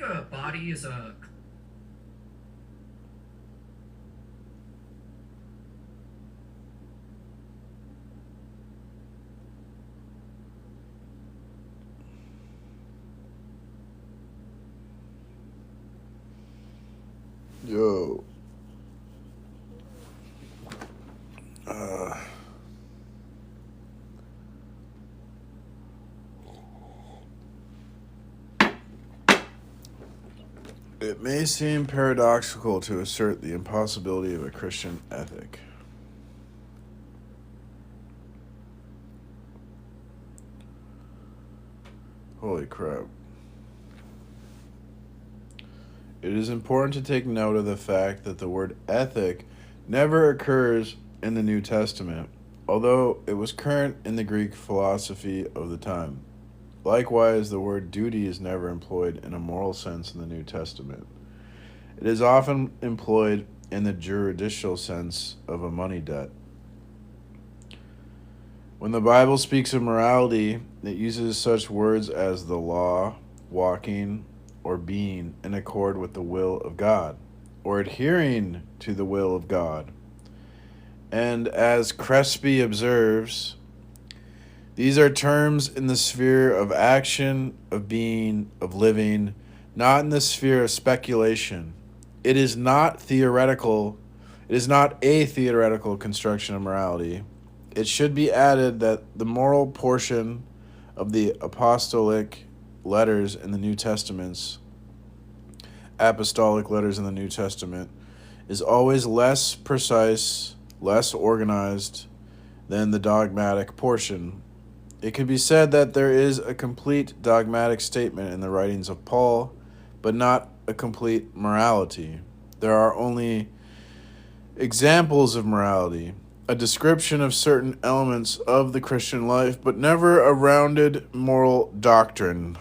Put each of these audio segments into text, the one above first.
think a body is a Yo. It may seem paradoxical to assert the impossibility of a Christian ethic. Holy crap. It is important to take note of the fact that the word ethic never occurs in the New Testament, although it was current in the Greek philosophy of the time. Likewise, the word duty is never employed in a moral sense in the New Testament. It is often employed in the juridical sense of a money debt. When the Bible speaks of morality, it uses such words as the law, walking, or being in accord with the will of God, or adhering to the will of God. And as Crespi observes, these are terms in the sphere of action, of being, of living, not in the sphere of speculation. It is not theoretical. It is not a theoretical construction of morality. It should be added that the moral portion of the apostolic letters in the New Testaments, apostolic letters in the New Testament, is always less precise, less organized than the dogmatic portion. It could be said that there is a complete dogmatic statement in the writings of Paul, but not a complete morality. There are only examples of morality, a description of certain elements of the Christian life, but never a rounded moral doctrine.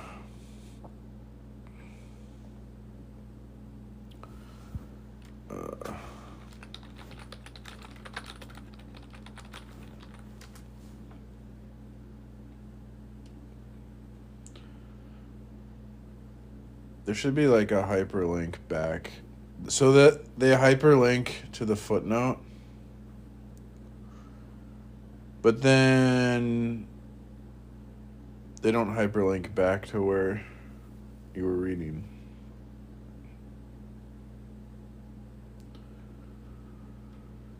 There should be like a hyperlink back so that they hyperlink to the footnote, but then they don't hyperlink back to where you were reading.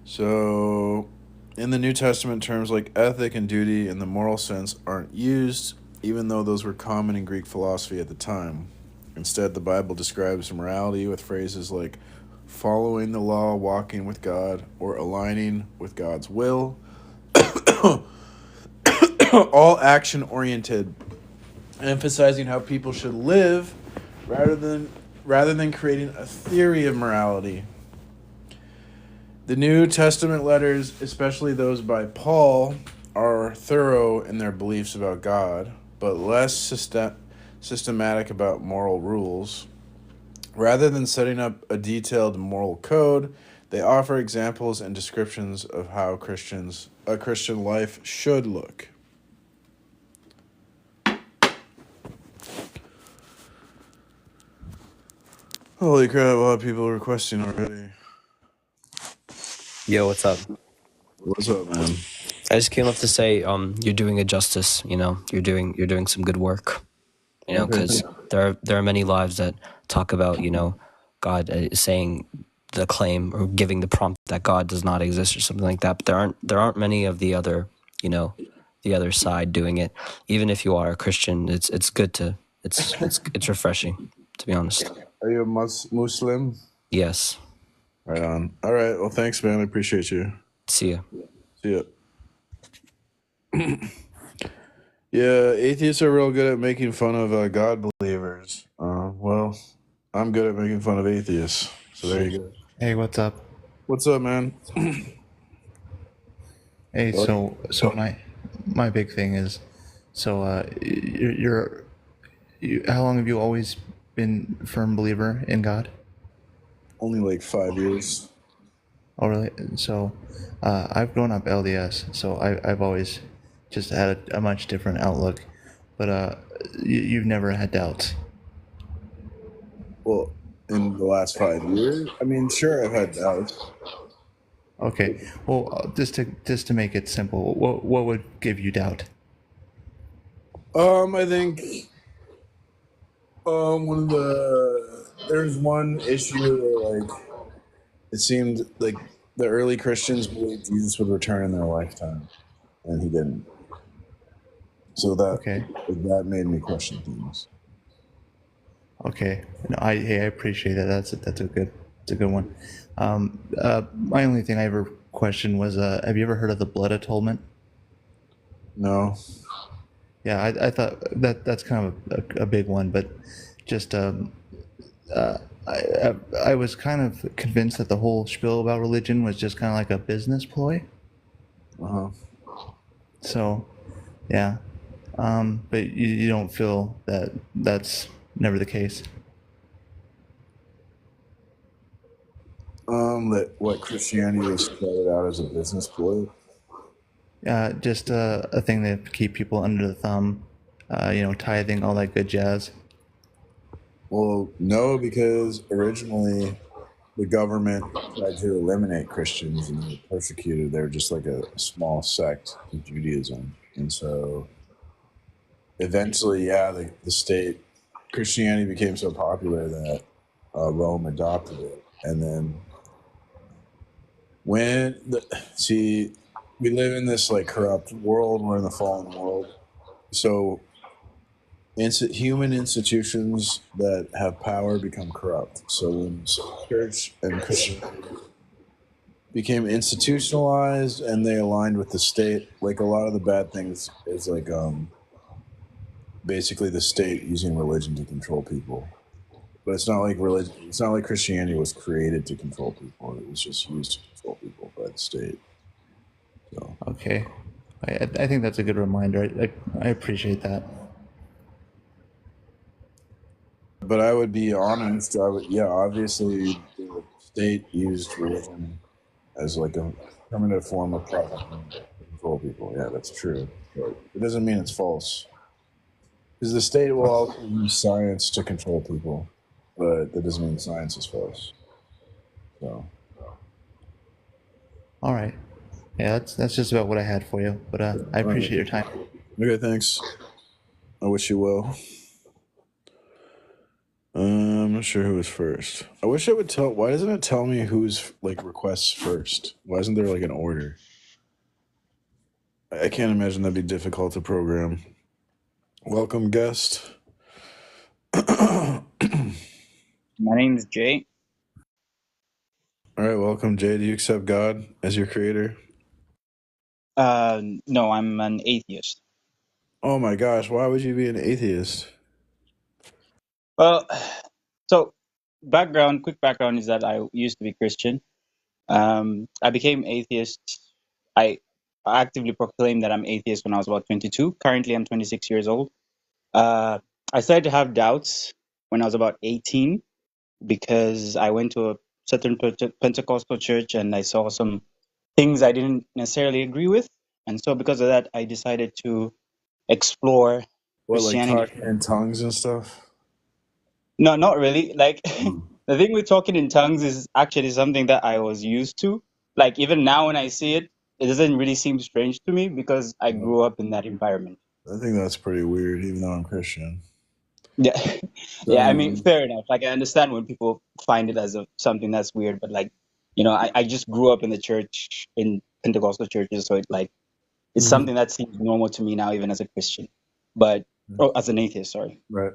So in the New Testament, terms like ethic and duty in the moral sense aren't used, even though those were common in Greek philosophy at the time. Instead, the Bible describes morality with phrases like following the law, walking with God, or aligning with God's will. All action-oriented, emphasizing how people should live rather than creating a theory of morality. The New Testament letters, especially those by Paul, are thorough in their beliefs about God, but less systematic about moral rules. Rather than setting up a detailed moral code, they offer examples and descriptions of how a Christian life should look. Holy crap, a lot of people are requesting already. Yo, what's up? What's up, man? I just came up to say, you're doing a justice. You're doing some good work. Because there are many lives that talk about, God saying the claim or giving the prompt that God does not exist or something like that. But there aren't many of the other, the other side doing it. Even if you are a Christian, it's good to it's refreshing, to be honest. Are you a Muslim? Yes. Right on. All right. Well, thanks, man. I appreciate you. See ya. See ya. Yeah, atheists are real good at making fun of God believers. Well, I'm good at making fun of atheists. So there you go. Hey, what's up? What's up, man? Hey, so my big thing is, how long have you always been a firm believer in God? Only like 5 years. Oh, really? So, I've grown up LDS, so I've always just had a much different outlook, but you've never had doubts. Well, in the last 5 years, I mean, sure, I've had doubts. Okay. Well, just to make it simple, what would give you doubt? I think there's one issue where like it seemed like the early Christians believed Jesus would return in their lifetime, and he didn't. So Okay. that made me question things. Okay. No, I appreciate that. That's a good one. My only thing I ever questioned was, have you ever heard of the blood atonement? No. Yeah, I thought that's kind of a big one, but just I was kind of convinced that the whole spiel about religion was just kind of like a business ploy. Uh-huh. So, yeah. But you don't feel that that's never the case. That what Christianity was started out as a business ploy. Just a thing to keep people under the thumb, tithing, all that good jazz. Well, no, because originally the government tried to eliminate Christians and they were persecuted. They were just like a small sect of Judaism. And so eventually, yeah, the state, Christianity became so popular that Rome adopted it. And then see, we live in this like corrupt world, we're in the fallen world. So human institutions that have power become corrupt. So when church and Christianity became institutionalized and they aligned with the state, like a lot of the bad things is like basically the state using religion to control people. But it's not like religion. It's not like Christianity was created to control people. It was just used to control people by the state. So, Okay, I think that's a good reminder. I appreciate that. but I would be honest. Yeah, obviously the state used religion as like a primitive form of propaganda to control people. Yeah, that's true. But it doesn't mean it's false. Because the state will also use science to control people, but that doesn't mean science is false. So, All right. Yeah, that's just about what I had for you. But I all right. appreciate your time. Okay, thanks. I wish you well. I'm not sure who was first. I wish it would tell. Why doesn't it tell me who's like requests first? Why isn't there like an order? I can't imagine that'd be difficult to program. Welcome, guest. All My name's Jay. right, welcome, Jay. Do you accept God as your creator? No, I'm an atheist. Oh my gosh, why would you be an atheist? Well, so quick background is that I used to be Christian. I became atheist. I actively proclaimed that I'm atheist when I was about 22. Currently, I'm 26 years old. I started to have doubts when I was about 18 because I went to a certain Pentecostal church and I saw some things I didn't necessarily agree with. And so because of that, I decided to explore What, like Christianity. talking in tongues and stuff? No, not really. Like Mm. the thing with talking in tongues is actually something that I was used to. Like even now when I see it, it doesn't really seem strange to me because I grew up in that environment. I think that's pretty weird, even though I'm Christian. Yeah. So Yeah, I mean, anyway, fair enough. Like I understand when people find it as something that's weird, but like, I just grew up in the church in Pentecostal churches, so it's something that seems normal to me now, even as a Christian. But as an atheist, sorry. right.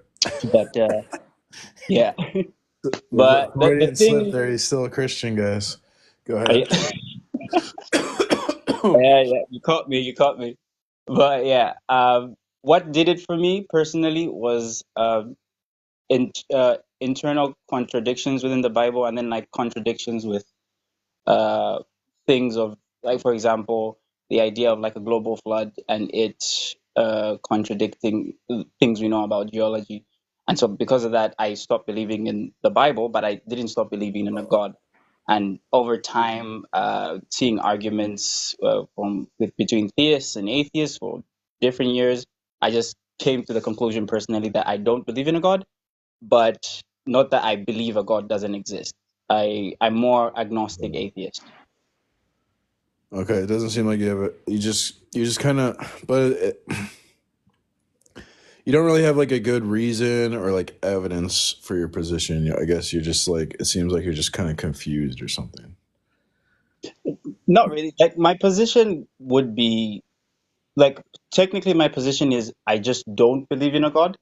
But yeah. The But the Freudian slip thing there. He's still a Christian, guys. Go I, ahead. yeah, you caught me. But yeah, what did it for me personally was internal contradictions within the Bible, and then like contradictions with uh, things of like, for example, the idea of like a global flood and it contradicting things we know about geology. And so because of that, I stopped believing in the Bible, but I didn't stop believing in a God. And over time, seeing arguments between theists and atheists for different years, I just came to the conclusion personally that I don't believe in a God, but not that I believe a God doesn't exist. I'm more agnostic atheist. Okay, it doesn't seem like you have it. You just kind of, you don't really have like a good reason or like evidence for your position. I guess you're just like, it seems like you're just kind of confused or something. Not really. Like my position would be like technically my position is I just don't believe in a God.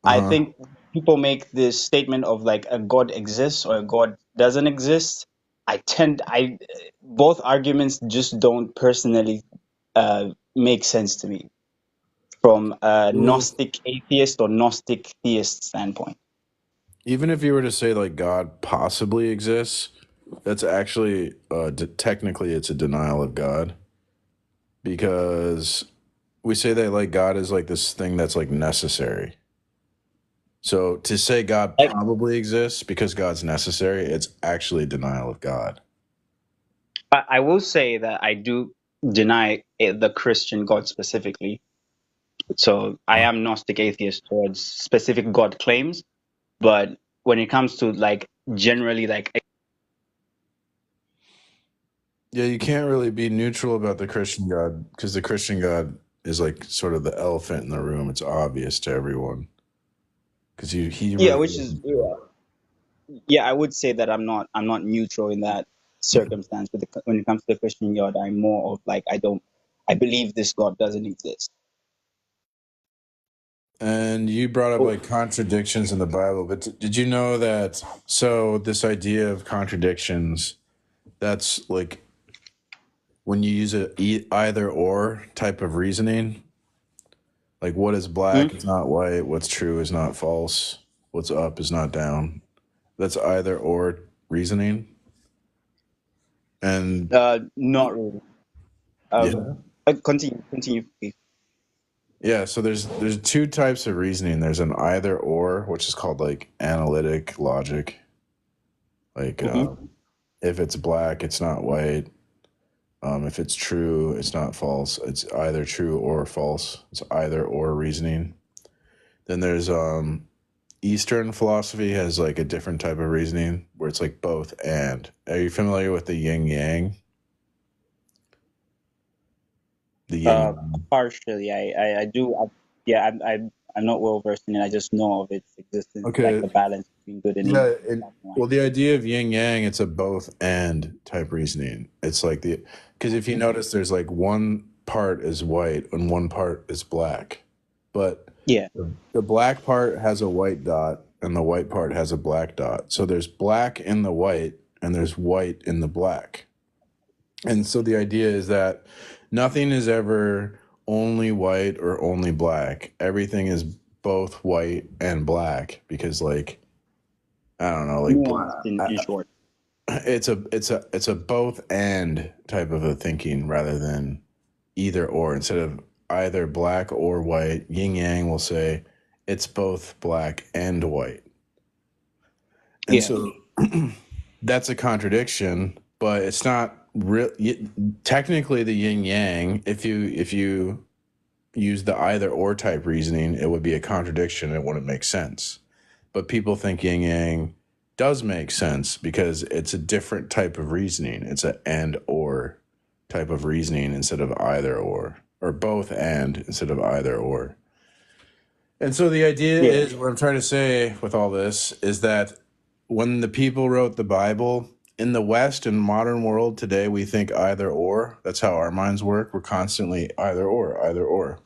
Uh I huh. think people make this statement of like a God exists or a God doesn't exist. I both arguments just don't personally make sense to me from a Well, Gnostic atheist or Gnostic theist standpoint. even if you were to say like God possibly exists, that's actually technically it's a denial of God because we say that like God is like this thing that's like necessary. So to say God Like, probably exists because God's necessary, it's actually denial of God. I will say that I do deny the Christian God specifically. So I am Gnostic atheist towards specific God claims, but when it comes to like generally like Yeah, you can't really be neutral about the Christian God because the Christian God is like sort of the elephant in the room. It's obvious to everyone because he yeah, really which is yeah, I would say that I'm not neutral in that circumstance. With when it comes to the Christian God, I'm more of like I believe this God doesn't exist. And you brought up Oh, like contradictions in the Bible, but did you know that? So this idea of contradictions, that's like when you use a either or type of reasoning. Like what is hmm? black is not white, what's true is not false, what's up is not down. That's either or reasoning. And Not really. yeah, Continue, please. yeah. So there's two types of reasoning. There's an either or, which is called like analytic logic. Like Hmm. if it's black, it's not white. If it's true, it's not false. It's either true or false. It's either or reasoning. Then there's Eastern philosophy has like a different type of reasoning where it's like both and. Are you familiar with the yin yang? The yin Uh, yang. Partially, I do. Yeah, I'm not well versed in it. I just know of its existence, like Okay. the balance between good and Yeah, evil, black and white. well, the idea of yin yang, it's a both and type reasoning. It's like because if you notice, there's like one part is white and one part is black, but Yeah, the black part has a white dot and the white part has a black dot. So there's black in the white and there's white in the black. And so the idea is that nothing is ever only white or only black. Everything is both white and black because like I don't know, like nuanced in short. it's a both and type of a thinking rather than either or. Instead of either black or white, yin yang will say it's both black and white. And Yeah, so that's a contradiction, but it's not real. Technically, the yin yang, if you use the either or type reasoning, it would be a contradiction. It wouldn't make sense. But people think yin yang does make sense because it's a different type of reasoning. It's an and or type of reasoning instead of either or both and instead of either or. And so the idea yeah. is what I'm trying to say with all this is that when the people wrote the Bible in the West and modern world today, we think either or. That's how our minds work. We're constantly either or, either or.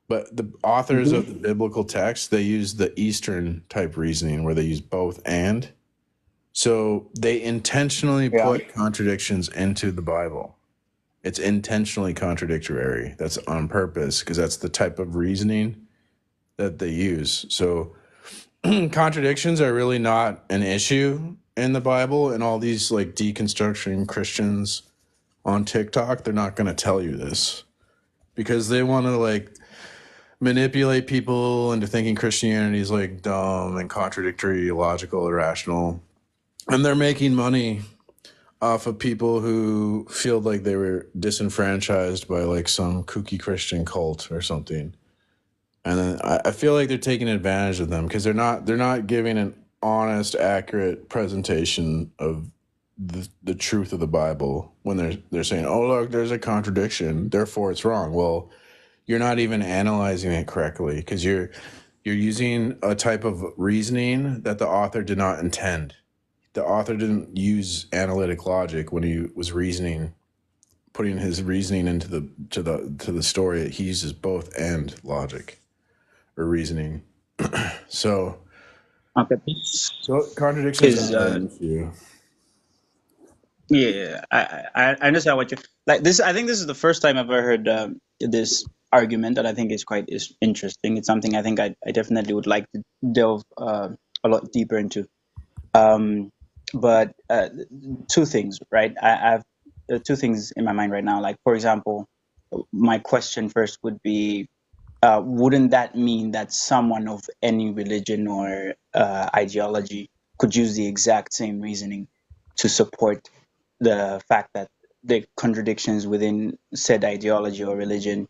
But the authors Hmm. of the biblical text, they use the Eastern type reasoning where they use both and. So they intentionally Yeah, put contradictions into the Bible. It's intentionally contradictory. That's on purpose because that's the type of reasoning that they use. So contradictions are really not an issue in the Bible, and all these like deconstruction Christians on TikTok, they're not going to tell you this because they want to like manipulate people into thinking Christianity is like dumb and contradictory, illogical, irrational. And they're making money off of people who feel like they were disenfranchised by like some kooky Christian cult or something. And then I feel like they're taking advantage of them because they're not giving an honest, accurate presentation of the truth of the Bible when they're saying, "Oh, look, there's a contradiction, therefore it's wrong." Well, you're not even analyzing it correctly because you're using a type of reasoning that the author did not intend. The author didn't use analytic logic when he was reasoning, putting his reasoning into the story. He uses both and logic or reasoning. So Okay. contradictions Is are an issue. Yeah, I understand what you like. This, I think this is the first time I've ever heard this argument, and I think it's quite is interesting. It's something I think I definitely would like to delve a lot deeper into. Um, but two things, right? I have two things in my mind right now. Like, for example, my question first would be, wouldn't that mean that someone of any religion or ideology could use the exact same reasoning to support the fact that the contradictions within said ideology or religion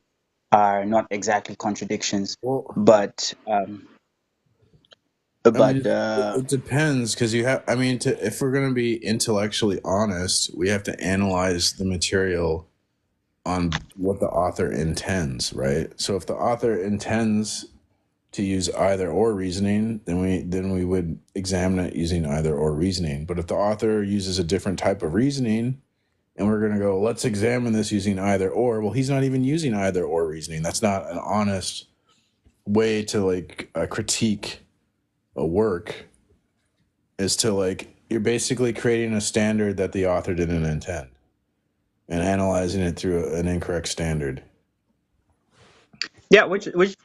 are not exactly contradictions, Well, but I mean, but it depends because you have. I mean, if we're going to be intellectually honest, we have to analyze the material on what the author intends, right? So if the author intends to use either or reasoning, then we would examine it using either or reasoning. But if the author uses a different type of reasoning, and we're going to go, let's examine this using either or. Well, he's not even using either or reasoning. That's not an honest way to like critique a work. Is to like you're basically creating a standard that the author didn't intend and analyzing it through an incorrect standard. yeah,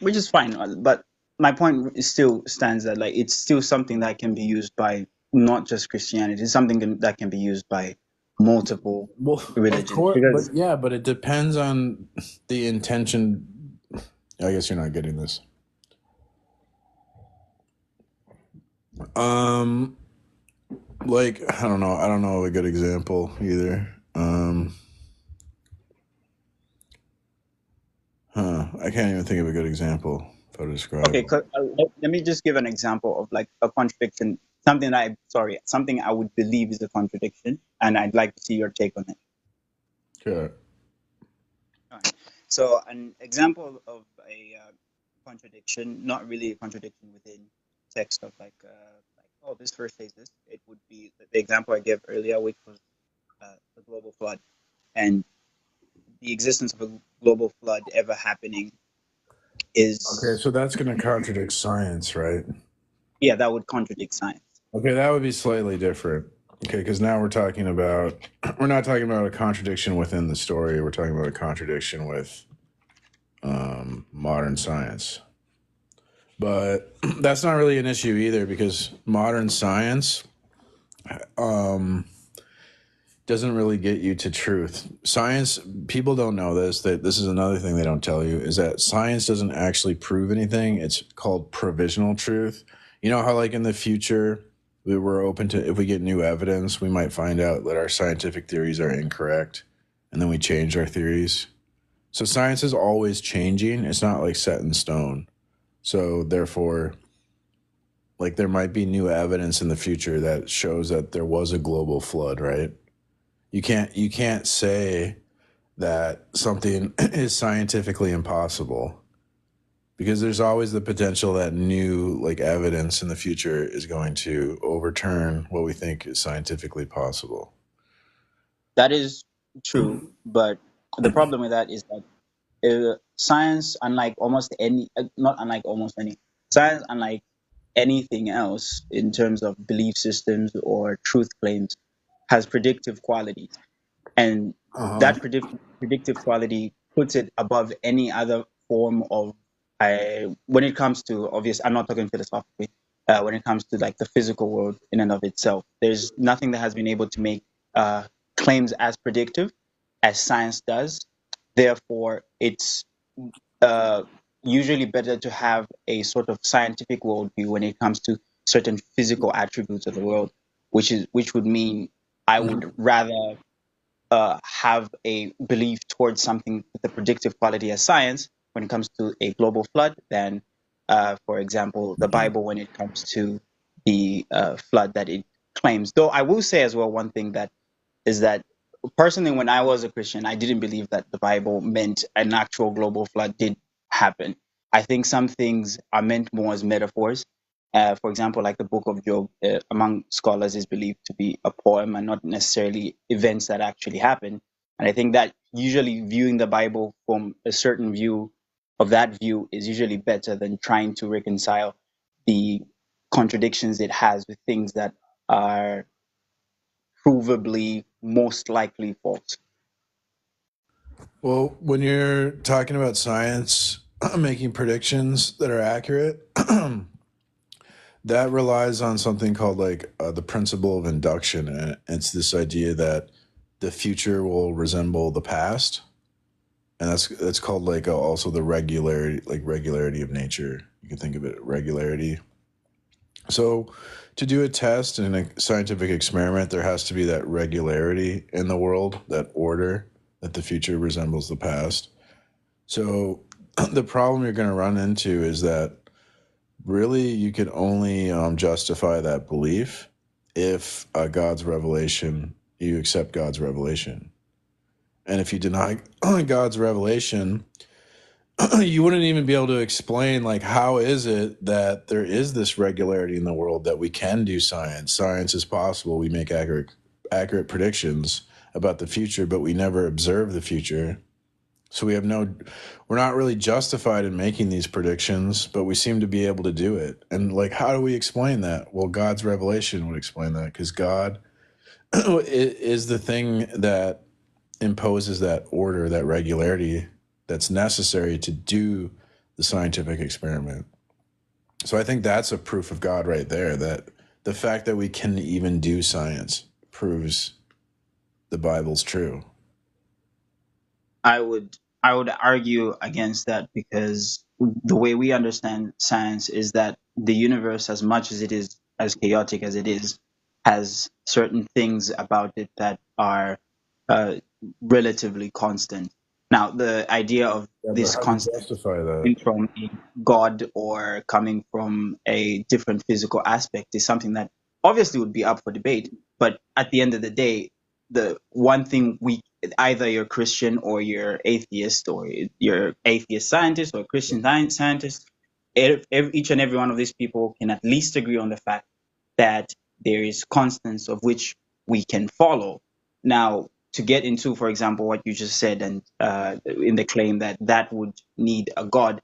which is fine. But my point still stands that like it's still something that can be used by not just Christianity. It's something that can be used by multiple Well, of religions course, because but it depends on the intention. I guess you're not getting this. Like I don't know a good example either. I can't even think of a good example to okay, describe. let me just give an example of like a contradiction. Something I would believe is a contradiction, and I'd like to see your take on it. Okay. Alright. So, an example of a contradiction, not really a contradiction within text of like oh, this verse says this. It would be the example I gave earlier, which was the global flood, and the existence of a global flood ever happening Okay, is so that's going to contradict science, right? yeah, that would contradict science. Okay, that would be slightly different. Okay, because now we're not talking about a contradiction within the story. We're talking about a contradiction with modern science. But that's not really an issue either because modern science doesn't really get you to truth. Science, people don't know this, that this is another thing they don't tell you, is that science doesn't actually prove anything. It's called provisional truth. You know how like in the future we're open to, if we get new evidence, we might find out that our scientific theories are incorrect and then we change our theories. So science is always changing. It's not like set in stone. So therefore, like there might be new evidence in the future that shows that there was a global flood, right? You can't say that something is scientifically impossible because there's always the potential that new like evidence in the future is going to overturn what we think is scientifically possible. That is true, but the problem with that is that science, unlike almost any, not unlike almost any, science, unlike anything else in terms of belief systems or truth claims, has predictive qualities. And Uh-huh. that predictive quality puts it above any other form of, when it comes to, obvious, I'm not talking philosophically, when it comes to like the physical world in and of itself, there's nothing that has been able to make claims as predictive as science does. Therefore, it's uh, usually better to have a sort of scientific worldview when it comes to certain physical attributes of the world, which would mean I would rather have a belief towards something with a predictive quality as science when it comes to a global flood than, for example, the Bible when it comes to the flood that it claims. Though I will say as well one thing that is that personally, when I was a Christian, I didn't believe that the Bible meant an actual global flood did happen. I think some things are meant more as metaphors. For example, like the Book of Job, among scholars, is believed to be a poem and not necessarily events that actually happen. And I think that usually viewing the Bible from a certain view of that view is usually better than trying to reconcile the contradictions it has with things that are provably most likely false. Well, when you're talking about science making predictions that are accurate, that relies on something called like the principle of induction, and it's this idea that the future will resemble the past, and that's called like also the regularity of nature. You can think of it regularity. So, to do a test in a scientific experiment, there has to be that regularity in the world, that order, that the future resembles the past. So, the problem you're going to run into is that really you could only justify that belief if God's revelation, you accept God's revelation. And if you deny God's revelation, you wouldn't even be able to explain like how is it that there is this regularity in the world that we can do science. Science is possible. We make accurate predictions about the future, but we never observe the future. So we're not really justified in making these predictions, but we seem to be able to do it. And like, how do we explain that? Well, God's revelation would explain that, because God is the thing that imposes that order, that regularity that's necessary to do the scientific experiment. So I think that's a proof of God right there, that the fact that we can even do science proves the Bible's true. I would argue against that, because the way we understand science is that the universe, as much as it is as chaotic as it is, has certain things about it that are uh, relatively constant. Now, the idea of Yeah, but this how do you constant justify that? coming from a god or coming from a different physical aspect is something that obviously would be up for debate. But at the end of the day, the one thing either you're Christian or you're atheist, or you're atheist scientist or Christian scientist, each and every one of these people can at least agree on the fact that there is constants of which we can follow. Now, to get into, for example, what you just said, and in the claim that that would need a God,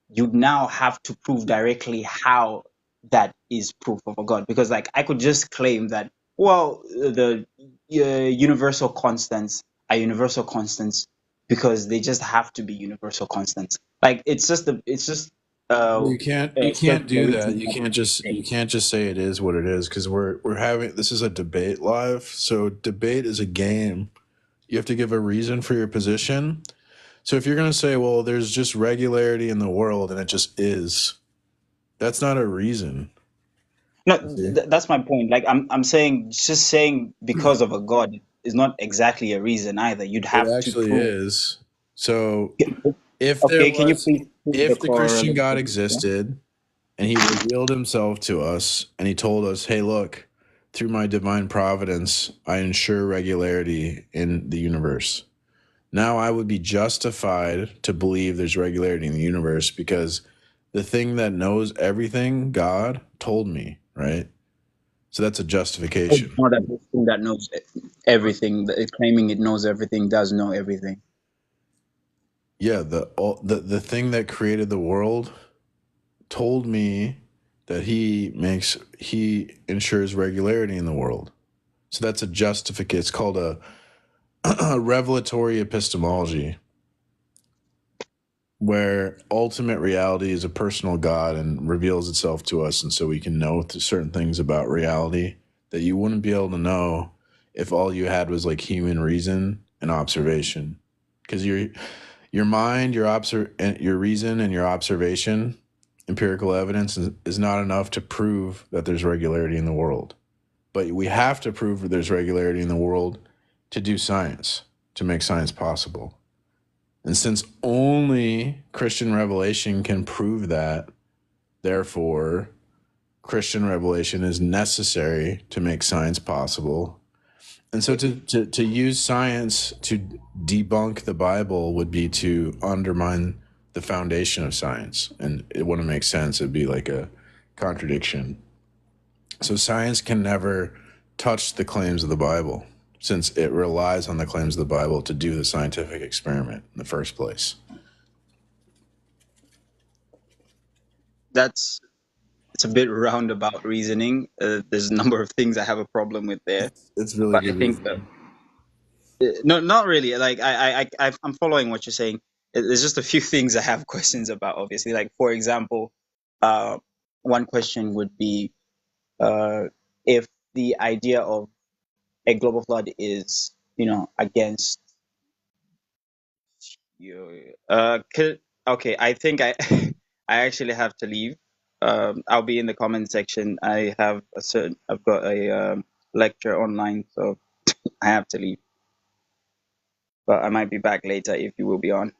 you now have to prove directly how that is proof of a God. Because, like, I could just claim that, well, the universal constants are universal constants because they just have to be universal constants. Like, it's just Well, uh, you can't do that. circulating. You can't just say it is what it is, because we're having, this is a debate live. So debate is a game. You have to give a reason for your position. So if you're going to say, well, there's just regularity in the world and it just is, that's not a reason. No, You see? that's my point. Like, I'm saying, just saying because of a God is not exactly a reason either. You'd It have to actually prove. is. So if there Okay, can you was, please prove the if the Christian correlation? God Yeah? existed and he revealed himself to us and he told us, hey, look, through my divine providence, I ensure regularity in the universe. Now I would be justified to believe there's regularity in the universe because the thing that knows everything, God, told me, right? So that's a It's justification. not that this thing that knows everything. Claiming it knows everything does know everything. Yeah, the thing that created the world told me that he ensures regularity in the world. So that's a justificate. It's called a revelatory epistemology, where ultimate reality is a personal God and reveals itself to us, and so we can know certain things about reality that you wouldn't be able to know if all you had was like human reason and observation. Because your mind, your reason, and your observation, empirical evidence is not enough to prove that there's regularity in the world. But we have to prove that there's regularity in the world to do science, to make science possible. And since only Christian revelation can prove that, therefore, Christian revelation is necessary to make science possible. And so to use science to debunk the Bible would be to undermine the foundation of science. And it wouldn't make sense. It'd be like a contradiction. So science can never touch the claims of the Bible, since it relies on the claims of the Bible to do the scientific experiment in the first place. It's a bit roundabout reasoning. There's a number of things I have a problem with there, It's really but I good think that reasoning. no, not really. Like I'm following what you're saying. There's just a few things I have questions about. Obviously, like for example, uh, one question would be if the idea of a global flood is, against you. Okay, I think I I actually have to leave. I'll be in the comment section. I've got a lecture online, so I have to leave. But I might be back later if you will be on.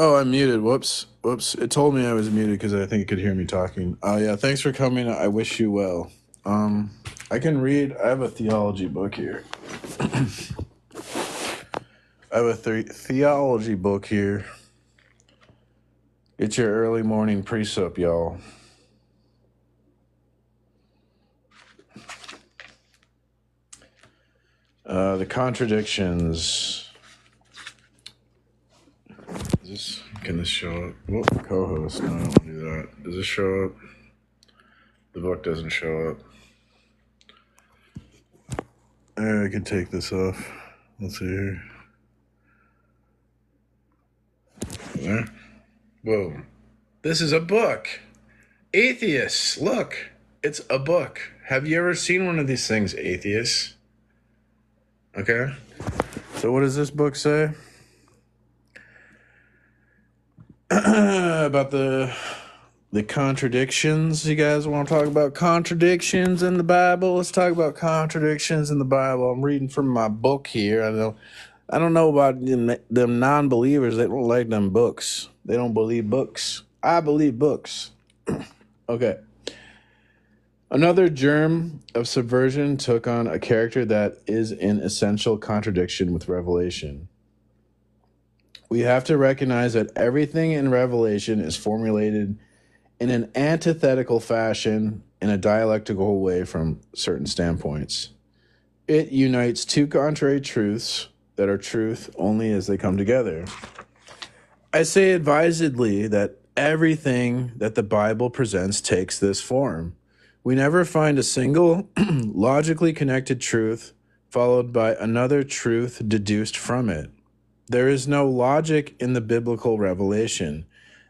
Oh, I'm muted. Whoops. It told me I was muted because I think it could hear me talking. Oh, yeah. Thanks for coming. I wish you well. I can read. I have a theology book here. I have a theology book here. Get your early morning precept, y'all. The contradictions. Can this show up? Whoop, co-host. No, I don't want to do that. Does this show up? The book doesn't show up. I can take this off. Let's see here. There. Whoa. This is a book. Atheists. Look. It's a book. Have you ever seen one of these things, atheists? Okay. So what does this book say? About the contradictions. You guys want to talk about contradictions in the Bible? Let's talk about contradictions in the Bible. I'm reading from my book here. I don't know about them non-believers. They don't like them books. They don't believe books. I believe books. Okay. Another germ of subversion took on a character that is in essential contradiction with Revelation. We have to recognize that everything in Revelation is formulated in an antithetical fashion in a dialectical way from certain standpoints. It unites two contrary truths that are truth only as they come together. I say advisedly that everything that the Bible presents takes this form. We never find a single logically connected truth followed by another truth deduced from it. There is no logic in the biblical revelation.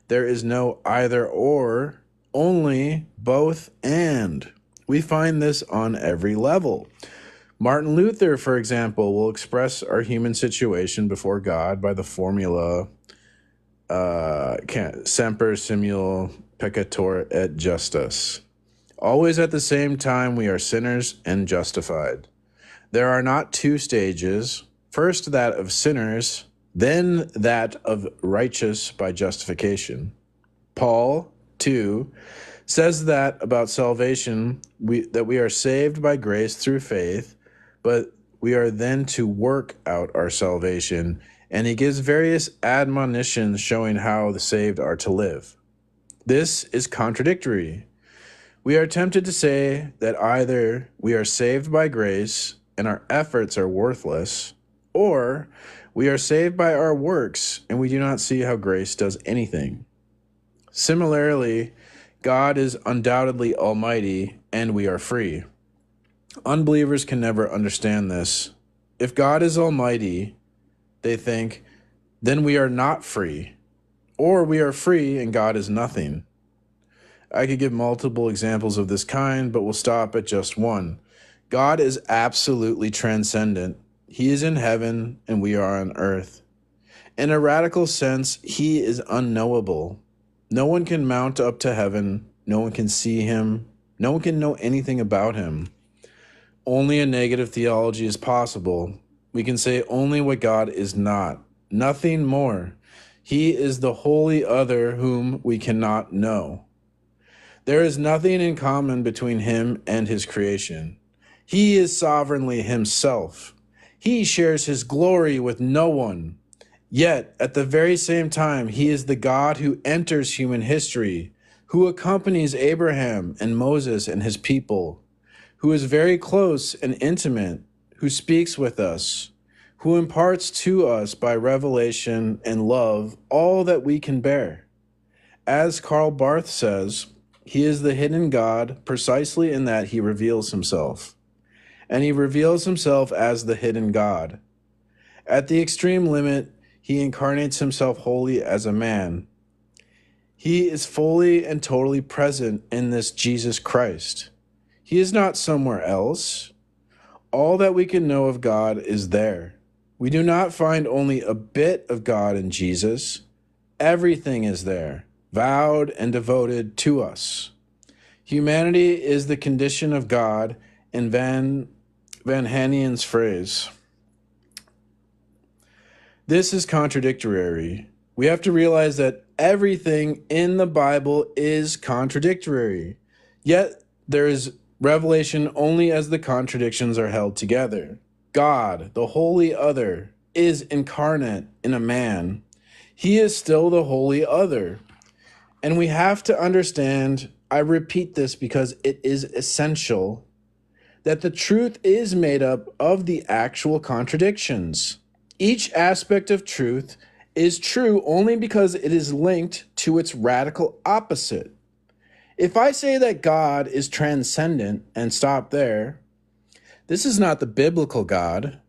There is no either or, only both and. We find this on every level. Martin Luther, for example, will express our human situation before God by the formula semper simul peccator et justus. Always at the same time we are sinners and justified. There are not two stages, first that of sinners, then that of righteous by justification. Paul, too, says that about salvation, that we are saved by grace through faith, but we are then to work out our salvation, and he gives various admonitions showing how the saved are to live. This is contradictory. We are tempted to say that either we are saved by grace and our efforts are worthless, or we are saved by our works and we do not see how grace does anything. Similarly, God is undoubtedly almighty and we are free. Unbelievers can never understand this. If God is almighty, they think, then we are not free, or we are free and God is nothing. I could give multiple examples of this kind, but we'll stop at just one. God is absolutely transcendent. He is in heaven and we are on earth. In a radical sense, he is unknowable. No one can mount up to heaven. No one can see him. No one can know anything about him. Only a negative theology is possible. We can say only what God is not, nothing more. He is the holy other whom we cannot know. There is nothing in common between him and his creation. He is sovereignly himself. He shares his glory with no one. Yet, at the very same time, he is the God who enters human history, who accompanies Abraham and Moses and his people, who is very close and intimate, who speaks with us, who imparts to us by revelation and love all that we can bear. As Karl Barth says, he is the hidden God precisely in that he reveals himself. And he reveals himself as the hidden God. At the extreme limit, he incarnates himself wholly as a man. He is fully and totally present in this Jesus Christ. He is not somewhere else. All that we can know of God is there. We do not find only a bit of God in Jesus. Everything is there, vowed and devoted to us. Humanity is the condition of God in Van Hanien's phrase. This is contradictory. We have to realize that everything in the Bible is contradictory. Yet there is revelation only as the contradictions are held together. God, the holy other, is incarnate in a man. He is still the holy other. And we have to understand, I repeat this because it is essential, that the truth is made up of the actual contradictions. Each aspect of truth is true only because it is linked to its radical opposite. If I say that God is transcendent and stop there, this is not the biblical God.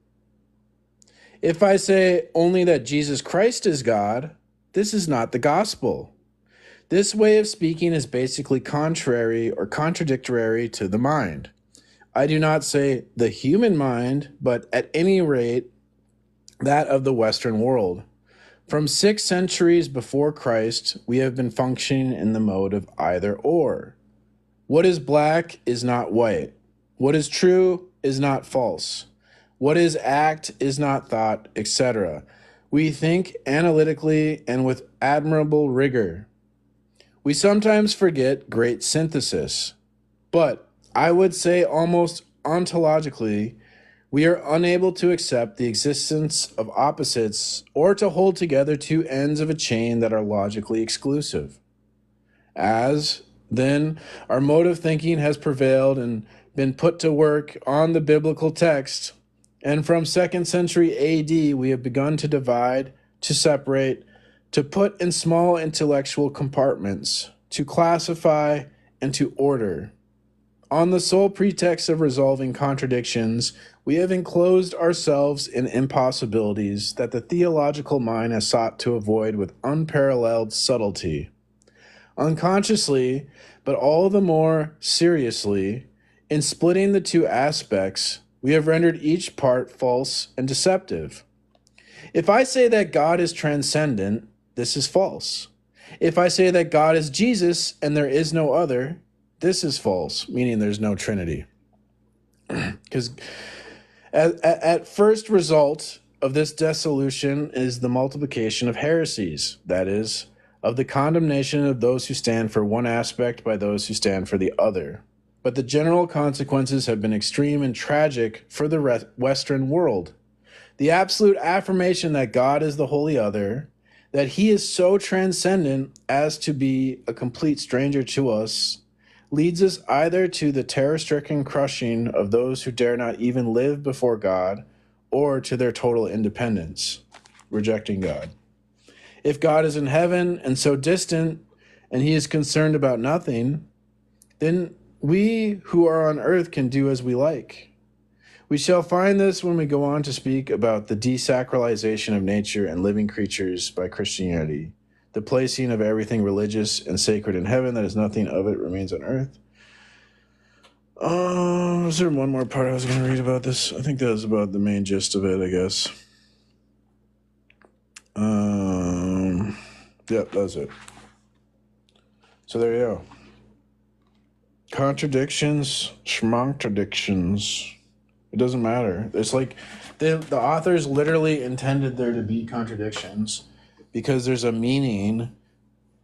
If I say only that Jesus Christ is God, this is not the gospel. This way of speaking is basically contrary or contradictory to the mind. I do not say the human mind, but at any rate, that of the Western world. From 6 centuries before Christ, we have been functioning in the mode of either or. What is black is not white. What is true is not false. What is act is not thought, etc. We think analytically and with admirable rigor. We sometimes forget great synthesis, but I would say almost ontologically, we are unable to accept the existence of opposites or to hold together two ends of a chain that are logically exclusive. As, then, our mode of thinking has prevailed and been put to work on the biblical text, and from 2nd century AD we have begun to divide, to separate, to put in small intellectual compartments, to classify, and to order. On the sole pretext of resolving contradictions, we have enclosed ourselves in impossibilities that the theological mind has sought to avoid with unparalleled subtlety. Unconsciously, but all the more seriously, in splitting the two aspects, we have rendered each part false and deceptive. If I say that God is transcendent, this is false. If I say that God is Jesus and there is no other, this is false, meaning there's no Trinity. Because at first result of this dissolution is the multiplication of heresies, that is, of the condemnation of those who stand for one aspect by those who stand for the other. But the general consequences have been extreme and tragic for the Western world. The absolute affirmation that God is the holy other, that he is so transcendent as to be a complete stranger to us, leads us either to the terror-stricken crushing of those who dare not even live before God, or to their total independence, rejecting God. If God is in heaven and so distant, and he is concerned about nothing, then we who are on earth can do as we like. We shall find this when we go on to speak about the desacralization of nature and living creatures by Christianity, the placing of everything religious and sacred in heaven, that is nothing of it remains on earth. Was there one more part I was going to read about this? I think that was about the main gist of it, I guess. Yep, that's it. So there you go. Contradictions, schmontradictions. It doesn't matter. It's like the authors literally intended there to be contradictions because there's a meaning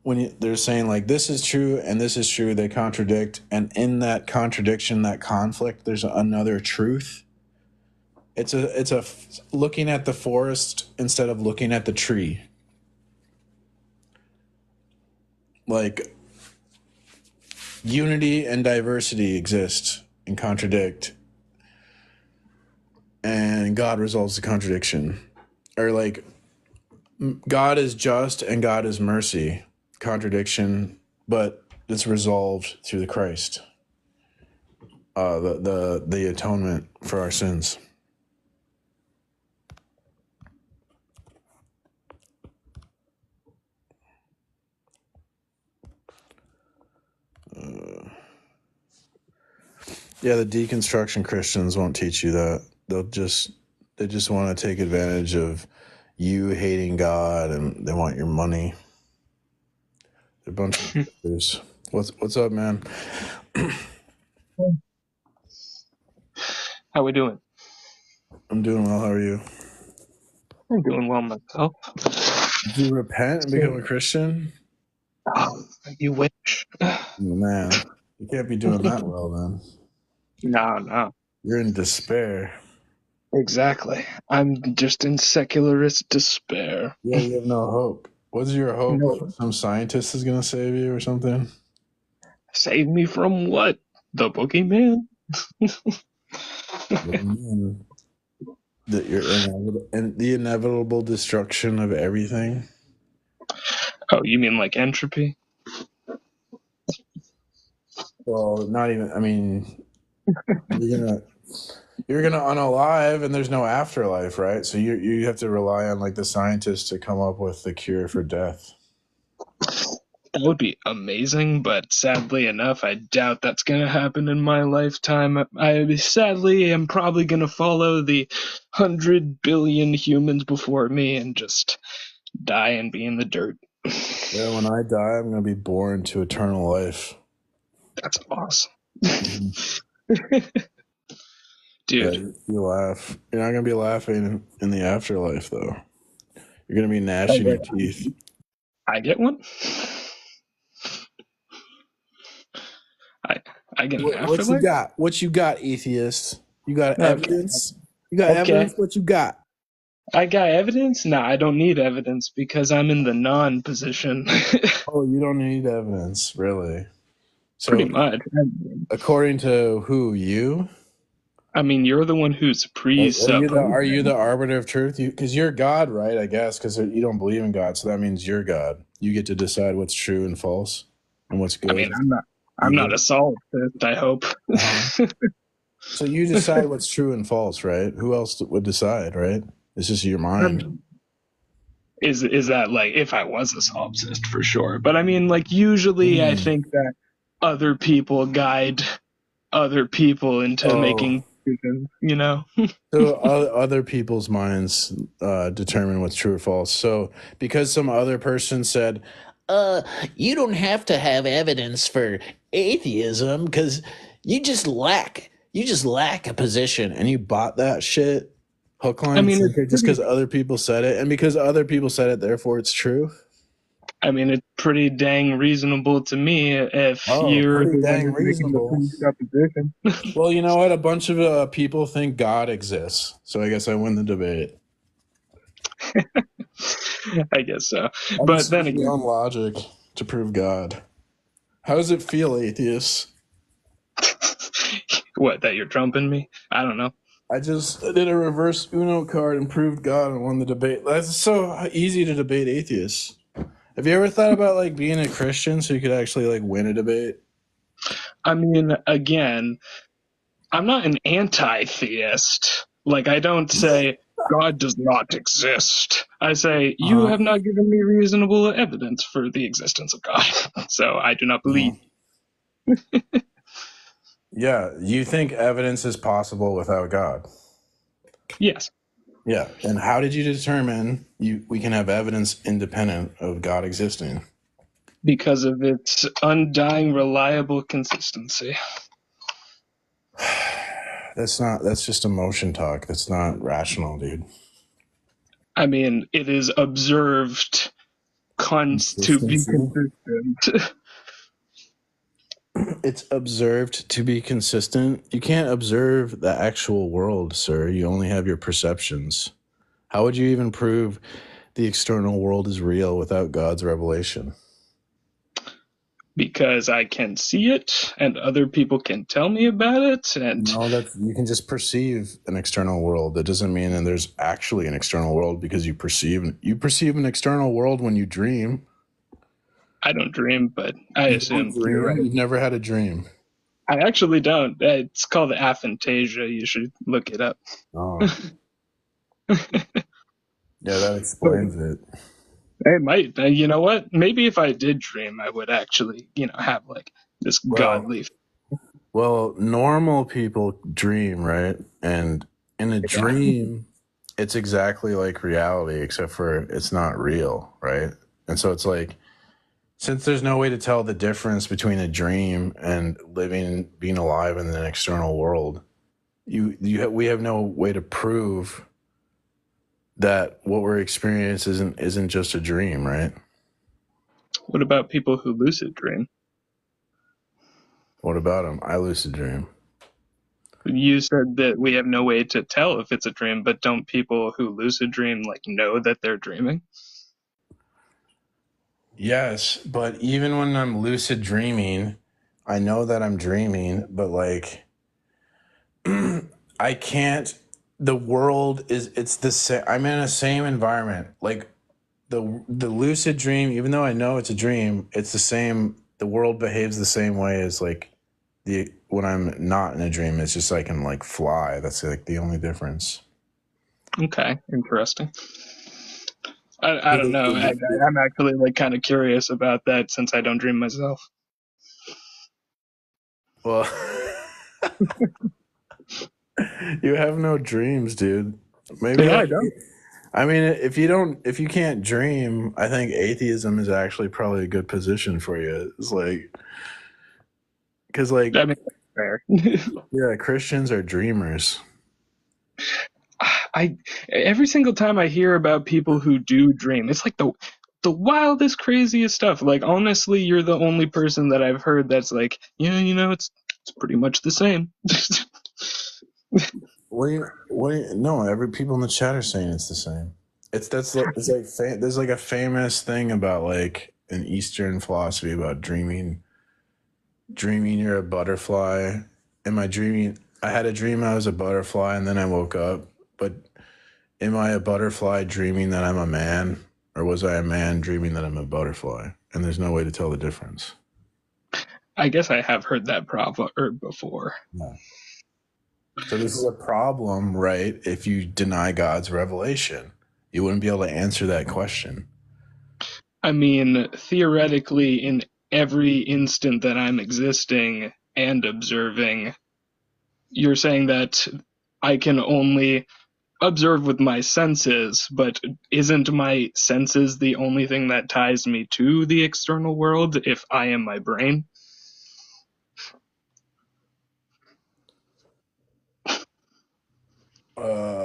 when they're saying like this is true and this is true. They contradict, and in that contradiction, that conflict, there's another truth. It's a looking at the forest instead of looking at the tree. Like unity and diversity exist and contradict, and God resolves the contradiction. Or like God is just and God is mercy. Contradiction, but it's resolved through the Christ. The atonement for our sins. Yeah, the deconstruction Christians won't teach you that. They just want to take advantage of you hating God, and they want your money. They're a bunch of sisters. What's up, man? How we doing? I'm doing well. How are you? I'm doing well myself. Did you repent and become a Christian? You wish. Man, you can't be doing that well then. No. You're in despair. Exactly. I'm just in secularist despair. Yeah, you have no hope. What's your hope? No. That some scientist is gonna save you or something? Save me from what? The boogeyman? That you're inevitable, and the inevitable destruction of everything. Oh, you mean like entropy? Well, not even. I mean, you're gonna unalive, and there's no afterlife, right? So you have to rely on like the scientists to come up with the cure for death. That would be amazing, but sadly enough, I doubt that's going to happen in my lifetime. I sadly am probably going to follow the 100 billion humans before me and just die and be in the dirt. Yeah, when I die, I'm gonna be born to eternal life. That's awesome. Mm-hmm. Dude. Yeah, you laugh. You're not gonna be laughing in the afterlife, though. You're gonna be gnashing your teeth. I get one? I get an afterlife? What you got? What you got, atheist? You got evidence? You got Okay. evidence? What you got? I got evidence? No, I don't need evidence because I'm in the non-position. Oh, you don't need evidence, really? So, pretty much. According to who? You? I mean, you're the one who's presupposed. Are you the arbiter of truth? Because you're God, right? I guess because you don't believe in God, so that means you're God. You get to decide what's true and false, and what's good. I mean, I'm not a solipsist, I hope. So you decide what's true and false, right? Who else would decide, right? It's just your mind. Is that like if I was a solipsist for sure? But I mean, like usually I think that other people guide other people into making decisions, you know? So other people's minds determine what's true or false. So because some other person said, you don't have to have evidence for atheism because you just lack a position, and you bought that shit hook, line, and sinker just because other people said it, and because other people said it, therefore it's true. I mean, it's pretty dang reasonable to me if you're the one who's making the presupposition. Well, you know what? A bunch of people think God exists, so I guess I win the debate. I guess so. But then again, on logic to prove God. How does it feel, atheists? What, that you're trumping me? I don't know. I just did a reverse Uno card and proved God and won the debate. That's so easy to debate atheists. Have you ever thought about like being a Christian so you could actually like win a debate? I mean, again, I'm not an anti-theist. Like, I don't say God does not exist. I say you have not given me reasonable evidence for the existence of God, so I do not believe. Yeah, you think evidence is possible without God? Yes. Yeah, and how did you determine we can have evidence independent of God existing? Because of its undying, reliable consistency. That's just emotion talk. That's not rational, dude. I mean, it is observed to be consistent. It's observed to be consistent. You can't observe the actual world, sir. You only have your perceptions. How would you even prove the external world is real without God's revelation? Because I can see it and other people can tell me about it, and No, you can just perceive an external world. That doesn't mean that there's actually an external world, because you perceive an external world when you dream. I don't dream, but I assume you're right. You've never had a dream. I actually don't. It's called aphantasia. You should look it up. Oh. Yeah, that explains it. It might. You know what? Maybe if I did dream, I would actually, have like this godly. Well, normal people dream, right? And in a dream, it's exactly like reality, except for it's not real, right? And so it's like, since there's no way to tell the difference between a dream and being alive in an external world, we have no way to prove that what we're experiencing isn't just a dream, right? What about people who lucid dream? What about them? I lucid dream. You said that we have no way to tell if it's a dream, but don't people who lucid dream know that they're dreaming? Yes, but even when I'm lucid dreaming, I know that I'm dreaming, but I can't. The world it's the same. I'm in the same environment. Like the lucid dream, even though I know it's a dream, it's the same. The world behaves the same way as when I'm not in a dream. It's just I can fly. That's the only difference. Okay, interesting. I don't know. I'm actually kind of curious about that since I don't dream myself. Well, you have no dreams, dude. Maybe No, I don't. I mean, if you can't dream, I think atheism is actually probably a good position for you. It's because I mean, that's fair. yeah, Christians are dreamers. Every single time I hear about people who do dream, it's like the wildest, craziest stuff. Like, honestly, you're the only person that I've heard that's like, yeah, it's pretty much the same. No, every people in the chat are saying it's the same. There's a famous thing about an Eastern philosophy about dreaming. Dreaming you're a butterfly. Am I dreaming? I had a dream I was a butterfly, and then I woke up. But am I a butterfly dreaming that I'm a man, or was I a man dreaming that I'm a butterfly? And there's no way to tell the difference. I guess I have heard that proverb before. No. So this is a problem, right? If you deny God's revelation, you wouldn't be able to answer that question. I mean, theoretically, in every instant that I'm existing and observing, you're saying that I can only observe with my senses, but isn't my senses the only thing that ties me to the external world if I am my brain?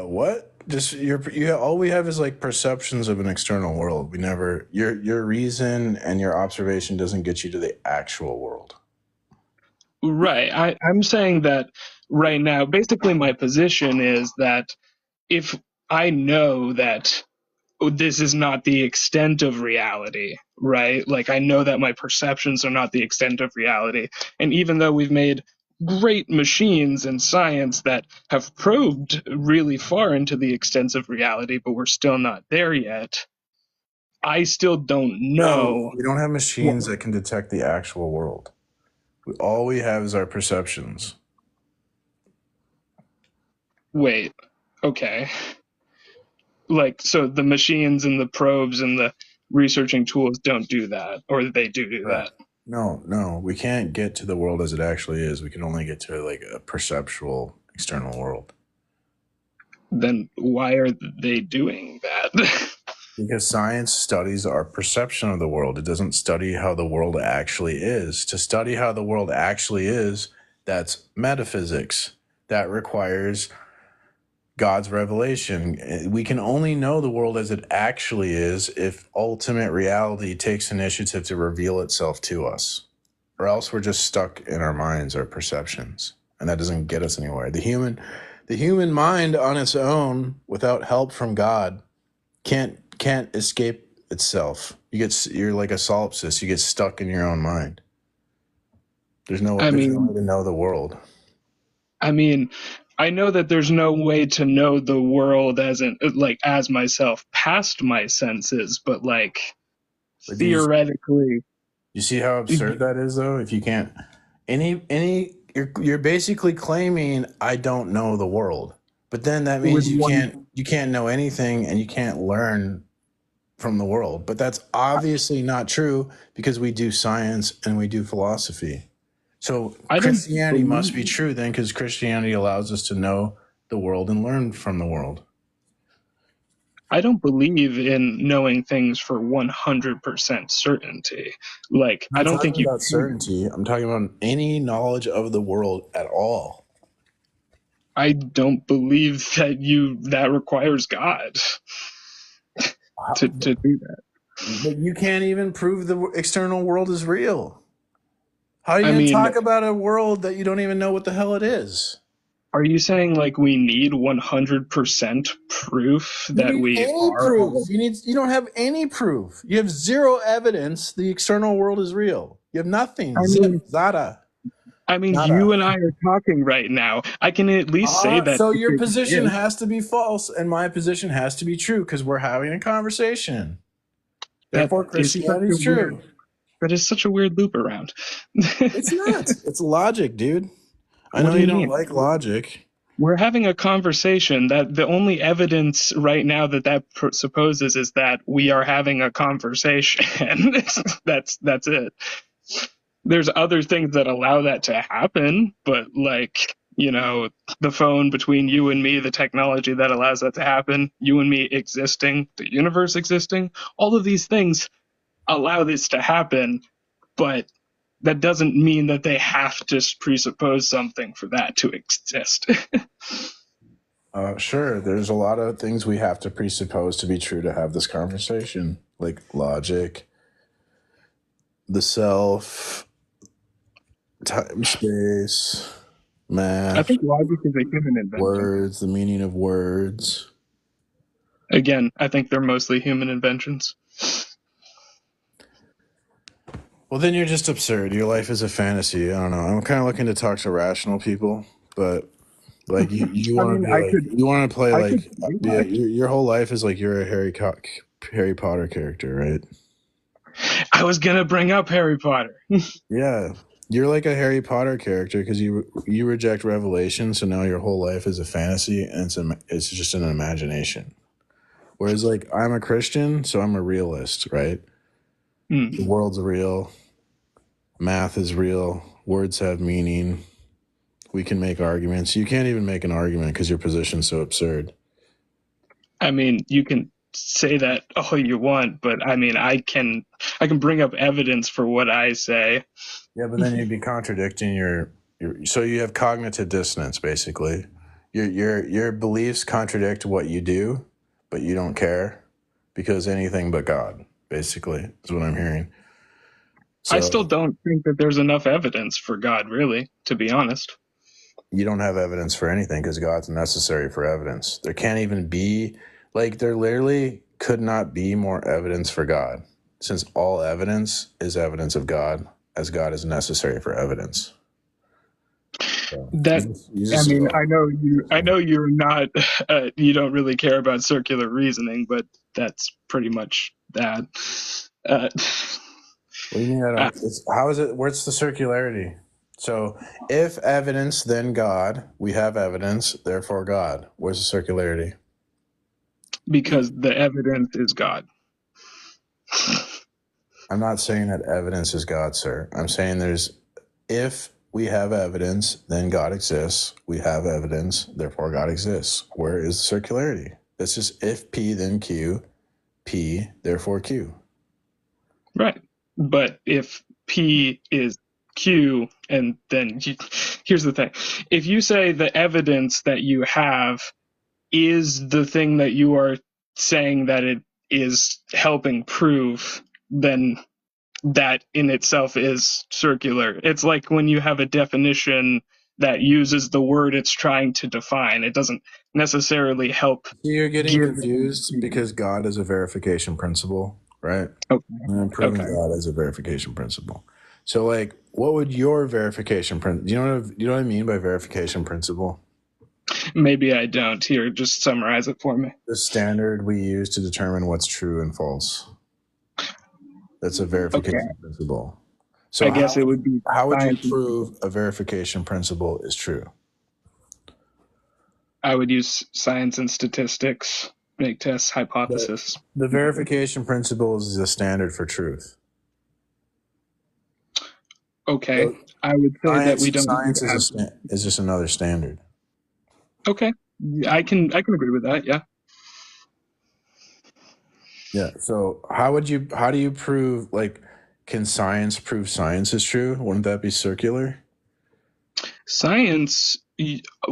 What? Just all we have is perceptions of an external world. We never your reason and your observation doesn't get you to the actual world. Right. I'm saying that right now, basically my position is that if I know that this is not the extent of reality, right? I know that my perceptions are not the extent of reality. And even though we've made great machines and science that have probed really far into the extents of reality, but we're still not there yet, I still don't know. No, we don't have machines that can detect the actual world. All we have is our perceptions. Wait, okay. So the machines and the probes and the researching tools don't do that, or they do that. No, we can't get to the world as it actually is. We can only get to a perceptual external world. Then why are they doing that? Because science studies our perception of the world. It doesn't study how the world actually is. To study how the world actually is, that's metaphysics. that requires God's revelation. We can only know the world as it actually is if ultimate reality takes initiative to reveal itself to us, or else we're just stuck in our minds or perceptions, and that doesn't get us anywhere. The human mind on its own, without help from God, can't escape itself. You're like a solipsist. You get stuck in your own mind. There's no way to know the world. I mean, I know that there's no way to know the world as myself past my senses, but theoretically, you see how absurd that is, though? If you can't, you're basically claiming I don't know the world, but then that means you can't know anything and you can't learn from the world. But that's obviously not true because we do science and we do philosophy. So Christianity must be true then, because Christianity allows us to know the world and learn from the world. I don't believe in knowing things for 100% certainty. I don't think about certainty. I'm talking about any knowledge of the world at all. I don't believe that requires God to do that. But you can't even prove the external world is real. How are you talk about a world that you don't even know what the hell it is? Are you saying we need 100% proof that we are? Proof. You don't have any proof. You have zero evidence the external world is real. You have nothing. Zada. You and I are talking right now. I can at least say that. So your position has to be false, and my position has to be true because we're having a conversation. Therefore, Christianity is true. That is such a weird loop around. It's not. It's logic, dude. I know you don't like logic. We're having a conversation that the only evidence right now that supposes is that we are having a conversation. That's it. There's other things that allow that to happen, but the phone between you and me, the technology that allows that to happen, you and me existing, the universe existing, all of these things allow this to happen, but that doesn't mean that they have to presuppose something for that to exist. Sure, there's a lot of things we have to presuppose to be true to have this conversation, like logic, the self, time, space, math. I think logic is a human invention. Words, the meaning of words. Again, I think they're mostly human inventions. Well, then you're just absurd. Your life is a fantasy. I don't know. I'm kind of looking to talk to rational people, but you want to play your whole life is like you're a Harry Potter character, right? I was gonna bring up Harry Potter. Yeah, you're like a Harry Potter character because you reject revelation, so now your whole life is a fantasy and it's just an imagination. Whereas I'm a Christian, so I'm a realist, right? The world's real. Math is real. Words have meaning. We can make arguments. You can't even make an argument because your position's so absurd. You can say that all you want, but I can bring up evidence for what I say. Yeah, but then you'd be contradicting your so you have cognitive dissonance, basically. Your beliefs contradict what you do, but you don't care because anything but God, basically, is what I'm hearing. So, I still don't think that there's enough evidence for God, really, to be honest. You don't have evidence for anything because God's necessary for evidence. There can't even be, there literally could not be more evidence for God, since all evidence is evidence of God, as God is necessary for evidence. So I know you're not, you don't really care about circular reasoning, but that's pretty much that. What do you mean? How is it? Where's the circularity? So, if evidence, then God. We have evidence, therefore God. Where's the circularity? Because the evidence is God. I'm not saying that evidence is God, sir. I'm saying if we have evidence, then God exists. We have evidence, therefore God exists. Where is the circularity? It's just if P, then Q, P, therefore Q. Right. But if P is Q and then here's the thing. If you say the evidence that you have is the thing that you are saying that it is helping prove, then that in itself is circular. It's like when you have a definition that uses the word it's trying to define. It doesn't necessarily help. So you're getting give confused because God is a verification principle, right? Okay. And proving Okay. God is a verification principle. So, like, what would your verification principle? You know what I mean by verification principle? Maybe I don't. Here, just summarize it for me. The standard we use to determine what's true and false. That's a verification principle. So I guess it would be how would you science. prove a verification principle is true? I would use science and statistics, make tests, hypothesis. The verification principle is the standard for truth. Okay. So I would say that we don't science have. is just another standard. Okay. I can agree with that, yeah. Yeah. So how do you prove, like, can science prove science is true? Wouldn't that be circular? Science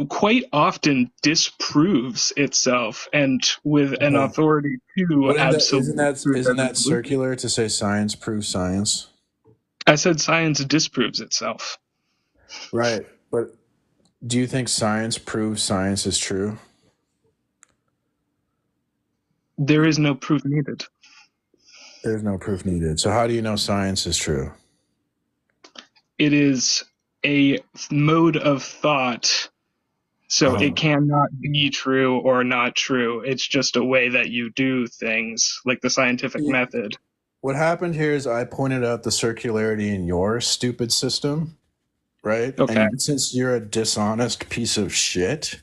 quite often disproves itself, and with an authority to absolutely. Isn't that circular to say science proves science? I said science disproves itself. Right. But do you think science proves science is true? There is no proof needed. There's no proof needed. So how do you know science is true? It is a mode of thought, so it cannot be true or not true. It's just a way that you do things, like the scientific method. What happened here is I pointed out the circularity in your stupid system, right? Okay. And since you're a dishonest piece of shit,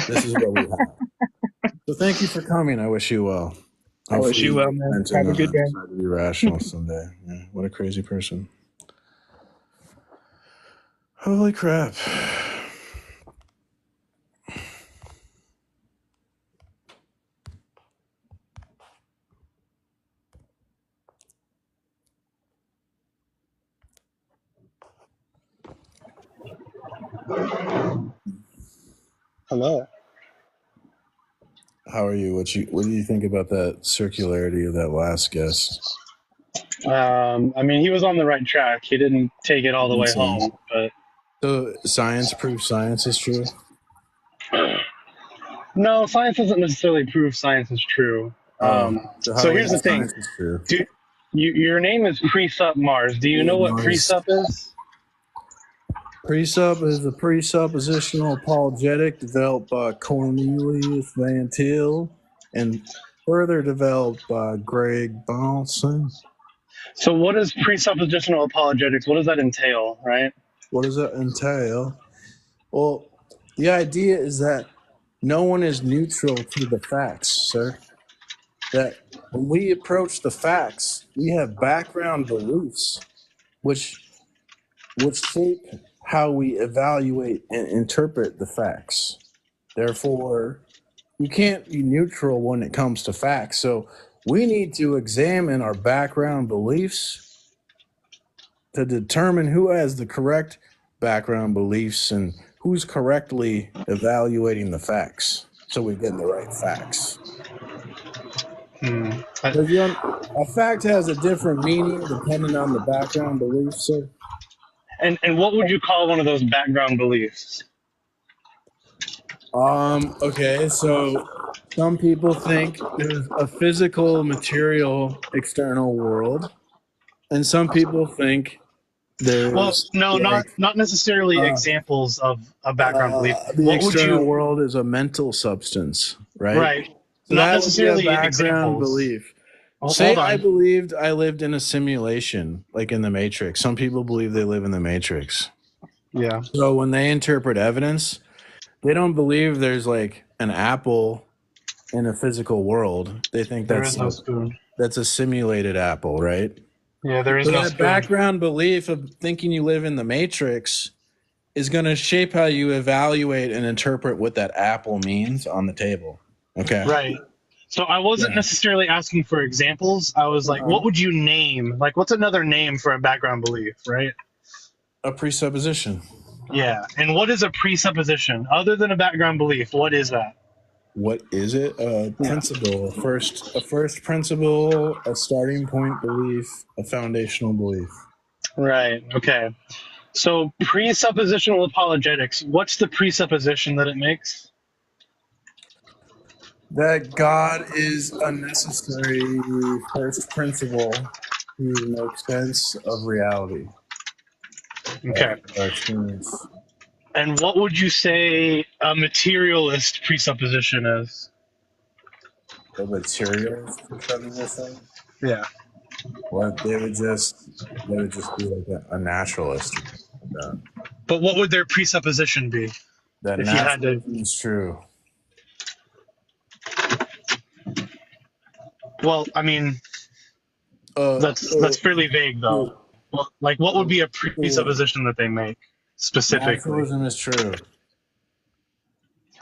this is what we have. So thank you for coming. I wish you well. I wish you well, man. Have a good day. Try to be rational someday. Yeah, what a crazy person. Holy crap. Hello. How are you? What do you think about that circularity of that last guess? I mean, he was on the right track. He didn't take it all the way home, but So science proves science is true? no, science doesn't necessarily prove science is true. So here's the thing. Your name is Presup Mars. Do you know what Presup is? Presup is a presuppositional apologetic developed by Cornelius Van Til and further developed by Greg Bahnsen. So what is presuppositional apologetics? What does that entail, right? What does that entail? Well, the idea is that no one is neutral to the facts, sir. That when we approach the facts, we have background beliefs which shape how we evaluate and interpret the facts. Therefore, you can't be neutral when it comes to facts. So we need to examine our background beliefs to determine who has the correct background beliefs and who's correctly evaluating the facts so we get the right facts. A fact has a different meaning depending on the background beliefs, sir. And what would you call one of those background beliefs? Okay, so some people think there's a physical, material, external world, and some people think there's not necessarily examples of a background belief. The external world is a mental substance, right? Right. So not that necessarily would be a background examples. belief. Hold Say on. I believed I lived in a simulation, like in the Matrix. Some people believe they live in the Matrix. Yeah. So when they interpret evidence, they don't believe there's like an apple in a physical world. They think there is no spoon. That's a simulated apple, right? Yeah, there is so no that spoon. Background belief of thinking you live in the Matrix is going to shape how you evaluate and interpret what that apple means on the table. Okay. Right. So I wasn't necessarily asking for examples. I was like, what would you name? Like, what's another name for a background belief, right? A presupposition. Yeah. And what is a presupposition? Other than a background belief, what is that? What is it? A principle, a first principle, a starting point belief, a foundational belief. Right. Okay. So presuppositional apologetics, what's the presupposition that it makes? That God is a necessary first principle to make sense of reality. Okay. Our experience. And what would you say a materialist presupposition is? A materialist presupposition? Yeah. Well, they would just be like a naturalist. But what would their presupposition be? That If you had to, naturalism is true. well, I mean, that's fairly vague though. Well, like, what would be a presupposition that they make specifically? Naturalism is true.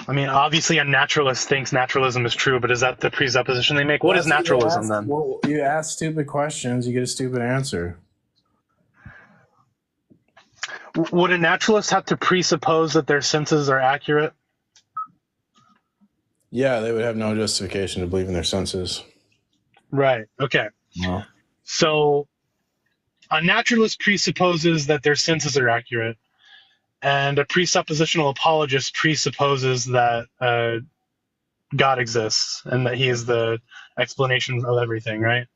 I mean, obviously, a naturalist thinks naturalism is true, but is that the presupposition they make? What is naturalism then? Well, you ask stupid questions, you get a stupid answer. Would a naturalist have to presuppose that their senses are accurate? Yeah, they would have no justification to believe in their senses. Right. Okay. No. So a naturalist presupposes that their senses are accurate, and a presuppositional apologist presupposes that God exists and that he is the explanation of everything, right?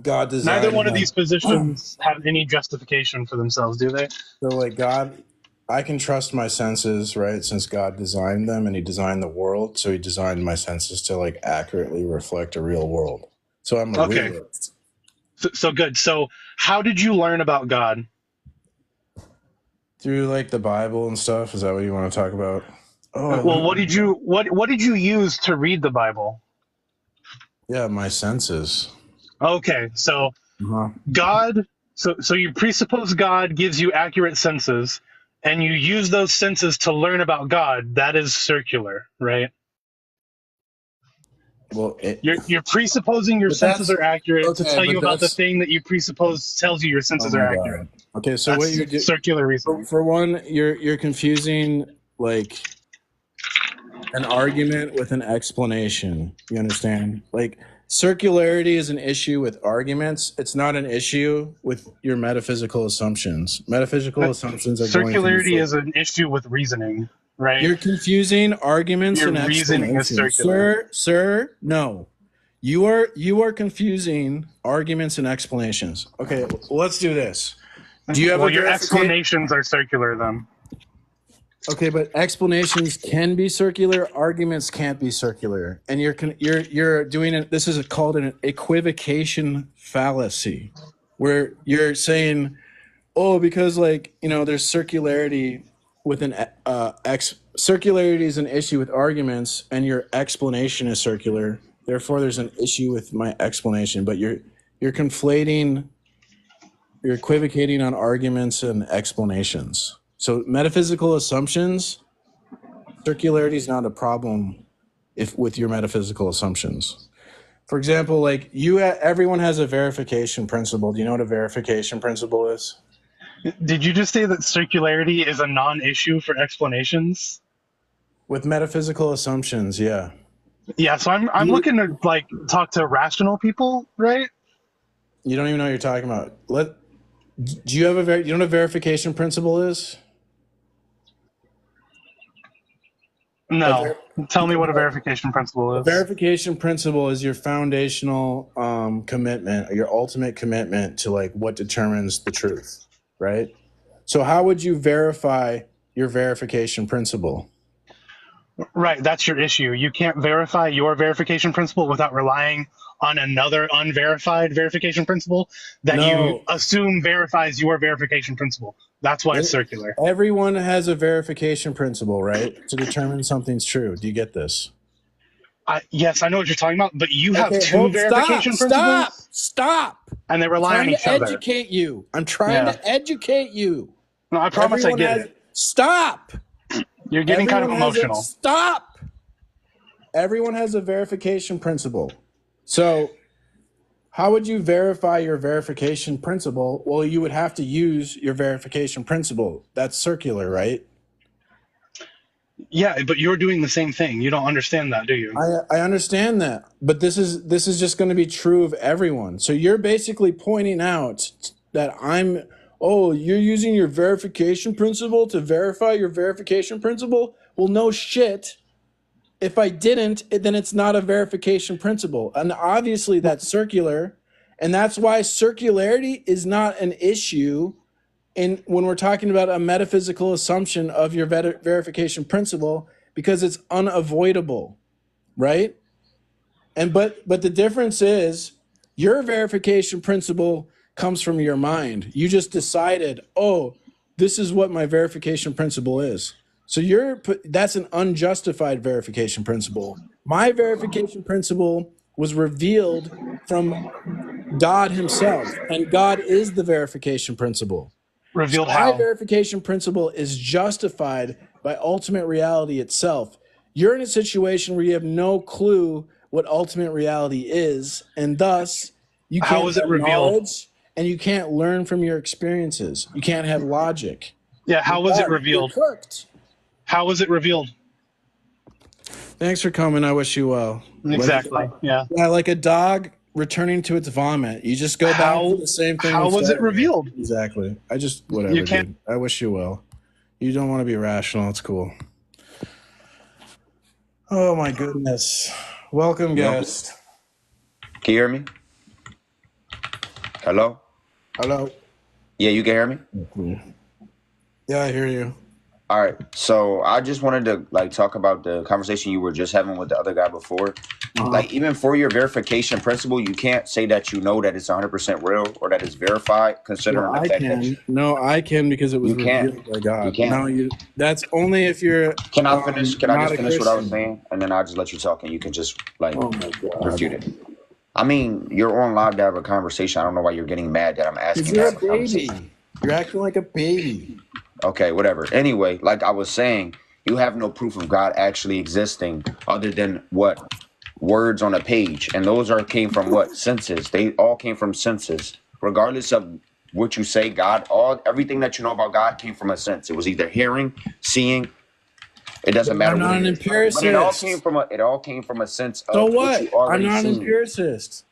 God designed Neither one of these positions have any justification for themselves, do they? So, like, God, I can trust my senses, right? Since God designed them and he designed the world, so he designed my senses to, like, accurately reflect a real world. So I'm a realist. So good. So how did you learn about God? Through, like, the Bible and stuff? Is that what you want to talk about? Well, what did you use to read the Bible? Yeah, my senses. Okay, so God, so you presuppose God gives you accurate senses, and you use those senses to learn about God. That is circular, right? Well, you're presupposing your senses are accurate to tell you about the thing that you presuppose tells you your senses are accurate. Okay, so that's what you're doing, circular reasoning. For one, you're confusing, like, an argument with an explanation. You understand? Like, circularity is an issue with arguments. It's not an issue with your metaphysical assumptions. Metaphysical assumptions are circularity is an issue with reasoning, right? You're confusing arguments and reasoning is circular. Sir, no. You are confusing arguments and explanations. Okay, let's do this. Do you have your explanations are circular then? Okay, but explanations can be circular. Arguments can't be circular, and you're doing it. This is called an equivocation fallacy, where you're saying, "Oh, because, like, there's circularity with circularity is an issue with arguments, and your explanation is circular. Therefore, there's an issue with my explanation." But you're conflating, you're equivocating on arguments and explanations. So metaphysical assumptions, circularity is not a problem with your metaphysical assumptions. For example, like, everyone has a verification principle. Do you know what a verification principle is? Did you just say that circularity is a non-issue for explanations? With metaphysical assumptions, yeah. Yeah, so I'm looking to, like, talk to rational people, right? You don't even know what you're talking about. Do you know what a verification principle is? No. Tell me what a verification principle is. A verification principle is your foundational commitment, your ultimate commitment to, like, what determines the truth, right? So how would you verify your verification principle? Right, that's your issue. You can't verify your verification principle without relying on another unverified verification principle that you assume verifies your verification principle. That's why it's circular. Everyone has a verification principle, right? To determine something's true. Do you get this? Yes, I know what you're talking about, but you have two verification principles. Stop. And they rely on each other. I'm trying to educate you. No, I promise I get it. Stop. You're getting kind of emotional. Stop. Everyone has a verification principle. So How would you verify your verification principle? Well, you would have to use your verification principle. That's circular, right? Yeah, but you're doing the same thing. You don't understand that, do you? I understand that, but this is just going to be true of everyone. So you're basically pointing out that you're using your verification principle to verify your verification principle? Well, no shit. If I didn't, then it's not a verification principle. And obviously that's circular. And that's why circularity is not an issue when we're talking about a metaphysical assumption of your verification principle, because it's unavoidable, right? But the difference is your verification principle comes from your mind. You just decided, oh, this is what my verification principle is. So that's an unjustified verification principle. My verification principle was revealed from God himself, and God is the verification principle. So Revealed my how? verification principle is justified by ultimate reality itself. You're in a situation where you have no clue what ultimate reality is, and thus you How can't was it have revealed? knowledge and you can't learn from your experiences. You can't have logic. Yeah, how was it You're revealed? cooked. How was it revealed? Thanks for coming. I wish you well. Exactly. Yeah. Like a dog returning to its vomit. You just go back to the same thing. How was it revealed? Exactly. You Whatever, can't. dude. I wish you well. You don't want to be rational. It's cool. Oh my goodness. Welcome, guest. Can you hear me? Hello? Hello. Yeah, you can hear me? Yeah, I hear you. All right. So I just wanted to talk about the conversation you were just having with the other guy before. Even for your verification principle, you can't say that you know that it's 100% real or that it's verified, considering the fact that I can because it was you can't. revealed by God. You can't. No, that's only if you're. Can I finish? Can I just finish what I was Christian. saying, and then I'll just let you talk, and you can just Oh my God. refute it. I mean, you're on live to have a conversation. I don't know why you're getting mad that I'm asking. You're a baby. You're acting like a baby. Okay, whatever. Anyway, like I was saying, you have no proof of God actually existing other than what? Words on a page. And those came from what? Senses. They all came from senses. Regardless of what you say, everything that you know about God came from a sense. It was either hearing, seeing. It doesn't matter. I'm not an empiricist. But it all came from a sense of so what you already I'm not seen. an empiricist.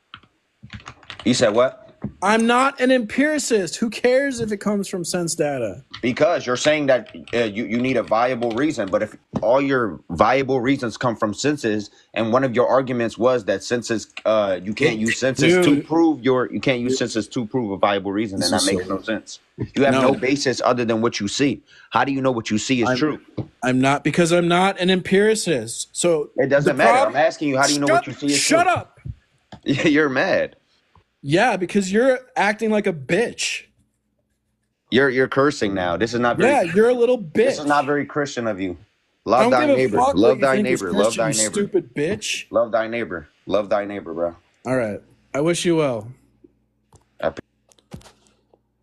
You said what? I'm not an empiricist. Who cares if it comes from sense data? Because you're saying that you need a viable reason, but if all your viable reasons come from senses, and one of your arguments was that senses, you can't use senses to prove a viable reason, then that makes no sense. You have no basis other than what you see. How do you know what you see is true? I'm not, because I'm not an empiricist. So it doesn't matter. I'm asking you, how do you know what you see is true? Shut up. You're mad. Yeah, because you're acting like a bitch. You're cursing now. This is not very. Yeah, you're a little bitch. This is not very Christian of you. Love thy neighbor. Love thy neighbor. Love thy neighbor. Stupid bitch. Love thy neighbor. Love thy neighbor, bro. All right. I wish you well.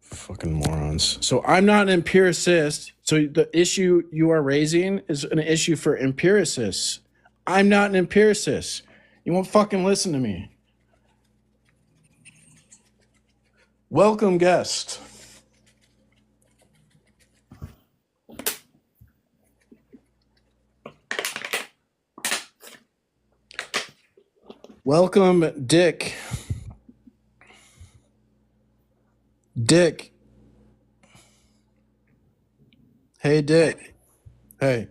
Fucking morons. So I'm not an empiricist. So the issue you are raising is an issue for empiricists. I'm not an empiricist. You won't fucking listen to me. Welcome, guest. Welcome, Dick. Dick. Hey, Dick. Hey.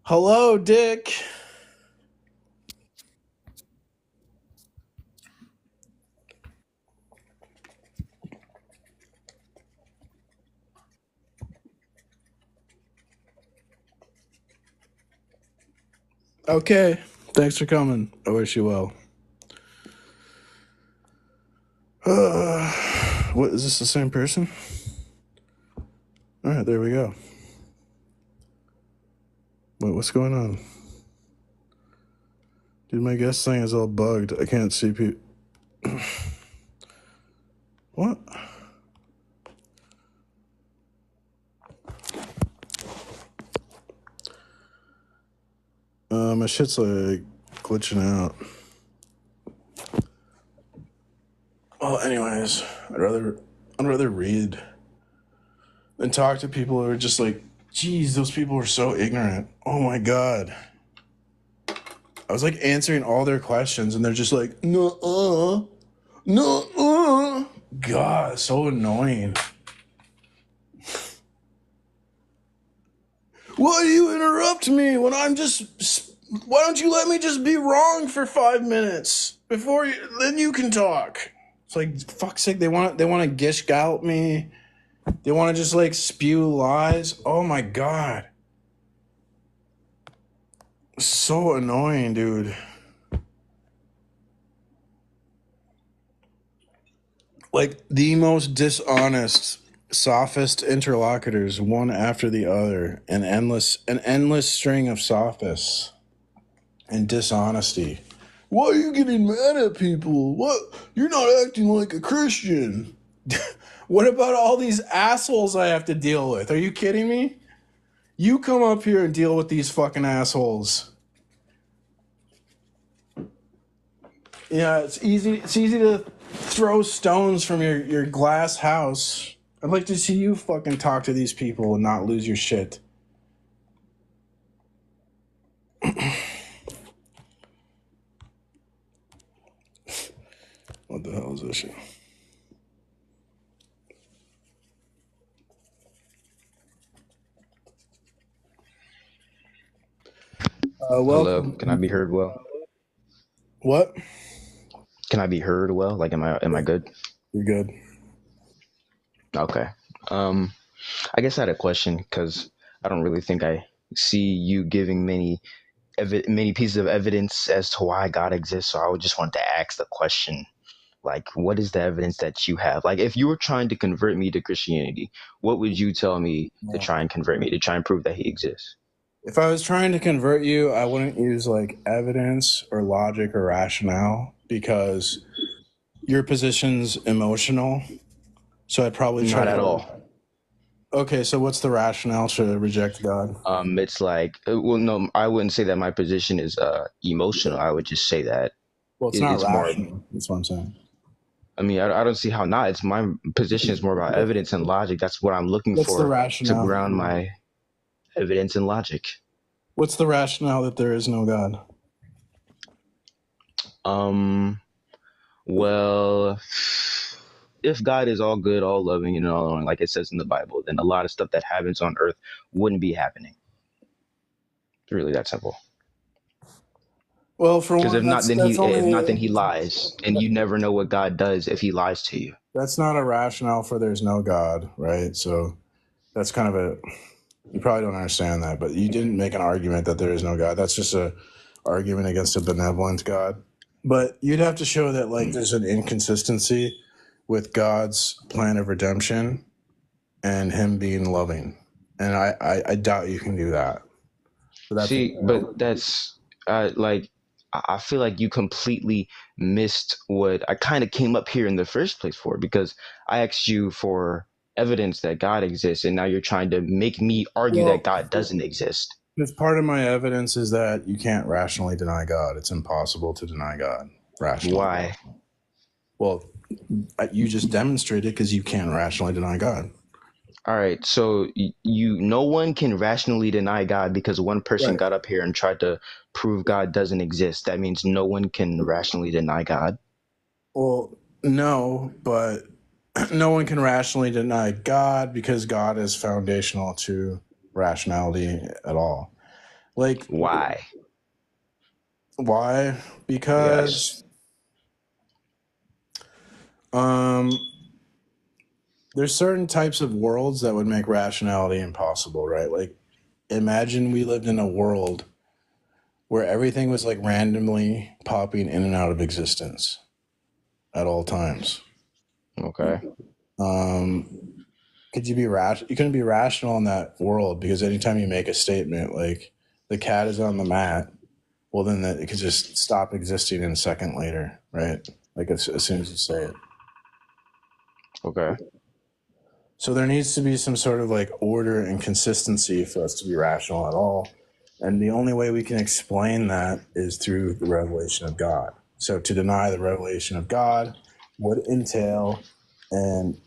Hello, Dick. Okay. Thanks for coming. I wish you well. What, is this the same person? All right, there we go. Wait, what's going on? Dude, my guest thing is all bugged. I can't see people. What? My shit's like glitching out. Well, anyways, I'd rather read than talk to people who are just like, geez, those people are so ignorant. Oh my god. I was like answering all their questions and they're just like, no. God, so annoying. Why do you interrupt me when I'm just... Why don't you let me just be wrong for 5 minutes before then you can talk? It's like, fuck's sake, they want to gish gallop me. They want to just like spew lies. Oh my god. So annoying, dude. Like the most dishonest, sophist interlocutors, one after the other, an endless string of sophists and dishonesty. Why are you getting mad at people? What? You're not acting like a Christian. What about all these assholes I have to deal with? Are you kidding me? You come up here and deal with these fucking assholes. Yeah, it's easy to throw stones from your glass house. I'd like to see you fucking talk to these people and not lose your shit. What the hell is this shit? Hello, Welcome. can I be heard well? What? Can I be heard well? Like, am I good? You're good. Okay. I guess I had a question because I don't really think I see you giving many pieces of evidence as to why God exists. So I would just want to ask the question, like, what is the evidence that you have? Like, if you were trying to convert me to Christianity, what would you tell me to try and convert me, to try and prove that He exists? If I was trying to convert you, I wouldn't use like evidence or logic or rationale because your position's emotional. So I'd probably try Not at all. Okay, so what's the rationale to reject God? It's like, well, no, I wouldn't say that my position is emotional. I would just say that Well, it's not it's more. rational. That's what I'm saying. I mean, I don't see how not. It's my position is more about evidence and logic. That's what I'm looking What's the for to rationale? ground my evidence and logic. What's the rationale that there is no God? Well, if God is all good, all loving, and all knowing, like it says in the Bible, then a lot of stuff that happens on earth wouldn't be happening. It's really that simple. Well, for Because one, if not, then he lies, and you never know what God does if he lies to you. That's not a rationale for there's no God, right? So that's kind of you probably don't understand that, but you didn't make an argument that there is no God. That's just a argument against a benevolent God. But you'd have to show that like there's an inconsistency with God's plan of redemption and him being loving. And I doubt you can do that. But that's like, I feel like you completely missed what I kind of came up here in the first place for, because I asked you for evidence that God exists, and now you're trying to make me argue that God doesn't exist. Because part of my evidence is that you can't rationally deny God. It's impossible to deny God rationally. Why? Well, you just demonstrated because you can't rationally deny God. All right, so no one can rationally deny God because one person Right. got up here and tried to prove God doesn't exist. That means no one can rationally deny God. Well, no, but no one can rationally deny God because God is foundational to rationality at all. Like, Why? why? Because there's certain types of worlds that would make rationality impossible, right? Like, imagine we lived in a world where everything was like randomly popping in and out of existence at all times. Okay. Could you be you couldn't be rational in that world, because anytime you make a statement like the cat is on the mat, well then it could just stop existing in a second later, right? Like as soon as you say it. Okay. So there needs to be some sort of like order and consistency for us to be rational at all. And the only way we can explain that is through the revelation of God. So to deny the revelation of God would entail an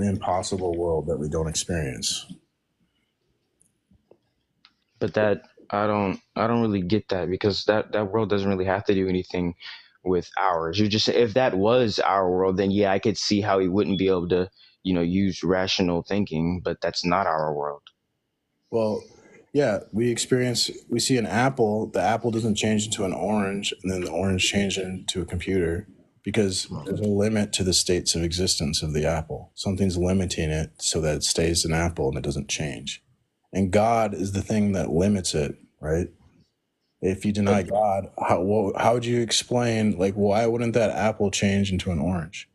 impossible world that we don't experience. But that I don't really get that, because that world doesn't really have to do anything with ours. You just, if that was our world, then yeah, I could see how he wouldn't be able to, use rational thinking, but that's not our world. Well, yeah, we see an apple, the apple doesn't change into an orange, and then the orange changes into a computer, because there's a limit to the states of existence of the apple. Something's limiting it so that it stays an apple and it doesn't change. And God is the thing that limits it, right? If you deny God, how would you explain, like, why wouldn't that apple change into an orange?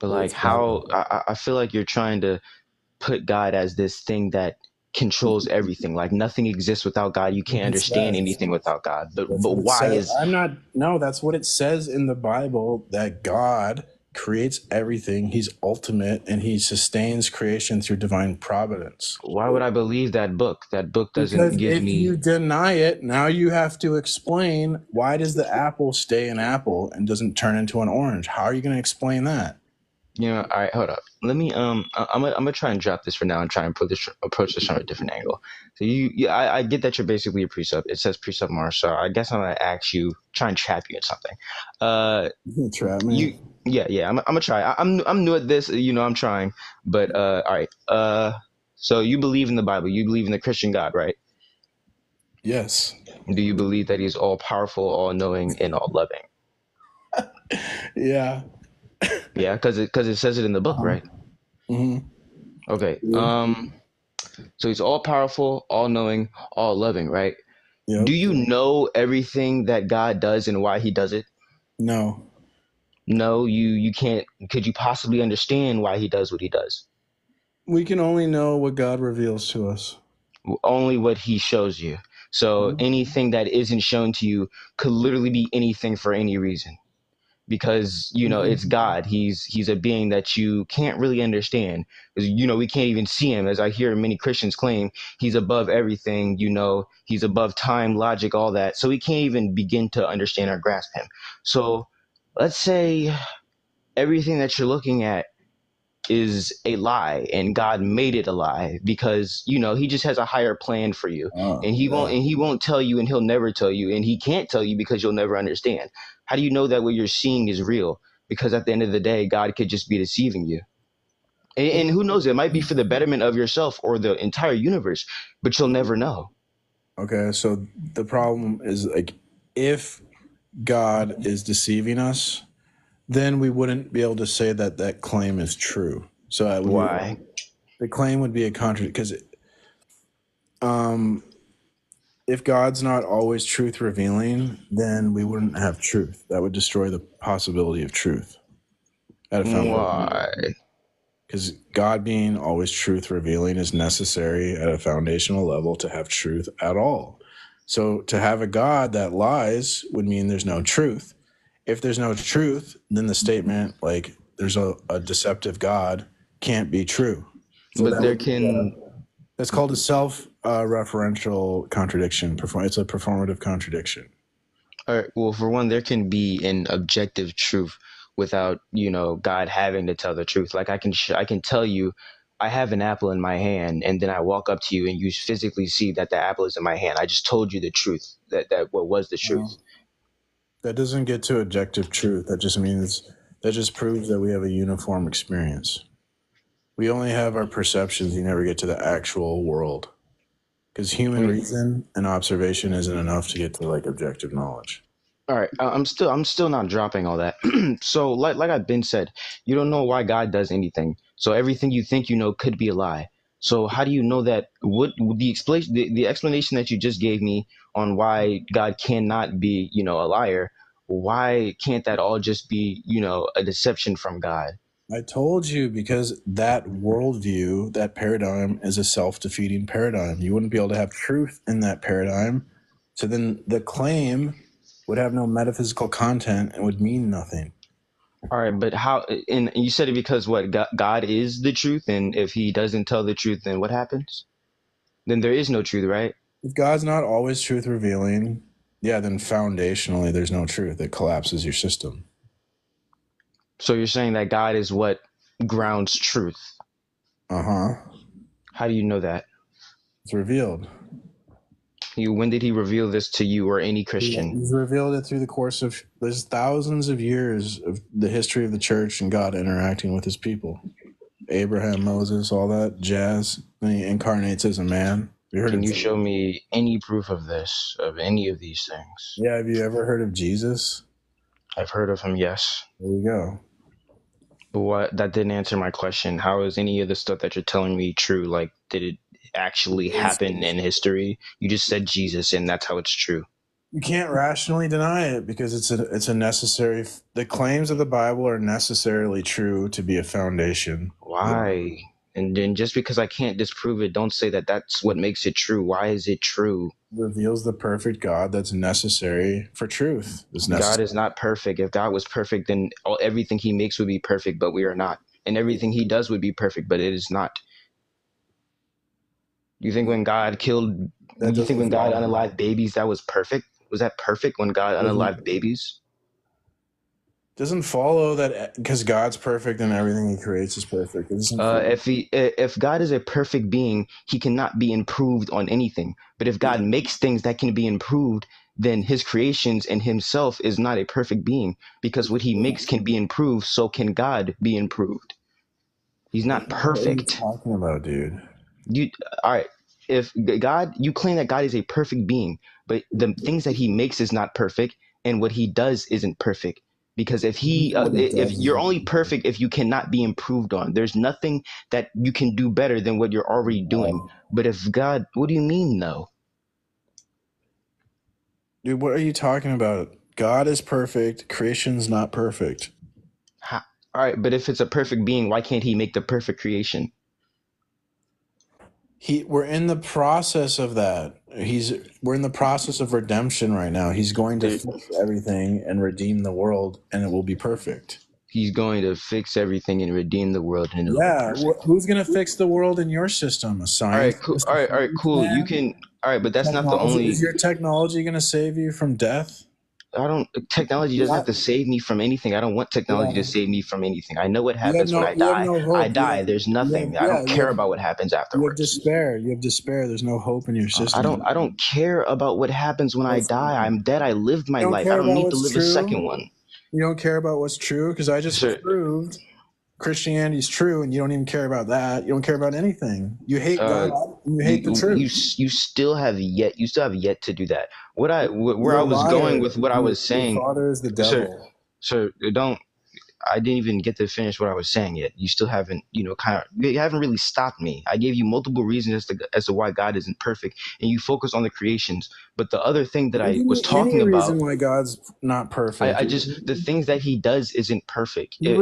But like, how I feel like you're trying to put God as this thing that controls everything. Like nothing exists without God. You can't understand anything without God. But why is that's what it says in the Bible, that God creates everything. He's ultimate, and he sustains creation through divine providence. why would I believe that book? That book doesn't Because give if me. you deny it, now you have to explain, why does the apple stay an apple and doesn't turn into an orange? How are you going to explain that? All right, hold up. Let me I'm gonna try and drop this for now and try and approach this from a different angle. So I get that you're basically a precept. It says precept Mars, so I guess I'm gonna ask you, try and trap you in something. You trap me. I'm gonna try. I'm new at this, I'm trying. But all right. So you believe in the Bible, you believe in the Christian God, right? Yes. Do you believe that he's all powerful, all knowing, and all loving? Yeah. Yeah, because it says it in the book, right? Mm-hmm. Okay. So he's all powerful, all knowing, all loving, right? Yep. Do you know everything that God does and why he does it? No. No, you can't. Could you possibly understand why he does what he does? We can only know what God reveals to us. Only what he shows you. So anything that isn't shown to you could literally be anything for any reason. Because it's God. He's a being that you can't really understand. We can't even see him. As I hear many Christians claim, he's above everything. He's above time, logic, all that. So we can't even begin to understand or grasp him. So let's say everything that you're looking at is a lie, and God made it a lie because he just has a higher plan for you, and he won't tell you, and he'll never tell you, and he can't tell you because you'll never understand. How do you know that what you're seeing is real? Because at the end of the day, God could just be deceiving you, and who knows, it might be for the betterment of yourself or the entire universe, but you'll never know. Okay, so the problem is, like, if God is deceiving us, then we wouldn't be able to say that that claim is true. So Why? The claim would be a contradiction, because if God's not always truth revealing, then we wouldn't have truth. That would destroy the possibility of truth. Why? Because God being always truth revealing is necessary at a foundational level to have truth at all. So to have a God that lies would mean there's no truth. If there's no truth, then the statement, like, there's a deceptive God, can't be true. So but there can. That's called a self-referential contradiction. It's a performative contradiction. All right. Well, for one, there can be an objective truth without God having to tell the truth. Like I can tell you, I have an apple in my hand, and then I walk up to you, and you physically see that the apple is in my hand. I just told you the truth. That what was the truth. That doesn't get to objective truth. That just proves that we have a uniform experience. We only have our perceptions. You never get to the actual world, because human reason and observation isn't enough to get to, like, objective knowledge. All right, I'm still not dropping all that. So like I've been said, you don't know why God does anything. So everything you think you know could be a lie. So how do you know that? What the explanation that you just gave me on why God cannot be a liar? Why can't that all just be a deception from God? I told you, because that worldview, that paradigm, is a self-defeating paradigm. You wouldn't be able to have truth in that paradigm. So then the claim would have no metaphysical content and would mean nothing. All right, but how? And you said it because what? God is the truth, and if he doesn't tell the truth, then what happens? Then there is no truth, right? If God's not always truth revealing, yeah, then foundationally there's no truth. It collapses your system. So you're saying that God is what grounds truth. Uh-huh. How do you know that? It's revealed. When did he reveal this to you or any Christian? He's revealed it through the course of, there's thousands of years of the history of the church and God interacting with his people. Abraham, Moses, all that jazz. Then he incarnates as a man. Can you show me any proof of this, of any of these things? Yeah, have you ever heard of Jesus? I've heard of him, yes. There you go. But that didn't answer my question. How is any of the stuff that you're telling me true? Like, did it actually happen in history? You just said Jesus, and that's how it's true. You can't rationally deny it because it's a necessary. The claims of the Bible are necessarily true to be a foundation. Why? And then just because I can't disprove it, don't say that that's what makes it true. Why is it true? Reveals the perfect God that's necessary for truth. God is not perfect. If God was perfect, then everything he makes would be perfect, but we are not. And everything he does would be perfect, but it is not. You think when God unalived babies, that was perfect? Was that perfect when God unalived babies? Doesn't follow that because God's perfect and everything he creates is perfect. If God is a perfect being, he cannot be improved on anything. But if God makes things that can be improved, then his creations and himself is not a perfect being, because what he makes can be improved. So can God be improved? He's not perfect. What are you talking about, dude? All right. If you claim that God is a perfect being, but the things that he makes is not perfect, and what he does isn't perfect. Because if you're only perfect if you cannot be improved on, there's nothing that you can do better than what you're already doing. But if God, what do you mean, though? Dude, what are you talking about? God is perfect. Creation's not perfect. All right, but if it's a perfect being, why can't he make the perfect creation? We're in the process of that. We're in the process of redemption right now. He's going to fix everything and redeem the world, and it will be perfect. He's going to fix everything and redeem the world, and it'll be perfect. Who's going to fix the world in your system? A scientist? All right, cool. You can. All right, but that's not the only. Is your technology going to save you from death? Technology doesn't have to save me from anything. I don't want technology to save me from anything. I know what happens when I die. I die. There's nothing. I don't care about what happens afterwards. You have despair. There's no hope in your system. I don't care about what happens when I die. I'm dead. I lived my life. I don't need to live a second one. You don't care about what's true? Because I just proved Christianity's true, and you don't even care about that. You don't care about anything. You hate God. You hate the truth. You still have yet to do that. Where I was going with what I was saying. Your father is the devil. Sir, I didn't even get to finish what I was saying yet. You still haven't, you haven't really stopped me. I gave you multiple reasons as to why God isn't perfect, and you focus on the creations. But the other thing that I was talking about, reason why God's not perfect. The things that he does isn't perfect. He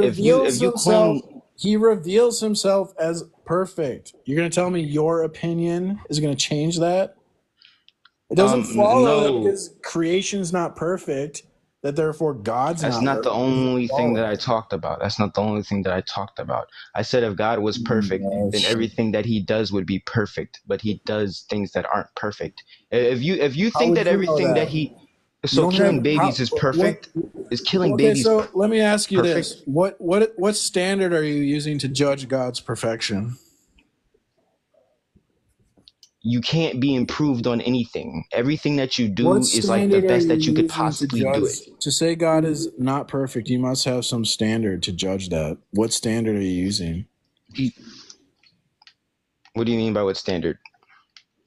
reveals himself as perfect. You're going to tell me your opinion is going to change that? It doesn't follow that because creation's not perfect, that therefore God's not perfect. That's not the only thing that I talked about. That's not the only thing that I talked about. I said if God was perfect, then everything that he does would be perfect, but he does things that aren't perfect. If you think that everything that he killing babies is perfect, is killing babies. So let me ask you this. What standard are you using to judge God's perfection? You can't be improved on anything. Everything that you do is like the best that you could possibly do it. To say God is not perfect, you must have some standard to judge that. What standard are you using? What do you mean by what standard?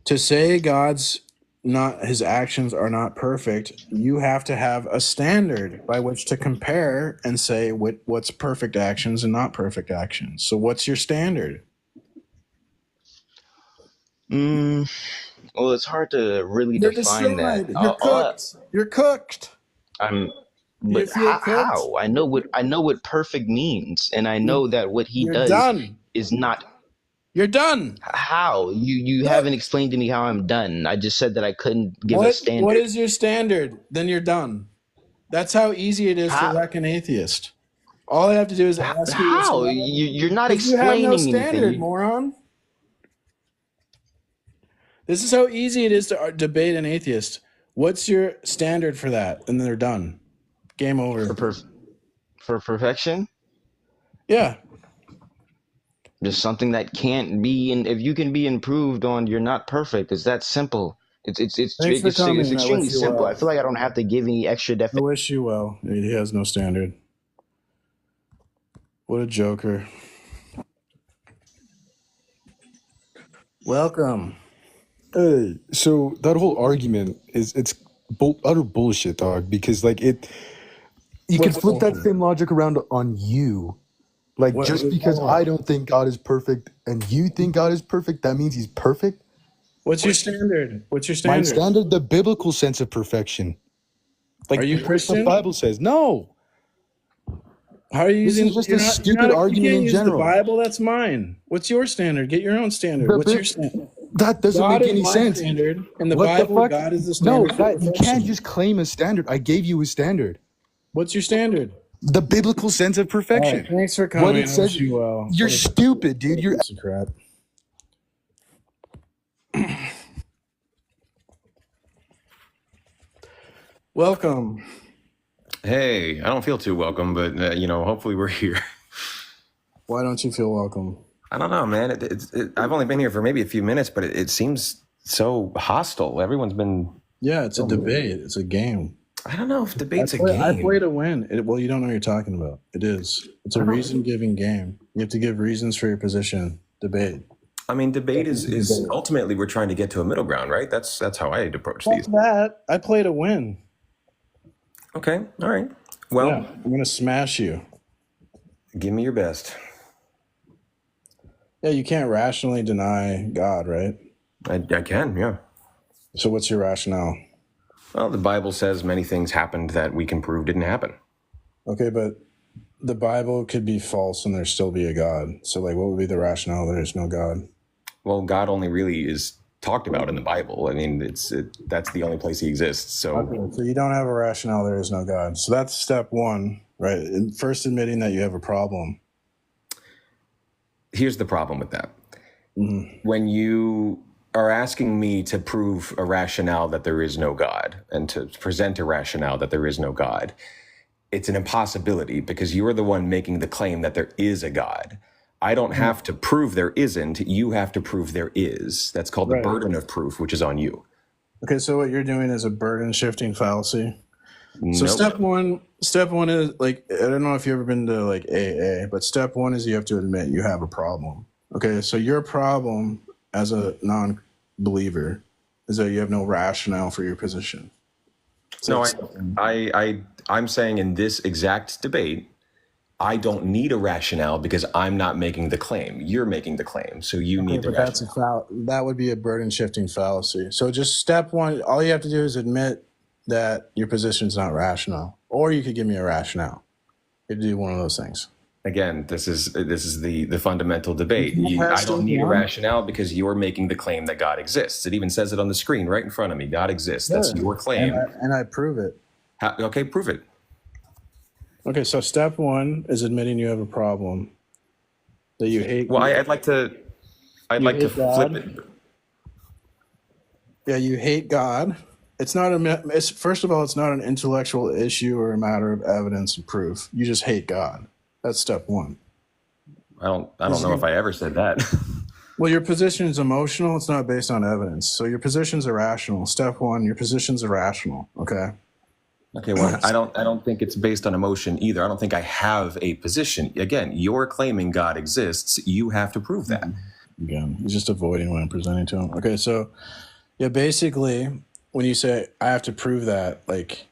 To say his actions are not perfect, you have to have a standard by which to compare and say what's perfect actions and not perfect actions. So what's your standard? Well, it's hard to really define that. You're cooked. But how? I know what perfect means, and I know that what he does is not. You're done. How? You haven't explained to me how I'm done. I just said that I couldn't give a standard. What is your standard? Then you're done. That's how easy it is to wreck an atheist. All I have to do is ask you. How? You're not explaining anything. You have no standard, moron. This is how easy it is to debate an atheist. What's your standard for that? And then they're done. Game over. For perfection, Yeah. just something that can't be, and if you can be improved on, you're not perfect. It's that simple. Thanks for coming. It's I extremely wish you simple. well. I feel like I don't have to give any extra I definition. wish you well. He has no standard. What a joker. Welcome. Hey, so that whole argument it's utter bullshit, dog. Because like you can What's flip that bullshit? same logic around on you. Like just because I don't think God is perfect and you think God is perfect, that means He's perfect. What's your standard? What's your My standard? standard, the biblical sense of perfection. Like Are you what Christian? the Bible says. No. How are you This using? is just a stupid argument you can't in use general. the Bible. That's mine. What's your standard? Get your own standard. The What's Bi- your standard? That doesn't God make is any my sense. standard, and the What the Bible, fuck? God is the No, standard. that you can't just claim a standard. I gave you a standard. What's your standard? The biblical sense of All perfection. right, thanks for coming. What I it says. wish you well. You're stupid, dude. You're Piece of crap. Welcome. Hey, I don't feel too welcome, but hopefully we're here. Why don't you feel welcome? I don't know, man. I've only been here for maybe a few minutes, but it seems so hostile. Everyone's been. Yeah, it's a debate. It's a game. I don't know if debate's a game. I play to win. Well, you don't know what you're talking about. It is. It's a reason-giving game. You have to give reasons for your position. Debate. I mean, debate is ultimately we're trying to get to a middle ground, right? That's how I'd approach these. That I play to win. Okay, all right. Well, yeah, I'm gonna smash you. Give me your best. Yeah, you can't rationally deny God, right? I can, yeah. So what's your rationale? Well, the Bible says many things happened that we can prove didn't happen. Okay, but the Bible could be false and there still be a God. So like, what would be the rationale that there's no God? Well, God only really is talked about in the Bible. I mean, that's the only place He exists. So, okay, so you don't have a rationale. There is no God. So that's step one, right? First, admitting that you have a problem. Here's the problem with that. Mm-hmm. When you are asking me to prove a rationale that there is no God and to present a rationale that there is no God, it's an impossibility because you're the one making the claim that there is a God. I don't have to prove there isn't. You have to prove there is. That's called the burden of proof, which is on you. Okay, so what you're doing is a burden shifting fallacy. So step one is like, I don't know if you've ever been to like AA, but step one is you have to admit you have a problem. Okay, so your problem as a non-believer is that you have no rationale for your position. So I'm saying in this exact debate, I don't need a rationale because I'm not making the claim. You're making the claim, so you need the rationale. That would be a burden shifting fallacy. So just step one, all you have to do is admit that your position is not rational, or you could give me a rationale. You do one of those things. Again, this is the fundamental debate. I don't need a rationale because you're making the claim that God exists. It even says it on the screen right in front of me. God exists. That's your claim. And I prove it. Okay, prove it. Okay, so step one is admitting you have a problem that you hate. Well, I'd like to flip it. Yeah, you hate God. It's not first of all, it's not an intellectual issue or a matter of evidence and proof. You just hate God. That's step one. I don't know if I ever said that. Well, your position is emotional. It's not based on evidence. So your position's irrational. Step one, your position's irrational. Okay. Okay, well, I don't think it's based on emotion either. I don't think I have a position. Again, you're claiming God exists. You have to prove that. Again, he's just avoiding what I'm presenting to him. Okay, so yeah, basically, when you say I have to prove that, like,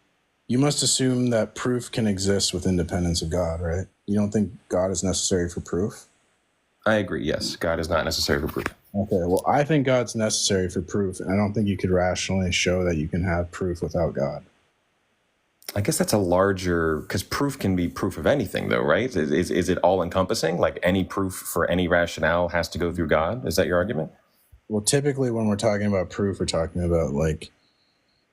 you must assume that proof can exist with independence of God, right? You don't think God is necessary for proof? I agree, yes. God is not necessary for proof. Okay, well, I think God's necessary for proof, and I don't think you could rationally show that you can have proof without God. I guess that's a larger, because proof can be proof of anything, though, right? Is it all-encompassing? Like any proof for any rationale has to go through God? Is that your argument? Well, typically when we're talking about proof, we're talking about like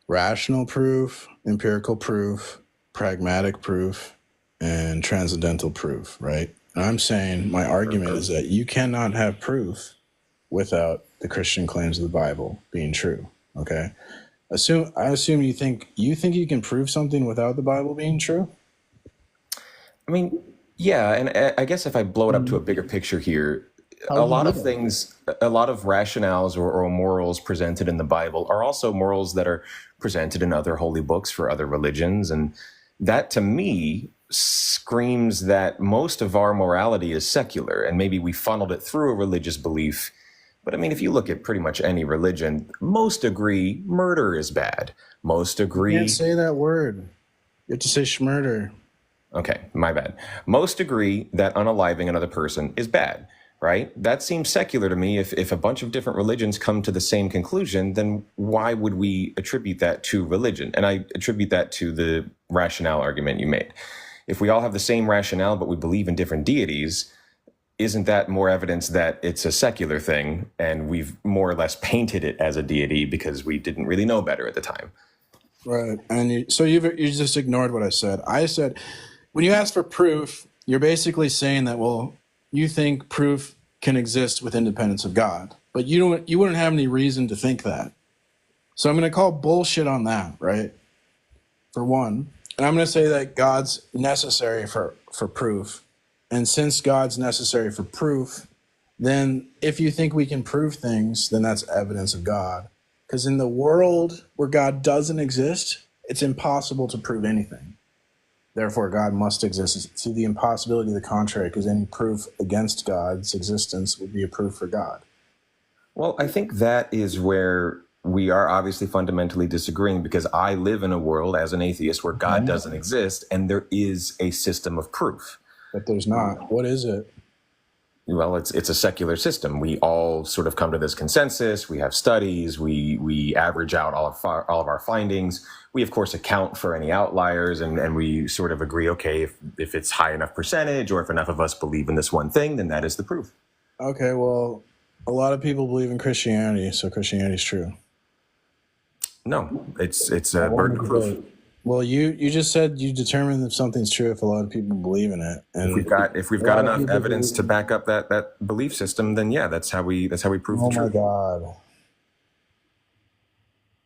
rational proof, empirical proof, pragmatic proof, and transcendental proof, right? And I'm saying my argument is that you cannot have proof without the Christian claims of the Bible being true. Okay. I assume you think you can prove something without the Bible being true? I mean, yeah, and I guess if I blow it up to a bigger picture here, a lot of things, a lot of rationales or morals presented in the Bible are also morals that are presented in other holy books for other religions. And that, to me, screams that most of our morality is secular, and maybe we funneled it through a religious belief. But I mean, if you look at pretty much any religion, most agree murder is bad. Most agree. You can't say that word. You have to say schmurder. Okay, my bad. Most agree that unaliving another person is bad, right? That seems secular to me. If a bunch of different religions come to the same conclusion, then why would we attribute that to religion? And I attribute that to the rationale argument you made. If we all have the same rationale, but we believe in different deities, isn't that more evidence that it's a secular thing and we've more or less painted it as a deity because we didn't really know better at the time? Right. And you just ignored what I said. I said, when you ask for proof, you're basically saying that, well, you think proof can exist with independence of God, but you wouldn't have any reason to think that. So I'm going to call bullshit on that, right? For one. And I'm going to say that God's necessary for proof. And since God's necessary for proof, then if you think we can prove things, then that's evidence of God. Because in the world where God doesn't exist, it's impossible to prove anything. Therefore, God must exist. To the impossibility of the contrary, because any proof against God's existence would be a proof for God. Well, I think that is where we are obviously fundamentally disagreeing, because I live in a world as an atheist where God doesn't exist, and there is a system of proof. But there's not. What is it? Well, it's a secular system. We all sort of come to this consensus. We have studies. We average out all of our findings. We, of course, account for any outliers, and we sort of agree, okay, if it's high enough percentage or if enough of us believe in this one thing, then that is the proof. Okay, well, a lot of people believe in Christianity, so Christianity is true. No, it's a burden of proof. Well, you just said you determine if something's true if a lot of people believe in it. And if we've got enough evidence to back up that belief system, then yeah, that's how we prove the truth. Oh my God.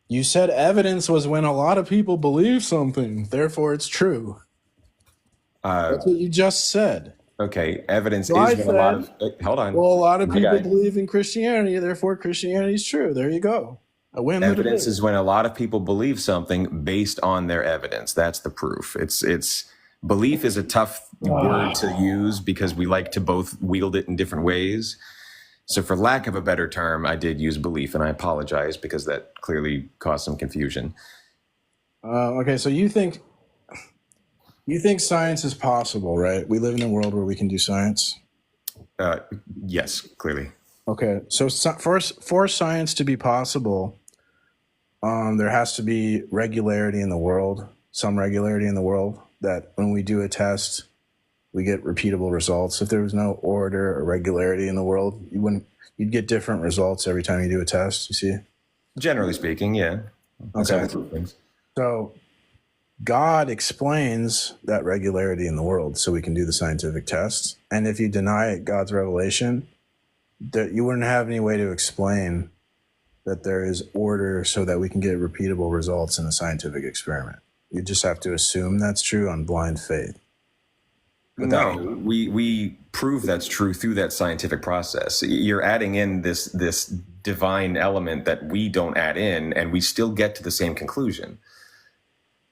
You said evidence was when a lot of people believe something, therefore it's true. That's what you just said. Okay, evidence is when a lot of hold on. Well, a lot of people believe in Christianity, therefore Christianity is true. There you go. Evidence is when a lot of people believe something based on their evidence. That's the proof. It's belief is a tough word to use because we like to both wield it in different ways. So for lack of a better term, I did use belief, and I apologize because that clearly caused some confusion. Okay, so you think science is possible, right? We live in a world where we can do science. Yes, clearly. Okay, so for science to be possible, there has to be regularity in the world, some regularity in the world, that when we do a test, we get repeatable results. If there was no order or regularity in the world, you'd get different results every time you do a test, you see? Generally speaking, yeah. Okay. So God explains that regularity in the world so we can do the scientific test. And if you deny God's revelation, that you wouldn't have any way to explain that there is order so that we can get repeatable results in a scientific experiment. You just have to assume that's true on blind faith. But no, we prove that's true through that scientific process. You're adding in this divine element that we don't add in, and we still get to the same conclusion.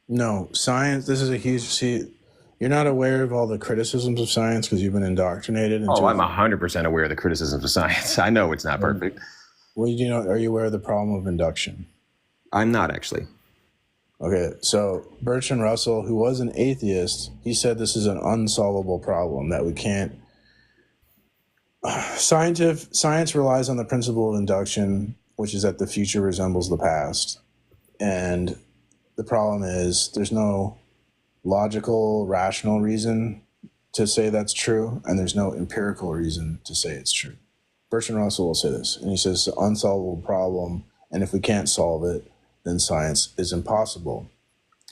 No, science, this is a huge... See, you're not aware of all the criticisms of science because you've been indoctrinated. I'm 100% aware of the criticisms of science. I know it's not perfect. Well, are you aware of the problem of induction? I'm not, actually. Okay, so Bertrand Russell, who was an atheist, he said this is an unsolvable problem that we can't... Science relies on the principle of induction, which is that the future resembles the past. And the problem is there's no logical, rational reason to say that's true, and there's no empirical reason to say it's true. Bertrand Russell will say this, and he says it's an unsolvable problem, and if we can't solve it, then science is impossible.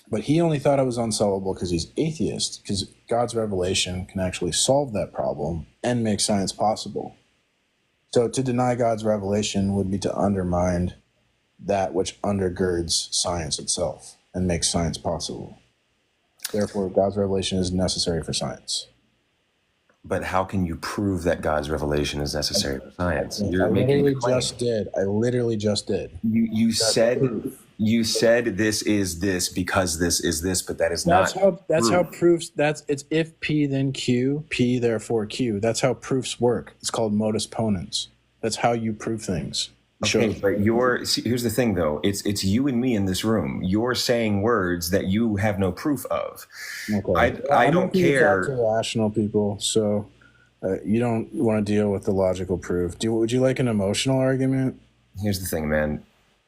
But he only thought it was unsolvable because he's atheist, because God's revelation can actually solve that problem and make science possible. So to deny God's revelation would be to undermine that which undergirds science itself and makes science possible. Therefore, God's revelation is necessary for science. But how can you prove that God's revelation is necessary for science? I You're making a claim. I literally just did. You said this is this because this is this, but that is That's not. how proofs. It's if P then Q, P therefore Q. That's how proofs work. It's called modus ponens. That's how you prove things. Okay, but here's the thing though. It's you and me in this room. You're saying words that you have no proof of. Okay. I don't care. To rational people, so you don't want to deal with the logical proof. Would you like an emotional argument? Here's the thing, man.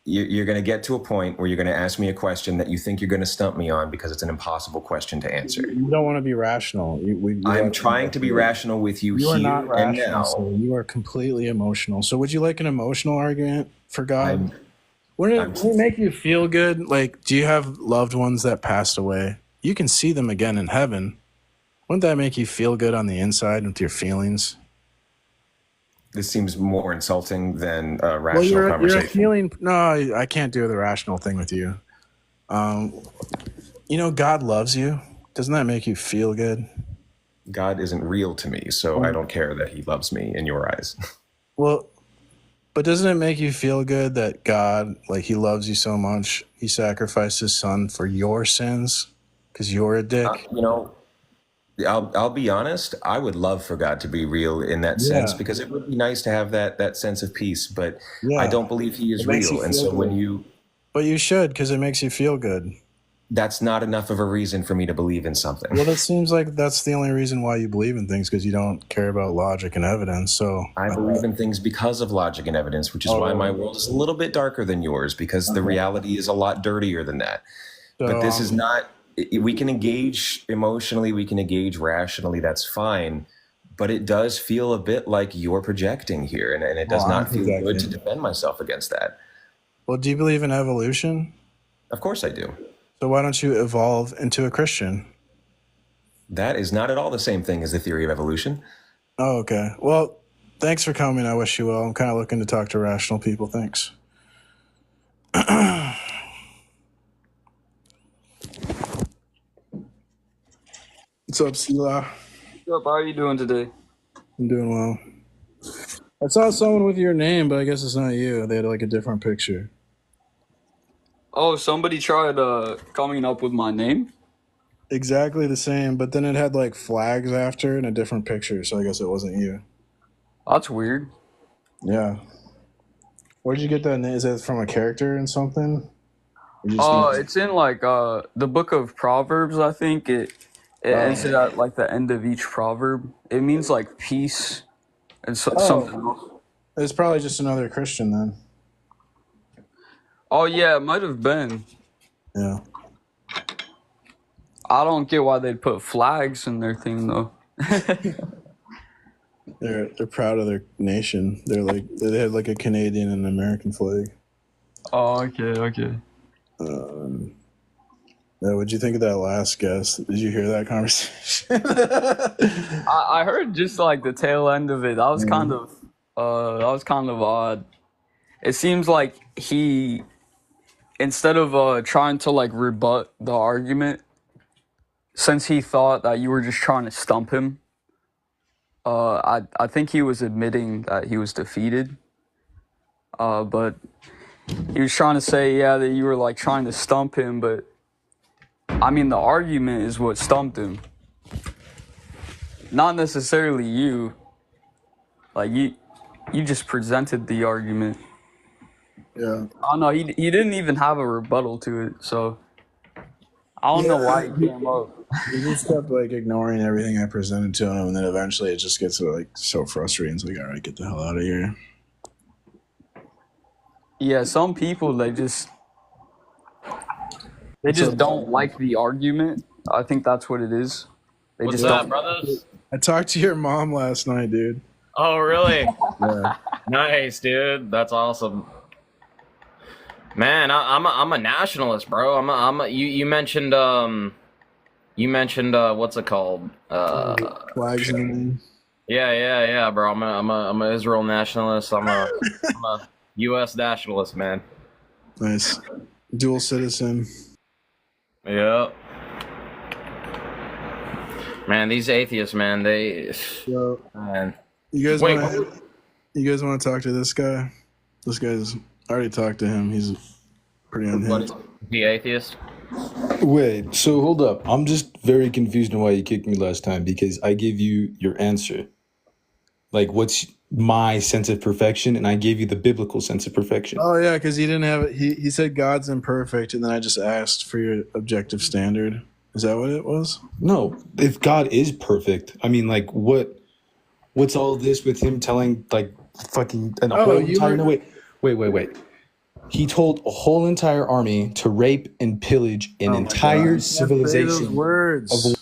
You're going to get to a point where you're going to ask me a question that you think you're going to stump me on because it's an impossible question to answer. You don't want to be rational. I'm trying to be rational with you here not rational, and now. So you are completely emotional. So would you like an emotional argument for God? Wouldn't it make you feel good? Like, do you have loved ones that passed away? You can see them again in heaven. Wouldn't that make you feel good on the inside with your feelings? This seems more insulting than a rational conversation. No, I can't do the rational thing with you. God loves you. Doesn't that make you feel good? God isn't real to me, so I don't care that he loves me in your eyes. Well, but doesn't it make you feel good that God, like, he loves you so much, he sacrificed his son for your sins because you're a dick? I'll be honest. I would love for God to be real in that sense because it would be nice to have that sense of peace. But I don't believe he is real, and so but you should, because it makes you feel good. That's not enough of a reason for me to believe in something. Well, it seems like that's the only reason why you believe in things, because you don't care about logic and evidence. So I believe in things because of logic and evidence, which is why my world is a little bit darker than yours, because the reality is a lot dirtier than that. So, but this is not. We can engage emotionally, we can engage rationally, that's fine. But it does feel a bit like you're projecting here, and it does not feel good to defend myself against that. Well, do you believe in evolution? Of course I do. So why don't you evolve into a Christian? That is not at all the same thing as the theory of evolution. Oh, okay. Well, thanks for coming. I wish you well. I'm kind of looking to talk to rational people. Thanks. What's up, Sela? What's up? How are you doing today? I'm doing well. I saw someone with your name, but I guess it's not you. They had like a different picture. Oh, somebody tried coming up with my name? Exactly the same, but then it had like flags after and a different picture, so I guess it wasn't you. That's weird. Yeah. Where'd you get that name? Is that from a character and something? It's in like the book of Proverbs, I think. It ends at like the end of each proverb. It means like peace and something else. It's probably just another Christian then. Oh yeah, it might have been. Yeah. I don't get why they'd put flags in their thing though. They're proud of their nation. They had like a Canadian and American flag. Oh, okay. What'd you think of that last guest? Did you hear that conversation? I heard just like the tail end of it. That was kind of odd. It seems like he, instead of trying to like rebut the argument, since he thought that you were just trying to stump him, I think he was admitting that he was defeated. But he was trying to say, that you were like trying to stump him, but I mean, the argument is what stumped him. Not necessarily you. Like, you just presented the argument. Yeah. Oh, no, he didn't even have a rebuttal to it, so I don't know why he came up. He just kept, like, ignoring everything I presented to him, and then eventually it just gets, like, so frustrating. It's like, all right, get the hell out of here. Yeah, some people, they just don't like the argument. I think that's what it is. They What's just up, don't. brothers? I talked to your mom last night, dude. Oh, really? Yeah. Nice, dude. That's awesome. Man, I'm a nationalist, bro. You mentioned what's it called? Flags in the name. Yeah, bro. I'm a Israel nationalist. I'm a U.S. nationalist, man. Nice. Dual citizen. Yeah. Man, these atheists, man, Yo, man. you guys Wait, want to talk to this guy? This guy's I already talked to him. He's pretty what unhinged. is the atheist? Wait, so hold up. I'm just very confused on why you kicked me last time because I gave you your answer. Like, what's my sense of perfection? And I gave you the biblical sense of perfection. Oh yeah, because he didn't have it. He said God's imperfect, and then I just asked for your objective standard. Is that what it was? No, if God is perfect, I mean, like, what's all this with him telling like fucking an whole entire? No, wait. He told a whole entire army to rape and pillage an entire civilization. Say those words.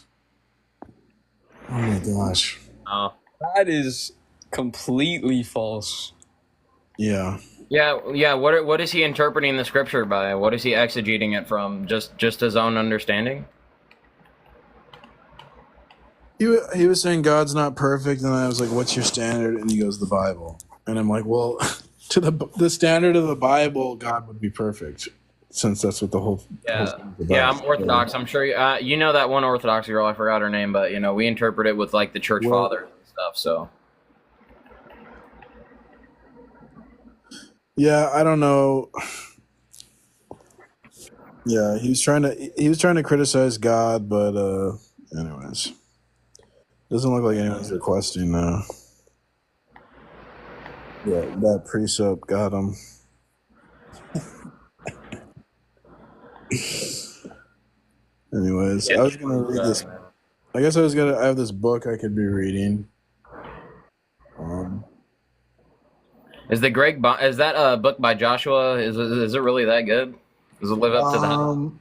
Oh my gosh. Oh. That is completely false. Yeah. Yeah. What is he interpreting the scripture by? What is he exegeting it from? Just his own understanding? He was saying God's not perfect, and I was like, "What's your standard?" And he goes, "The Bible." And I'm like, "Well, to the standard of the Bible, God would be perfect, since that's what the whole thing is about." Yeah. I'm Orthodox. I'm sure you know that one Orthodox girl. I forgot her name, but we interpret it with like the church fathers and stuff. So. Yeah, I don't know. Yeah, he was trying to criticize God, but anyways, doesn't look like anyone's requesting now. Yeah, that precept got him. Anyways, I was gonna read this. I guess I have this book I could be reading. Is that a book by Joshua? Is it really that good? Does it live up to that?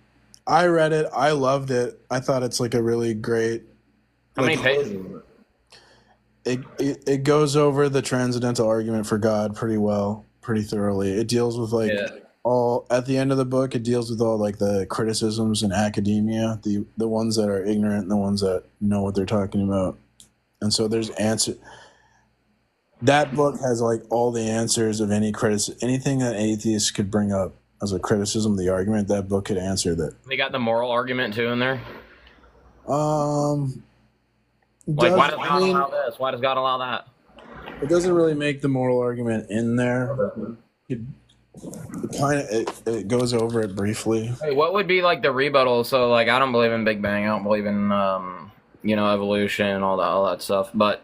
I read it. I loved it. I thought it's like a really great. How many pages is it? It goes over the transcendental argument for God pretty well, pretty thoroughly. It deals with all at the end of the book. It deals with all like the criticisms in academia, the ones that are ignorant and the ones that know what they're talking about. And so there's answer. That book has like all the answers of anything that atheists could bring up as a criticism of the argument. That book could answer that. They got the moral argument too in there. Like, why does God allow this? Why does God allow that? It doesn't really make the moral argument in there. It goes over it briefly. Hey, what would be like the rebuttal? So like, I don't believe in Big Bang. I don't believe in evolution and all that stuff. But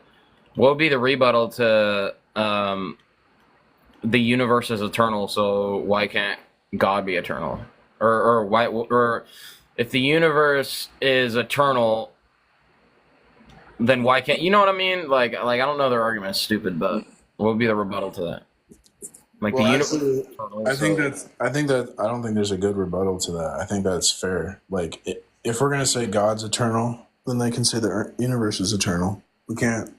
what would be the rebuttal to the universe is eternal? So why can't God be eternal? Or if the universe is eternal, then why can't you know what I mean? Like I don't know their argument's stupid, but what would be the rebuttal to that? Like the universe. I don't think there's a good rebuttal to that. I think that's fair. Like if we're gonna say God's eternal, then they can say the universe is eternal. We can't.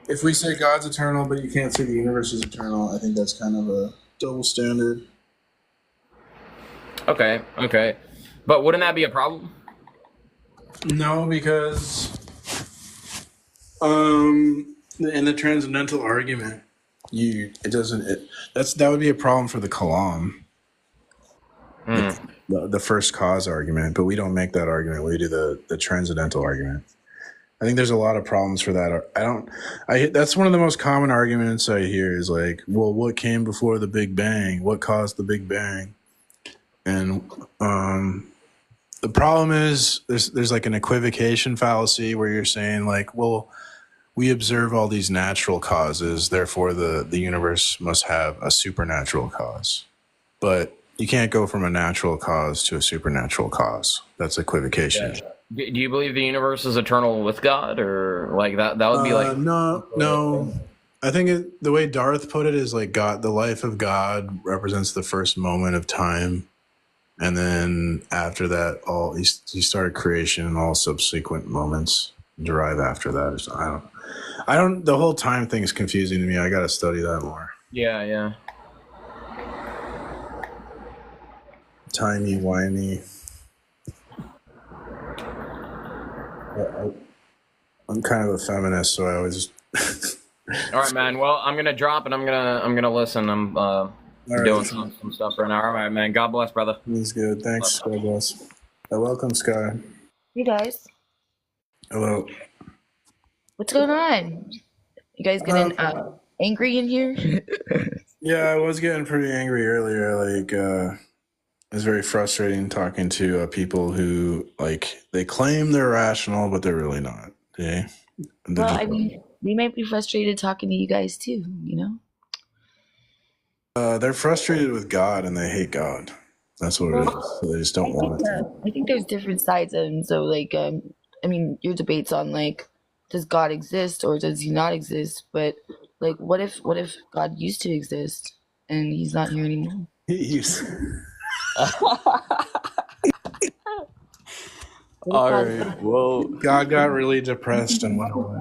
If we say God's eternal, but you can't say the universe is eternal, I think that's kind of a double standard. Okay. But wouldn't that be a problem? No, because in the transcendental argument, that would be a problem for the Kalam. The first cause argument, but we don't make that argument. We do the transcendental argument. I think there's a lot of problems for that. That's one of the most common arguments I hear is like, well, what came before the Big Bang? What caused the Big Bang? And the problem is there's like an equivocation fallacy where you're saying like, well, we observe all these natural causes, therefore the universe must have a supernatural cause. But you can't go from a natural cause to a supernatural cause. That's equivocation. Yeah. Do you believe the universe is eternal with God, or like that would be like no. I think the way Darth put it is like God, the life of God represents the first moment of time, and then after that, he started creation, and all subsequent moments derive after that. So I don't. The whole time thing is confusing to me. I got to study that more. Yeah. Timey-wimey. I'm kind of a feminist, so I always. All right, man. Well, I'm gonna drop and I'm gonna listen. I'm doing some stuff right now. All right, man. God bless, brother. He's good. Thanks. God bless. Welcome, Sky. Hey guys, Hello. what's going on? You guys getting angry in here? Yeah, I was getting pretty angry earlier. Like, it's very frustrating talking to people who they claim they're rational, but they're really not. Okay. Well, I mean, we might be frustrated talking to you guys too. They're frustrated with God and they hate God. That's what it is. So they just don't want it. I think there's different sides, and so I mean, your debates on does God exist or does he not exist? But what if God used to exist and he's not here anymore? He used. All right. Well, God got really depressed and went away.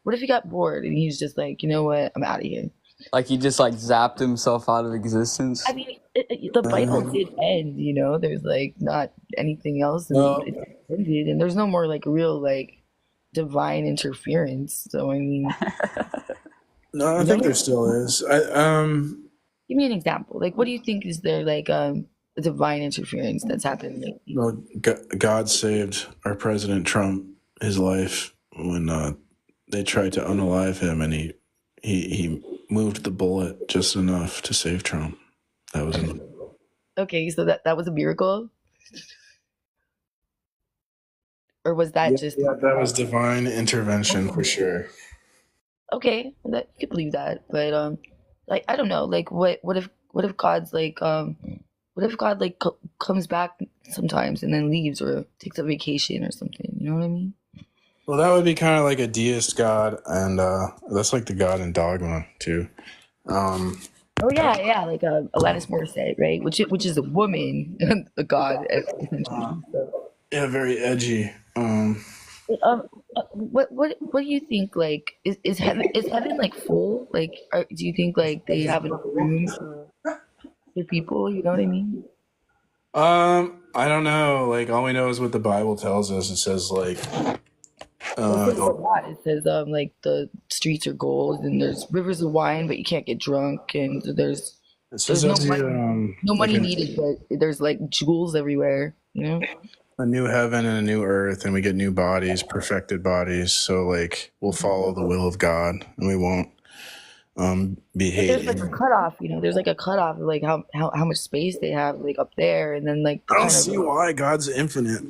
What if he got bored and he's just like, you know what, I'm out of here. Like he just zapped himself out of existence. I mean, the Bible did end. There's not anything else, and it ended, and there's no more real divine interference. So I mean, no, I think there still is. Give me an example. What do you think is there divine interference that's happened lately? Well, God saved our President Trump his life when they tried to unalive him, and he moved the bullet just enough to save Trump. That was enough. Okay, so that was a miracle, or was that just? Yeah, that was divine intervention for sure. Okay, you could believe that, but I don't know. What if God's what if God comes back sometimes and then leaves or takes a vacation or something? You know what I mean? Well, that would be kind of like a deist God, and that's like the God in Dogma too. Oh yeah, Alanis Morissette, right? Which is a woman, a god, essentially. So. Yeah, very edgy. What do you think? Is heaven full? Do you think they have enough room for people? You know what I mean? I don't know. All we know is what the Bible tells us. It says it says the streets are gold and there's rivers of wine, but you can't get drunk, and there's no money needed, but there's jewels everywhere. A new heaven and a new earth, and we get new bodies, perfected bodies. So we'll follow the will of God, and we won't be hated. There's a cutoff. There's a cutoff of how much space they have up there, and then I don't see why God's infinite.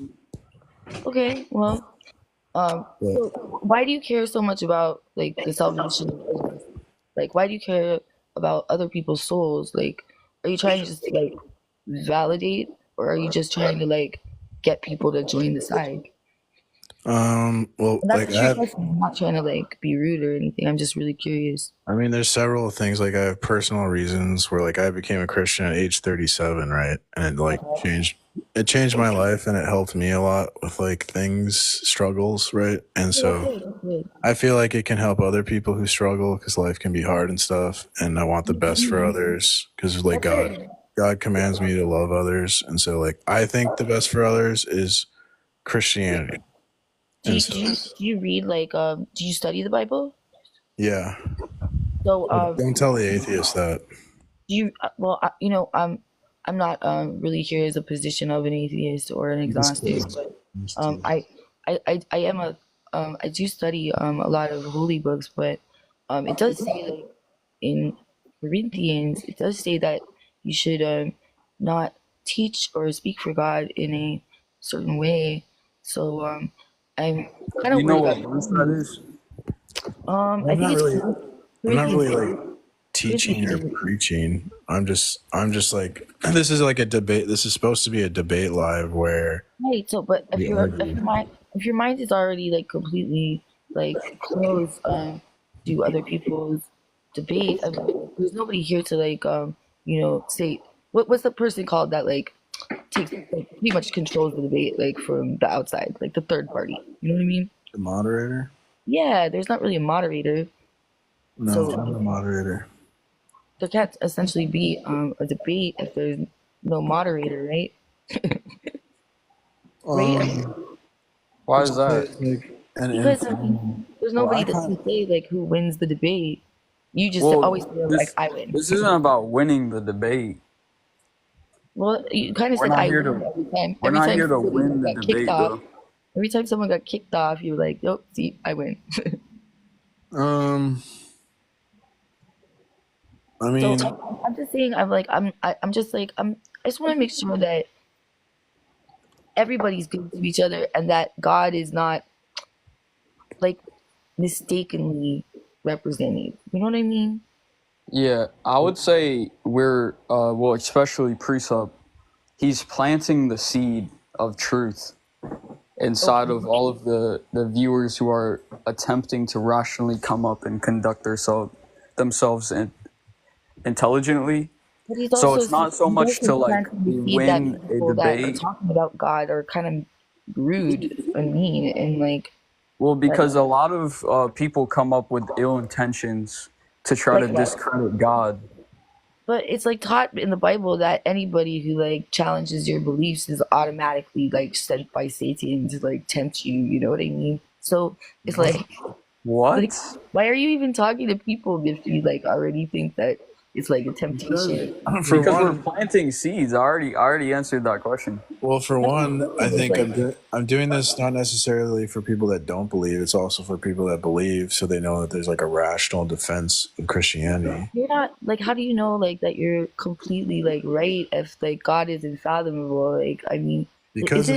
Okay, well. So why do you care so much about the salvation of others? Why do you care about other people's souls? Are you trying to just validate, or are you just trying to get people to join the side? Well, I'm not trying to be rude or anything. I'm just really curious. I mean, there's several things. I have personal reasons where I became a Christian at age 37, right? And it changed my life, and it helped me a lot with things, struggles, right? And so I feel like it can help other people who struggle, because life can be hard and stuff, and I want the best for others, because God commands me to love others, and so I think the best for others is Christianity. Do you read do you study the Bible? Yeah. So don't tell the atheist that. Do you? Well, I'm not really here as a position of an atheist or an agnostic, but I am I do study a lot of holy books, but it does say in Corinthians, it does say that you should not teach or speak for God in a certain way. So I'm kind of worried what verse that is? I'm not really teaching or preaching. I'm just this is a debate. This is supposed to be a debate live where right. So, but if your mind is already completely closed to other people's debate, there's nobody here to say what's the person called that takes pretty much controls the debate from the outside, the third party. You know what I mean? The moderator. Yeah, there's not really a moderator. No, I'm the moderator. There can't essentially be a debate if there's no moderator, right? Why is that? And Because I mean, there's nobody that can say like who wins the debate. You just always Well, feel like I win. this isn't about winning the debate. Well, you kind of We're said not I here win to. every time. We're Every not time here to somebody win the got kicked debate, off. though. Every time someone got kicked off, you were like, "Nope, see, I win." I mean, So I'm just saying, I'm just like, I just want to make sure that everybody's good to each other and that God is not like mistakenly represented. You know what I mean? Yeah, I would say we're well, especially Precept. He's planting the seed of truth inside of all of the viewers who are attempting to rationally come up and conduct themselves intelligently. But he's So also it's not so much to like planting the seed that win a people that are debate. talking about God are kind of rude and mean and like. Well, because a lot of people come up with ill intentions to try to Like what? discredit God. But it's like taught in the Bible that anybody who like challenges your beliefs is automatically like sent by Satan to like tempt you. You know what I mean? So it's like, what? Like, why are you even talking to people if you like already think that it's like a temptation? Because we're planting seeds. I already answered that question. Well, for one, I think I'm doing this not necessarily for people that don't believe. It's also for people that believe, so they know that there's like a rational defense of Christianity. You're not like, how do you know like that you're completely like right if like God is unfathomable? Like, I mean, Because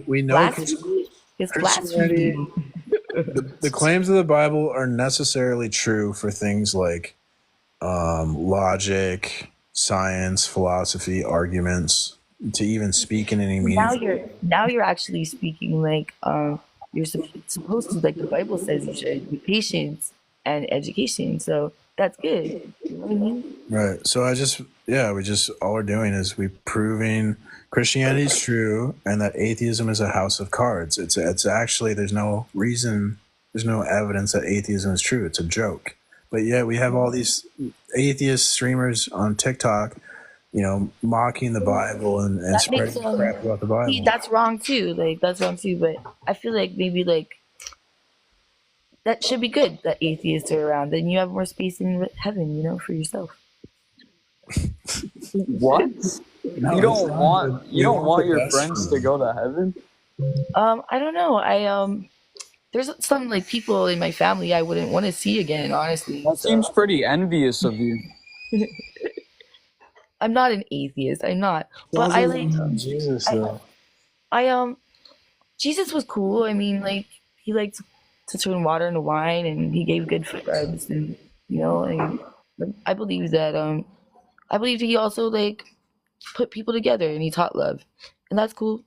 we know blasphemy? It's Christianity. blasphemy. The claims of the Bible are necessarily true for things like logic, science, philosophy, arguments. To even speak in any meaningful. Now you're actually speaking like you're supposed to, like the Bible says you should, with patience and education. So that's good. You know what I mean? Right. So all we're doing is we proving Christianity is true and that atheism is a house of cards. It's actually there's no evidence that atheism is true. It's a joke. But yeah, we have all these atheist streamers on TikTok, mocking the Bible and spreading crap about the Bible. See, that's wrong too. Like that's wrong too. But I feel like maybe like that should be good that atheists are around. Then you have more space in heaven, for yourself. What? No, you don't want your friends to go to heaven? I don't know. There's some like people in my family I wouldn't want to see again, honestly. That seems pretty envious of you. I'm not an atheist. I'm not. But I like Jesus though. Jesus was cool. I mean, like he liked to turn water into wine, and he gave good foot rubs, and I believe that. I believe he also like put people together, and he taught love, and that's cool.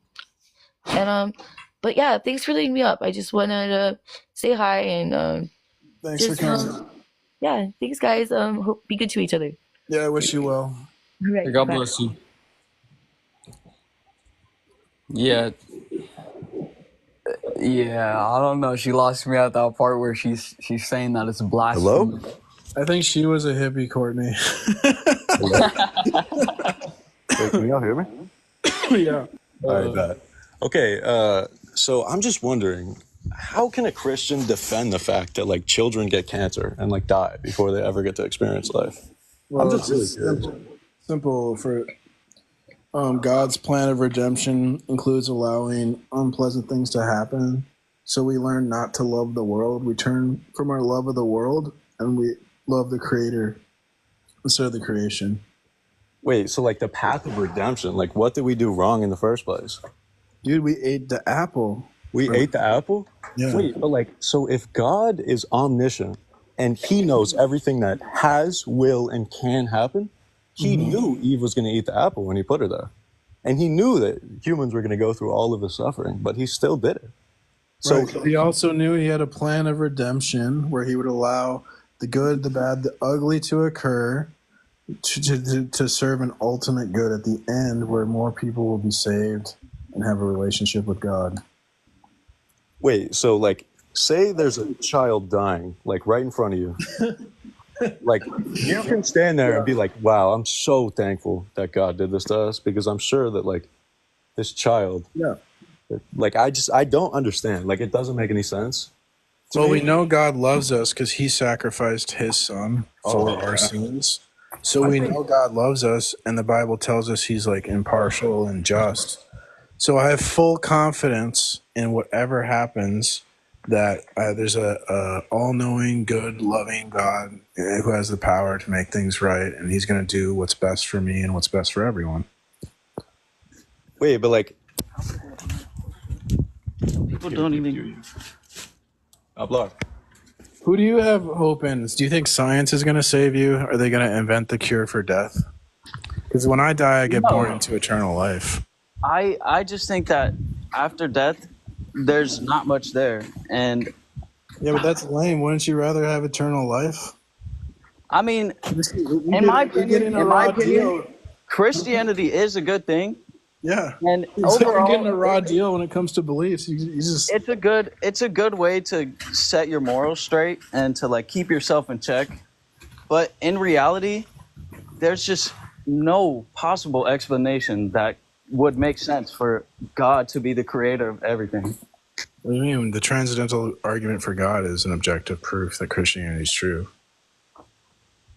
And but yeah, thanks for letting me up. I just wanted to say hi and thanks for coming. Yeah, thanks guys. Hope be good to each other. Yeah, I wish you well. All right, God bless you. Yeah. Yeah, I don't know. She lost me at that part where she's saying that it's blasphemy. Hello? I think she was a hippie, Courtney. Wait, can y'all hear me? Yeah. All right, bet. Okay, so I'm just wondering, how can a Christian defend the fact that like children get cancer and like die before they ever get to experience life? Well, I'm just really curious. Simple for God's plan of redemption includes allowing unpleasant things to happen. So we learn not to love the world. We turn from our love of the world and we love the Creator instead of the creation. Wait, so like the path of redemption, like what did we do wrong in the first place? Dude, we ate the apple. We ate the apple? Yeah. Wait, but like, so if God is omniscient and he knows everything that has, will, and can happen, he knew Eve was going to eat the apple when he put her there. And he knew that humans were going to go through all of the suffering, but he still did it. So right. He also knew he had a plan of redemption where he would allow the good, the bad, the ugly to occur to serve an ultimate good at the end where more people will be saved and have a relationship with God. Wait, so like, say there's a child dying, like right in front of you. Like, you can stand there and be like, wow, I'm so thankful that God did this to us, because I'm sure that like this child Like I don't understand. Like it doesn't make any sense. Well, we know God loves us because He sacrificed His Son for our yeah. sins. So we know God loves us, and the Bible tells us He's like impartial and just. So I have full confidence in whatever happens that there's a all-knowing, good, loving God who has the power to make things right, and He's going to do what's best for me and what's best for everyone. Wait, but like People don't even. Block. Who do you have hope in? Do you think science is going to save you? Are they going to invent the cure for death? Because when I die, I get born into eternal life. I just think that after death, there's not much there, and yeah, but that's lame. Wouldn't you rather have eternal life? I mean, in my opinion, Christianity is a good thing. Yeah, and overall, overall, getting a raw deal when it comes to beliefs. It's a good way to set your morals straight and to like keep yourself in check. But in reality, there's just no possible explanation that would make sense for God to be the creator of everything. What do you mean? The transcendental argument for God is an objective proof that Christianity is true.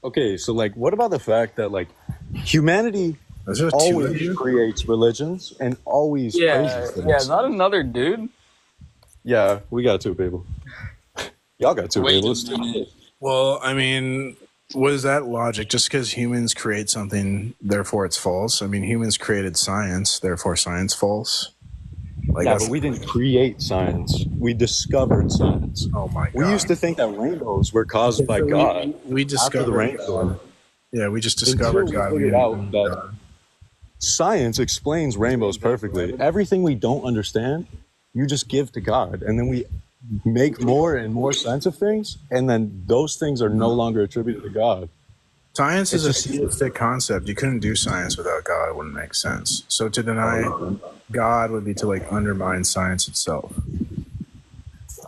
Okay, so like, what about the fact that like humanity always creates religions and always praises things? Yeah, not another dude. Yeah, we got two people. Y'all got two people. Well, I mean, what is that logic? Just because humans create something, therefore it's false? I mean, humans created science, therefore science false? Like yeah, but we didn't create science. We discovered science. Oh my God. We used to think that rainbows were caused by God. We discovered after the rainstorm. Yeah, we just discovered God. We figured out that science explains rainbows perfectly. Everything we don't understand, you just give to God. And then we make more and more sense of things. And then those things are no longer attributed to God. Science is a theistic concept. You couldn't do science without God. It wouldn't make sense. So to deny God would be to like undermine science itself.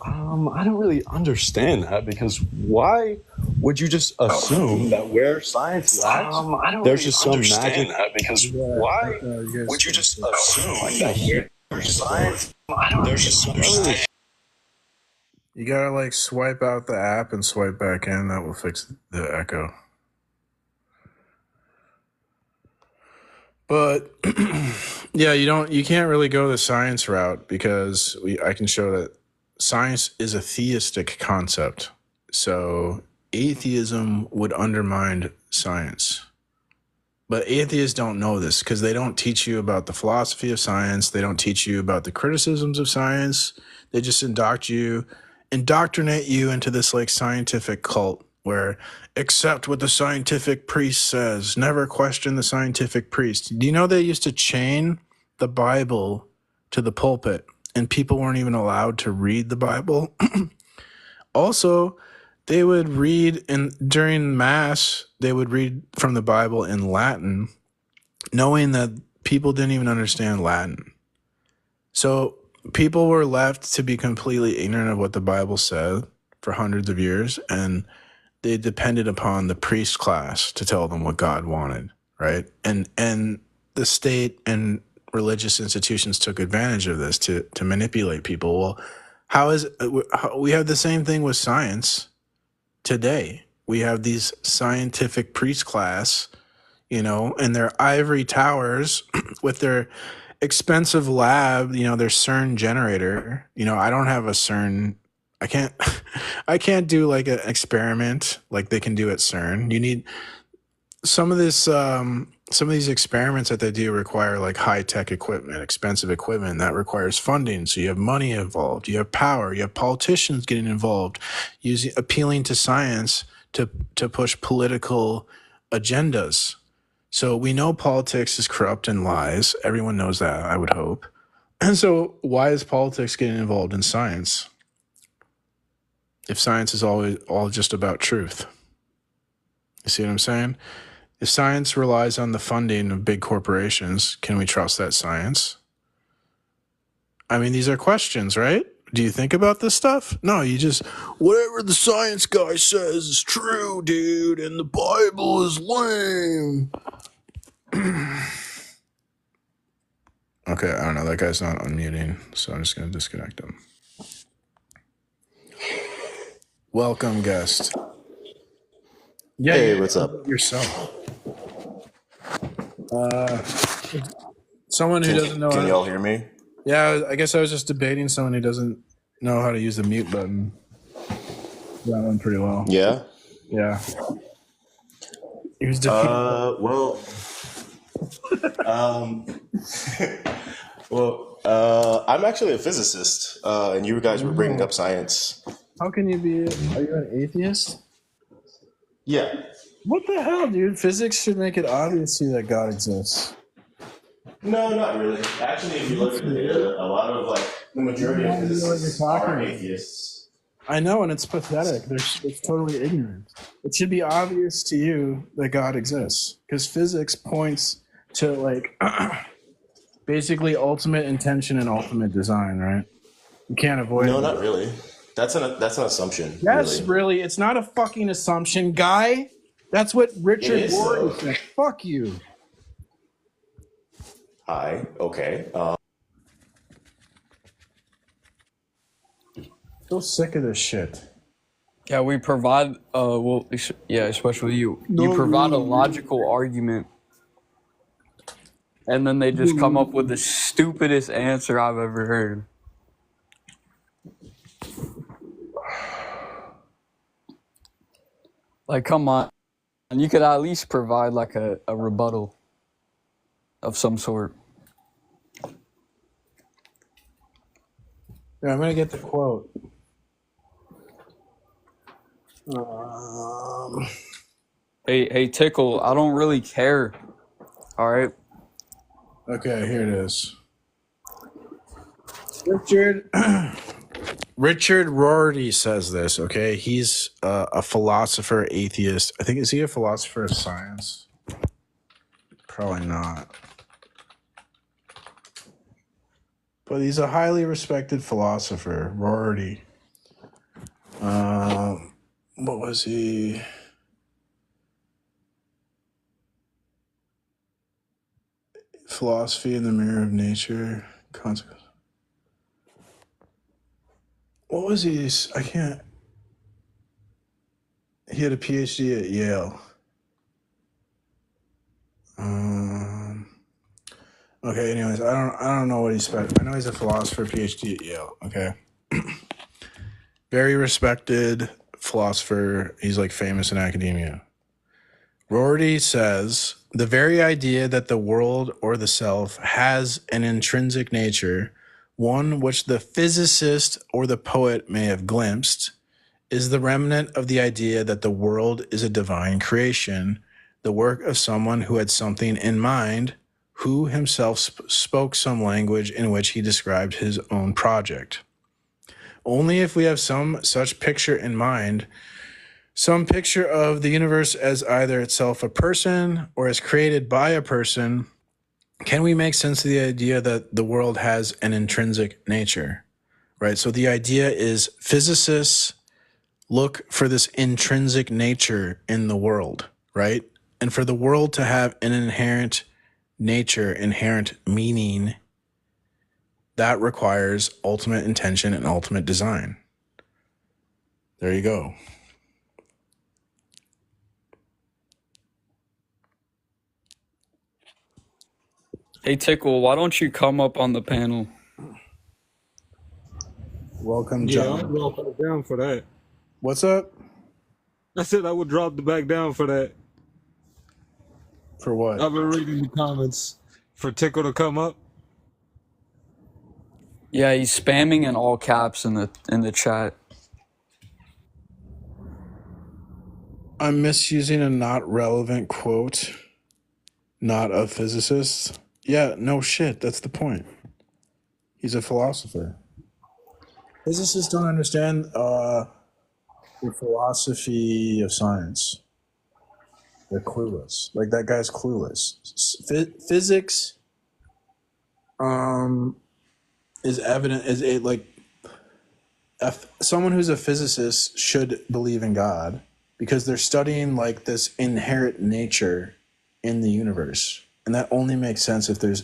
I don't really understand that because why would you just assume that where science lacks, there's just some magic? That because why would you just assume that where science, there's just some magic? You gotta like swipe out the app and swipe back in. That will fix the echo. But yeah, you can't really go the science route because I can show that science is a theistic concept. So atheism would undermine science. But atheists don't know this because they don't teach you about the philosophy of science. They don't teach you about the criticisms of science. They just indoctrinate you into this like scientific cult where accept what the scientific priest says, never question the scientific priest. Do you know they used to chain the Bible to the pulpit and people weren't even allowed to read the Bible? Also, they would read during Mass, they would read from the Bible in Latin, knowing that people didn't even understand Latin. So people were left to be completely ignorant of what the Bible said for hundreds of years, and they depended upon the priest class to tell them what God wanted, right? And the state and religious institutions took advantage of this to manipulate people. Well, we have the same thing with science today. We have these scientific priest class, in their ivory towers with their expensive lab, their CERN generator. I don't have a CERN. I can't do like an experiment like they can do at CERN. You need some of these experiments that they do require like high-tech equipment, expensive equipment that requires funding. So you have money involved, you have power, you have politicians getting involved, appealing to science to push political agendas. So we know politics is corrupt and lies. Everyone knows that, I would hope. And so why is politics getting involved in science? If science is all just about truth. You see what I'm saying? If science relies on the funding of big corporations, can we trust that science? I mean, these are questions, right? Do you think about this stuff? No, you just, whatever the science guy says is true, dude, and the Bible is lame. Okay, I don't know. That guy's not unmuting, so I'm just going to disconnect him. Welcome, guest. Yeah, Hey, what's up? Yourself. Someone who doesn't know. Can y'all hear me? Yeah, I guess I was just debating someone who doesn't know how to use the mute button. That went pretty well. Yeah. Yeah. He was well, I'm actually a physicist, and you guys were bringing up science. How can you be? Are you an atheist? Yeah. What the hell, dude? Physics should make it obvious to you that God exists. No, not really. Actually, if you look at the data, a lot of the majority of physicists are atheists. I know, and it's pathetic. It's totally ignorant. It should be obvious to you that God exists, because physics points to basically ultimate intention and ultimate design, right? You can't avoid it. No, not really. That's an assumption. Yes, really. It's not a fucking assumption, guy. That's what Richard Rorty said. Fuck you. Hi. Okay. So sick of this shit. Yeah, we provide, especially you. You provide a logical argument, and then they just come up with the stupidest answer I've ever heard. Like, come on. And you could at least provide, a rebuttal of some sort. Yeah, I'm going to get the quote. Hey, Tickle, I don't really care. All right? Okay, here it is. Richard Rorty says this, okay? He's a philosopher, atheist. I think, is he a philosopher of science? Probably not. But he's a highly respected philosopher, Rorty. What was he? Philosophy in the Mirror of Nature. Consequence. What was he? I can't. He had a PhD at Yale. Okay. Anyways, I don't know what he's spent. I know he's a philosopher, PhD at Yale. Okay. Very respected philosopher. He's famous in academia. Rorty says the very idea that the world or the self has an intrinsic nature, one which the physicist or the poet may have glimpsed, is the remnant of the idea that the world is a divine creation, the work of someone who had something in mind, who himself spoke some language in which he described his own project. Only if we have some such picture in mind, some picture of the universe as either itself a person or as created by a person, can we make sense of the idea that the world has an intrinsic nature, right? So the idea is physicists look for this intrinsic nature in the world, right? And for the world to have an inherent nature, inherent meaning, that requires ultimate intention and ultimate design. There you go. Hey, Tickle, why don't you come up on the panel? Welcome, John. Yeah, I'll drop it down for that. What's up? I said I would drop the back down for that. For what? I've been reading the comments for Tickle to come up. Yeah, he's spamming in all caps in the chat. I'm misusing a not relevant quote, not a physicist. Yeah, no shit. That's the point. He's a philosopher. Physicists don't understand the philosophy of science. They're clueless. That guy's clueless. Physics is evident. Someone who's a physicist should believe in God because they're studying this inherent nature in the universe. And that only makes sense if there's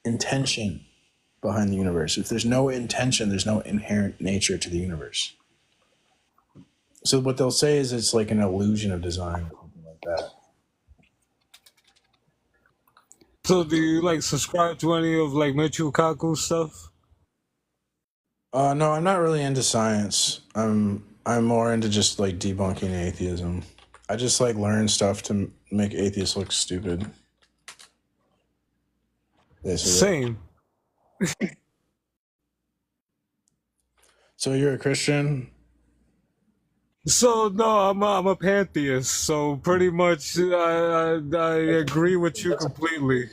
intention behind the universe. If there's no intention, there's no inherent nature to the universe. So what they'll say is it's like an illusion of design or something like that. So do you like subscribe to any of like Michio Kaku's stuff? No, I'm not really into science. I'm more into just like debunking atheism. I just like learn stuff to make atheists look stupid. Basically. Same. So you're a Christian? So no, I'm a pantheist. So pretty much, I agree with you completely.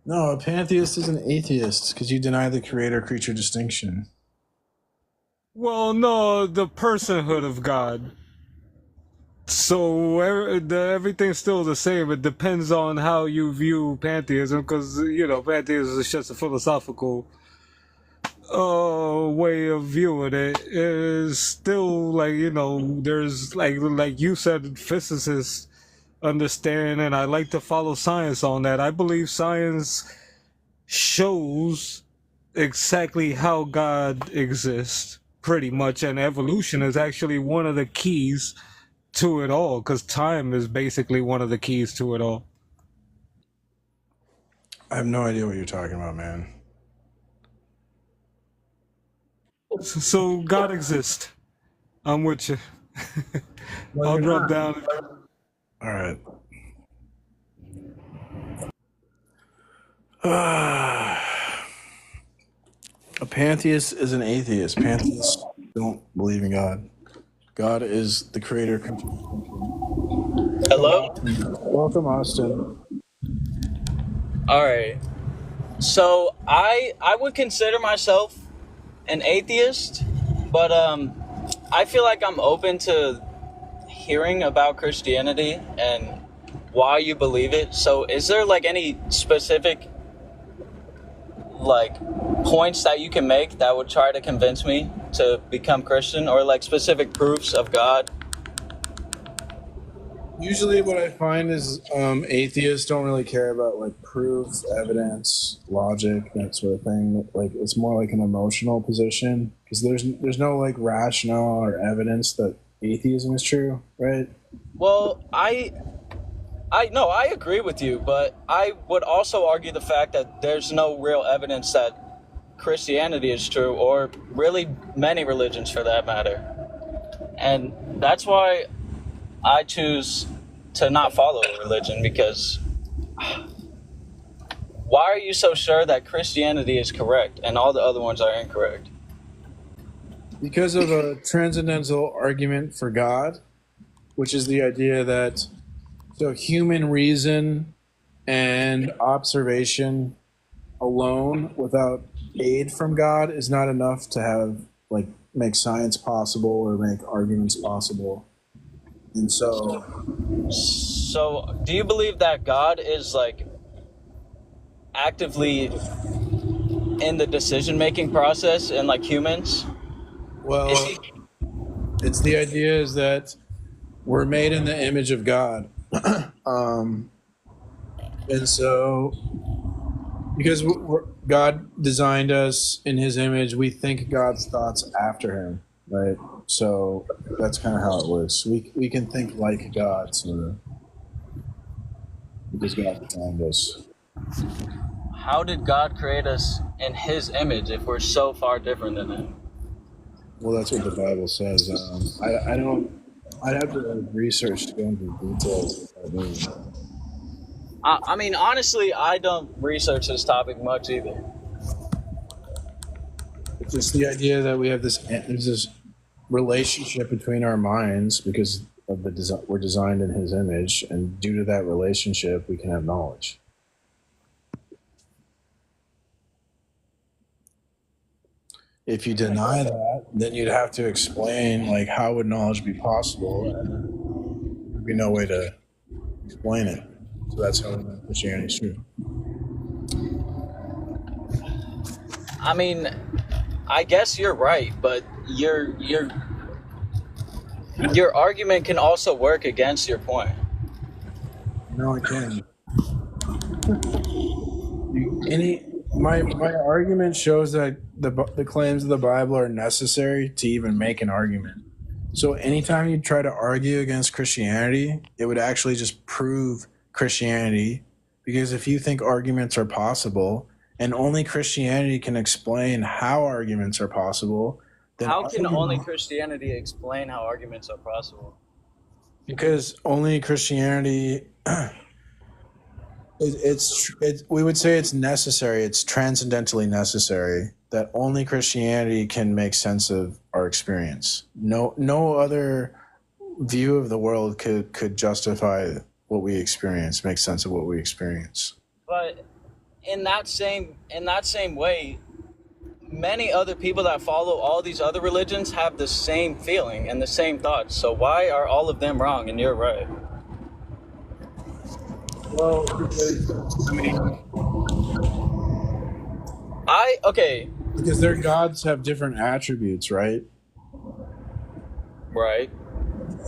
No, a pantheist is an atheist because you deny the creator-creature distinction. Well, no, the personhood of God. So everything's still the same. It depends on how you view pantheism, because pantheism is just a philosophical way of viewing it. It is still like there's like you said, physicists understand, and I like to follow science on that. I believe science shows exactly how God exists, pretty much, and evolution is actually one of the keys to it all, because time is basically one of the keys to it all. I have no idea what you're talking about, man. So God exists. I'm with you. I'll drop down. All right. A pantheist is an atheist. Pantheists don't believe in God. God is the creator. Hello? Welcome, Austin. All right. So I would consider myself an atheist, but I feel like I'm open to hearing about Christianity and why you believe it. So is there like any specific like points that you can make that would try to convince me to become Christian, or like specific proofs of God? Usually what I find is atheists don't really care about like proof, evidence, logic, that sort of thing. Like it's more like an emotional position, because there's no like rationale or evidence that atheism is true, right? Well, I agree with you, but I would also argue the fact that there's no real evidence that Christianity is true, or really many religions for that matter. And that's why I choose to not follow a religion, because why are you so sure that Christianity is correct and all the other ones are incorrect? Because of a transcendental argument for God, which is the idea that human reason and observation alone without aid from God is not enough to make science possible or make arguments possible. And so do you believe that God is like actively in the decision-making process and like humans? Well, it's the idea is that we're made in the image of God. And so because God designed us in his image, we think God's thoughts after him, right? So that's kind of how it works. We can think like God, sort of, because God designed us. How did God create us in his image if we're so far different than him? Well, that's what the Bible says. I'd have to research to go into details. I mean, honestly, I don't research this topic much either. It's just the idea that we have there's this relationship between our minds because of we're designed in his image, and due to that relationship, we can have knowledge. If you deny that, then you'd have to explain, like, how would knowledge be possible? And there'd be no way to explain it. So that's how Christianity is true. I mean, I guess you're right, but your argument can also work against your point. No, it can't. my argument shows that the claims of the Bible are necessary to even make an argument. So anytime you try to argue against Christianity, it would actually just prove Christianity, because if you think arguments are possible and only Christianity can explain how arguments are possible, then How can only Christianity explain how arguments are possible? because only Christianity we would say it's necessary, it's transcendentally necessary that only Christianity can make sense of our experience. No other view of the world could justify what we experience, make sense of what we experience. But in that same way, many other people that follow all these other religions have the same feeling and the same thoughts. So why are all of them wrong and you're right? Well, because, I mean, because their gods have different attributes, right? Right.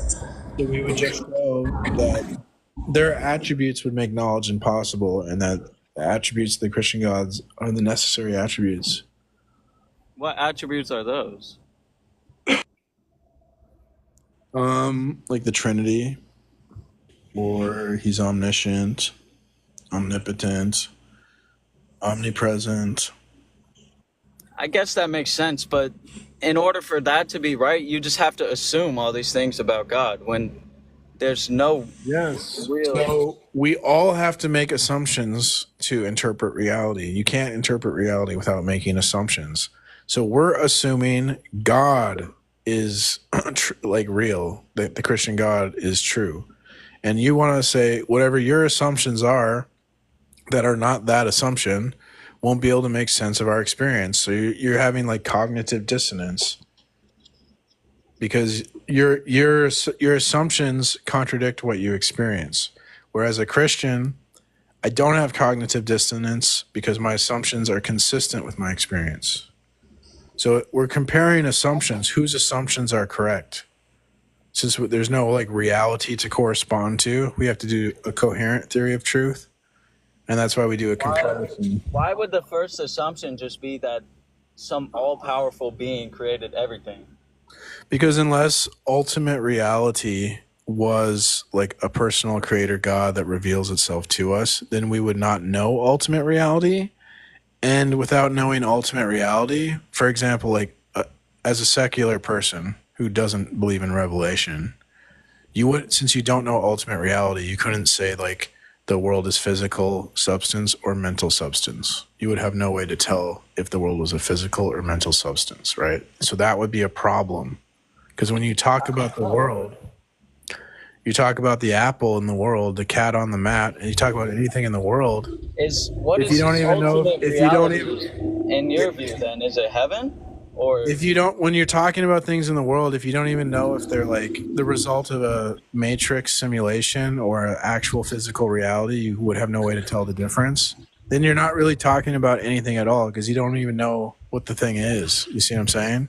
So we would just show that their attributes would make knowledge impossible, and that the attributes of the Christian gods are the necessary attributes. What attributes are those? Like the Trinity, or he's omniscient, omnipotent, omnipresent. I guess that makes sense, but in order for that to be right, you just have to assume all these things about God when there's no real... So we all have to make assumptions to interpret reality. You can't interpret reality without making assumptions. So we're assuming God is like real, that the Christian God is true. And you want to say whatever your assumptions are that are not that assumption won't be able to make sense of our experience. So you're having like cognitive dissonance because your assumptions contradict what you experience. Whereas a Christian, I don't have cognitive dissonance because my assumptions are consistent with my experience. So we're comparing assumptions. Whose assumptions are correct? Since there's no like reality to correspond to, we have to do a coherent theory of truth. And that's why we do a comparison. Why would the first assumption just be that some all-powerful being created everything? Because unless ultimate reality was like a personal creator God that reveals itself to us, then we would not know ultimate reality. And without knowing ultimate reality, for example, like as a secular person who doesn't believe in revelation, you would, since you don't know ultimate reality, you couldn't say like the world is physical substance or mental substance. You would have no way to tell if the world was a physical or mental substance, right? So that would be a problem. Because when you talk about the world, you talk about the apple in the world, the cat on the mat, and you talk about anything in the world. If you don't even know, in your view, then is it heaven? Or if you don't, when you're talking about things in the world, if you don't even know if they're like the result of a matrix simulation or an actual physical reality, you would have no way to tell the difference. Then you're not really talking about anything at all because you don't even know what the thing is. You see what I'm saying?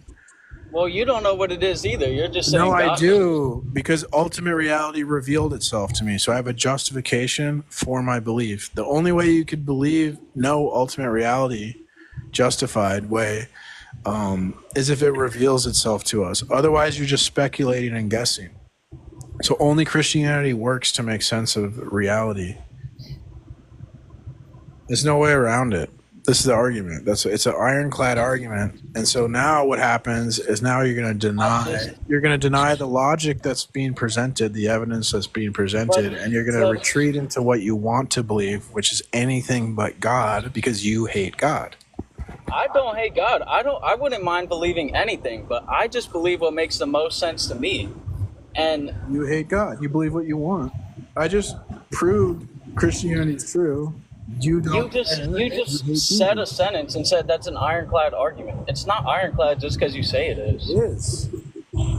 Well, you don't know what it is either. You're just saying. No, I do, because ultimate reality revealed itself to me. So I have a justification for my belief. The only way you could know ultimate reality, justified way, is if it reveals itself to us. Otherwise, you're just speculating and guessing. So only Christianity works to make sense of reality. There's no way around it. This is the argument. It's an ironclad argument. And so now what happens is now you're going to deny the logic that's being presented, the evidence that's being presented, and you're going to retreat into what you want to believe, which is anything but God, because you hate God. I don't hate God. I wouldn't mind believing anything, but I just believe what makes the most sense to me. And you hate God. You believe what you want. I just proved Christianity is true. You just said a sentence and said that's an ironclad argument. It's not ironclad just because you say it is. It is.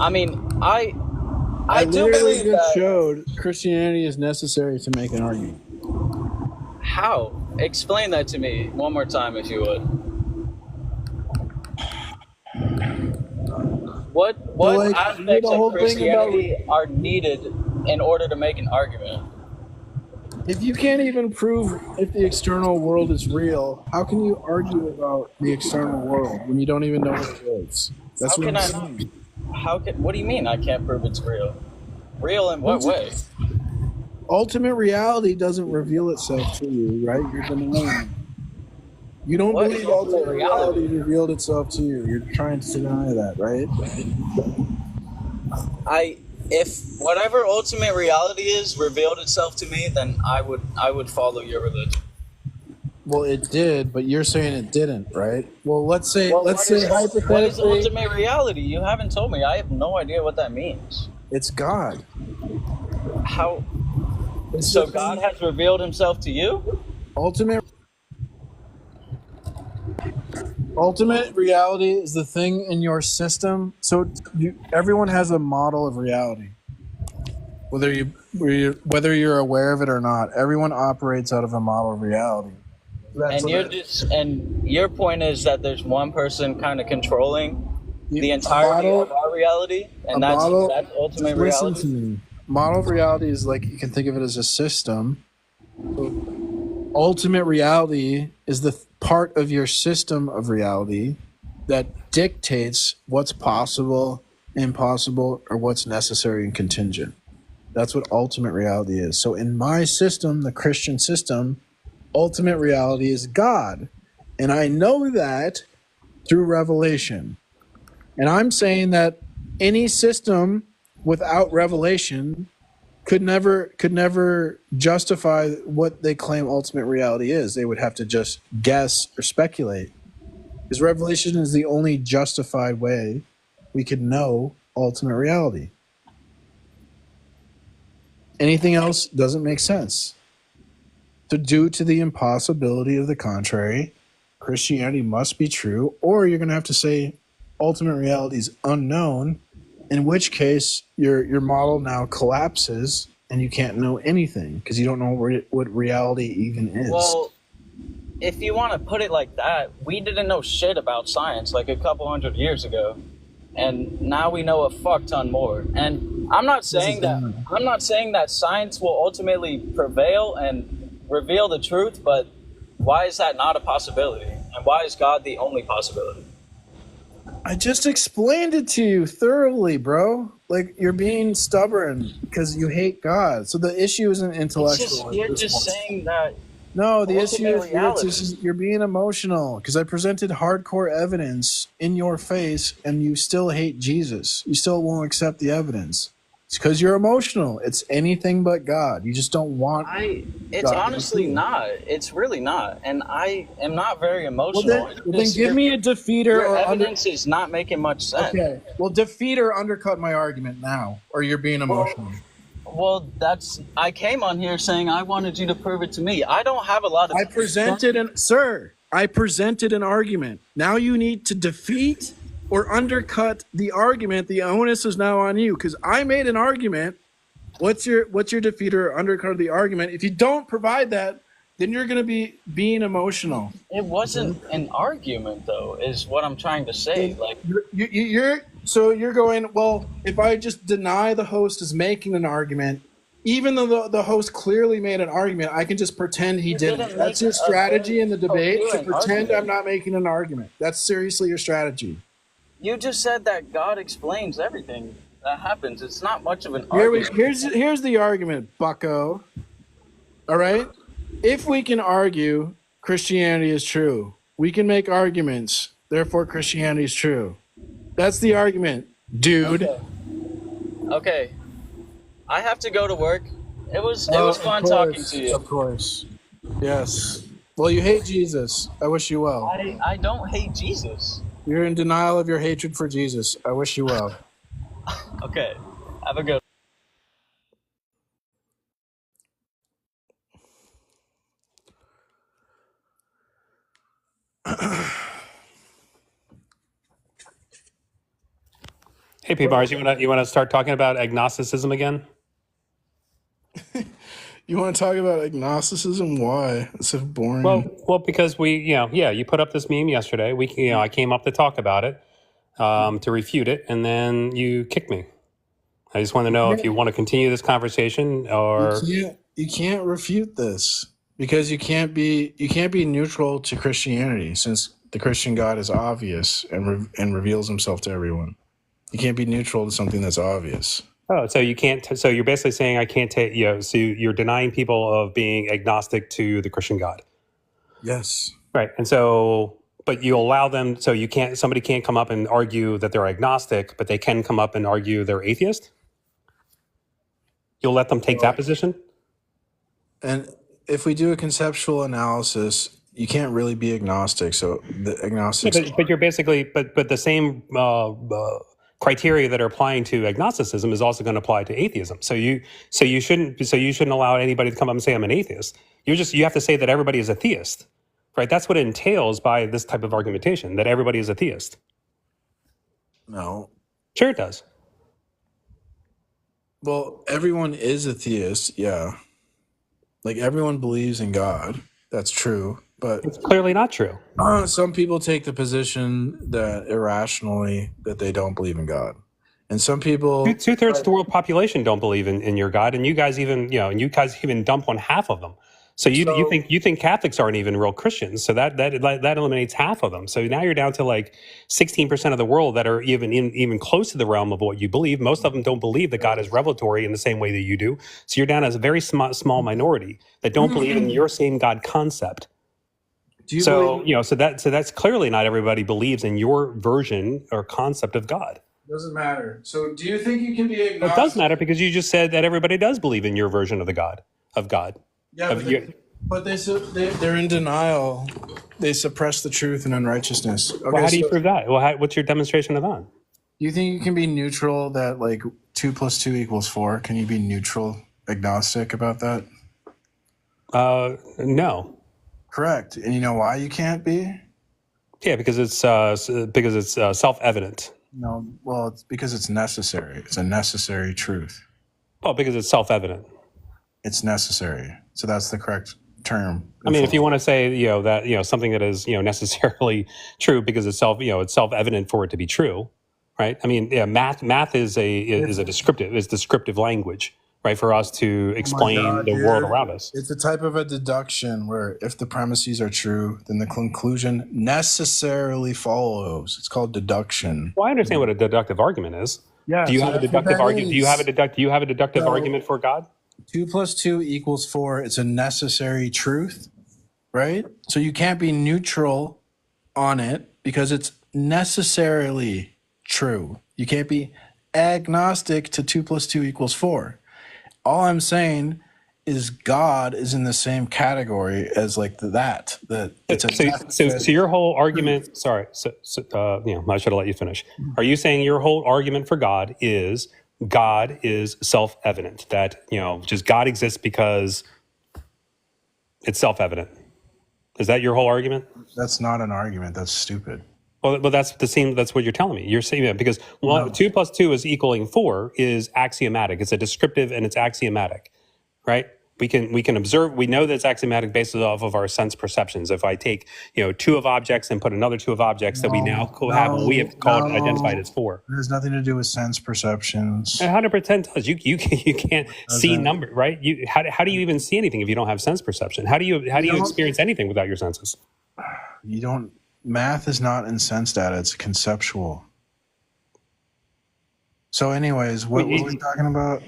I mean, I do literally believe just that. Showed Christianity is necessary to make an argument. How? Explain that to me one more time, if you would. What aspects of Christianity are needed in order to make an argument? If you can't even prove if the external world is real, how can you argue about the external world when you don't even know what it is? That's How what can I'm I not? saying. What do you mean I can't prove it's real? Real in what way? Ultimate reality doesn't reveal itself to you, right? You're denying it. You don't What is believe ultimate ultimate reality reality? revealed itself to you. You're trying to deny that, right? If whatever ultimate reality is revealed itself to me, then I would follow your religion. Well, it did, but you're saying it didn't, right? Well, let's say What is hypothetically ultimate reality? You haven't told me. I have no idea what that means. it's God. How? It's So God has revealed himself to you? Ultimate reality is the thing in your system. So everyone has a model of reality. Whether you're aware of it or not, everyone operates out of a model of reality. And your point is that there's one person kind of controlling the entirety of our reality, and that's ultimate reality. Listen to me. Model of reality is like, you can think of it as a system. Ultimate reality is the part of your system of reality that dictates what's possible, impossible, or what's necessary and contingent. That's what ultimate reality is. So in my system, the Christian system, ultimate reality is God. And I know that through revelation. And I'm saying that any system without revelation could never justify what they claim ultimate reality is. They would have to just guess or speculate. Because revelation is the only justified way we could know ultimate reality. Anything else doesn't make sense. So due to the impossibility of the contrary, Christianity must be true, or you're going to have to say ultimate reality is unknown, in which case your model now collapses and you can't know anything because you don't know what reality even is. Well, if you want to put it like that, we didn't know shit about science like a couple hundred years ago, and now we know a fuck ton more. And I'm not saying that science will ultimately prevail and reveal the truth, but why is that not a possibility? And why is God the only possibility? I just explained it to you thoroughly, bro. Like, you're being stubborn because you hate God. So the issue isn't intellectual. You're just saying that. No, the issue is you're being emotional because I presented hardcore evidence in your face and you still hate Jesus. You still won't accept the evidence. It's because you're emotional. It's anything but God. You just don't want. It's honestly not. It's really not. And I am not very emotional. Well, then give me a defeater. Your evidence is not making much sense. Okay. Well, defeat or undercut my argument now, or you're being emotional. Well, I came on here saying I wanted you to prove it to me. I don't have a lot of. I presented an argument. Now you need to defeat or undercut the argument. The onus is now on you because I made an argument. What's your defeat or undercut of the argument? If you don't provide that, then you're going to be being emotional. It wasn't an argument, though, is what I'm trying to say. Like you're going, well, if I just deny the host is making an argument, even though the host clearly made an argument, I can just pretend he didn't. That's your strategy in the debate, to pretend I'm not making an argument. That's seriously your strategy. You just said that God explains everything that happens. It's not much of an argument. Here's the argument, bucko. All right? If we can argue Christianity is true, we can make arguments, therefore Christianity is true. That's the argument, dude. Okay. I have to go to work. It was fun talking to you. Of course. Yes. Well, you hate Jesus. I wish you well. I don't hate Jesus. You're in denial of your hatred for Jesus. I wish you well. Okay. Have a good Hey, P-Bars, you want to start talking about agnosticism again? You want to talk about agnosticism? Why? It's so boring. Well, because you put up this meme yesterday. I came up to talk about it, to refute it, and then you kicked me. I just want to know if you want to continue this conversation or You can't refute this because you can't be neutral to Christianity since the Christian God is obvious and reveals himself to everyone. You can't be neutral to something that's obvious. Oh, so you can't. So you're basically saying I can't take. So you're denying people of being agnostic to the Christian God. Yes. Right, and so, but you allow them. So you can't. Somebody can't come up and argue that they're agnostic, but they can come up and argue they're atheist. You'll let them take that position. And if we do a conceptual analysis, you can't really be agnostic. So the agnostics. But you're basically. But the same criteria that are applying to agnosticism is also going to apply to atheism. So you shouldn't allow anybody to come up and say I'm an atheist. You have to say that everybody is a theist, right? That's what it entails by this type of argumentation, that everybody is a theist. No. Sure it does. Well, everyone is a theist, yeah. Like everyone believes in God. That's true. But it's clearly not true. Some people take the position that irrationally that they don't believe in God. And some people two-thirds of the world population don't believe in your God, and you guys even dump on half of them. So you think Catholics aren't even real Christians. So that eliminates half of them. So now you're down to like 16% of the world that are even close to the realm of what you believe. Most of them don't believe that God is revelatory in the same way that you do. So you're down as a very small minority that don't believe in your same God concept. So that's clearly not everybody believes in your version or concept of God. Doesn't matter. So do you think you can be agnostic? Well, it does matter because you just said that everybody does believe in your version of God. Yeah, but they're in denial. They suppress the truth and unrighteousness. Okay, well, how do you prove that? Well, what's your demonstration of that? Do you think you can be neutral that like 2 + 2 = 4? Can you be neutral, agnostic about that? No. Correct. And you know why you can't be? Yeah, because it's self-evident. No, well, it's because it's necessary. It's a necessary truth. Well, because it's self-evident. It's necessary. So that's the correct term. I mean, if you want to say, that, something that is, necessarily true because it's self-evident for it to be true, right? I mean, yeah, math is descriptive language, right? For us to explain the world around us. It's a type of a deduction where if the premises are true, then the conclusion necessarily follows. It's called deduction. Well, I understand what a deductive argument is. Yeah. Do you have a deductive argument? Do you have a deductive argument for God? 2 + 2 = 4. It's a necessary truth, right? So you can't be neutral on it because it's necessarily true. You can't be agnostic to 2 + 2 = 4. All I'm saying is God is in the same category as like that it's a so your whole argument. Sorry, I should have let you finish. Are you saying your whole argument for God is self-evident, that just God exists because it's self-evident? Is that your whole argument? That's not an argument. That's stupid. Well, that's what you're telling me. You're saying that because 2 + 2 is equaling 4 is axiomatic. It's a descriptive and it's axiomatic, right? We can observe. We know that it's axiomatic based off of our sense perceptions. If I take 2 of objects and put another 2 of objects that we now have identified as 4. It has nothing to do with sense perceptions. 100% does. You can't see number, right? How do you even see anything if you don't have sense perception? How do you experience anything without your senses? You don't. Math is not in sense data. It's conceptual. So, anyways, what were we talking about?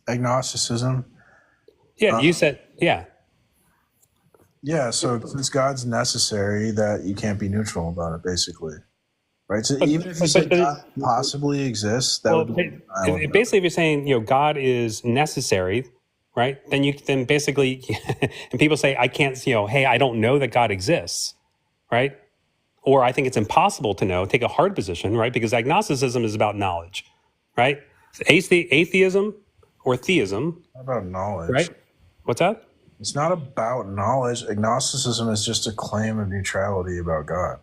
Agnosticism. Yeah, you said, yeah. Yeah, so since God's necessary, that you can't be neutral about it, basically. Right? So even if you say God possibly exists, that would be... Basically, if you're saying, God is necessary, right? Then basically, and people say, I can't, hey, I don't know that God exists, right? Or I think it's impossible to know, take a hard position, right? Because agnosticism is about knowledge, right? Atheism or theism. Not about knowledge. Right? What's that? It's not about knowledge. Agnosticism is just a claim of neutrality about God.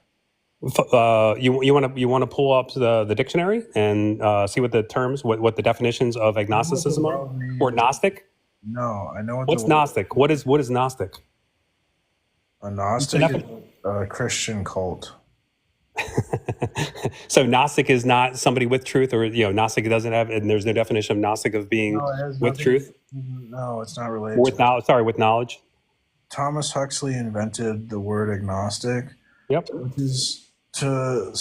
You want to pull up the dictionary and see what the terms, what the definitions of agnosticism are, or Gnostic? No, I know what's Gnostic. What is Gnostic? A Gnostic is a Christian cult. So Gnostic is not somebody with truth, or Gnostic doesn't have, and there's no definition of Gnostic of being No, it has with nothing. truth. No, it's not related. With knowledge. Sorry, with knowledge. Thomas Huxley invented the word agnostic. Yep. Which is to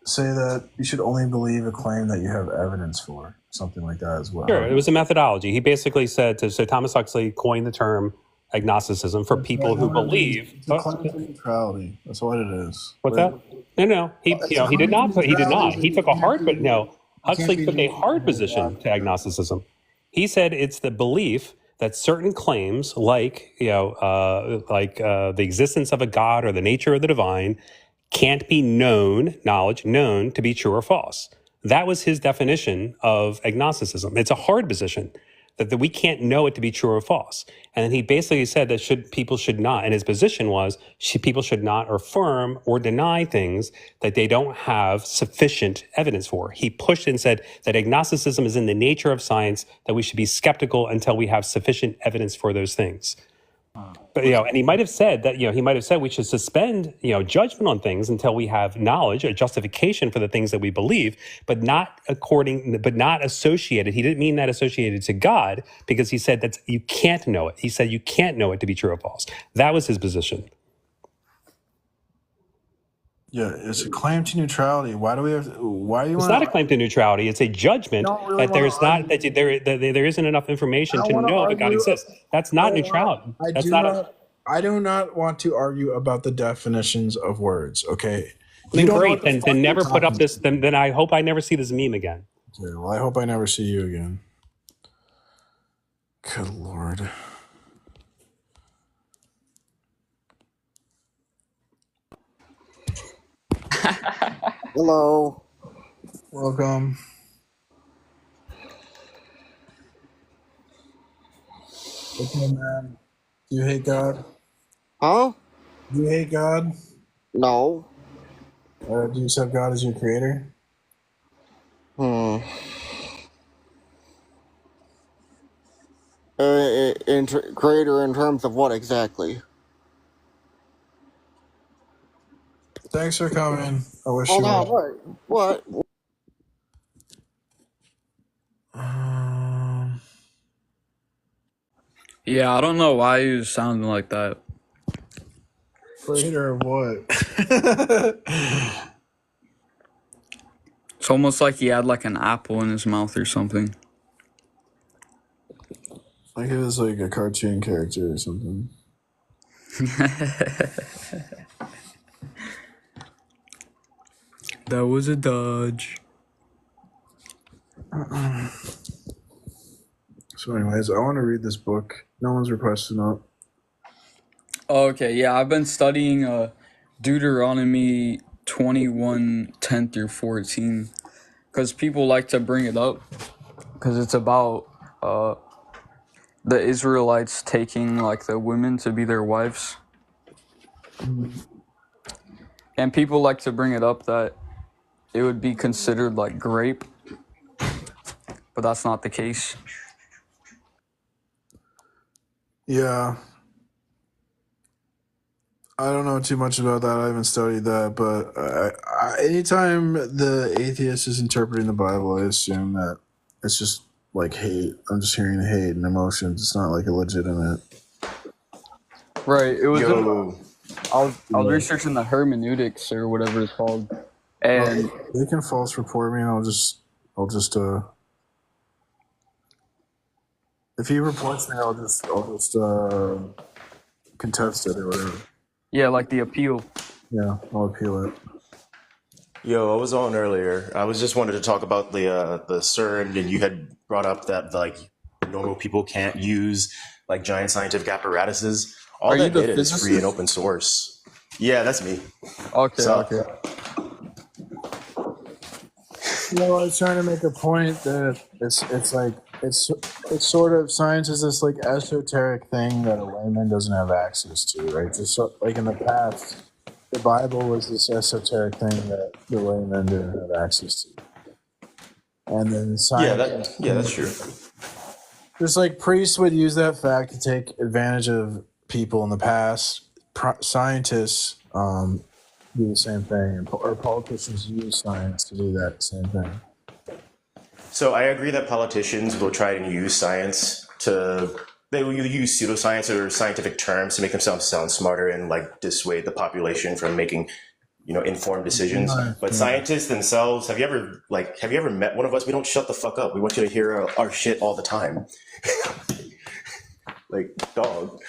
say that you should only believe a claim that you have evidence for, something like that as well. Sure, it was a methodology. He basically said so Thomas Huxley coined the term agnosticism for people who believe. It's a claim to neutrality. That's what it is. What's that? No. He did not. He did not. He took a hard, but no. Huxley took a hard position to agnosticism. He said it's the belief that certain claims, like the existence of a god or the nature of the divine, can't be known to be true or false. That was his definition of agnosticism. It's a hard position that we can't know it to be true or false. And then he basically said that people should not, and his position was people should not affirm or deny things that they don't have sufficient evidence for. He pushed and said that agnosticism is in the nature of science, that we should be skeptical until we have sufficient evidence for those things. But, and he might have said that, we should suspend, judgment on things until we have knowledge, a justification for the things that we believe, but not associated. He didn't mean that associated to God, because he said that you can't know it. He said you can't know it to be true or false. That was his position. Yeah, it's a claim to neutrality. Why do you It's not a claim to neutrality. It's a judgment that there isn't enough information to know that God exists. That's not neutrality. I do not want to argue about the definitions of words. Okay. Then great. Then never put up this. Then I hope I never see this meme again. Okay, well, I hope I never see you again. Good Lord. Hello. Welcome. Okay, man. Do you hate God? Huh? Do you hate God? No. Do you accept God as your creator? Creator in terms of what exactly? Thanks for coming. I wish Hold you on, would. what? Yeah, I don't know why you sounding like that. Creator of what? It's almost like he had like an apple in his mouth or something. Like it was like a cartoon character or something. That was a dodge. So anyways, I want to read this book. No one's requesting it. Okay, yeah, I've been studying Deuteronomy 21:10 through 14 because people like to bring it up because it's about the Israelites taking like the women to be their wives. And people like to bring it up that it would be considered like grape, but that's not the case. Yeah. I don't know too much about that. I haven't studied that, but anytime the atheist is interpreting the Bible, I assume that it's just like hate. I'm just hearing hate and emotions. It's not like a legitimate. Right. It was. I was researching the hermeneutics or whatever it's called, and they can false report me, and I'll just if he reports me, I'll just contest it or whatever. Yeah, like the appeal. Yeah, I'll appeal it. Yo, I was on earlier. I was just wanted to talk about the CERN, and you had brought up that like normal people can't use like giant scientific apparatuses. All that data is free and open source. Yeah, that's me. Okay, okay. I was trying to make a point that it's sort of science is this like esoteric thing that a layman doesn't have access to, right? Just so, like in the past, the Bible was this esoteric thing that the layman didn't have access to, and then science. Yeah, that's true. Just like priests would use that fact to take advantage of people in the past. Scientists do the same thing, or politicians use science to do that same thing. So I agree that politicians will try and use science they will use pseudoscience or scientific terms to make themselves sound smarter and like dissuade the population from making, informed decisions. But scientists themselves, have you ever met one of us? We don't shut the fuck up. We want you to hear our shit all the time. Like, dog.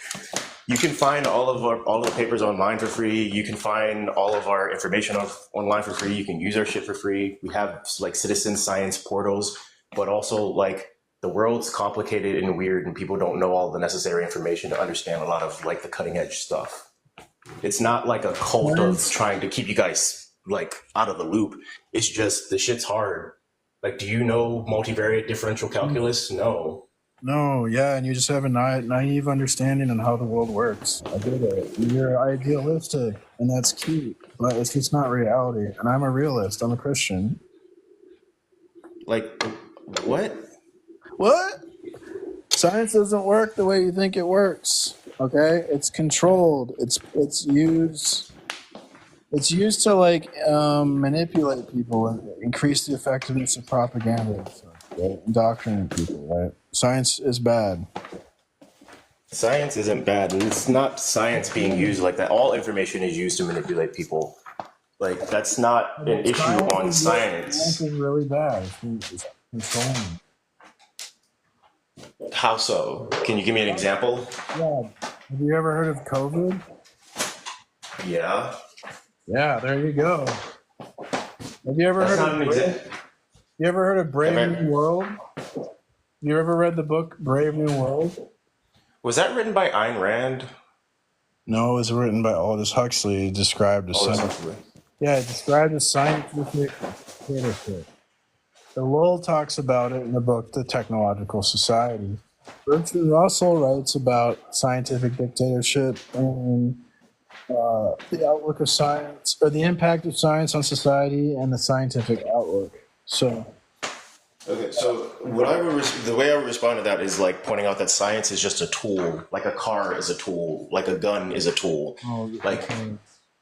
You can find all of the papers online for free. You can find all of our information online for free. You can use our shit for free. We have like citizen science portals, but also like the world's complicated and weird, and people don't know all the necessary information to understand a lot of like the cutting edge stuff. It's not like a cult of trying to keep you guys like out of the loop. It's just the shit's hard. Like, do you know multivariate differential calculus? No. No, yeah, and you just have a naive understanding on how the world works. I get it. You're idealistic, and that's cute, but it's just not reality. And I'm a realist. I'm a Christian. Like, what? What? Science doesn't work the way you think it works. Okay, it's controlled. It's used. It's used to like manipulate people and increase the effectiveness of propaganda. So, right? Indoctrinate people, right? Science is bad. Science isn't bad, and it's not science being used like that. All information is used to manipulate people. Like, that's not an issue on science. Science is really bad. It's controlling. How so? Can you give me an example? Yeah. Have you ever heard of COVID? Yeah. Yeah, there you go. Have you ever heard of Brave New World? You ever read the book Brave New World? Was that written by Ayn Rand? No, it was written by Aldous Huxley. It described a scientific dictatorship. The Lowell talks about it in the book The Technological Society. Bertrand Russell writes about scientific dictatorship and the outlook of science, or the impact of science on society and the scientific outlook. Okay, so the way I would respond to that is like pointing out that science is just a tool, like a car is a tool, like a gun is a tool.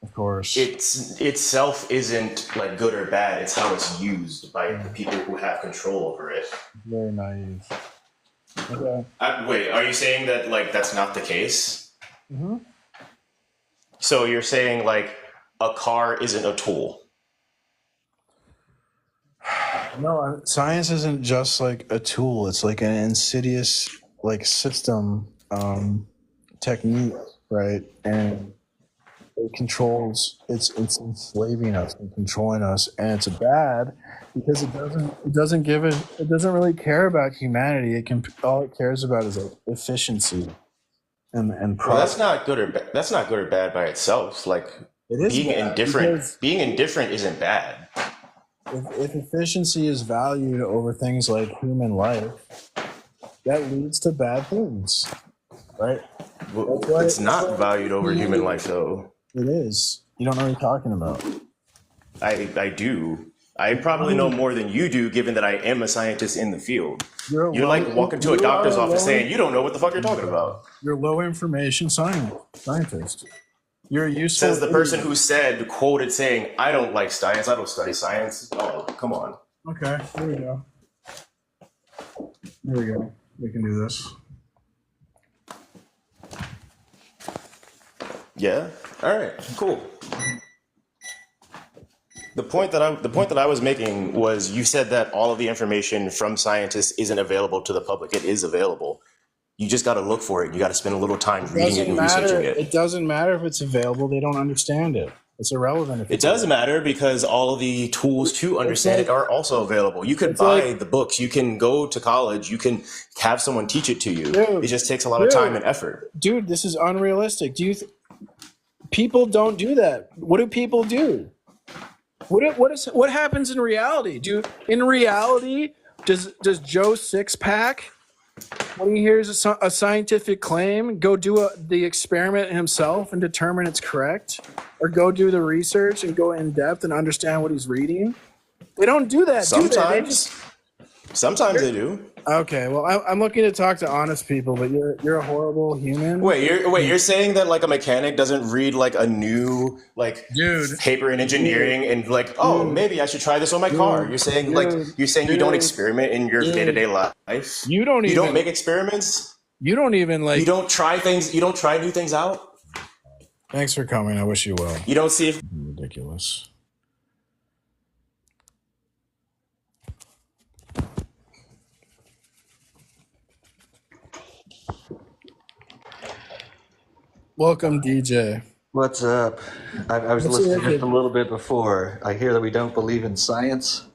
Of course. It's itself isn't like good or bad. It's how it's used by the people who have control over it. Very naive. Okay. Wait, are you saying that like that's not the case? Mm-hmm. So you're saying like a car isn't a tool? No, science isn't just like a tool. It's like an insidious like system technique, right? And it controls. It's enslaving us and controlling us, and it's bad because it doesn't really care about humanity. All it cares about is like efficiency and well, that's not good or that's not good or bad by itself. Like being indifferent isn't bad. If efficiency is valued over things like human life, that leads to bad things, right? Well, it's not valued over human life, though. It is. You don't know what you're talking about. I do. I probably know more than you do, given that I am a scientist in the field. You're like walking to a doctor's office saying you don't know what the fuck you're talking about. You're a low information scientist. You're a useful. Says the person who quoted saying, "I don't like science. I don't study science." Oh, come on. Okay, there we go. There we go. We can do this. Yeah. All right. Cool. The point that I was making was you said that all of the information from scientists isn't available to the public. It is available. You just got to look for it. You got to spend a little time reading it and researching it. It doesn't matter if it's available. They don't understand it. It's irrelevant. It does matter because all of the tools to understand it are also available. You can buy the books. You can go to college. You can have someone teach it to you. It just takes a lot of time and effort. Dude, this is unrealistic. People don't do that. What do people do? What happens in reality? In reality, does Joe Sixpack, when he hears a scientific claim, go do the experiment himself and determine it's correct? Or go do the research and go in depth and understand what he's reading? They don't do that, Sometimes. Sometimes they do. Okay, well, I'm looking to talk to honest people, but you're a horrible human. You're saying that like a mechanic doesn't read like a new paper in engineering and like, oh, maybe I should try this on my car. You're saying you don't experiment in your day-to-day life. You don't make experiments. You don't even like. You don't try things. You don't try new things out. Thanks for coming. I wish you well. You don't see if ridiculous. Welcome, DJ. What's up? I was listening just a little bit before. I hear that we don't believe in science.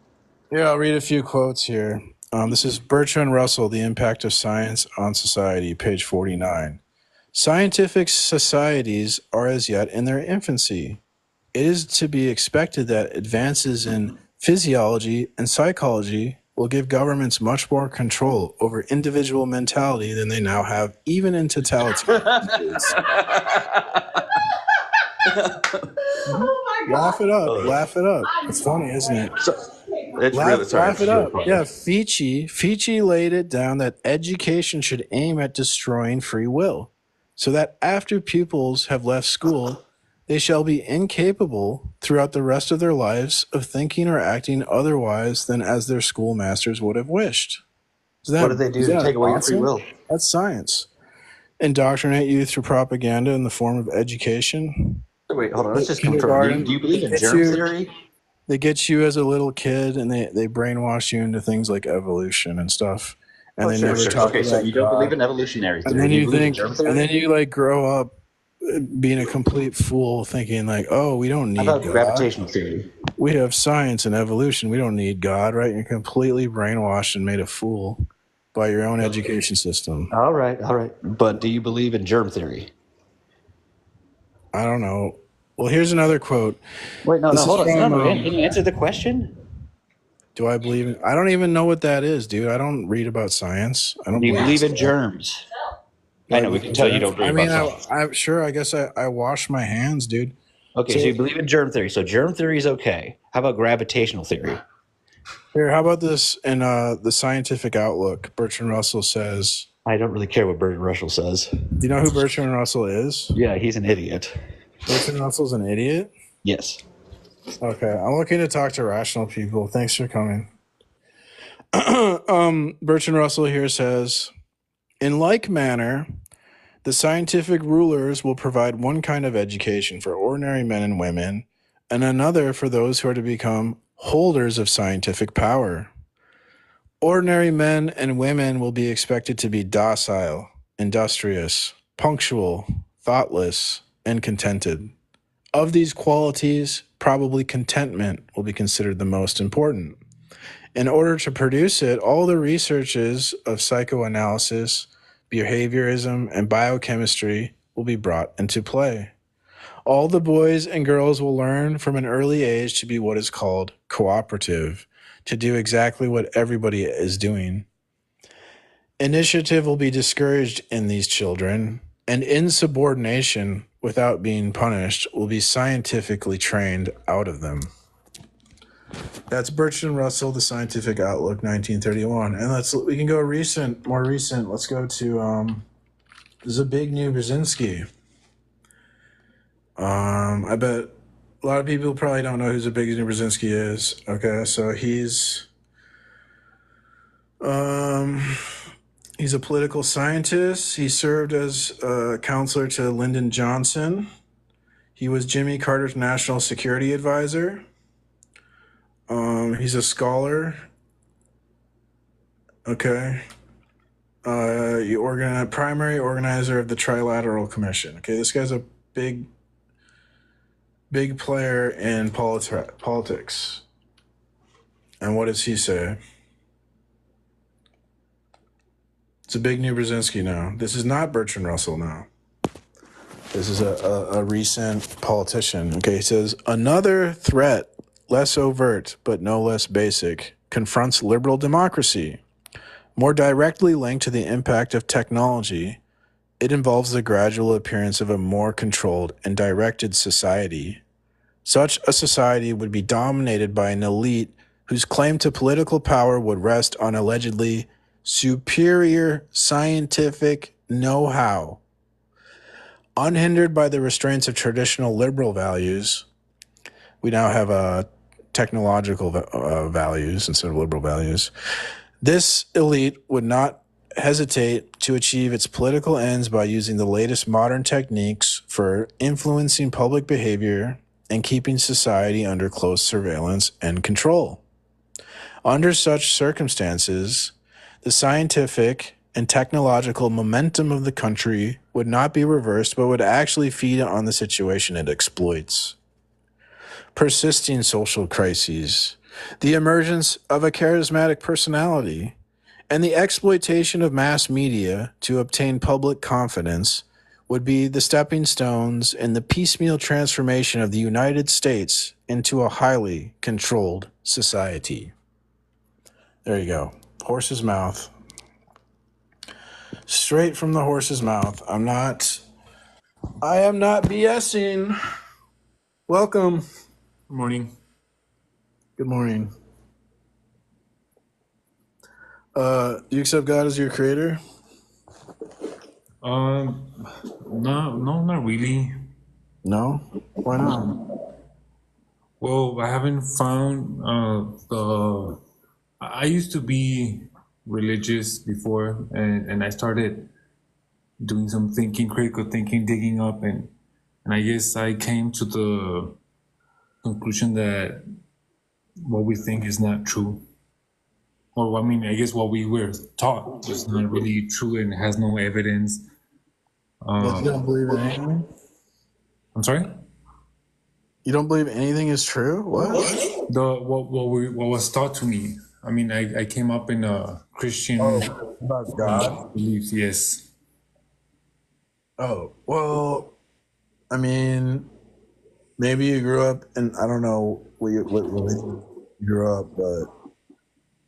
Yeah, I'll read a few quotes here. This is Bertrand Russell, The Impact of Science on Society, page 49. Scientific societies are as yet in their infancy. It is to be expected that advances in physiology and psychology will give governments much more control over individual mentality than they now have, even in totalitarian states. Laugh it up. Laugh it up. It's funny, isn't it? Laugh it up. Yeah, Fichte laid it down that education should aim at destroying free will, so that after pupils have left school, they shall be incapable throughout the rest of their lives of thinking or acting otherwise than as their schoolmasters would have wished. What do they do to take away your free will? That's science. Indoctrinate you through propaganda in the form of education. Wait, hold on. Let's just confirm. Do you believe in germ theory? They get you as a little kid, and they brainwash you into things like evolution and stuff. And they never talk about so you don't believe in evolutionary theory. And then you think, germ theory? and then you like grow up being a complete fool, thinking like, "Oh, we don't need God. Gravitational theory. We have science and evolution. We don't need God, right?" You're completely brainwashed and made a fool by your own education system. All right. But do you believe in germ theory? I don't know. Well, here's another quote. Wait, hold on. Can you answer the question? Do I believe in? I don't even know what that is, dude. I don't read about science. I don't. Do you believe in germs? I know, we can tell you don't read about science. I'm sure. I guess I wash my hands, dude. Okay, so you believe in germ theory. So germ theory is okay. How about gravitational theory? Here, how about this in the Scientific Outlook? Bertrand Russell says... I don't really care what Bertrand Russell says. Do you know who Bertrand Russell is? Yeah, he's an idiot. Bertrand Russell's an idiot? Yes. Okay, I'm looking to talk to rational people. Thanks for coming. Bertrand Russell here says, in like manner, the scientific rulers will provide one kind of education for ordinary men and women, and another for those who are to become holders of scientific power. Ordinary men and women will be expected to be docile, industrious, punctual, thoughtless, and contented. Of these qualities, probably contentment will be considered the most important. In order to produce it, all the researches of psychoanalysis, behaviorism, and biochemistry will be brought into play. All the boys and girls will learn from an early age to be what is called cooperative, to do exactly what everybody is doing. Initiative will be discouraged in these children, and insubordination, without being punished, will be scientifically trained out of them. That's Bertrand Russell, The Scientific Outlook, 1931. And we can go more recent. Let's go to Zbigniew Brzezinski. I bet a lot of people probably don't know who Zbigniew Brzezinski is. Okay, so he's a political scientist. He served as a counselor to Lyndon Johnson. He was Jimmy Carter's national security advisor. He's a scholar. Okay. Primary organizer of the Trilateral Commission. Okay, this guy's a big player in politics. And what does he say? It's Zbigniew Brzezinski now. This is not Bertrand Russell now. This is a recent politician. Okay, he says, another threat, less overt but no less basic, confronts liberal democracy. More directly linked to the impact of technology, it involves the gradual appearance of a more controlled and directed society. Such a society would be dominated by an elite whose claim to political power would rest on allegedly superior scientific know-how. Unhindered by the restraints of traditional liberal values, we now have technological values instead of liberal values. This elite would not hesitate to achieve its political ends by using the latest modern techniques for influencing public behavior and keeping society under close surveillance and control. Under such circumstances, the scientific and technological momentum of the country would not be reversed, but would actually feed on the situation it exploits. Persisting social crises, the emergence of a charismatic personality, and the exploitation of mass media to obtain public confidence would be the stepping stones in the piecemeal transformation of the United States into a highly controlled society. There you go. Horse's mouth. Straight from the horse's mouth. I am not BSing. Welcome. Good morning. Good morning. You accept God as your creator? No, not really. No? Why not? Well, I haven't found I used to be religious before, and I started doing some critical thinking, digging up, and I guess I came to the conclusion that what we think is not true. Or, I mean, I guess what we were taught is not really true and has no evidence. You don't believe in anything? I'm sorry? You don't believe anything is true? What? What was taught to me. I mean, I came up in a Christian about God beliefs, yes. Oh, well, I mean, maybe you grew up, and I don't know what religion you grew up, but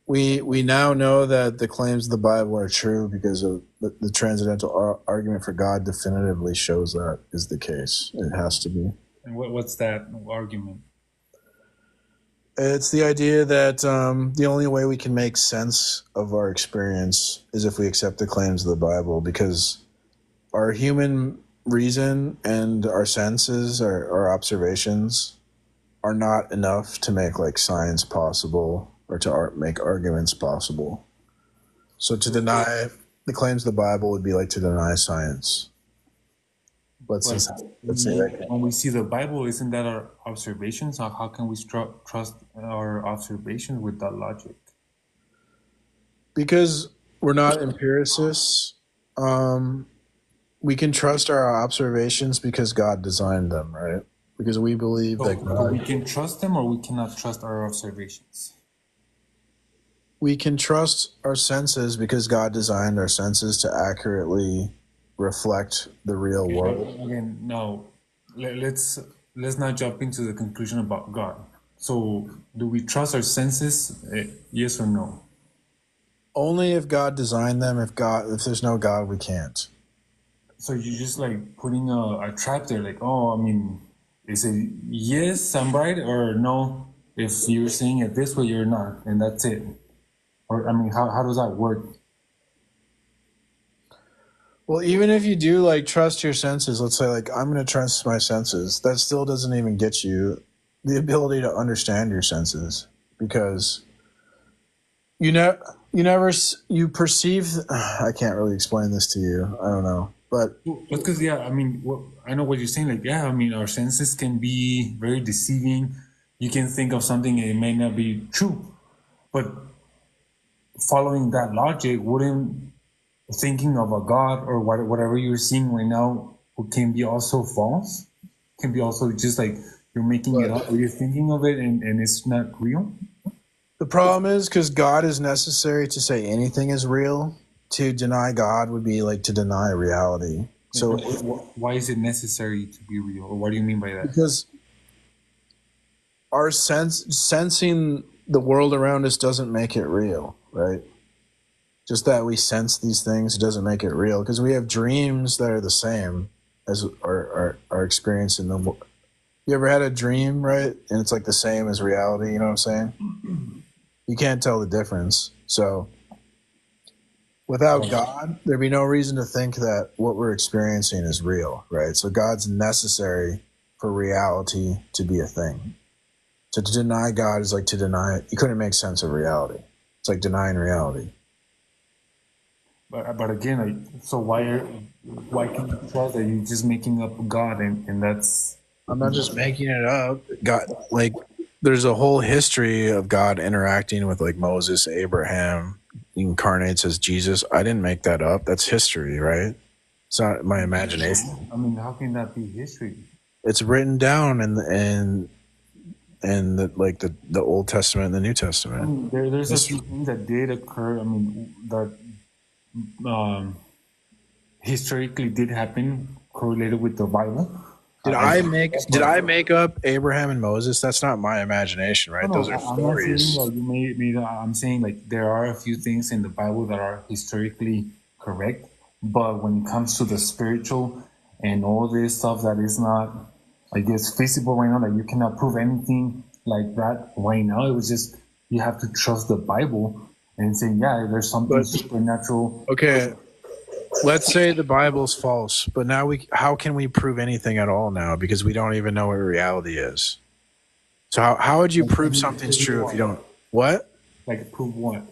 we now know that the claims of the Bible are true because of the transcendental argument for God definitively shows that is the case. It has to be. And what's that argument? It's the idea that the only way we can make sense of our experience is if we accept the claims of the Bible, because our human reason and our senses, our observations, are not enough to make like science possible or to make arguments possible. So to deny the claims of the Bible would be like to deny science. Let's say that. When we see the Bible, isn't that our observations? How can we trust our observations with that logic? Because we're not empiricists. We can trust our observations because God designed them, right? Because we believe that God... We can trust them, or we cannot trust our observations? We can trust our senses because God designed our senses to accurately reflect the real world. Again, no. Let's not jump into the conclusion about God. So, do we trust our senses? Yes or no? Only if God designed them. If there's no God, we can't. So you're just like putting a trap there, like, oh, I mean, is it yes, I'm right, or no? If you're saying it this way, you're not, and that's it. Or I mean, how does that work? Well, even if you do like trust your senses, let's say like I'm going to trust my senses, that still doesn't even get you the ability to understand your senses, because you perceive. I can't really explain this to you. I don't know, but because I mean, I know what you're saying. Like, I mean, our senses can be very deceiving. You can think of something and it may not be true, but following that logic, wouldn't thinking of a God or whatever you're seeing right now can be also false? Can be also just like you're making it up, or you're thinking of it and it's not real? The problem is because God is necessary to say anything is real. To deny God would be like to deny reality. So why is it necessary to be real? Or what do you mean by that? Because our sensing the world around us doesn't make it real, right? Just that we sense these things doesn't make it real, because we have dreams that are the same as our experience in the world. You ever had a dream, right? And it's like the same as reality, you know what I'm saying? You can't tell the difference. So without God, there'd be no reason to think that what we're experiencing is real, right? So God's necessary for reality to be a thing. So to deny God is like to deny it. You couldn't make sense of reality. It's like denying reality. But again, like, so why can you trust that you're just making up God and that's? I'm not just making it up. God, like, there's a whole history of God interacting with like Moses, Abraham, incarnates as Jesus. I didn't make that up. That's history, right? It's not my imagination. I mean, how can that be history? It's written down in the Old Testament and the New Testament. I mean, there's a few things that did occur. I mean, that historically did happen correlated with the Bible. Did I make up Abraham and Moses? That's not my imagination, right? Those are stories. I'm not saying you I'm saying like there are a few things in the Bible that are historically correct, but when it comes to the spiritual and all this stuff that is not, I guess, feasible right now, that you cannot prove anything like that right now. It was just you have to trust the Bible and say, yeah, there's something supernatural. Okay, let's say the Bible's false, but now how can we prove anything at all now? Because we don't even know what reality is. So how would you prove something's true if you don't? What? Like prove what?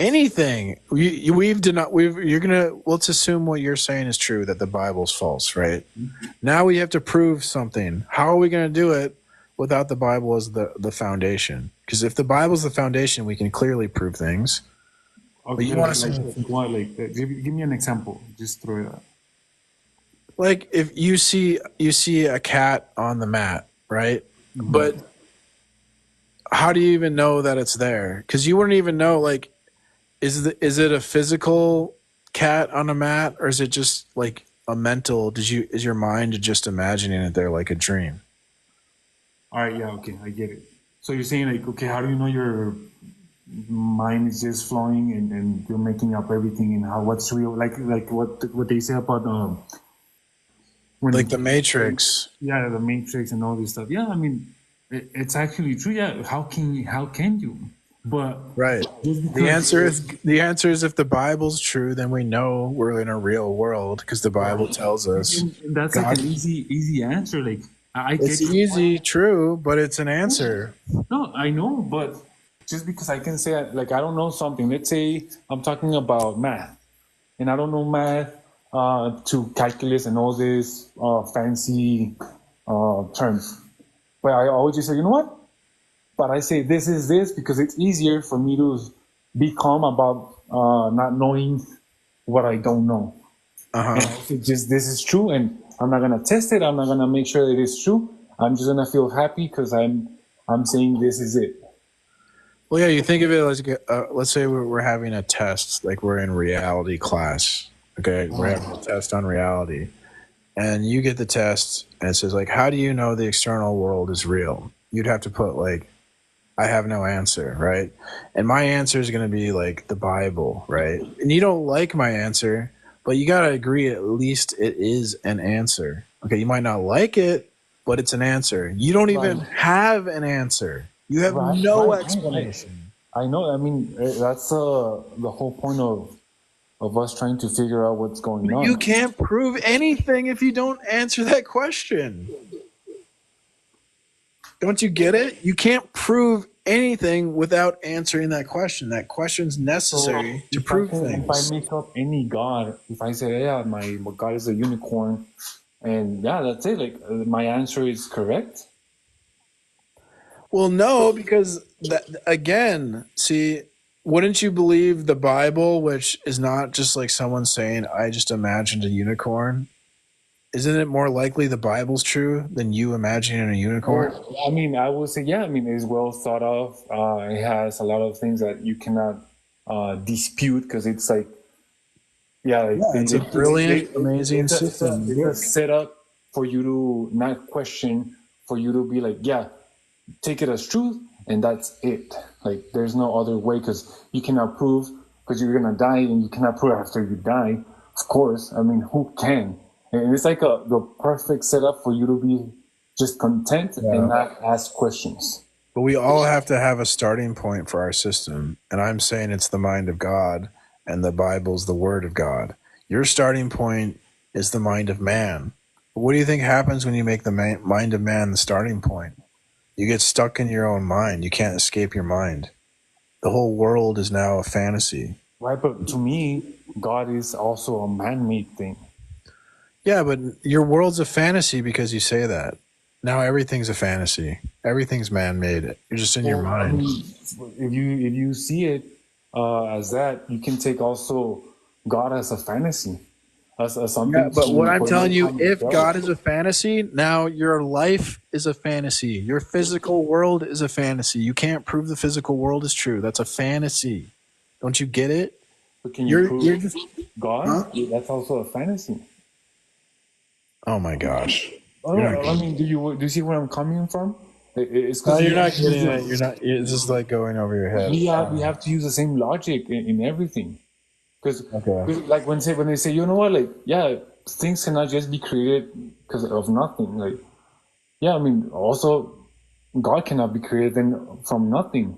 Anything. Let's assume what you're saying is true, that the Bible's false, right? Now we have to prove something. How are we going to do it without the Bible as the foundation? Because if the Bible's the foundation, we can clearly prove things. Okay, but you want to give me an example. Just throw it out. Like if you see a cat on the mat, right? Mm-hmm. But how do you even know that it's there? Because you wouldn't even know. Like, is it a physical cat on a mat, or is it just like a mental? Is your mind just imagining it there like a dream? All right, yeah, okay, I get it. So you're saying like, okay, how do you know your mind is just flowing and you're making up everything and what's real? Like what they say about like the Matrix. Yeah, the Matrix and all this stuff. Yeah, I mean, it's actually true. Yeah, how can you? But right. The answer is if the Bible's true, then we know we're in a real world because the Bible tells us. And that's God, like an easy answer. Like it's easy, true, but it's an answer. No, I know, but just because I can say like I don't know something. Let's say I'm talking about math, and I don't know math to calculus and all these fancy terms, but I always just say, you know what? But I say this is this because it's easier for me to be calm about not knowing what I don't know. And I say just this is true, and I'm not gonna test it. I'm not gonna make sure it is true. I'm just gonna feel happy because I'm saying this is it. Well, yeah, you think of it as let's say we're having a test, like we're in reality class. Okay, we're having a test on reality, and you get the test, and it says like, how do you know the external world is real? You'd have to put like, I have no answer, right? And my answer is going to be like the Bible, right? And you don't like my answer, but you got to agree at least it is an answer. Okay, you might not like it, but it's an answer. You don't even have an answer. You have no explanation. I know. I mean, that's the whole point of us trying to figure out what's going on. You can't prove anything if you don't answer that question. Don't you get it? You can't prove anything without answering that question. That question's necessary to prove things. If I make up any god, if I say, yeah, my god is a unicorn, and yeah, that's it. Like my answer is correct. Well, no, because again, see, wouldn't you believe the Bible, which is not just like someone saying, I just imagined a unicorn? Isn't it more likely the Bible's true than you imagining a unicorn? Well, I mean, I would say, yeah. I mean, it's well thought of. It has a lot of things that you cannot dispute because it's like, it's a brilliant, amazing system. It's a setup for you to not question, for you to be like, yeah, take it as truth, and that's it. Like, there's no other way because you cannot prove because you're gonna die, and you cannot prove after you die. Of course, I mean, who can? And it's like the perfect setup for you to be just content and not ask questions. But we all have to have a starting point for our system. And I'm saying it's the mind of God, and the Bible's the word of God. Your starting point is the mind of man. But what do you think happens when you make the mind of man the starting point? You get stuck in your own mind. You can't escape your mind. The whole world is now a fantasy. Right, but to me, God is also a man-made thing. Yeah, but your world's a fantasy because you say that. Now everything's a fantasy. Everything's man-made. You're just in your mind. I mean, if you see it as that, you can take also God as a fantasy, as something. Yeah, but what I'm for telling you, mankind to if develop. God is a fantasy, now your life is a fantasy. Your physical world is a fantasy. You can't prove the physical world is true. That's a fantasy. Don't you get it? But can you prove You're just God? Huh? That's also a fantasy. Oh my gosh. Oh, You're not I mean, do you see where I'm coming from? It's No, because you're not getting it. You're not. It's just like going over your head. we have to use the same logic in everything. Because Okay. like when they say, you know what, like, yeah, things cannot just be created because of nothing. Like, yeah, I mean, also God cannot be created from nothing.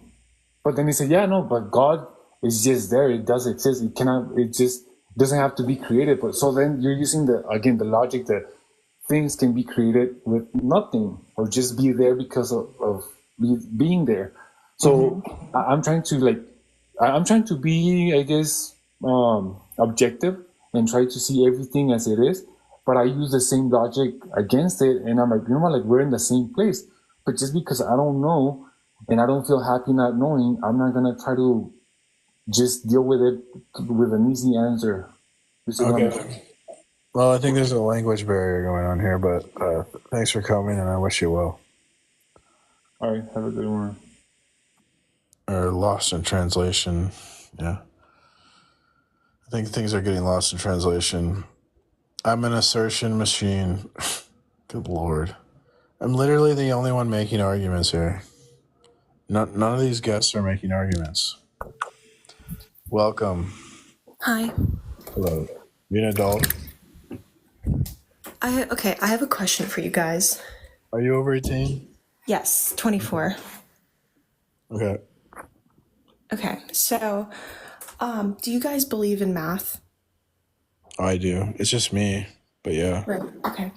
But then they say, yeah, no, but God is just there. It does exist. It cannot. It just doesn't have to be created. But so then you're using the logic that things can be created with nothing or just be there because of being there. So I'm trying to be, I guess, objective and try to see everything as it is. But I use the same logic against it, and I'm like, you know what? Like, we're in the same place. But just because I don't know and I don't feel happy not knowing, I'm not gonna try to just deal with it with an easy answer. You see what I'm saying? Okay. Well, I think there's a language barrier going on here, but thanks for coming, and I wish you well. All right, have a good one. Or lost in translation. Yeah. I think things are getting lost in translation. I'm an assertion machine. Good Lord. I'm literally the only one making arguments here. None of these guests are making arguments. Welcome. Hi. Hello. You an adult? I have a question for you guys. Are you over 18? Yes, 24. Okay. Okay, so do you guys believe in math? I do. It's just me, but yeah. Right. Okay.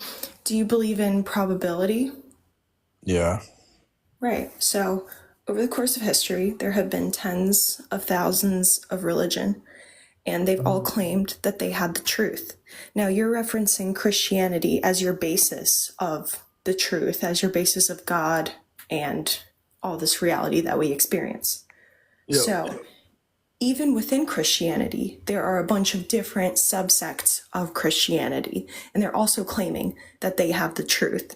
Do you believe in probability? Yeah. Right. So over the course of history, there have been tens of thousands of religion, and they've all claimed that they had the truth. Now, you're referencing Christianity as your basis of the truth, as your basis of God and all this reality that we experience. Yep. So even within Christianity, there are a bunch of different subsects of Christianity, and they're also claiming that they have the truth.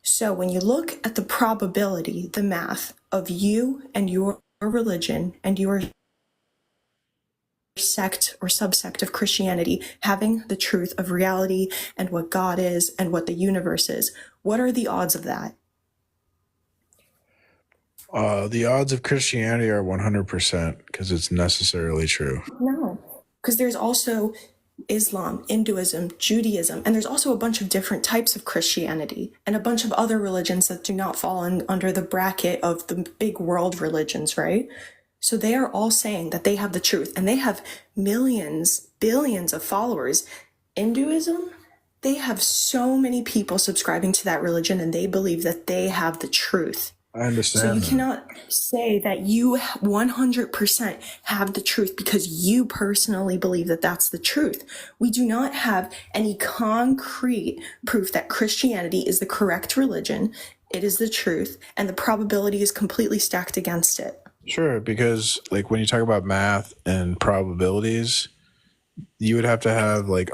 So when you look at the probability, the math of you and your religion and your sect or subsect of Christianity having the truth of reality and what God is and what the universe is, what are the odds of that? The odds of Christianity are 100% because it's necessarily true. No, because there's also Islam, Hinduism, Judaism, and there's also a bunch of different types of Christianity and a bunch of other religions that do not fall under the bracket of the big world religions, right? So they are all saying that they have the truth, and they have millions, billions of followers. Hinduism, they have so many people subscribing to that religion, and they believe that they have the truth. I understand. So you cannot say that you 100% have the truth because you personally believe that that's the truth. We do not have any concrete proof that Christianity is the correct religion. It is the truth, and the probability is completely stacked against it. Sure, because like when you talk about math and probabilities, you would have to have like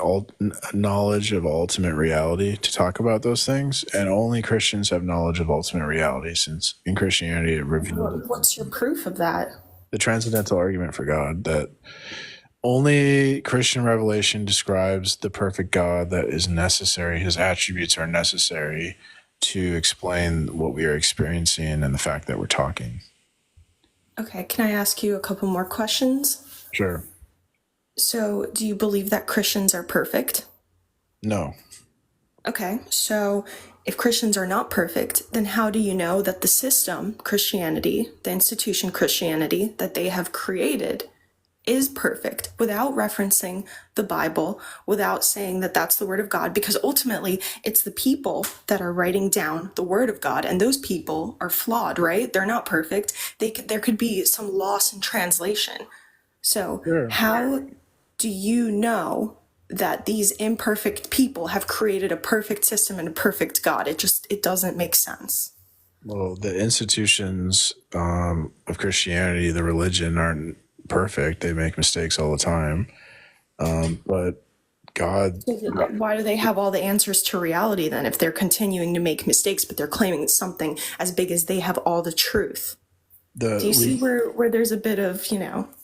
knowledge of ultimate reality to talk about those things, and only Christians have knowledge of ultimate reality, since in Christianity it revealed What's your proof of that? the transcendental argument for God, that only Christian revelation describes the perfect God that is necessary. His attributes are necessary to explain what we are experiencing and the fact that we're talking. Okay, can I ask you a couple more questions? Sure. So, do you believe that Christians are perfect? No. Okay, so if Christians are not perfect, then how do you know that the system, Christianity, the institution Christianity that they have created is perfect without referencing the Bible, without saying that that's the word of God? Because ultimately it's the people that are writing down the word of God, and those people are flawed, right? They're not perfect. There could be some loss in translation. So how do you know that these imperfect people have created a perfect system and a perfect God? It doesn't make sense. Well, the institutions of Christianity, the religion, aren't perfect. They make mistakes all the time. But God... Why do they have all the answers to reality then, if they're continuing to make mistakes, but they're claiming something as big as they have all the truth? Do you see where there's a bit of,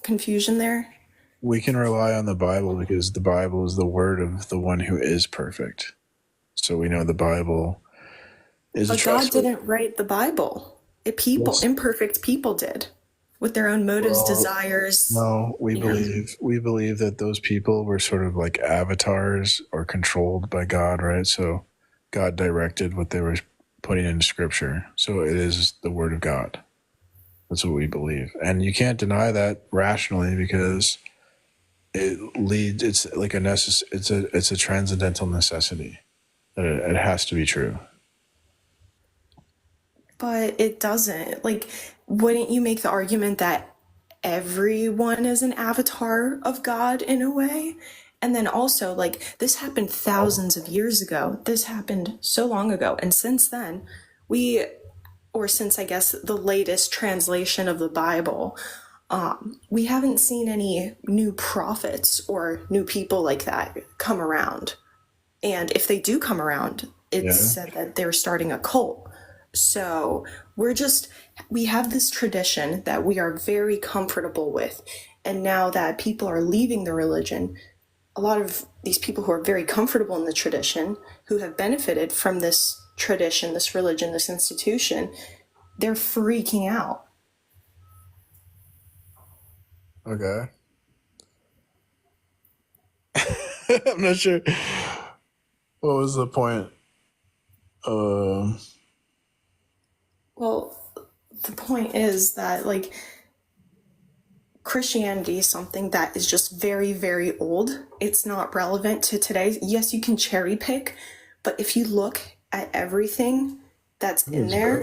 confusion there? We can rely on the Bible because the Bible is the word of the one who is perfect. So we know the Bible is a trustworthy... But God didn't write the Bible. Imperfect people did, with their own motives, desires. No, we believe that those people were sort of like avatars or controlled by God, right? So God directed what they were putting into Scripture. So it is the word of God. That's what we believe, and you can't deny that rationally because it's like it's a transcendental necessity. It has to be true. But it doesn't. Wouldn't you make the argument that everyone is an avatar of God in a way? And then also, this happened thousands of years ago. This happened so long ago. And since then, since I guess the latest translation of the Bible, we haven't seen any new prophets or new people like that come around. And if they do come around, it's said that they're starting a cult. So we have this tradition that we are very comfortable with. And now that people are leaving the religion, a lot of these people who are very comfortable in the tradition, who have benefited from this tradition, this religion, this institution, they're freaking out. Okay. I'm not sure. What was the point? Well, the point is that, Christianity is something that is just very, very old. It's not relevant to today. Yes, you can cherry pick, but if you look at everything that's in there,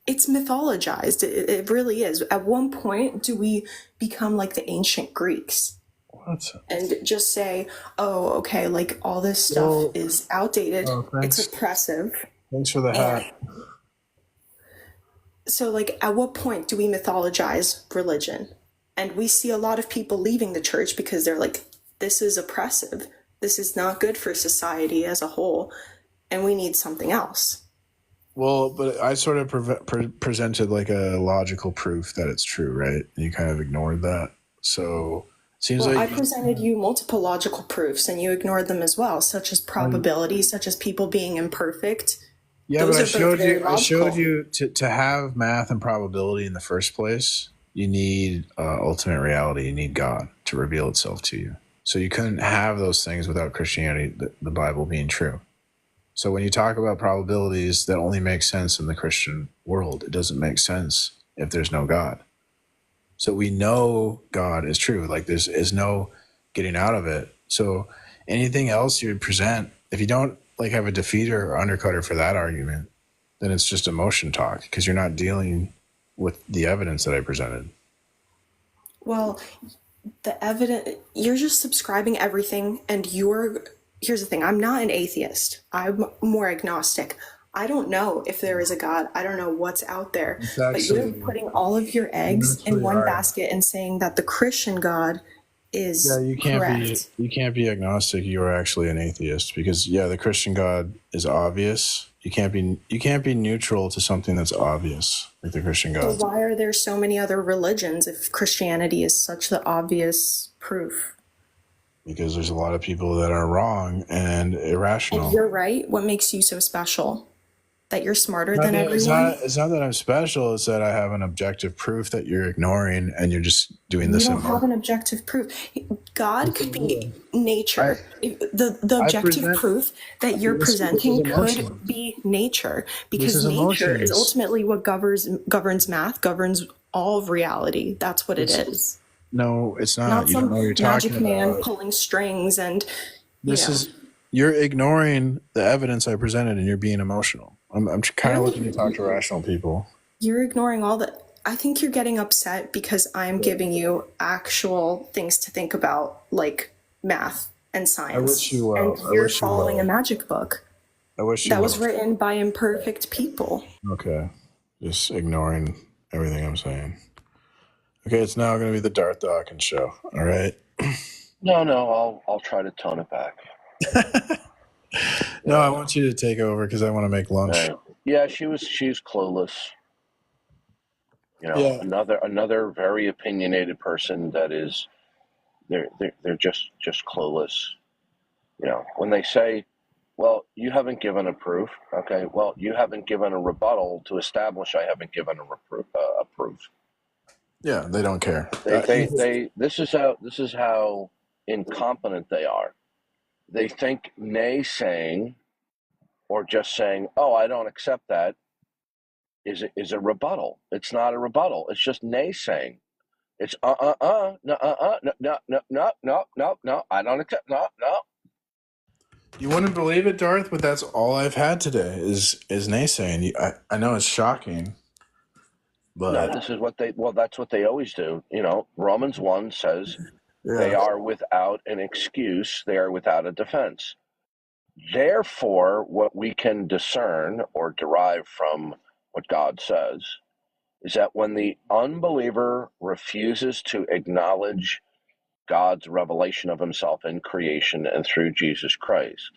it's mythologized. It really is. At one point, do we become like the ancient Greeks? What? And just say, oh, okay, all this stuff is outdated. It's oppressive. Thanks for the hat. So, at what point do we mythologize religion? And we see a lot of people leaving the church because they're like, this is oppressive. This is not good for society as a whole. And we need something else. Well, but I sort of presented a logical proof that it's true, right? And you kind of ignored that. So it seems I presented you multiple logical proofs and you ignored them as well, such as probability, such as people being imperfect. Yeah, but I showed you to have math and probability in the first place, you need ultimate reality. You need God to reveal itself to you. So you couldn't have those things without Christianity, the Bible being true. So when you talk about probabilities, that only makes sense in the Christian world. It doesn't make sense if there's no God. So we know God is true. There is no getting out of it. So anything else you would present, if you don't have a defeater or undercutter for that argument, then it's just emotion talk because you're not dealing with the evidence that I presented. Well, the evidence, you're just subscribing everything, and here's the thing, I'm not an atheist. I'm more agnostic. I don't know if there is a God. I don't know what's out there. But you're putting all of your eggs in one basket and saying that the Christian God is correct. You can't be agnostic. You are actually an atheist because the Christian God is obvious. You can't be neutral to something that's obvious like the Christian God. So why are there so many other religions if Christianity is such the obvious proof? Because there's a lot of people that are wrong and irrational. And you're right. What makes you so special? that you're smarter than everyone. It's not that I'm special. It's that I have an objective proof that you're ignoring, and you're just doing You this. don't have an objective proof. God could be nature. The objective proof that you're presenting could be nature, because nature is ultimately what governs math, governs all of reality. That's what it is. No, it's not. Not You don't some know what you're magic talking man about. pulling strings and You're ignoring the evidence I presented, and you're being emotional. I'm kind of looking to talk to rational people. You're ignoring all the. I think you're getting upset because I'm giving you actual things to think about, like math and science. I wish you well. And you're following a magic book. I wish you that was written by imperfect people. Okay. Just ignoring everything I'm saying. Okay, it's now going to be the Darth Dawkins show. All right. No, I'll try to tone it back. No, I want you to take over because I want to make lunch. Right. Yeah, she's clueless. Another very opinionated person that is they're just clueless. When they say, well, you haven't given a proof. Okay, well, you haven't given a rebuttal to establish I haven't given a proof. Yeah, they don't care. This is how incompetent they are. They think naysaying or just saying, "Oh, I don't accept that," is a rebuttal. It's not a rebuttal. It's just naysaying. It's no, I don't accept, no. You wouldn't believe it, Darth, but that's all I've had today is naysaying. I know it's shocking, but no, this is what that's what they always do. Romans 1 says they are without an excuse. They are without a defense. Therefore, what we can discern or derive from what God says is that when the unbeliever refuses to acknowledge God's revelation of himself in creation and through Jesus Christ,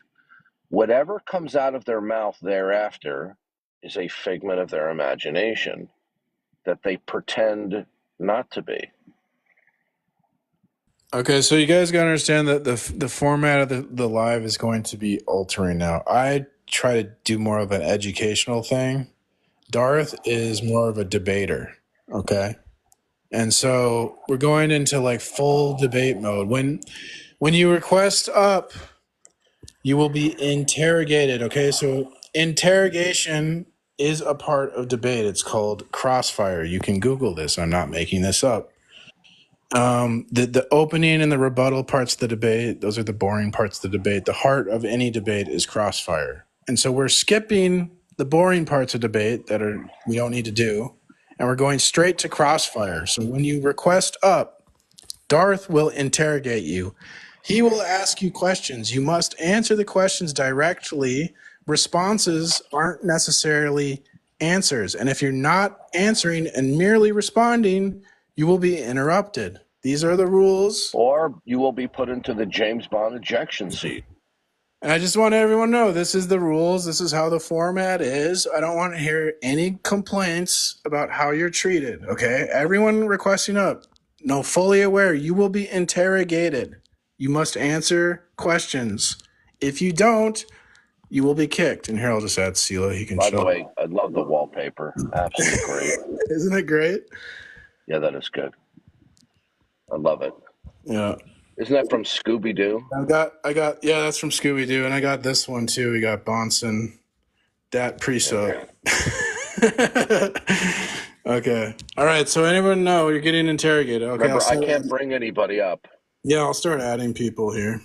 whatever comes out of their mouth thereafter is a figment of their imagination that they pretend not to be. Okay, so you guys gotta understand that the format of the live is going to be altering now. I try to do more of an educational thing. Darth is more of a debater, okay? And so we're going into like full debate mode. When you request up, you will be interrogated, okay? So interrogation is a part of debate. It's called crossfire. You can Google this. I'm not making this up. The opening and the rebuttal parts of the debate, those are the boring parts of the debate. The heart of any debate is crossfire. And so we're skipping the boring parts of debate that we don't need to do, and we're going straight to crossfire. So when you request up, Darth will interrogate you. He will ask you questions. You must answer the questions directly. Responses aren't necessarily answers. And if you're not answering and merely responding, you will be interrupted. These are the rules. Or you will be put into the James Bond ejection seat. And I just want everyone to know this is the rules. This is how the format is. I don't want to hear any complaints about how you're treated, okay? Everyone requesting up, no, fully aware, you will be interrogated. You must answer questions. If you don't, you will be kicked. And here I'll just add Sela. He can By show. the way, I love the wallpaper. Absolutely great. Isn't it great? Yeah, that is good. I love it. Yeah. Isn't that from Scooby-Doo? I got yeah, that's from Scooby-Doo. And I got this one too. We got Bonson. Dat Priso. Okay. All right. So anyone know you're getting interrogated? Okay. Remember, I can't bring anybody up. Yeah, I'll start adding people here.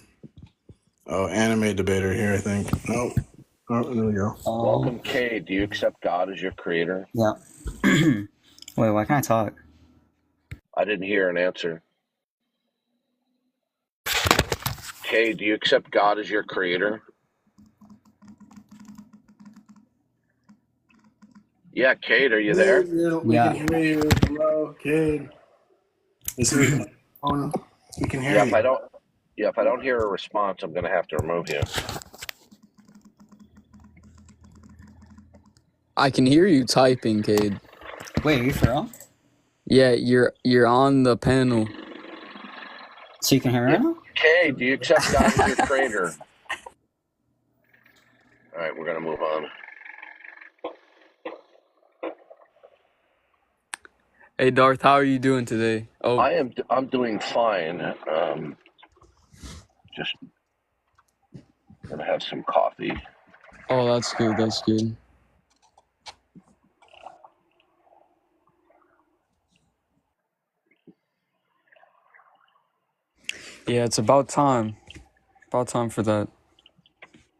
Oh, anime debater here, I think. Nope. Oh, there we go. Welcome, Kay. Do you accept God as your creator? Yeah. Wait, why can't I talk? I didn't hear an answer. Kay, do you accept God as your creator? Yeah, Cade, are you there? We can hear you. Hello, Cade. We can hear you. If I don't hear a response, I'm going to have to remove you. I can hear you typing, Cade. Wait, are you for real? Yeah, you're on the panel. So you can hear me right now? Cade, do you accept God as your creator? All right, we're going to move on. Hey Darth, how are you doing today? Oh, I'm doing fine. Just gonna have some coffee. oh, that's good. That's good. Yeah, it's about time. About time for that.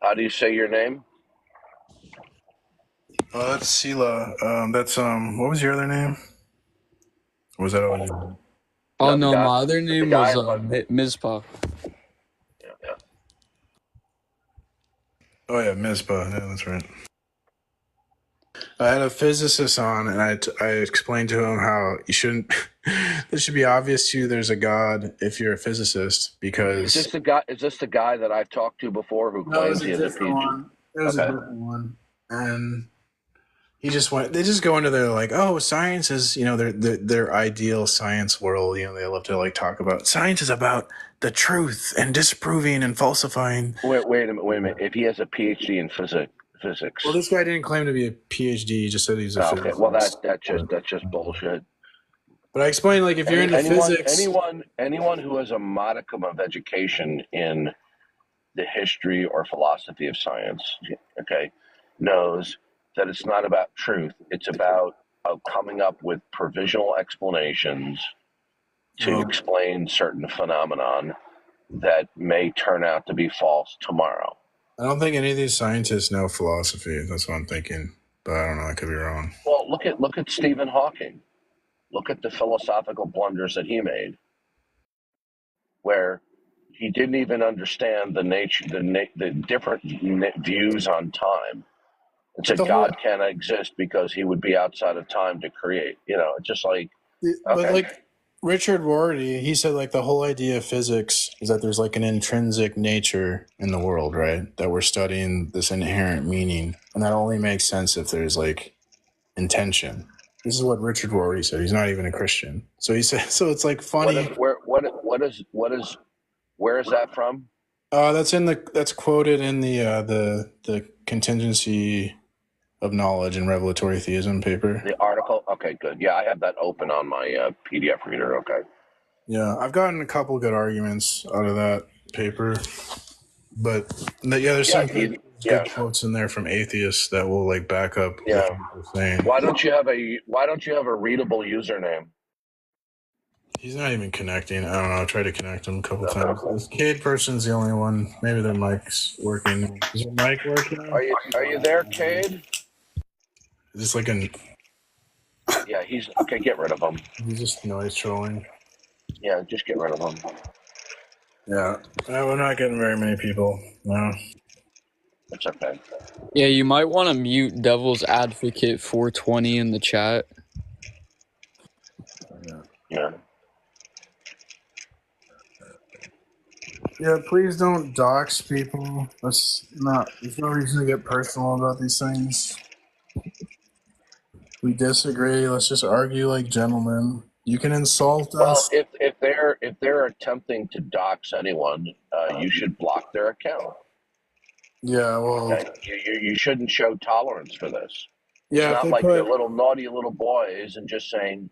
How do you say your name? That's Sila. That's what was your other name? Or was that always? Oh No, the no, guy. my other The name guy. was Mizpah. Yeah. Oh yeah, Mizpah. Yeah, that's right. I had a physicist on, and I explained to him how you shouldn't. This should be obvious to you. There's a God if you're a physicist, because Is this the guy that I've talked to before who no, it was claims a he has a different PhD? one. It was a Okay. different one, and he just went. They just go into their like, oh, science is their ideal science world. They love to like talk about science is about the truth and disproving and falsifying. Wait a minute. If he has a PhD in physics. Well, this guy didn't claim to be a PhD. He just said he's a Okay. Well, physicist. that's just bullshit. But I explained, like, if you're into physics, anyone who has a modicum of education in the history or philosophy of science, okay, knows that it's not about truth. It's about coming up with provisional explanations to explain certain phenomenon that may turn out to be false tomorrow. I don't think any of these scientists know philosophy. That's what I'm thinking. But I don't know. I could be wrong. Well, look at Stephen Hawking. Look at the philosophical blunders that he made, where he didn't even understand the different views on time, and said God can't exist because he would be outside of time to create. It's just like, But okay, like Richard Rorty, he said like the whole idea of physics is that there's like an intrinsic nature in the world, right? That we're studying this inherent meaning, and that only makes sense if there's like intention. This is what Richard Rorty said. He's not even a Christian, so he said. So it's like funny. Where is that from? That's quoted in the contingency of knowledge and revelatory theism paper. The article? Okay, good. Yeah, I have that open on my PDF reader. Okay. Yeah, I've gotten a couple good arguments out of that paper, but there's some good quotes in there from atheists that will like back up what you're saying. Why don't you have a readable username? He's not even connecting. I don't know. I tried to connect him a couple times. This Cade person's the only one. Maybe their mic's working. Is your mic working? Are you there, Cade? Is this like an? Yeah, he's okay. Get rid of him. He's just noise trolling. Yeah, just get rid of him. Yeah, we're not getting very many people. No, it's okay. Yeah, you might want to mute Devil's Advocate 420 in the chat. Yeah. Yeah, please don't dox people. There's no reason to get personal about these things. We disagree. Let's just argue like gentlemen. You can insult us. Well, if they're attempting to dox anyone, you should block their account. Yeah, well, okay? You shouldn't show tolerance for this. Yeah, it's not like they're little naughty little boys and just saying,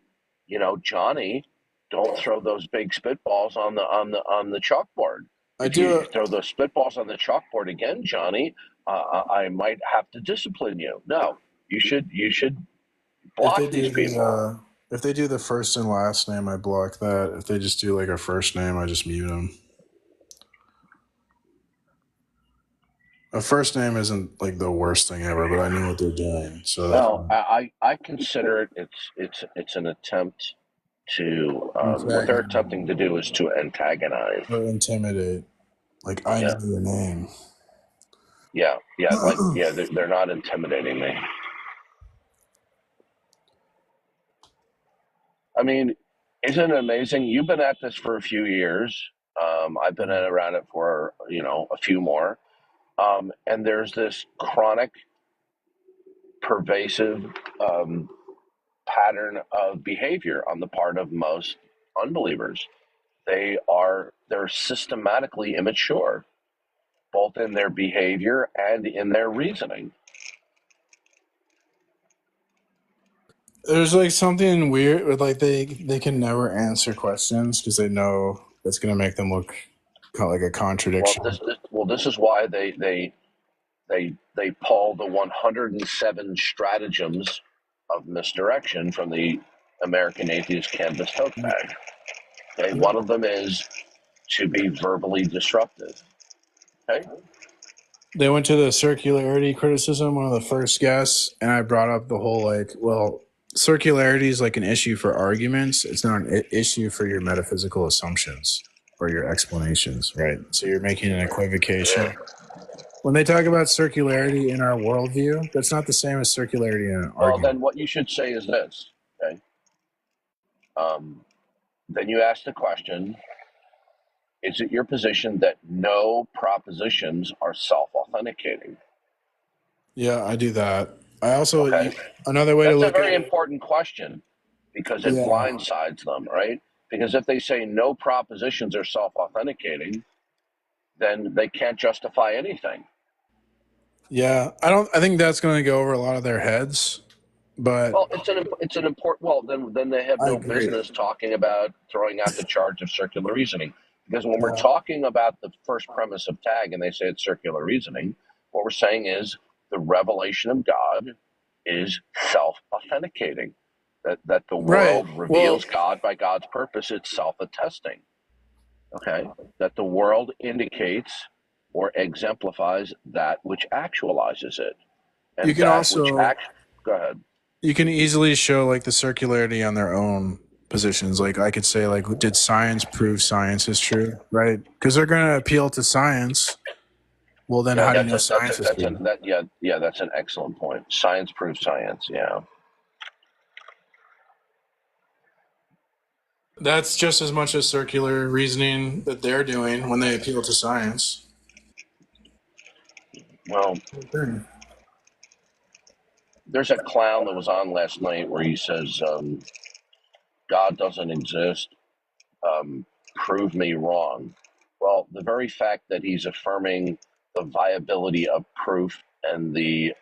Johnny, don't throw those big spitballs on the chalkboard. If you throw those spitballs on the chalkboard again, Johnny, I might have to discipline you. No, you should block these people. If they do the first and last name, I block that. If they just do like a first name, I just mute them. A first name isn't like the worst thing ever, but I know what they're doing. So well, I consider it's an attempt to what they're attempting to do is to antagonize or intimidate. Like I know your name. Yeah, they're not intimidating me. I mean, isn't it amazing? You've been at this for a few years. I've been around it for a few more. And there's this chronic, pervasive pattern of behavior on the part of most unbelievers. They're systematically immature, both in their behavior and in their reasoning. There's like something weird with like they can never answer questions because they know it's gonna make them look kind of like a contradiction. This is why they pull the 107 stratagems of misdirection from the American Atheist Canvas Tote Bag. Okay, one of them is to be verbally disruptive. Okay. They went to the circularity criticism, one of the first guests, and I brought up the whole like, well, circularity is like an issue for arguments. It's not an issue for your metaphysical assumptions or your explanations, right? So you're making an equivocation. When they talk about circularity in our worldview, that's not the same as circularity in an Well, argument. then what you should say is this, okay? Then you ask the question, is it your position that no propositions are self-authenticating? Yeah, I do that. I also, Okay. another way That's to a look very at it. important question because it Yeah. blindsides them, right? Because if they say no propositions are self-authenticating, then they can't justify anything. Yeah, I think that's going to go over a lot of their heads, but Well, it's an important. Well, then they have I no agree. business talking about throwing out the charge of circular reasoning. Because when we're talking about the first premise of tag and they say it's circular reasoning, what we're saying is the revelation of God is self-authenticating. That the world reveals God by God's purpose. It's self-attesting. Okay, that the world indicates or exemplifies that which actualizes it, and you can that which also Go ahead. you can easily show like the circularity on their own positions. Like I could say, like, did science prove science is true? Right? Because they're going to appeal to science. Well, then how do you know science is true? That's an excellent point. Science proves science. Yeah. That's just as much as circular reasoning that they're doing when they appeal to science. Well, there's a clown that was on last night where he says, God doesn't exist. Prove me wrong. Well, the very fact that he's affirming the viability of proof and the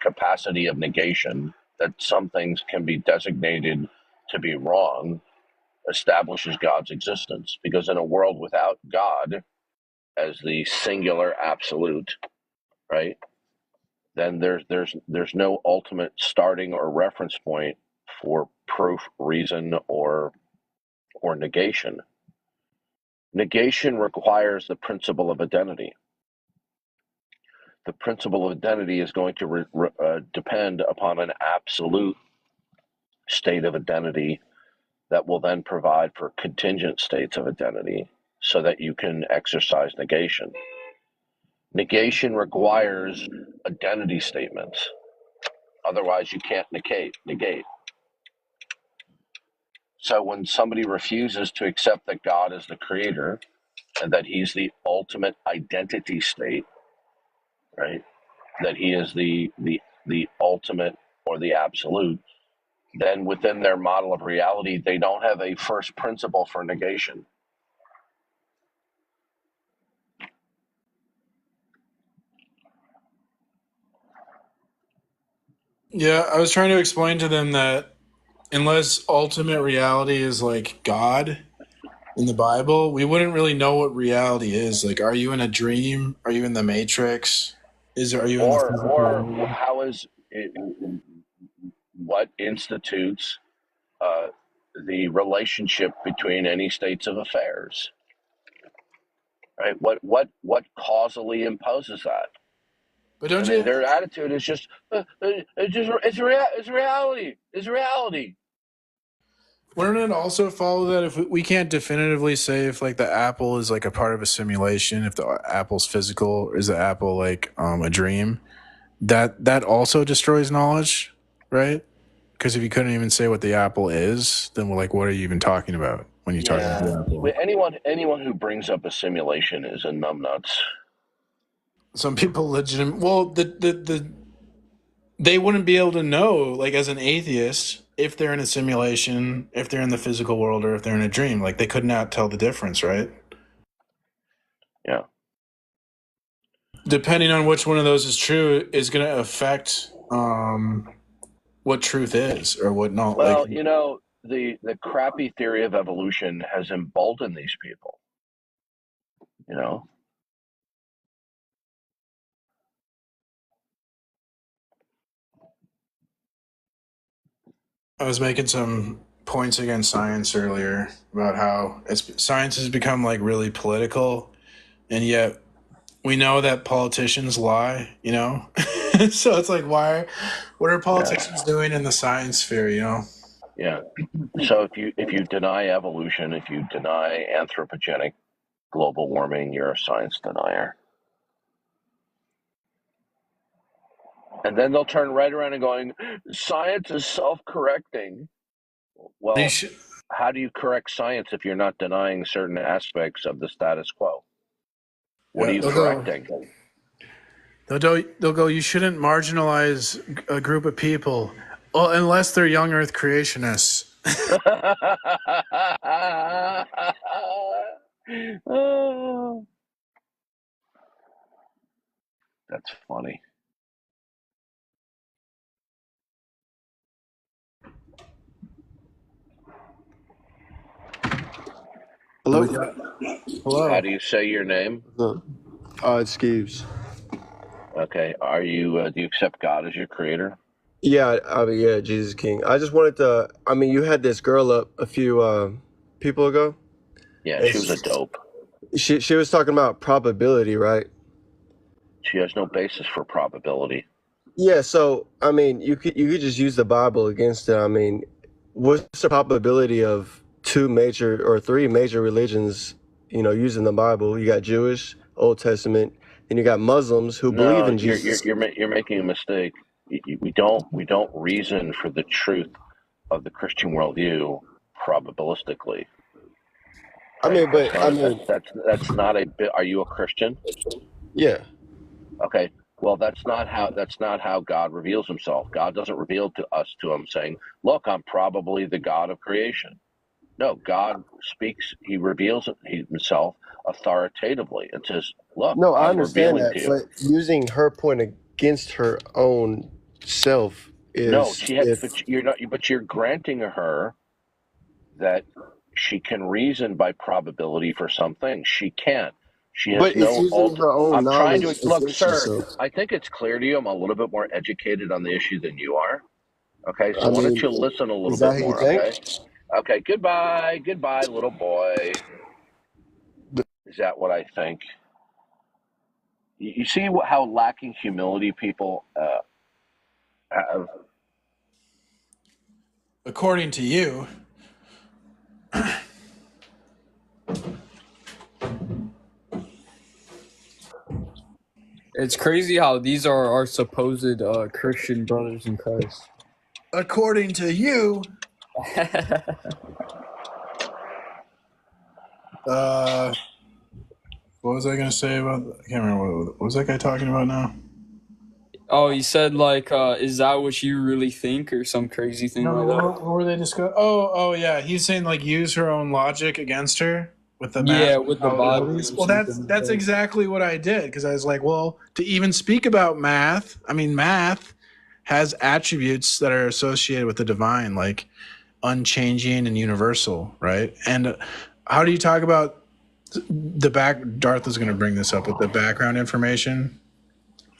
capacity of negation, that some things can be designated to be wrong, establishes God's existence. Because in a world without God as the singular absolute, right, then there's no ultimate starting or reference point for proof, reason, or negation. Negation requires the principle of identity. The principle of identity is going to depend upon an absolute state of identity that will then provide for contingent states of identity so that you can exercise negation. Negation requires identity statements. Otherwise, you can't negate. So when somebody refuses to accept that God is the creator and that he's the ultimate identity state, right? That he is the ultimate or the absolute, then within their model of reality, they don't have a first principle for negation. Yeah, I was trying to explain to them that unless ultimate reality is like God in the Bible, we wouldn't really know what reality is. Like, are you in a dream? Are you in the Matrix? Are you in the physical world? How is it, what institutes the relationship between any states of affairs? Right? What causally imposes that? But don't you? Their attitude is just it's reality. It's reality. Wouldn't it also follow that if we can't definitively say if like the apple is like a part of a simulation, if the apple's physical, is the apple like a dream? That also destroys knowledge, right? Because if you couldn't even say what the apple is, then we're like, what are you even talking about when you talk about the apple? Anyone who brings up a simulation is a numbnuts. Some people they wouldn't be able to know, like as an atheist, if they're in a simulation, if they're in the physical world, or if they're in a dream. Like they could not tell the difference, right? Yeah. Depending on which one of those is true is going to affect what truth is or what not. Well, Like, the crappy theory of evolution has emboldened these people. I was making some points against science earlier about how science has become like really political, and yet we know that politicians lie, so it's like, what are politicians doing in the science sphere, Yeah. So if you deny evolution, if you deny anthropogenic global warming, you're a science denier. And then they'll turn right around and going, science is self-correcting. Well, how do you correct science if you're not denying certain aspects of the status quo? What are you correcting? They'll go, you shouldn't marginalize a group of people, well, unless they're young Earth creationists. That's funny. Hello. Hello. How do you say your name? It's Skeeves. Okay. Are you? Do you accept God as your creator? Yeah, yeah, Jesus King. I just wanted to. You had this girl up a few people ago. Yeah, she was a dope. She was talking about probability, right? She has no basis for probability. Yeah. So you could just use the Bible against it. What's the probability of three major religions? Using the Bible. You got Jewish, Old Testament, and you got Muslims who believe in Jesus. You're making a mistake. We don't reason for the truth of the Christian worldview probabilistically. That's not a bit. Are you a Christian? Yeah. Okay. Well, that's not how God reveals himself. God doesn't reveal to him saying, "Look, I'm probably the God of creation." No, God speaks. He reveals himself authoritatively and says, "Look, No, I I'm understand revealing that, to you." but using her point against her own self is No, but you're not. But you're granting her that she can reason by probability for some things. She can't. She has But it's no using her own I'm trying knowledge to look, against sir. herself. I think it's clear to you. I'm a little bit more educated on the issue than you are. Okay, so why don't you listen a little Is that bit how you more? think? Okay. Okay. Goodbye, little boy. Is that what I think? You see how lacking humility people have. According to you. It's crazy how these are our supposed Christian brothers in Christ. According to you. What was I going to say about? I can't remember. What was that guy talking about now? Oh, he said is that what you really think, or some crazy thing like that? What were they discussing? Oh, yeah. He's saying use her own logic against her with the math. Yeah, with the Bible. Well, that's exactly what I did, because I was like, well, to even speak about math, math has attributes that are associated with the divine, like unchanging and universal, right? And how do you talk about Darth is going to bring this up with the background information.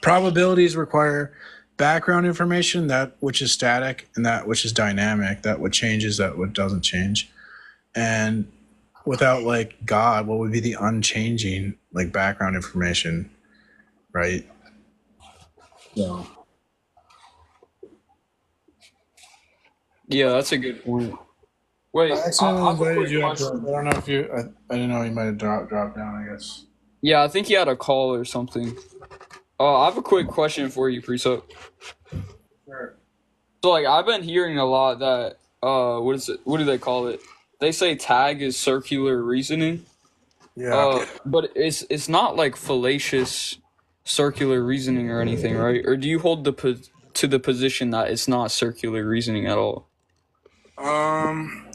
Probabilities require background information, that which is static and that which is dynamic, that what changes, that what doesn't change. And without God, what would be the unchanging background information, right? So Yeah, that's a good point. Wait, I accidentally invited you up. I don't know if you. I didn't know you might have dropped down, I guess. Yeah, I think he had a call or something. I have a quick question for you, Precept. Sure. So, I've been hearing a lot that, what do they call it? They say tag is circular reasoning. Yeah. But it's not fallacious circular reasoning or anything, right? Or do you hold to the position that it's not circular reasoning at all?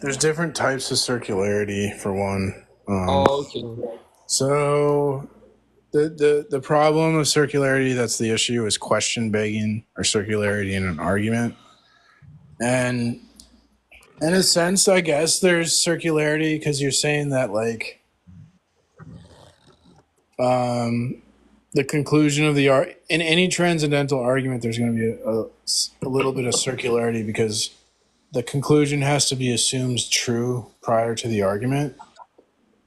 There's different types of circularity, for one. Okay. So the problem of circularity, that's the issue, is question begging or circularity in an argument. And in a sense, I guess there's circularity because you're saying that like the conclusion of the in any transcendental argument, there's going to be a little bit of circularity because the conclusion has to be assumed true prior to the argument.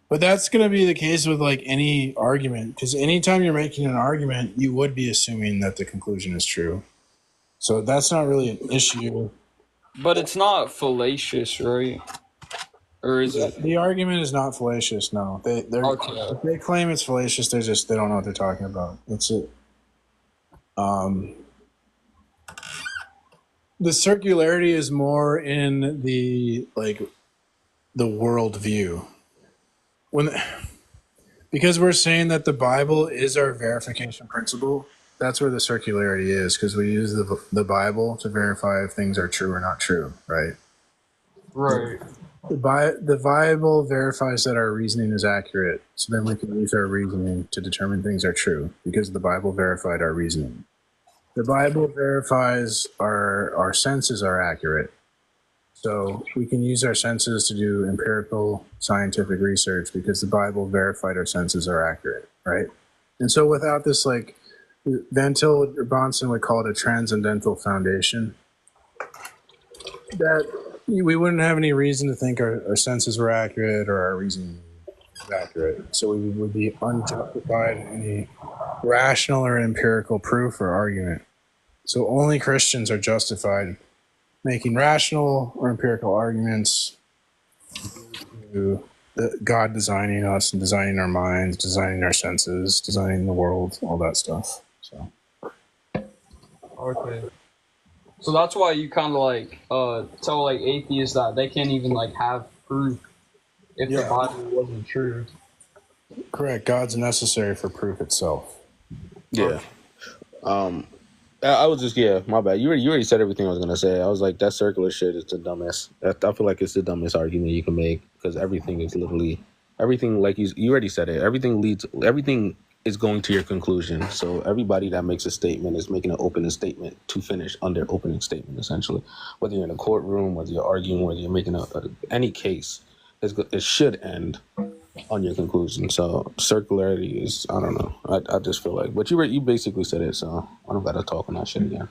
But that's going to be the case with like any argument, because anytime you're making an argument, you would be assuming that the conclusion is true. So that's not really an issue. But it's not fallacious, right? Or is it? The argument is not fallacious. No, if they claim it's fallacious, they don't know what they're talking about. That's it. The circularity is more in the world view. Because we're saying that the Bible is our verification principle, that's where the circularity is, because we use the Bible to verify if things are true or not true, right? Right. The Bible verifies that our reasoning is accurate, so then we can use our reasoning to determine things are true, because the Bible verified our reasoning. The Bible verifies our senses are accurate, so we can use our senses to do empirical scientific research because the Bible verified our senses are accurate, right? And so without this, like, Van Til or Bonson would call it a transcendental foundation, that we wouldn't have any reason to think our senses were accurate or our reasoning was accurate. So we would be unjustified in any rational or empirical proof or argument. So only Christians are justified making rational or empirical arguments to God designing us and designing our minds, designing our senses, designing the world, all that stuff. So. Okay. So that's why you kind of like tell like atheists that they can't even like have proof if the Bible wasn't true. Correct. God's necessary for proof itself. Yeah. I was just my bad. You already said everything I was gonna say. I was like, that circular shit is the dumbest. I feel like it's the dumbest argument you can make because everything is literally everything. Like you already said it. Everything is going to your conclusion. So everybody that makes a statement is making an opening statement to finish on their opening statement, essentially. Whether you're in a courtroom, whether you're arguing, whether you're making any case, it should end on your conclusion. So circularity is, I don't know. I just feel like, but you basically said it, so I don't gotta talk on that shit again.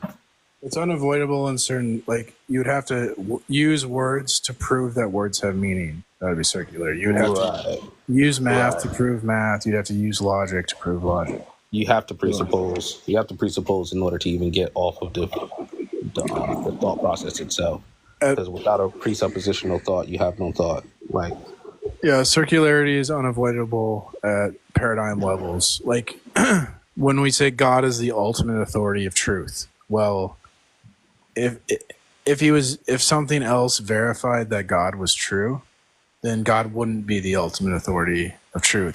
It's unavoidable in certain, like, you would have to use words to prove that words have meaning. That would be circular. You would have to use math to prove math. You'd have to use logic to prove logic. You have to presuppose. You have to presuppose in order to even get off of the thought process itself. Because without a presuppositional thought, you have no thought. Like, yeah, circularity is unavoidable at paradigm levels. Like when we say God is the ultimate authority of truth. Well, if something else verified that God was true, then God wouldn't be the ultimate authority of truth.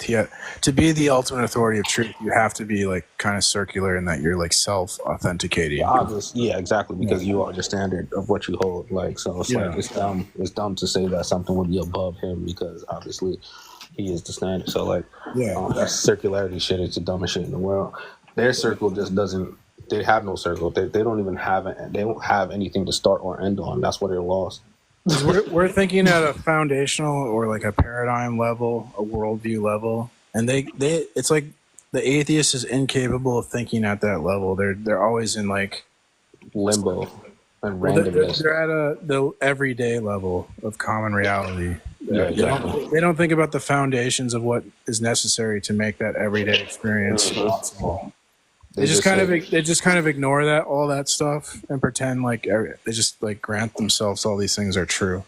To be the ultimate authority of truth, you have to be like kind of circular in that you're like self-authenticating. Yeah, exactly, because you are the standard of what you hold. Like, so it's like it's dumb to say that something would be above him because obviously he is the standard. So like, that circularity shit is the dumbest shit in the world. Their circle just doesn't. They have no circle. They don't even have it. They don't have anything to start or end on. That's why they're lost. We're thinking at a foundational or like a paradigm level, a worldview level, and they it's like the atheist is incapable of thinking at that level. They're always in like limbo and randomness. They're at the everyday level of common reality. Yeah, exactly. They don't think about the foundations of what is necessary to make that everyday experience possible. They just kind of ignore all that stuff and pretend like they just like grant themselves all these things are true.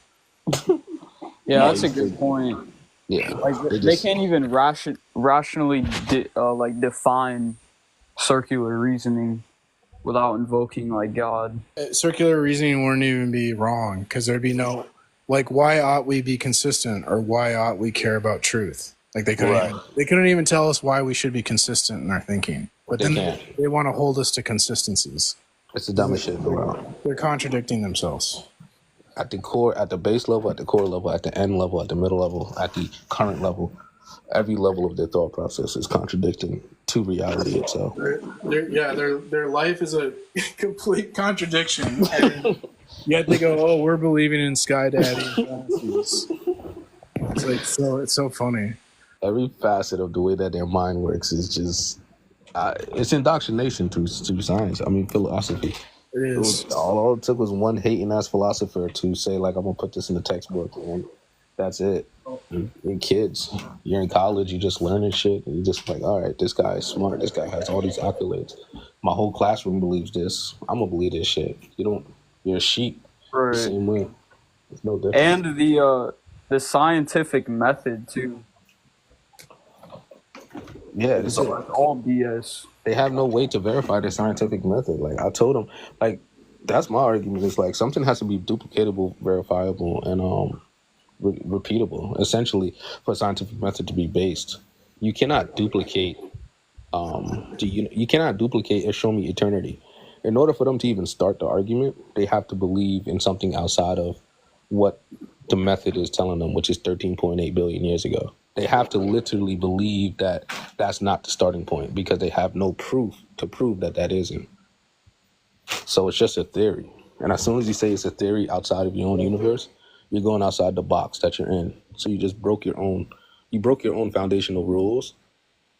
Yeah, that's a good point. Yeah, like they can't even rationally define circular reasoning without invoking like God. Circular reasoning wouldn't even be wrong because there'd be no like why ought we be consistent or why ought we care about truth? Like they couldn't even tell us why we should be consistent in our thinking. But then they want to hold us to consistencies. It's the dumbest shit in the world. They're contradicting themselves. At the core, at the base level, at the core level, at the end level, at the middle level, at the current level, every level of their thought process is contradicting to reality itself. Their life is a complete contradiction. Yet they go, "Oh, we're believing in Sky Daddy and fantasies." It's like it's so funny. Every facet of the way that their mind works is just it's indoctrination through science. I mean, philosophy. It is. All it took was one hating ass philosopher to say, like, I'm gonna put this in the textbook, and that's it. You're kids, you're in college, you just learning shit, and you're just like, all right, this guy is smart. This guy has all these accolades. My whole classroom believes this. I'm gonna believe this shit. You're a sheep. Right. The same way. It's no different. And the scientific method too. Yeah, it's all BS. They have no way to verify their scientific method. Like I told them, like that's my argument. Is like something has to be duplicatable, verifiable, and repeatable. Essentially, for a scientific method to be based, you cannot duplicate. You cannot duplicate or show me eternity. In order for them to even start the argument, they have to believe in something outside of what the method is telling them, which is 13.8 billion years ago. They have to literally believe that that's not the starting point because they have no proof to prove that that isn't. So it's just a theory. And as soon as you say it's a theory outside of your own universe, you're going outside the box that you're in. So you just broke your own foundational rules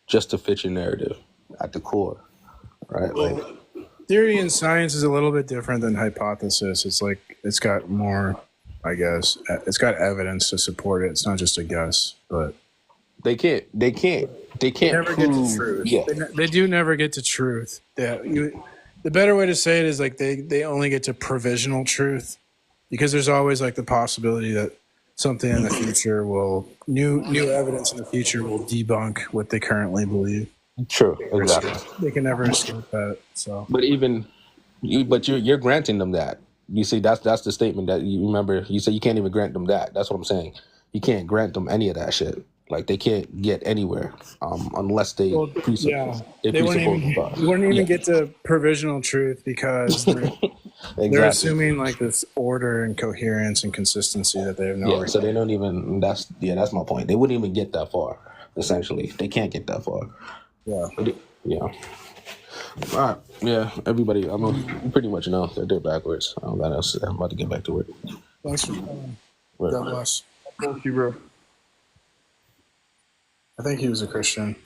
just to fit your narrative at the core, right? Well, theory in science is a little bit different than hypothesis. It's like it's got more, I guess, it's got evidence to support it. It's not just a guess, but they can't never get to truth. Yeah. They do never get to truth. The better way to say it is like they only get to provisional truth, because there's always like the possibility that something in the future new evidence in the future will debunk what they currently believe. True, exactly. They can never escape that. So, but you're granting them that. You see, that's the statement that you remember. You say you can't even grant them that. That's what I'm saying. You can't grant them any of that shit. Like they can't get anywhere unless they presuppose. Yeah, you wouldn't even get to provisional truth because they're assuming like this order and coherence and consistency that they have no. Yeah, so they don't even. That's my point. They wouldn't even get that far. Essentially, they can't get that far. Yeah. Yeah. All right. Yeah. Everybody, you pretty much know that they're backwards. I don't got else. I'm about to get back to work. Thanks for coming. Right. God bless. Thank you, bro. I think he was a Christian.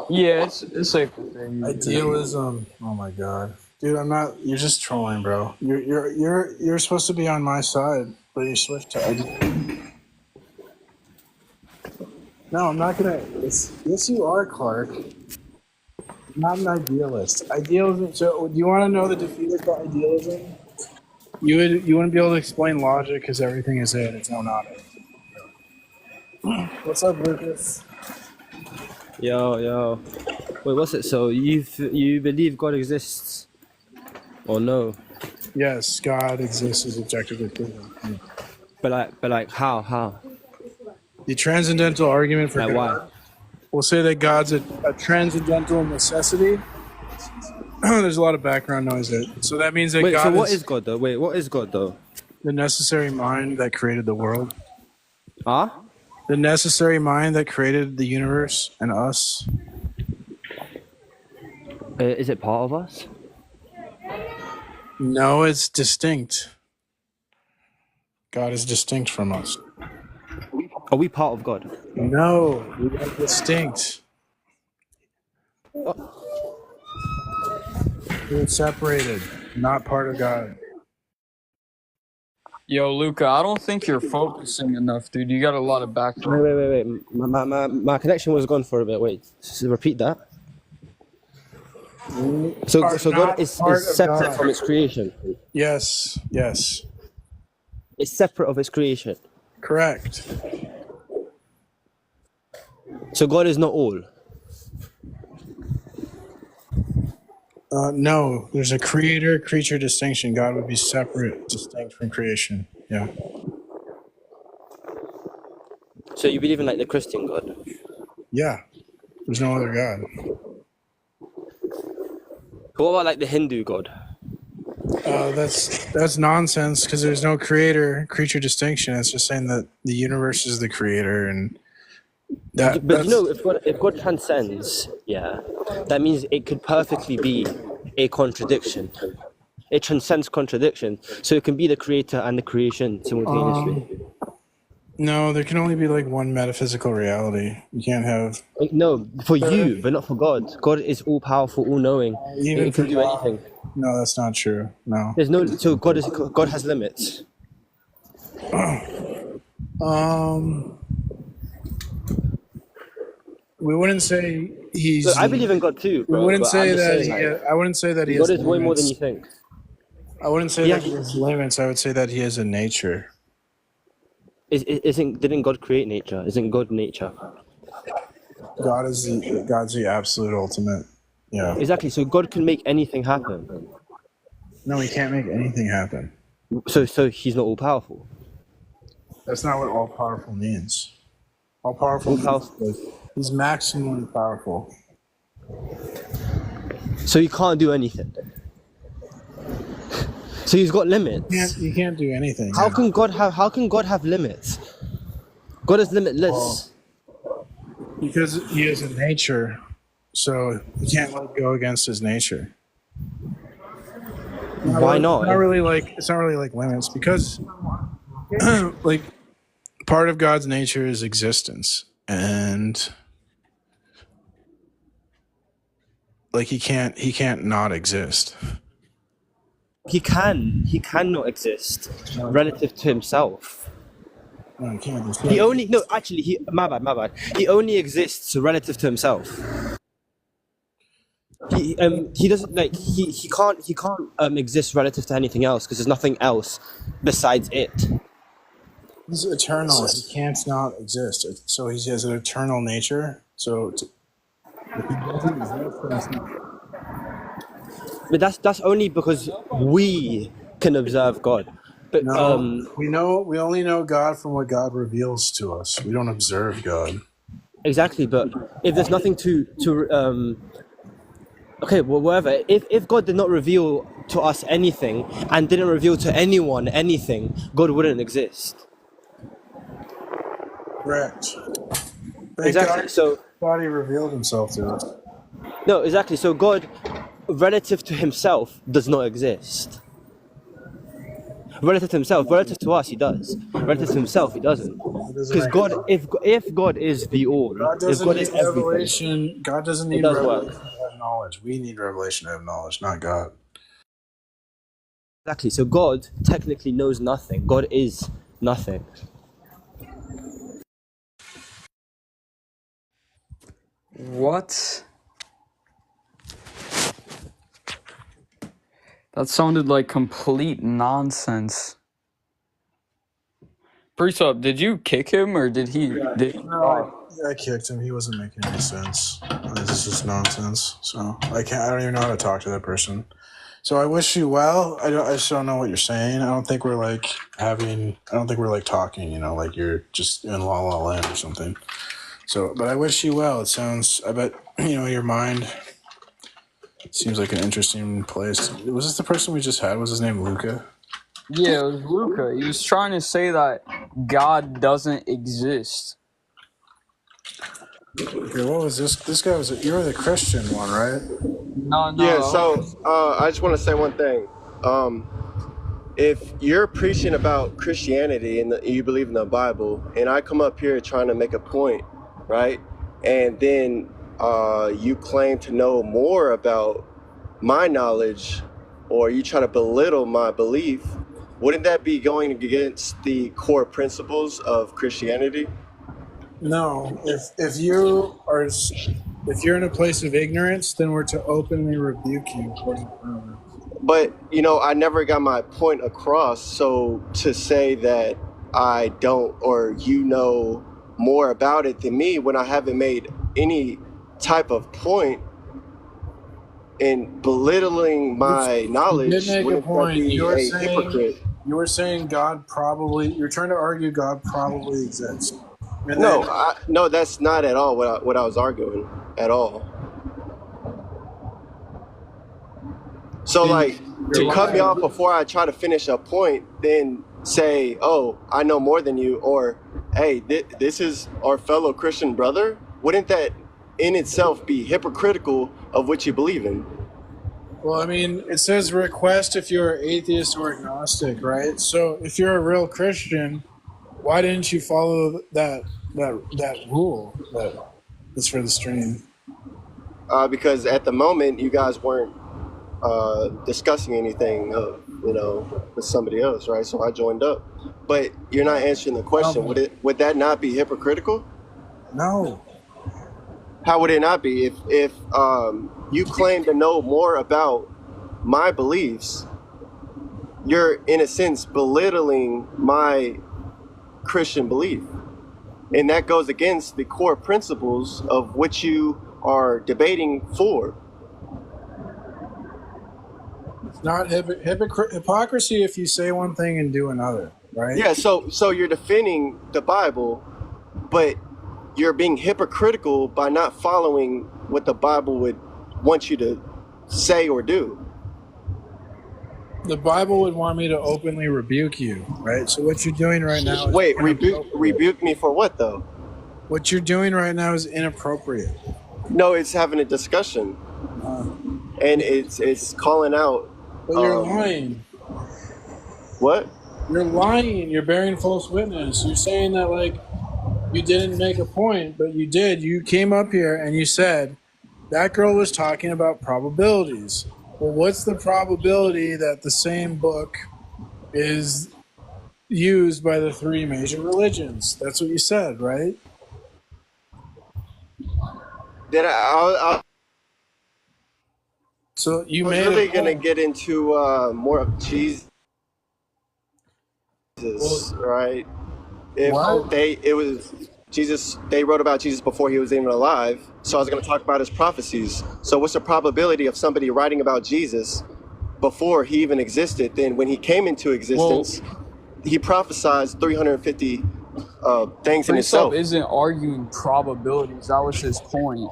Yeah, it's safe to say. Idealism. Oh my God, dude, I'm not. You're just trolling, bro. You're supposed to be on my side, but you switched to idealism. No, I'm not gonna. Yes, you are, Clark. I'm not an idealist. Idealism. So, do you want to know the defeaters for idealism? You wouldn't be able to explain logic because everything is it. It's no not it. What's up, Lucas? Yo. Wait, what's it? So you believe God exists, or no? Yes, God exists as objectively proven. But like how? The transcendental argument for like God. Why? We'll say that God's a transcendental necessity. There's a lot of background noise there. So that means that Wait, God so what is God though? Wait, what is God though? The necessary mind that created the world. Huh? The necessary mind that created the universe and us. Is it part of us? No, it's distinct. God is distinct from us. Are we part of God? No, we are distinct. We're separated, not part of God. Yo, Luca, I don't think you're focusing enough, dude. You got a lot of background. Wait. My connection was gone for a bit. Wait, repeat that. So God is separate from its creation. Yes. It's separate of its creation. Correct. So God is not all. No, there's a creator-creature distinction. God would be separate, distinct from creation. Yeah. So you believe in like the Christian God? Yeah. There's no other God. What about like the Hindu God? That's nonsense because there's no creator-creature distinction. It's just saying that the universe is the creator and that. But you know, if God transcends, yeah, that means it could perfectly be a contradiction. It transcends contradiction, so it can be the creator and the creation simultaneously. No, there can only be like one metaphysical reality. You can't have. Like, no, for you, but not for God. God is all powerful, all knowing. Even It for can do anything. No, that's not true. No. There's no. So God has limits. We wouldn't say he's. Look, I believe in God too, bro. We wouldn't but say I'm just that. saying, I wouldn't say that he God has is way more than limits. you think. I wouldn't say Yeah. that he has limits. I would say that he has a nature. Didn't God create nature? Isn't God nature? God's the absolute ultimate. Yeah. Exactly. So God can make anything happen. No, he can't make anything happen. So he's not all powerful. That's not what all powerful means. All powerful means he's maximally powerful. So he can't do anything. So he's got limits. You can't do anything. How can God have limits? God is limitless. Because he has a nature, so he can't let go against his nature. Why not? It's not really like limits because like part of God's nature is existence, and like he can't not exist. He cannot exist relative to himself. No, he can't. My bad. He only exists relative to himself. He doesn't he can't exist relative to anything else because there's nothing else besides it. He's eternal. He can't not exist. So he has an eternal nature. So if he doesn't exist, then it's not. But that's only because we can observe God. But no, we only know God from what God reveals to us. We don't observe God. Exactly, but if there's nothing okay, well, whatever. If God did not reveal to us anything and didn't reveal to anyone anything, God wouldn't exist. Correct. Exactly. So God, he revealed himself to us. No, exactly. So God, relative to himself, does not exist. Relative to himself, relative to us, he does. Relative to himself, he doesn't. Because God, if God is the all, if God is everything, God doesn't need revelation to have knowledge. We need revelation to have knowledge, not God. Exactly. So God technically knows nothing. God is nothing. What? That sounded like complete nonsense. Precept, did you kick him or did he? I kicked him. He wasn't making any sense. This is just nonsense. So I don't even know how to talk to that person. So I wish you well. I just don't know what you're saying. I don't think we're like talking. You know, like you're just in La La Land or something. So, but I wish you well. I bet your mind seems like an interesting place. Was this the person we just had? Was his name Luca? Yeah, it was Luca. He was trying to say that God doesn't exist. Okay, what was this? This guy you were the Christian one, right? No. Yeah, so I just want to say one thing. If you're preaching about Christianity and you believe in the Bible, and I come up here trying to make a point, right? And then you claim to know more about my knowledge, or you try to belittle my belief, wouldn't that be going against the core principles of Christianity? No. If you're in a place of ignorance, then we're to openly rebuke you. But I never got my point across. So to say that I don't, or you know more about it than me, when I haven't made any type of point in belittling my knowledge, You did make a point. That be a hypocrite? You were saying you're trying to argue God probably exists. No, that's not at all what I was arguing at all. So to cut me off before I try to finish a point, then say, oh, I know more than you, or hey, this is our fellow Christian brother, wouldn't that in itself be hypocritical of what you believe in? Well, I mean, it says request if you're atheist or agnostic, right? So if you're a real Christian, why didn't you follow that rule that's for the stream? Because at the moment you guys weren't discussing anything, with somebody else, right? So I joined up. But you're not answering the question. Would that not be hypocritical? No. How would it not be if you claim to know more about my beliefs? You're in a sense belittling my Christian belief, and that goes against the core principles of which you are debating for. It's not hypocrisy if you say one thing and do another, right? Yeah, so you're defending the Bible, but you're being hypocritical by not following what the Bible would want you to say or do. The Bible would want me to openly rebuke you, right? So what you're doing right now is Wait, rebuke me for what though? What you're doing right now is inappropriate. No, it's having a discussion, and it's calling out. But you're lying. What? You're lying. You're bearing false witness. You're saying that like you didn't make a point, but you did. You came up here and you said that girl was talking about probabilities. Well, what's the probability that the same book is used by the three major religions? That's what you said, right? Did I So you was made really a gonna point. get into more of Jesus, right? What? It was Jesus. They wrote about Jesus before he was even alive. So I was going to talk about his prophecies. So what's the probability of somebody writing about Jesus before he even existed? Then when he came into existence, he prophesied 350 things in Priest Up itself. isn't arguing probabilities. That was his point.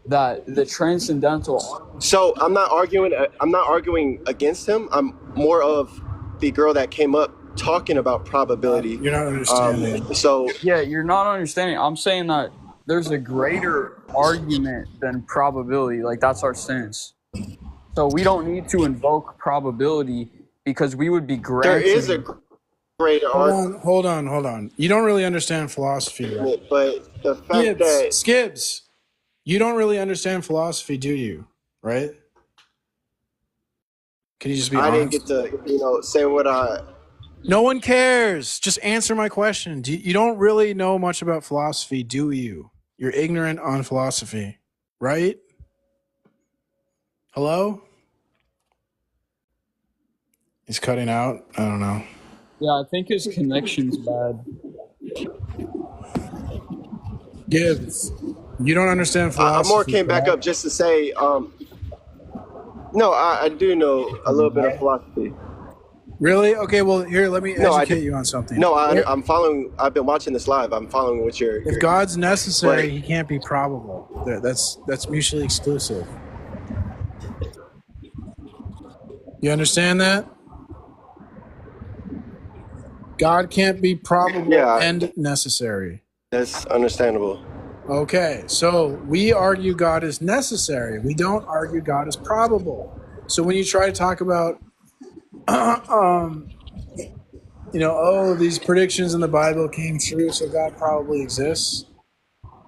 That the transcendental. So I'm not arguing against him. I'm more of the girl that came up talking about probability. You're not understanding. So Yeah, you're not understanding. I'm saying that there's a greater argument than probability. Like that's our stance. So we don't need to invoke probability because we would be there granting. is a greater argument. Hold on. You don't really understand philosophy, right? But the fact that Skibbs, you don't really understand philosophy, do you? Right? Can you just be I honest? didn't get to, say what I. No one cares. Just answer my question. You don't really know much about philosophy, do you? You're ignorant on philosophy, right? Hello? He's cutting out. I don't know. Yeah, I think his connection's bad. Gibbs, you don't understand philosophy. I more came back correct? up just to say, no, I do know a little bit of philosophy. Really? Okay, well, here, let me educate you on something. No, I'm following. I've been watching this live. I'm following what you're. If God's necessary, he can't be probable. That's mutually exclusive. You understand that? God can't be probable and necessary. That's understandable. Okay, so we argue God is necessary. We don't argue God is probable. So when you try to talk about, these predictions in the Bible came true, so God probably exists.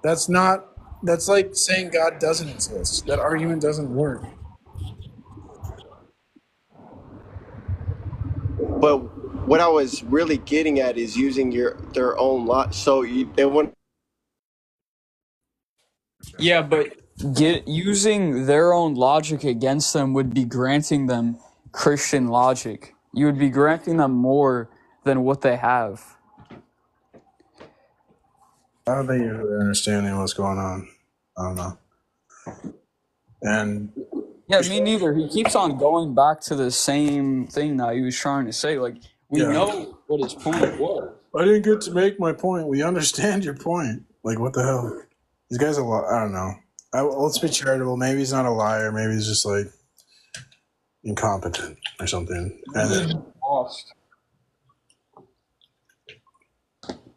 That's like saying God doesn't exist. That argument doesn't work. But what I was really getting at is using their own lot. So they want. Yeah, but using their own logic against them would be granting them Christian logic. You would be granting them more than what they have. I don't think you're really understanding what's going on. I don't know. And yeah, me neither. He keeps on going back to the same thing that he was trying to say. Like we know what his point was. I didn't get to make my point. We understand your point. Like what the hell? These guys are. I don't know. Let's be charitable. Maybe he's not a liar. Maybe he's just like incompetent or something. And then, lost.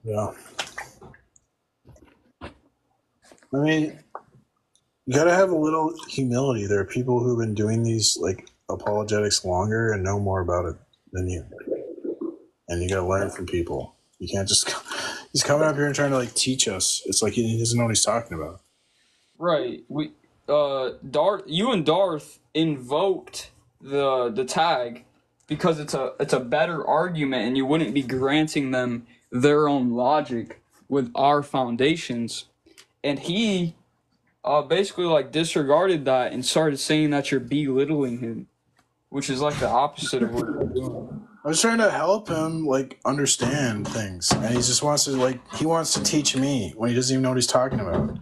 Yeah. I mean, You gotta have a little humility. There are people who've been doing these like apologetics longer and know more about it than you, and you gotta learn from people. You can't just he's coming up here and trying to like teach us. It's like he doesn't know what he's talking about. Right. You and Darth invoked the tag because it's a better argument, and you wouldn't be granting them their own logic with our foundations. And he basically like disregarded that and started saying that you're belittling him, which is like the opposite of what you're doing. I was trying to help him like understand things, and he just wants to teach me when he doesn't even know what he's talking about.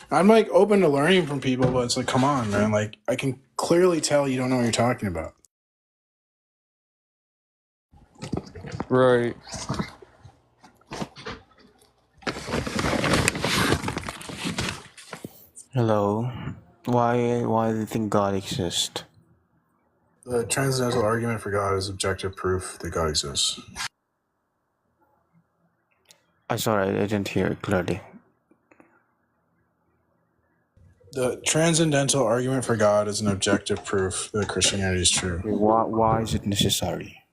I'm like open to learning from people, but it's like, come on, man. Like I can clearly tell you don't know what you're talking about. Right. Hello. Why do you think God exists? The transcendental argument for God is objective proof that God exists. I'm sorry, I didn't hear it clearly. The transcendental argument for God is an objective proof that Christianity is true. Why is it necessary?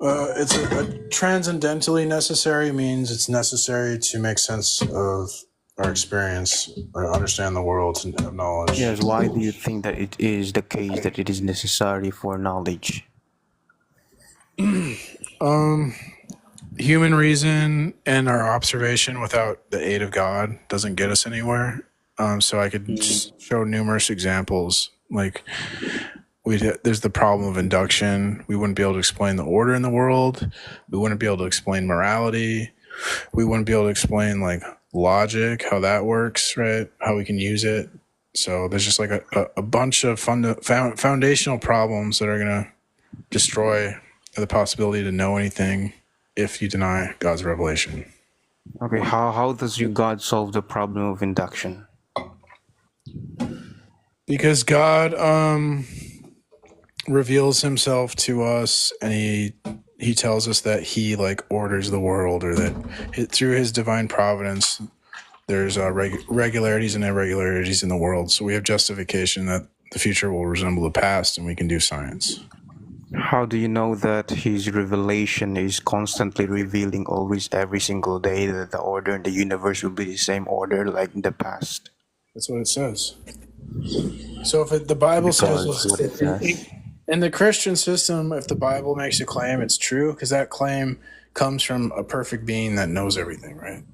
It's a transcendentally necessary means it's necessary to make sense of our experience or understand the world and have knowledge. Yes, why do you think that it is the case that it is necessary for knowledge? Human reason and our observation without the aid of God doesn't get us anywhere. So I could just show numerous examples. Like there's the problem of induction. We wouldn't be able to explain the order in the world. We wouldn't be able to explain morality. We wouldn't be able to explain like logic, how that works, right? How we can use it. So there's just like a bunch of foundational problems that are going to destroy the possibility to know anything if you deny God's revelation. Okay, how does your God solve the problem of induction? Because God reveals himself to us, and he tells us that he like orders the world, or that through his divine providence there's regularities and irregularities in the world. So we have justification that the future will resemble the past, and we can do science. How do you know that his revelation is constantly revealing always every single day that the order in the universe will be the same order like in the past? That's what it says. So if the Bible says in the Christian system, if the Bible makes a claim, it's true because that claim comes from a perfect being that knows everything, right?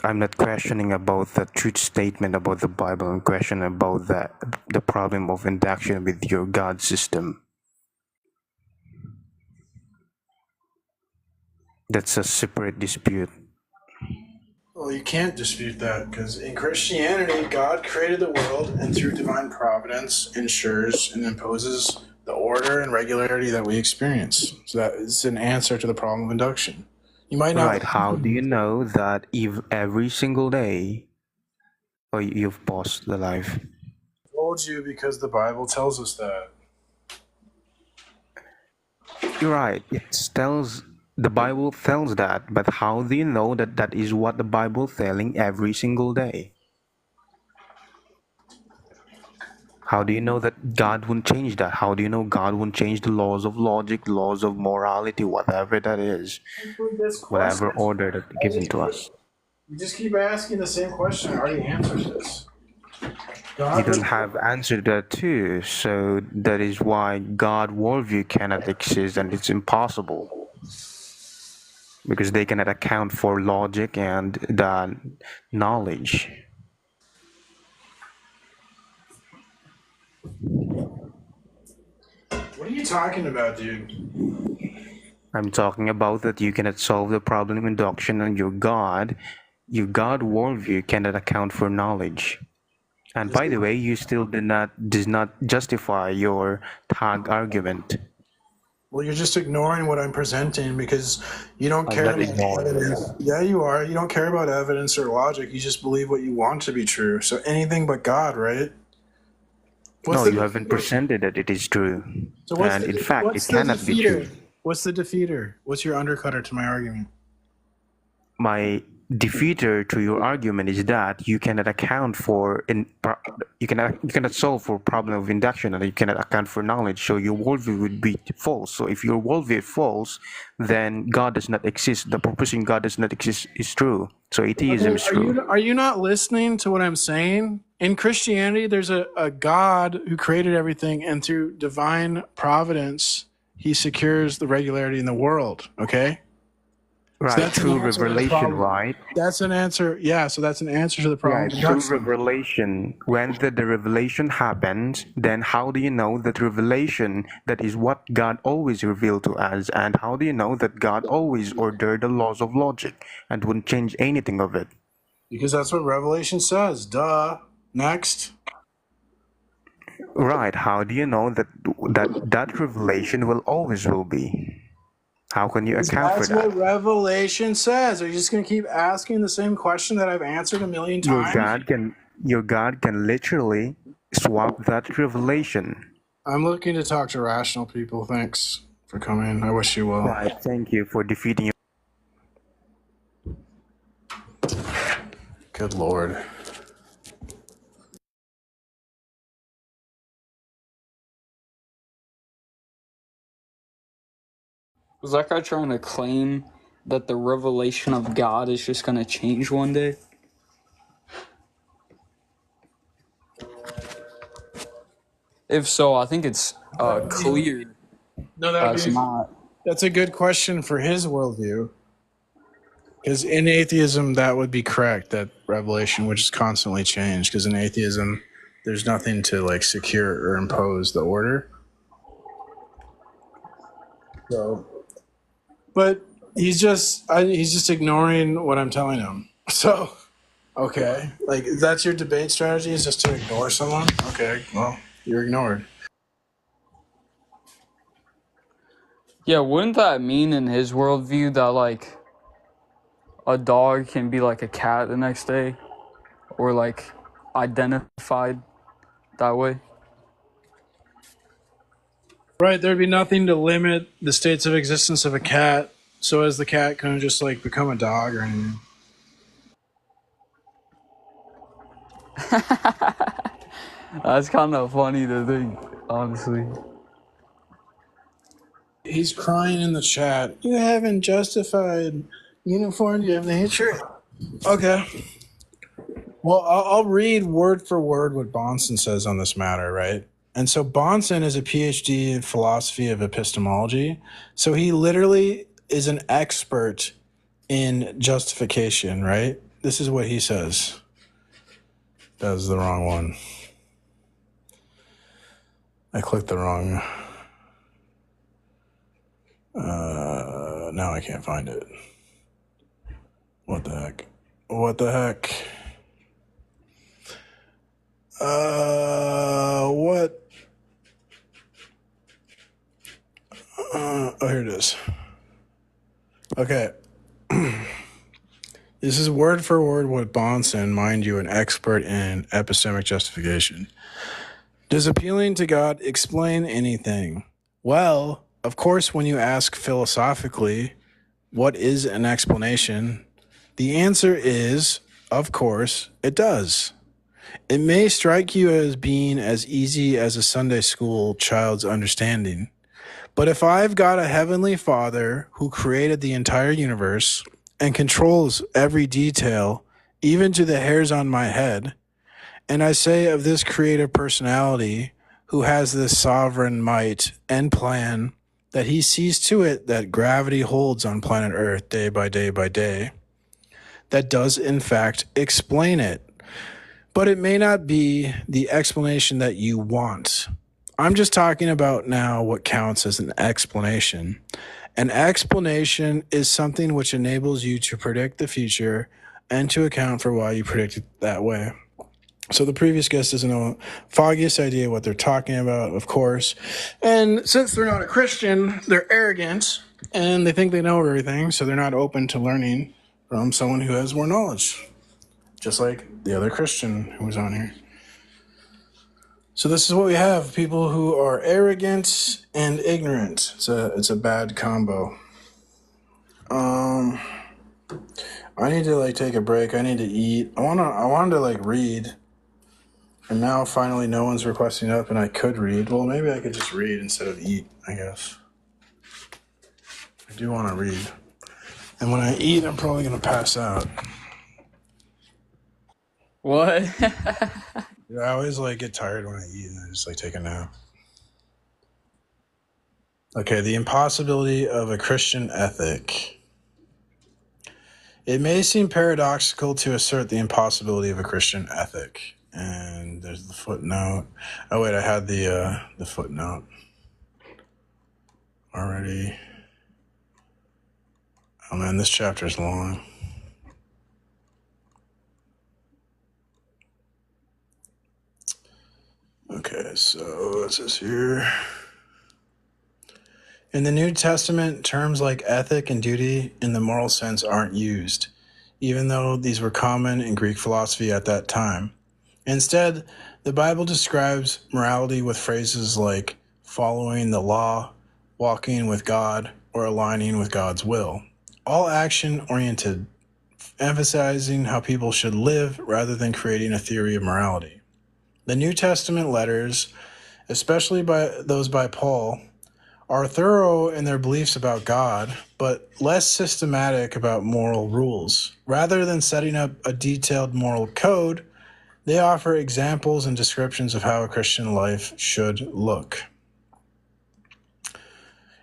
I'm not questioning about the truth statement about the Bible. I'm questioning about the problem of induction with your God system. That's a separate dispute. Well, you can't dispute that because in Christianity, God created the world and through divine providence ensures and imposes the order and regularity that we experience. So that is an answer to the problem of induction. You might not. Right. How do you know that if every single day, or you've paused the life? I told you because the Bible tells us that. You're right. The Bible tells that, but how do you know that that is what the Bible telling every single day? How do you know that God won't change that? How do you know God won't change the laws of logic, laws of morality, whatever that is, whatever order that's given to us? You just keep asking the same question. I already answered this. You don't have answer to that too, so that is why God worldview cannot exist, and it's impossible because they cannot account for logic and the knowledge. What are you talking about, dude? I'm talking about that you cannot solve the problem of induction, and your God worldview cannot account for knowledge. And by the way, you still does not justify your tag argument. Well, you're just ignoring what I'm presenting because you don't care about evidence. Yeah, you are. You don't care about evidence or logic. You just believe what you want to be true. So anything but God, right? No, you haven't presented that it is true. So and in fact, it cannot be true. What's the defeater? What's your undercutter to my argument? My defeater to your argument is that you cannot account for you cannot solve for problem of induction, and you cannot account for knowledge. So your worldview would be false. So if your worldview is false, then God does not exist. The proposition God does not exist is true. So atheism is true. Are you not listening to what I'm saying? In Christianity, there's a God who created everything, and through divine providence, he secures the regularity in the world, okay? Right, that's through revelation, right? That's an answer. Yeah, so that's an answer to the problem. Yeah, through revelation. When the revelation happens, then how do you know that revelation, that is what God always revealed to us? And how do you know that God always ordered the laws of logic and wouldn't change anything of it? Because that's what Revelation says. Duh. Next. Right, how do you know that revelation will be? How can you account for That's that? what Revelation says. Are you just going to keep asking the same question that I've answered a million times? Your God can literally swap that revelation. I'm looking to talk to rational people. Thanks for coming. I wish you well. Right, thank you for defeating. Good Lord. Was that guy trying to claim that the revelation of God is just going to change one day? If so, I think it's clear. No, that's a good question for his worldview. Because in atheism, that would be correct, that revelation would just constantly change. Because in atheism, there's nothing to like secure or impose the order. So, but he's just ignoring what I'm telling him. So, okay, like that's your debate strategy, is just to ignore someone. Okay, well, you're ignored. Yeah, wouldn't that mean in his worldview that like a dog can be like a cat the next day, or like identified that way? Right, there'd be nothing to limit the states of existence of a cat, so as the cat couldn't just like become a dog or anything. That's kind of funny to think, honestly. He's crying in the chat. You haven't justified uniformity of nature. Okay. Well, I'll read word for word what Bonson says on this matter, right? And so Bonson is a PhD in philosophy of epistemology. So he literally is an expert in justification, right? This is what he says. That was the wrong one. I clicked the wrong. Now I can't find it. What the heck? What the heck? What? Oh, here it is. Okay. This is word for word what Bonson, mind you, an expert in epistemic justification. Does appealing to God explain anything? Well, of course, when you ask philosophically, what is an explanation? The answer is, of course, it does. It may strike you as being as easy as a Sunday school child's understanding. But if I've got a heavenly Father who created the entire universe and controls every detail, even to the hairs on my head, and I say of this creative personality who has this sovereign might and plan that he sees to it that gravity holds on planet Earth day by day by day, that does in fact explain it. But it may not be the explanation that you want. I'm just talking about now what counts as an explanation. An explanation is something which enables you to predict the future and to account for why you predict it that way. So the previous guest doesn't know foggiest idea what they're talking about, of course. And since they're not a Christian, they're arrogant and they think they know everything, so they're not open to learning from someone who has more knowledge. Just like the other Christian who was on here. So this is what we have, people who are arrogant and ignorant. It's a bad combo. I need to like take a break. I need to eat. I wanted to like read, and now finally no one's requesting up, and I could read. Well, maybe I could just read instead of eat. I guess I do want to read, and when I eat, I'm probably gonna pass out. What? Yeah, I always like get tired when I eat, and I just like take a nap. Okay, the impossibility of a Christian ethic. It may seem paradoxical to assert the impossibility of a Christian ethic. And there's the footnote. Oh wait, I had the footnote already. Oh man, this chapter's long. Okay, so what's this here? In the New Testament, terms like ethic and duty in the moral sense aren't used, even though these were common in Greek philosophy at that time. Instead, the Bible describes morality with phrases like following the law, walking with God, or aligning with God's will. All action-oriented, emphasizing how people should live rather than creating a theory of morality. The New Testament letters, especially those by Paul, are thorough in their beliefs about God, but less systematic about moral rules. Rather than setting up a detailed moral code, they offer examples and descriptions of how a Christian life should look.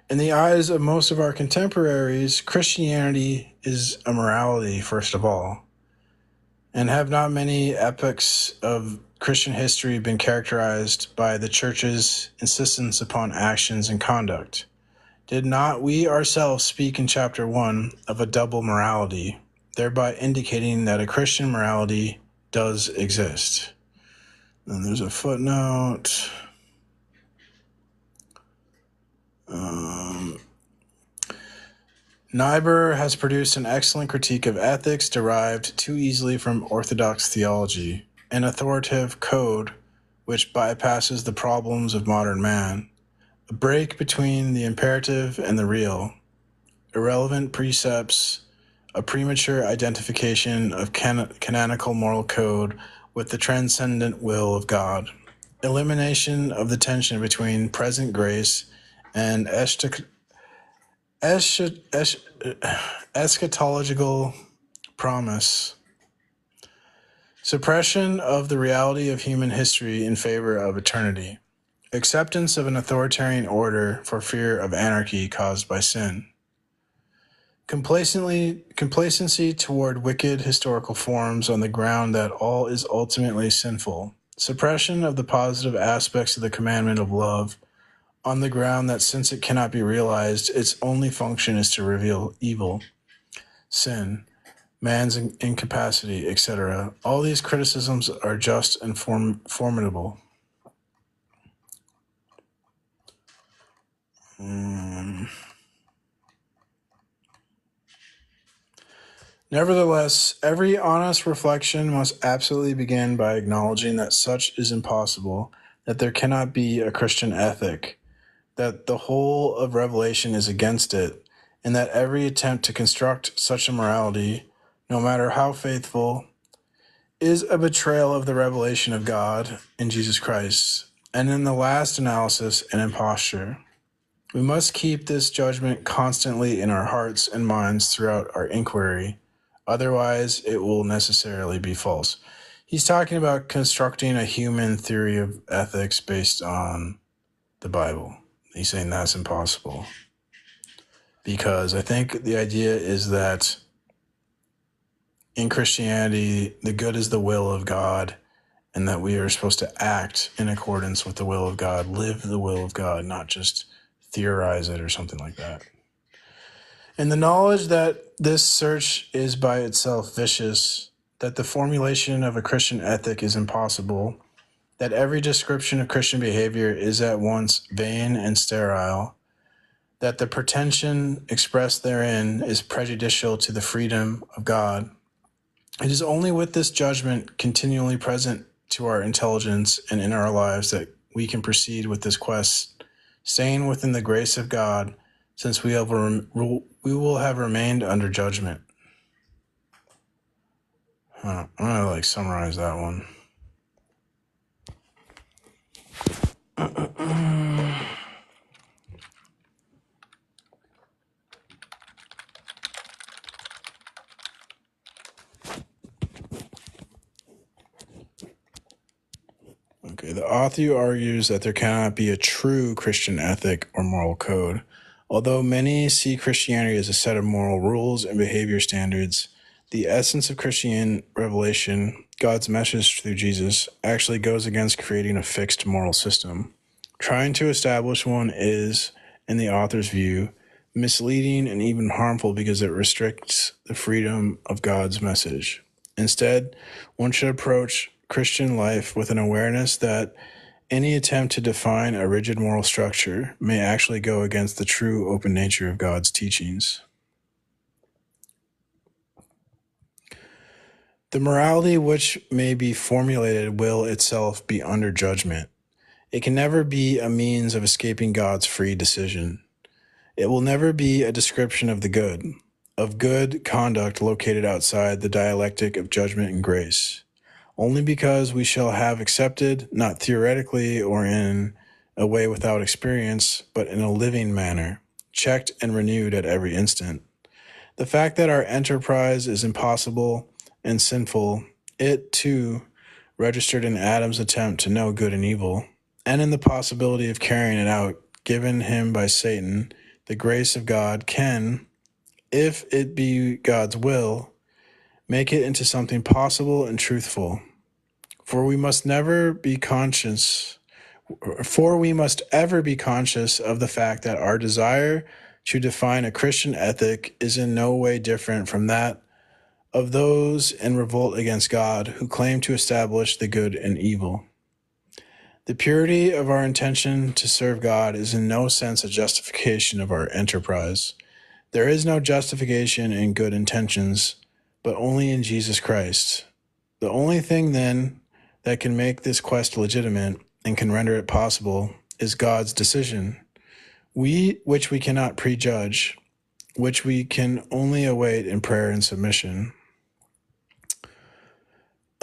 In the eyes of most of our contemporaries, Christianity is a morality, first of all. And have not many epochs of Christian history been characterized by the church's insistence upon actions and conduct? Did not we ourselves speak in chapter 1 of a double morality, thereby indicating that a Christian morality does exist? Then there's a footnote. Niebuhr has produced an excellent critique of ethics derived too easily from orthodox theology, an authoritative code which bypasses the problems of modern man, a break between the imperative and the real, irrelevant precepts, a premature identification of canonical moral code with the transcendent will of God, elimination of the tension between present grace and eschatological promise, suppression of the reality of human history in favor of eternity, acceptance of an authoritarian order for fear of anarchy caused by sin, complacency toward wicked historical forms on the ground that all is ultimately sinful, suppression of the positive aspects of the commandment of love on the ground that since it cannot be realized, its only function is to reveal evil, sin, man's incapacity, etc. All these criticisms are just and formidable. Nevertheless, every honest reflection must absolutely begin by acknowledging that such is impossible, that there cannot be a Christian ethic, that the whole of Revelation is against it, and that every attempt to construct such a morality, no matter how faithful, is a betrayal of the revelation of God in Jesus Christ, and in the last analysis, an imposture. We must keep this judgment constantly in our hearts and minds throughout our inquiry. Otherwise, it will necessarily be false. He's talking about constructing a human theory of ethics based on the Bible. He's saying that's impossible. Because I think the idea is that in Christianity, the good is the will of God, and that we are supposed to act in accordance with the will of God, live the will of God, not just theorize it or something like that. And the knowledge that this search is by itself vicious, that the formulation of a Christian ethic is impossible, that every description of Christian behavior is at once vain and sterile, that the pretension expressed therein is prejudicial to the freedom of God. It is only with this judgment continually present to our intelligence and in our lives that we can proceed with this quest, staying within the grace of God, since we will have remained under judgment. I'm gonna like summarize that one. Okay, the author argues that there cannot be a true Christian ethic or moral code. Although many see Christianity as a set of moral rules and behavior standards, the essence of Christian revelation, God's message through Jesus, actually goes against creating a fixed moral system. Trying to establish one is, in the author's view, misleading and even harmful because it restricts the freedom of God's message. Instead, one should approach Christian life with an awareness that any attempt to define a rigid moral structure may actually go against the true open nature of God's teachings. The morality which may be formulated will itself be under judgment. It can never be a means of escaping God's free decision. It will never be a description of the good, of good conduct located outside the dialectic of judgment and grace. Only because we shall have accepted, not theoretically or in a way without experience, but in a living manner, checked and renewed at every instant. The fact that our enterprise is impossible and sinful, it too registered in Adam's attempt to know good and evil, and in the possibility of carrying it out, given him by Satan, the grace of God can, if it be God's will, make it into something possible and truthful. For we must ever be conscious of the fact that our desire to define a Christian ethic is in no way different from that of those in revolt against God who claim to establish the good and evil. The purity of our intention to serve God is in no sense a justification of our enterprise. There is no justification in good intentions, but only in Jesus Christ. The only thing, then, that can make this quest legitimate and can render it possible is God's decision, which we cannot prejudge, which we can only await in prayer and submission.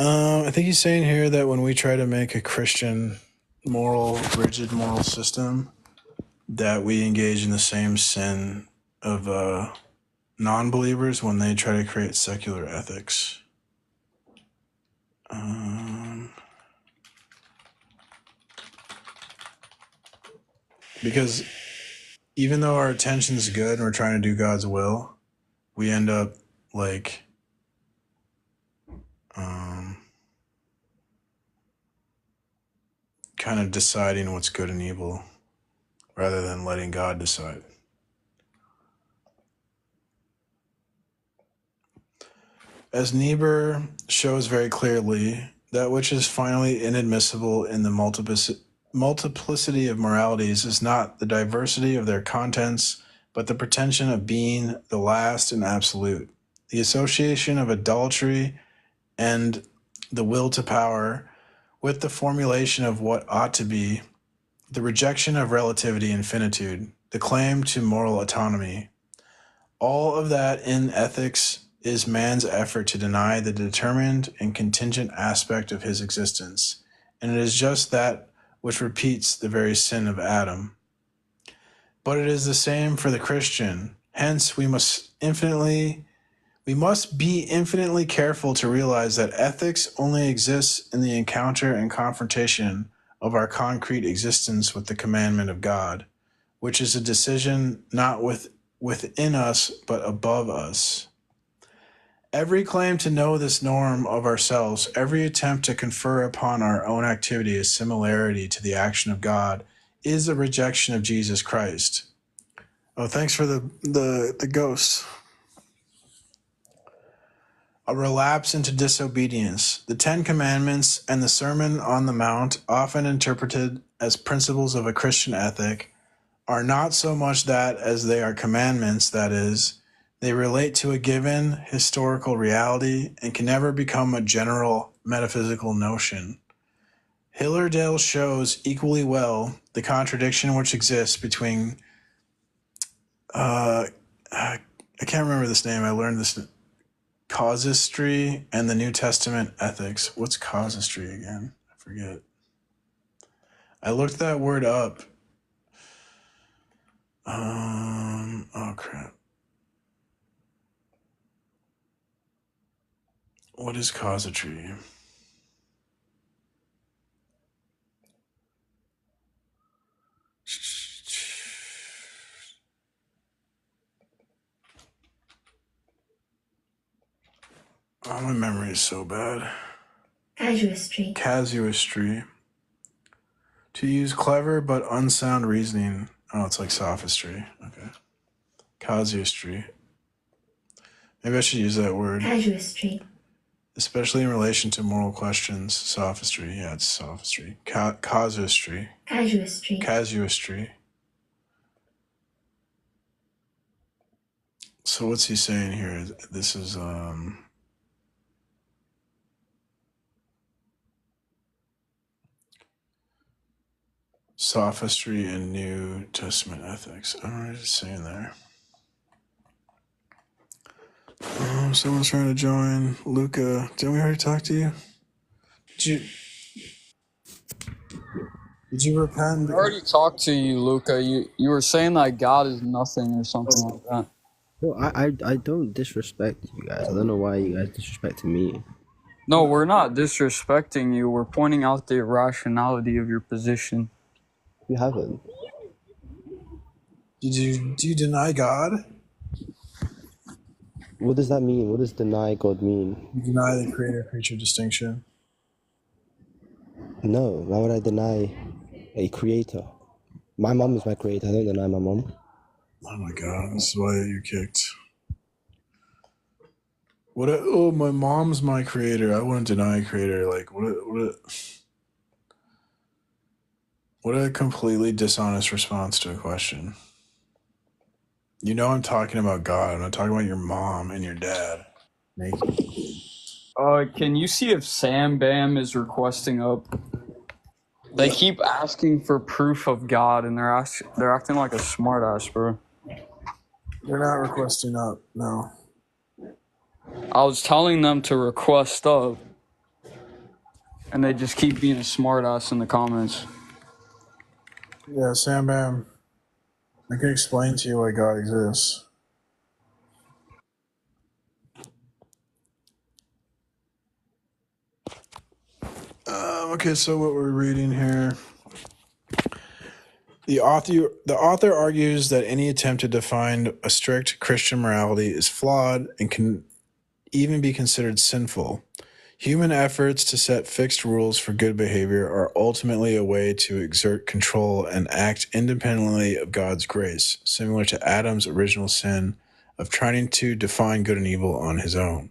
I think he's saying here that when we try to make a Christian rigid moral system, that we engage in the same sin of non-believers when they try to create secular ethics. Because even though our intention's good and we're trying to do God's will, we end up like kind of deciding what's good and evil rather than letting God decide. As Niebuhr shows very clearly, that which is finally inadmissible in the multiplicity of moralities is not the diversity of their contents, but the pretension of being the last and absolute. The association of adultery and the will to power with the formulation of what ought to be, the rejection of relativity and finitude, the claim to moral autonomy. All of that in ethics is man's effort to deny the determined and contingent aspect of his existence, and it is just that which repeats the very sin of Adam. But it is the same for the Christian. Hence, we must be infinitely careful to realize that ethics only exists in the encounter and confrontation of our concrete existence with the commandment of God, which is a decision not within us, but above us. Every claim to know this norm of ourselves, every attempt to confer upon our own activity a similarity to the action of God, is a rejection of Jesus Christ. Oh, thanks for the ghost. A relapse into disobedience. The Ten Commandments and the Sermon on the Mount, often interpreted as principles of a Christian ethic, are not so much that as they are commandments, that is, they relate to a given historical reality and can never become a general metaphysical notion. Hillerdale shows equally well the contradiction which exists between I can't remember this name. I learned this Casuistry and the New Testament ethics. What's casuistry again? I forget. I looked that word up. Oh crap. What is casuistry? Oh, my memory is so bad. Casuistry. Casuistry. To use clever but unsound reasoning. Oh, it's like sophistry. Okay. Casuistry. Maybe I should use that word. Casuistry. Especially in relation to moral questions. Sophistry. Yeah, it's sophistry. Casuistry. Casuistry. Casuistry. So what's he saying here? This is sophistry and New Testament ethics. I don't know what he's saying there. Someone's trying to join. Luca, didn't we already talk to you? Did you repent? I already talked to you, Luca. You were saying that God is nothing or something like that. Well, I don't disrespect you guys. I don't know why you guys disrespecting me. No, we're not disrespecting you. We're pointing out the irrationality of your position. You haven't. Do you deny God? What does that mean? What does deny God mean? You deny the creator-creature distinction? No, why would I deny a creator? My mom is my creator. I don't deny my mom. Oh my God, this is why you're kicked. Oh, my mom's my creator. I wouldn't deny creator. Like, what a completely dishonest response to a question. You know I'm talking about God. I'm not talking about your mom and your dad. Can you see if Sam Bam is requesting up? They keep asking for proof of God, and they're acting like a smartass, bro. They're not requesting up, no. I was telling them to request up, and they just keep being a smartass in the comments. Yeah, Sam Bam, I can explain to you why God exists. Okay, so what we're reading here. The author argues that any attempt to define a strict Christian morality is flawed and can even be considered sinful. Human efforts to set fixed rules for good behavior are ultimately a way to exert control and act independently of God's grace, similar to Adam's original sin of trying to define good and evil on his own.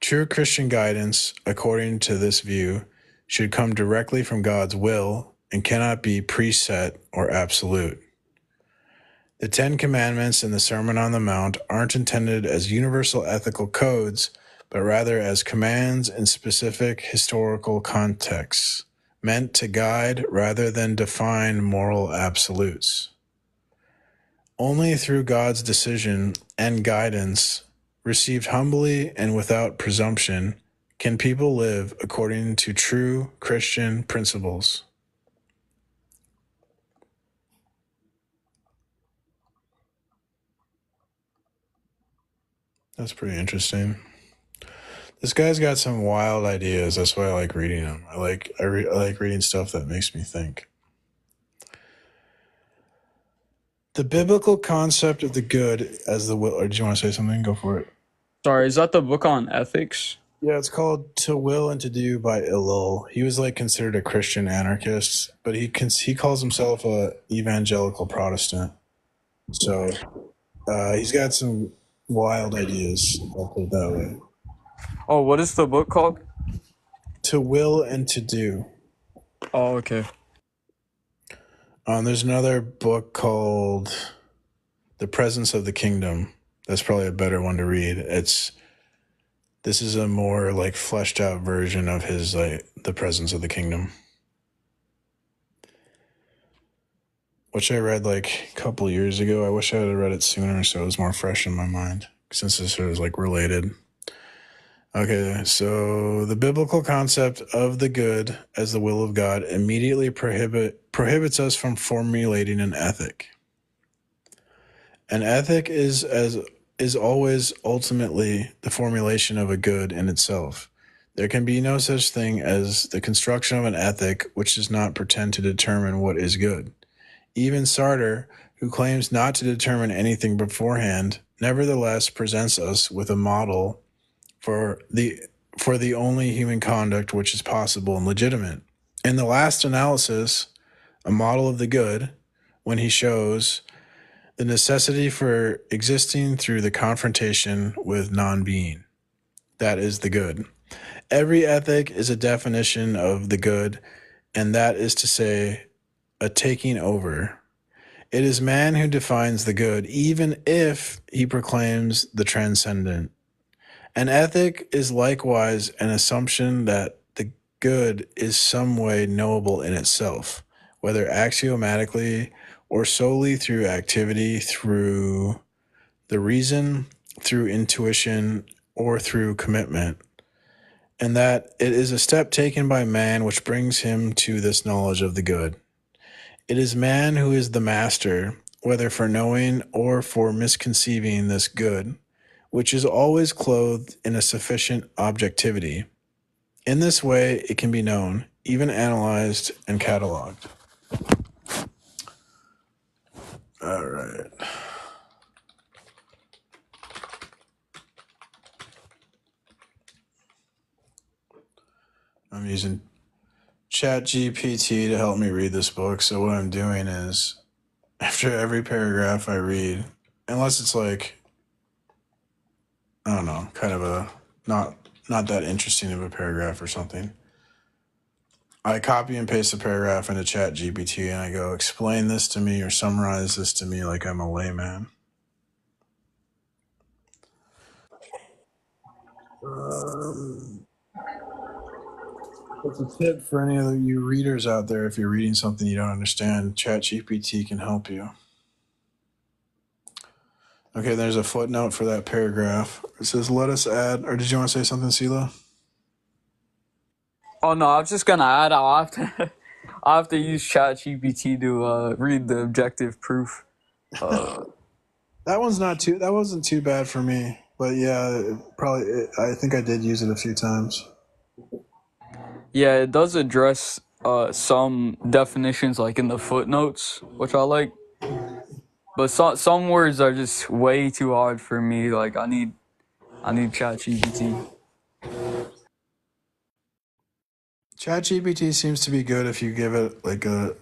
True Christian guidance, according to this view, should come directly from God's will and cannot be preset or absolute. The Ten Commandments and the Sermon on the Mount aren't intended as universal ethical codes, but rather as commands in specific historical contexts, meant to guide rather than define moral absolutes. Only through God's decision and guidance, received humbly and without presumption, can people live according to true Christian principles. That's pretty interesting. This guy's got some wild ideas. That's why I like reading them. I like reading stuff that makes me think. The biblical concept of the good as the will. Or do you want to say something? Go for it. Sorry, is that the book on ethics? Yeah, it's called To Will and To Do by Illul. He was like considered a Christian anarchist, but he calls himself a evangelical Protestant. So he's got some wild ideas. I'll put it that way. Oh, what is the book called? To Will and To Do. Oh, okay. There's another book called The Presence of the Kingdom. That's probably a better one to read. This is a more like fleshed out version of his like The Presence of the Kingdom, which I read like a couple years ago. I wish I had read it sooner so it was more fresh in my mind since this is like related. Okay, so the biblical concept of the good as the will of God immediately prohibits us from formulating an ethic. An ethic is always ultimately the formulation of a good in itself. There can be no such thing as the construction of an ethic which does not pretend to determine what is good. Even Sartre, who claims not to determine anything beforehand, nevertheless presents us with a model for the only human conduct which is possible and legitimate. In the last analysis, a model of the good, when he shows the necessity for existing through the confrontation with non-being. That is the good. Every ethic is a definition of the good, and that is to say, a taking over. It is man who defines the good, even if he proclaims the transcendent. An ethic is likewise an assumption that the good is some way knowable in itself, whether axiomatically or solely through activity, through the reason, through intuition, or through commitment, and that it is a step taken by man which brings him to this knowledge of the good. It is man who is the master, whether for knowing or for misconceiving this good, which is always clothed in a sufficient objectivity. In this way, it can be known, even analyzed and cataloged. All right. I'm using ChatGPT to help me read this book. So what I'm doing is, after every paragraph I read, unless it's like, I don't know, kind of a not that interesting of a paragraph or something, I copy and paste the paragraph into ChatGPT and I go, explain this to me or summarize this to me like I'm a layman. What's a tip for any of you readers out there? If you're reading something you don't understand, ChatGPT can help you. Okay, there's a footnote for that paragraph. It says, let us add, or did you want to say something, Sela? Oh no, I was just gonna add. I have to use ChatGPT to read the objective proof. That wasn't too bad for me, but yeah, I think I did use it a few times. Yeah, it does address some definitions like in the footnotes, which I like. But some words are just way too hard for me. Like I need ChatGPT. ChatGPT seems to be good if you give it like a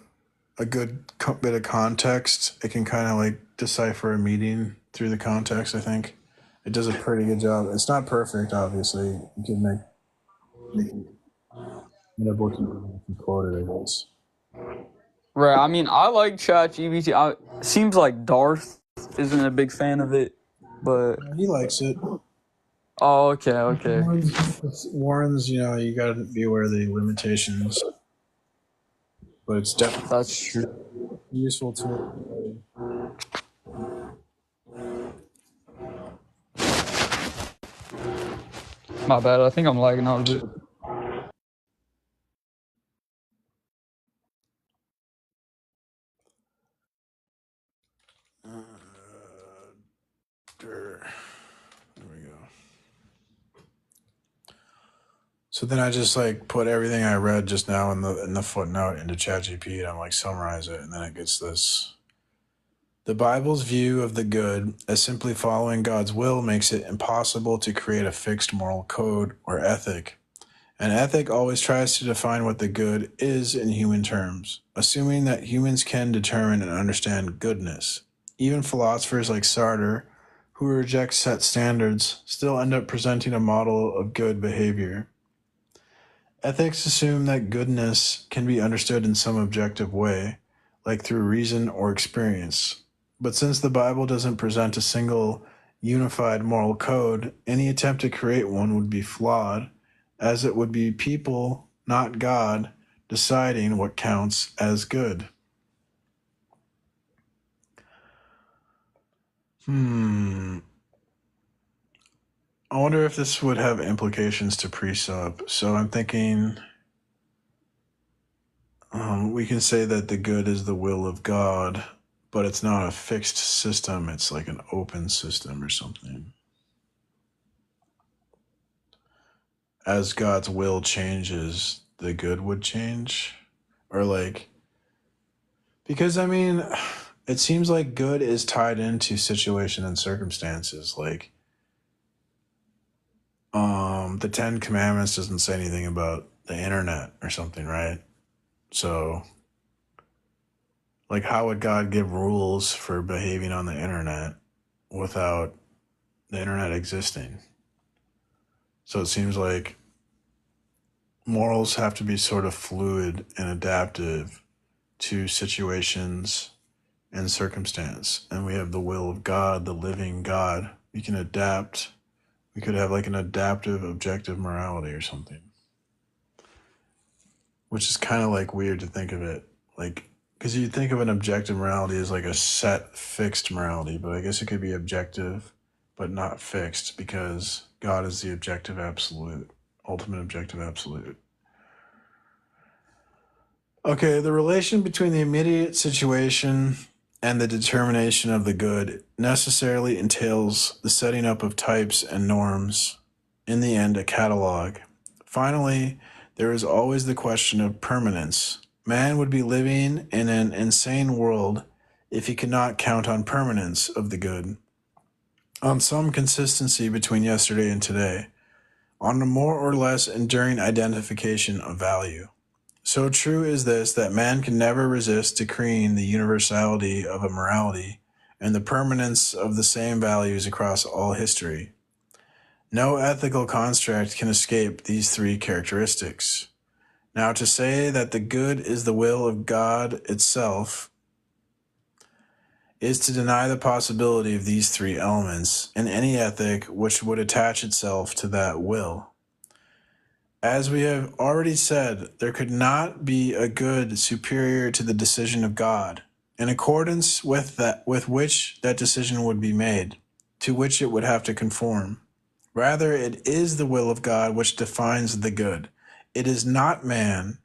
good bit of context. It can kind of like decipher a meaning through the context, I think. It does a pretty good job. It's not perfect, obviously. You can make a book you quote it, I guess. Right. I mean, I like ChatGPT. Seems like Darth isn't a big fan of it, but He likes it. Oh, okay. Warren's, you got to be aware of the limitations, but it's definitely That's true. Useful tool. My bad. I think I'm lagging out a bit. There we go. So then I just like put everything I read just now in the footnote into ChatGPT, and I'm like summarize it, and then it gets this. The Bible's view of the good as simply following God's will makes it impossible to create a fixed moral code or ethic. An ethic always tries to define what the good is in human terms, assuming that humans can determine and understand goodness. Even philosophers like Sartre, who reject set standards, still end up presenting a model of good behavior. Ethics assume that goodness can be understood in some objective way, like through reason or experience. But since the Bible doesn't present a single, unified moral code, any attempt to create one would be flawed, as it would be people, not God, deciding what counts as good. I wonder if this would have implications to pre-sub. So I'm thinking we can say that the good is the will of God, but it's not a fixed system. It's like an open system or something. As God's will changes, the good would change? Or like, because I mean, it seems like good is tied into situation and circumstances. Like, the Ten Commandments doesn't say anything about the internet or something, right? So, like, how would God give rules for behaving on the internet without the internet existing? So it seems like morals have to be sort of fluid and adaptive to situations and circumstance. And we have the will of God, the living God. We can adapt. We could have like an adaptive, objective morality or something, which is kind of like weird to think of it. Like, because you think of an objective morality as like a set, fixed morality, but I guess it could be objective, but not fixed, because God is the objective absolute, ultimate objective absolute. Okay, the relation between the immediate situation and the determination of the good necessarily entails the setting up of types and norms, in the end, a catalog. Finally, there is always the question of permanence. Man would be living in an insane world if he could not count on permanence of the good, on some consistency between yesterday and today, on a more or less enduring identification of value. So true is this that man can never resist decreeing the universality of a morality and the permanence of the same values across all history. No ethical construct can escape these three characteristics. Now, to say that the good is the will of God itself is to deny the possibility of these three elements in any ethic which would attach itself to that will. As we have already said, there could not be a good superior to the decision of God, in accordance with which that decision would be made, to which it would have to conform. Rather, it is the will of God which defines the good. It is not man.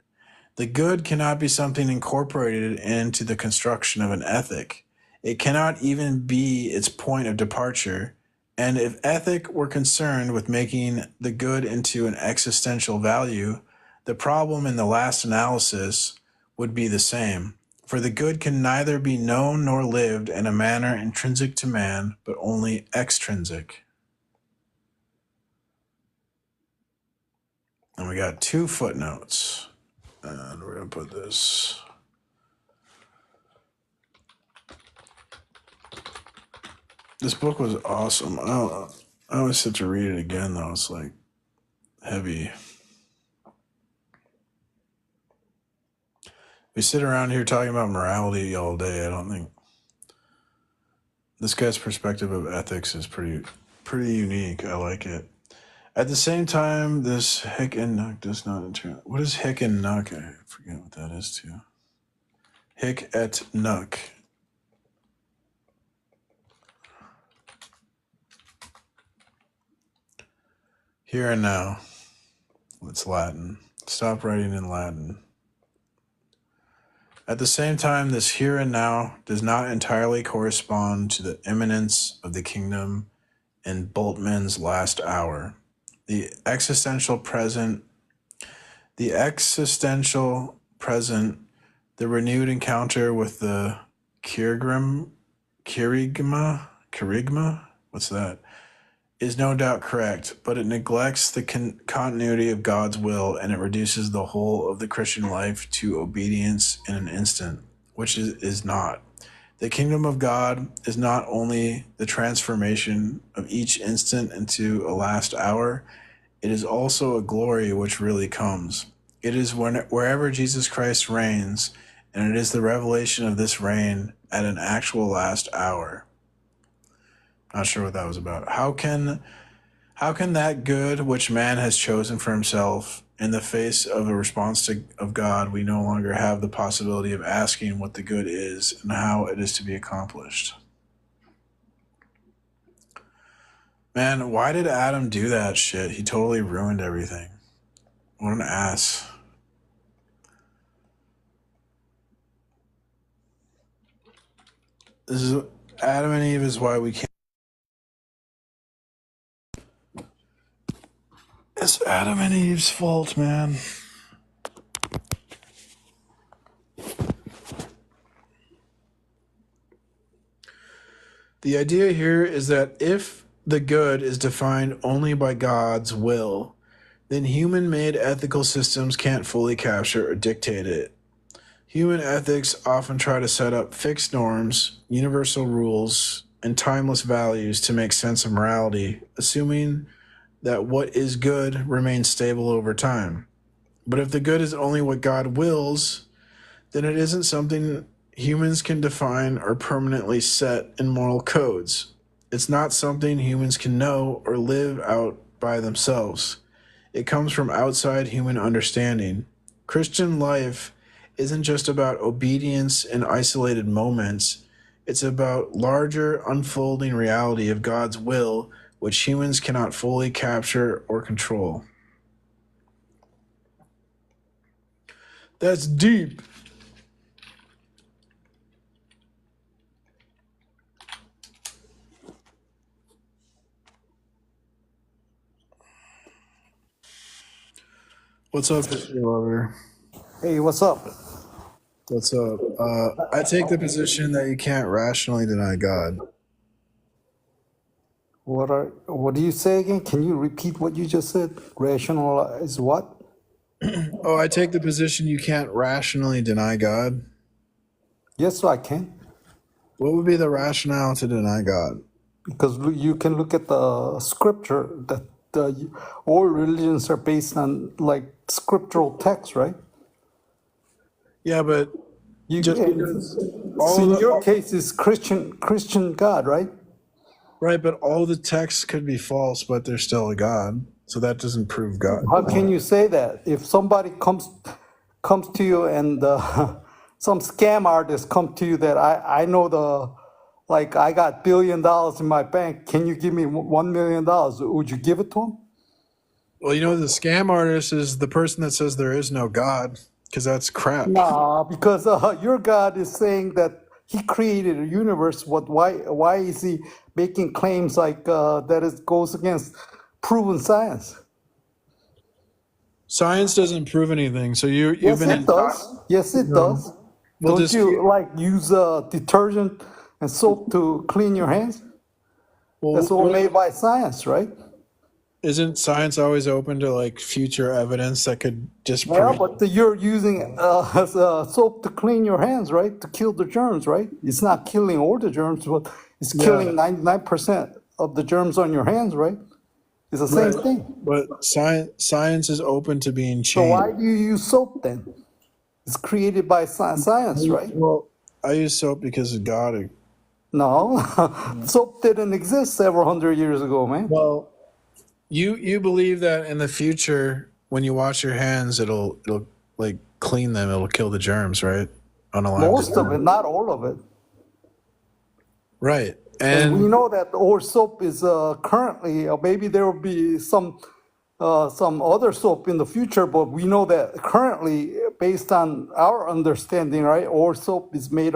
The good cannot be something incorporated into the construction of an ethic. It cannot even be its point of departure. And if ethic were concerned with making the good into an existential value, the problem in the last analysis would be the same. For the good can neither be known nor lived in a manner intrinsic to man, but only extrinsic. And we got 2 footnotes. And we're going to put this. This book was awesome. I always have to read it again, though. It's like heavy. We sit around here talking about morality all day. I don't think this guy's perspective of ethics is pretty unique. I like it. At the same time, this hic and nuc does not interact. What is hic and nuc? I forget what that is too. Hic et nuc. Here and now. It's Latin. Stop writing in Latin. At the same time, this here and now does not entirely correspond to the imminence of the kingdom in Bultmann's last hour. The existential present, the renewed encounter with the kerygma, what's that? Is no doubt correct, but it neglects the continuity of God's will, and it reduces the whole of the Christian life to obedience in an instant, which is not. The kingdom of God is not only the transformation of each instant into a last hour, it is also a glory which really comes. It is wherever Jesus Christ reigns, and it is the revelation of this reign at an actual last hour. Not sure what that was about. How can that good which man has chosen for himself, in the face of a response of God, we no longer have the possibility of asking what the good is and how it is to be accomplished? Man, why did Adam do that shit? He totally ruined everything. What an ass. This is Adam and Eve is why we can't. It's Adam and Eve's fault, man. The idea here is that if the good is defined only by God's will, then human-made ethical systems can't fully capture or dictate it. Human ethics often try to set up fixed norms, universal rules, and timeless values to make sense of morality, assuming that what is good remains stable over time. But if the good is only what God wills, then it isn't something humans can define or permanently set in moral codes. It's not something humans can know or live out by themselves. It comes from outside human understanding. Christian life isn't just about obedience in isolated moments. It's about larger unfolding reality of God's will, which humans cannot fully capture or control. That's deep. What's up, history lover? Hey, what's up? What's up? I take the position that you can't rationally deny God. What do you say again? Can you repeat what you just said? Rationalize what? Oh, I take the position you can't rationally deny God. Yes, I can. What would be the rationale to deny God? Because you can look at the scripture that all religions are based on like scriptural text, right? Yeah, but just because so in your case, it's Christian God, right? Right, but all the texts could be false, but they're still a God. So that doesn't prove God. How can you say that? If somebody comes to you and some scam artist come to you that I know I got $1 billion in my bank, can you give me $1 million? Would you give it to him? Well, you know, the scam artist is the person that says there is no God, because that's crap. Nah, because your God is saying that he created a universe. Why is he making claims like that it goes against proven science? Science doesn't prove anything. So you've Yes, been it does. Yes, it does. Well, Don't you like use detergent and soap to clean your hands? That's all made by science, right? Isn't science always open to like future evidence that could disprove? Yeah, but you're using soap to clean your hands, right? To kill the germs, right? It's not killing all the germs, but it's killing 99% of the germs on your hands, right? It's the same thing. But science is open to being changed. So why do you use soap then? It's created by science, right? Well, I use soap because of God. No, soap didn't exist several hundred years ago, man. Well, you believe that in the future, when you wash your hands, it'll like clean them. It'll kill the germs, right? Most of it, not all of it. Right, and we know that our soap is currently, maybe there will be some other soap in the future, but we know that currently, based on our understanding, right, our soap is made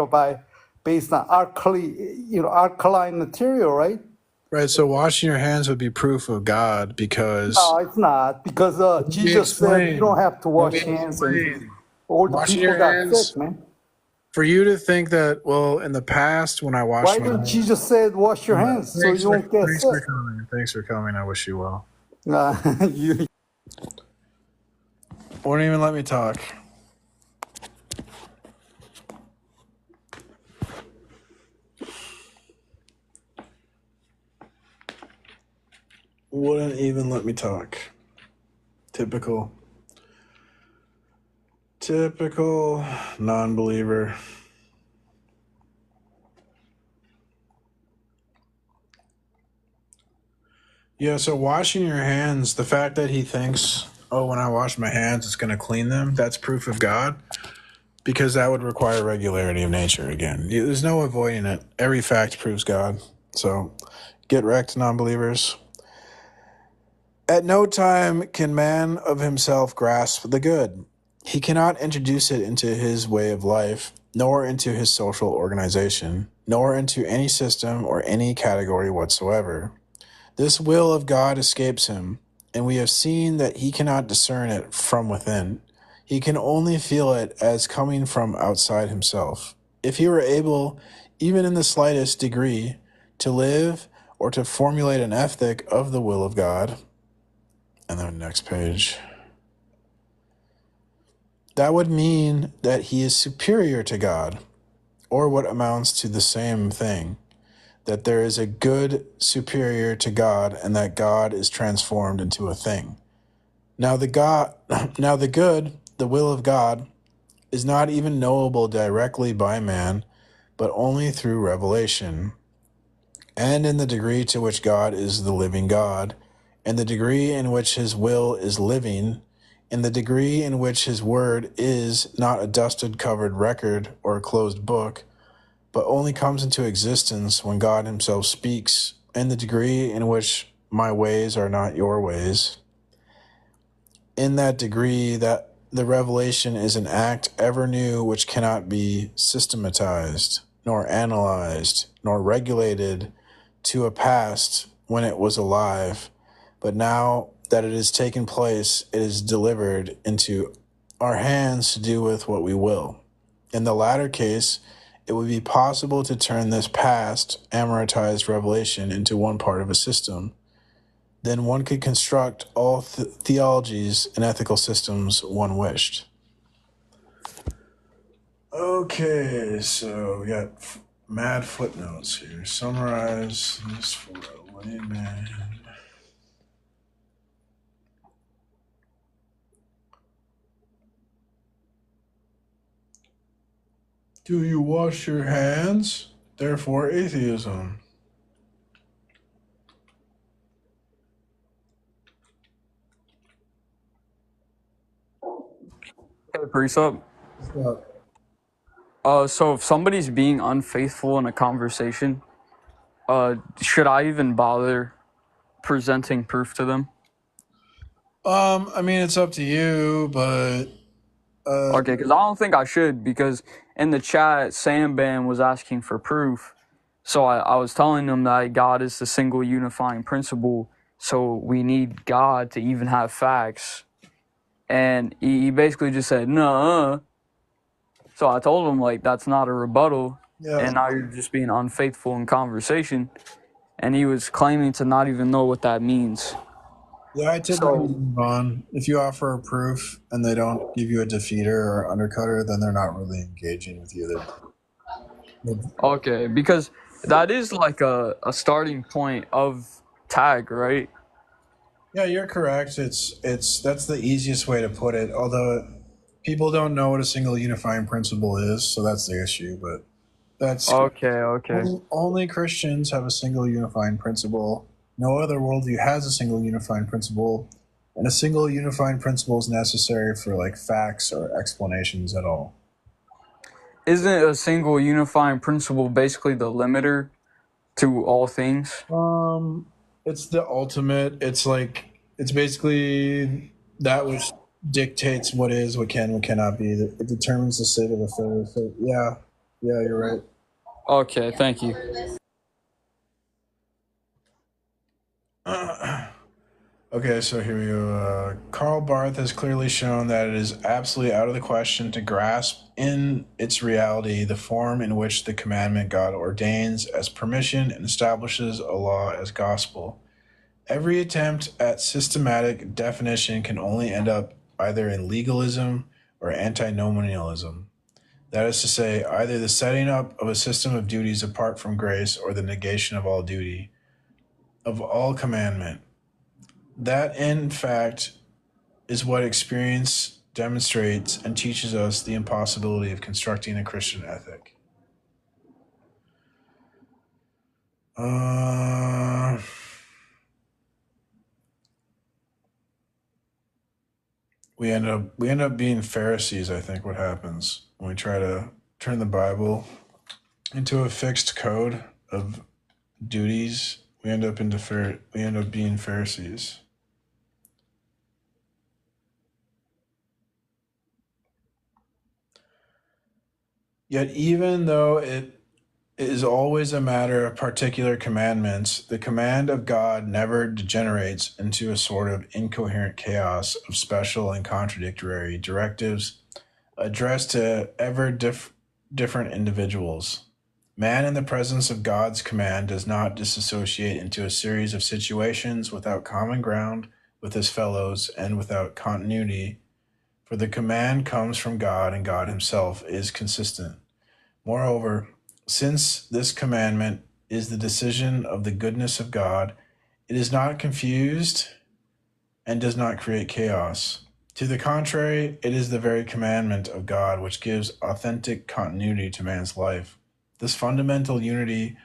based on alkaline material, right? Right, so washing your hands would be proof of God because... No, it's not, because Jesus said you don't have to wash hands. And all the washing people your got hands, sick, man. For you to think that, well, in the past when I washed Why my didn't hands... Jesus say wash your hands so you won't get sick? Thanks for coming. I wish you well. You... Won't even let me talk. Wouldn't even let me talk. Typical non-believer. Yeah, so washing your hands, the fact that he thinks, oh, when I wash my hands, it's going to clean them, that's proof of God, because that would require regularity of nature again. There's no avoiding it. Every fact proves God. So get wrecked, non-believers. At no time can man of himself grasp the good. He cannot introduce it into his way of life, nor into his social organization, nor into any system or any category whatsoever. This will of God escapes him, and we have seen that he cannot discern it from within. He can only feel it as coming from outside himself. If he were able, even in the slightest degree, to live or to formulate an ethic of the will of God, and then next page, that would mean that he is superior to God, or what amounts to the same thing, that there is a good superior to God and that God is transformed into a thing. Now the good, the will of God, is not even knowable directly by man, but only through revelation. And in the degree to which God is the living God, and the degree in which his will is living, in the degree in which his word is not a dusted covered record or a closed book, but only comes into existence when God himself speaks, and the degree in which my ways are not your ways, in that degree that the revelation is an act ever new which cannot be systematized, nor analyzed, nor regulated to a past when it was alive, but now that it has taken place, it is delivered into our hands to do with what we will. In the latter case, it would be possible to turn this past amortized revelation into one part of a system. Then one could construct all theologies and ethical systems one wished. Okay, so we got mad footnotes here. Summarize this for a layman. Do you wash your hands? Therefore, atheism. Hey, Precept. What? So if somebody's being unfaithful in a conversation, should I even bother presenting proof to them? I mean, it's up to you, but Okay, because I don't think I should, because in the chat, Samban was asking for proof. So I was telling them that God is the single unifying principle, so we need God to even have facts. And he basically just said, no. So I told him, like, that's not a rebuttal, yeah, and now you're just being unfaithful in conversation. And he was claiming to not even know what that means. I typically move on. If you offer a proof and they don't give you a defeater or undercutter, then they're not really engaging with you. Okay, because that is like a starting point of tag, right? Yeah, you're correct. It's that's the easiest way to put it. Although people don't know what a single unifying principle is, so that's the issue. But that's Okay. only Christians have a single unifying principle. No other worldview has a single unifying principle, and a single unifying principle is necessary for like facts or explanations at all. Isn't a single unifying principle basically the limiter to all things? It's the ultimate. It's like it's basically that which dictates what is, what can, what cannot be. It determines the state of affairs. So yeah, you're right. Okay, thank you. Okay, so here we go. Karl Barth has clearly shown that it is absolutely out of the question to grasp in its reality the form in which the commandment God ordains as permission and establishes a law as gospel. Every attempt at systematic definition can only end up either in legalism or antinomianism. That is to say, either the setting up of a system of duties apart from grace or the negation of all duty, of all commandment. That, in fact, is what experience demonstrates and teaches us the impossibility of constructing a Christian ethic. We end up being Pharisees. I think what happens when we try to turn the Bible into a fixed code of duties, we end up being Pharisees. Yet even though it is always a matter of particular commandments, the command of God never degenerates into a sort of incoherent chaos of special and contradictory directives addressed to different individuals. Man in the presence of God's command does not disassociate into a series of situations without common ground with his fellows and without continuity, for the command comes from God and God himself is consistent. Moreover, since this commandment is the decision of the goodness of God, it is not confused and does not create chaos. To the contrary, it is the very commandment of God which gives authentic continuity to man's life. This fundamental unity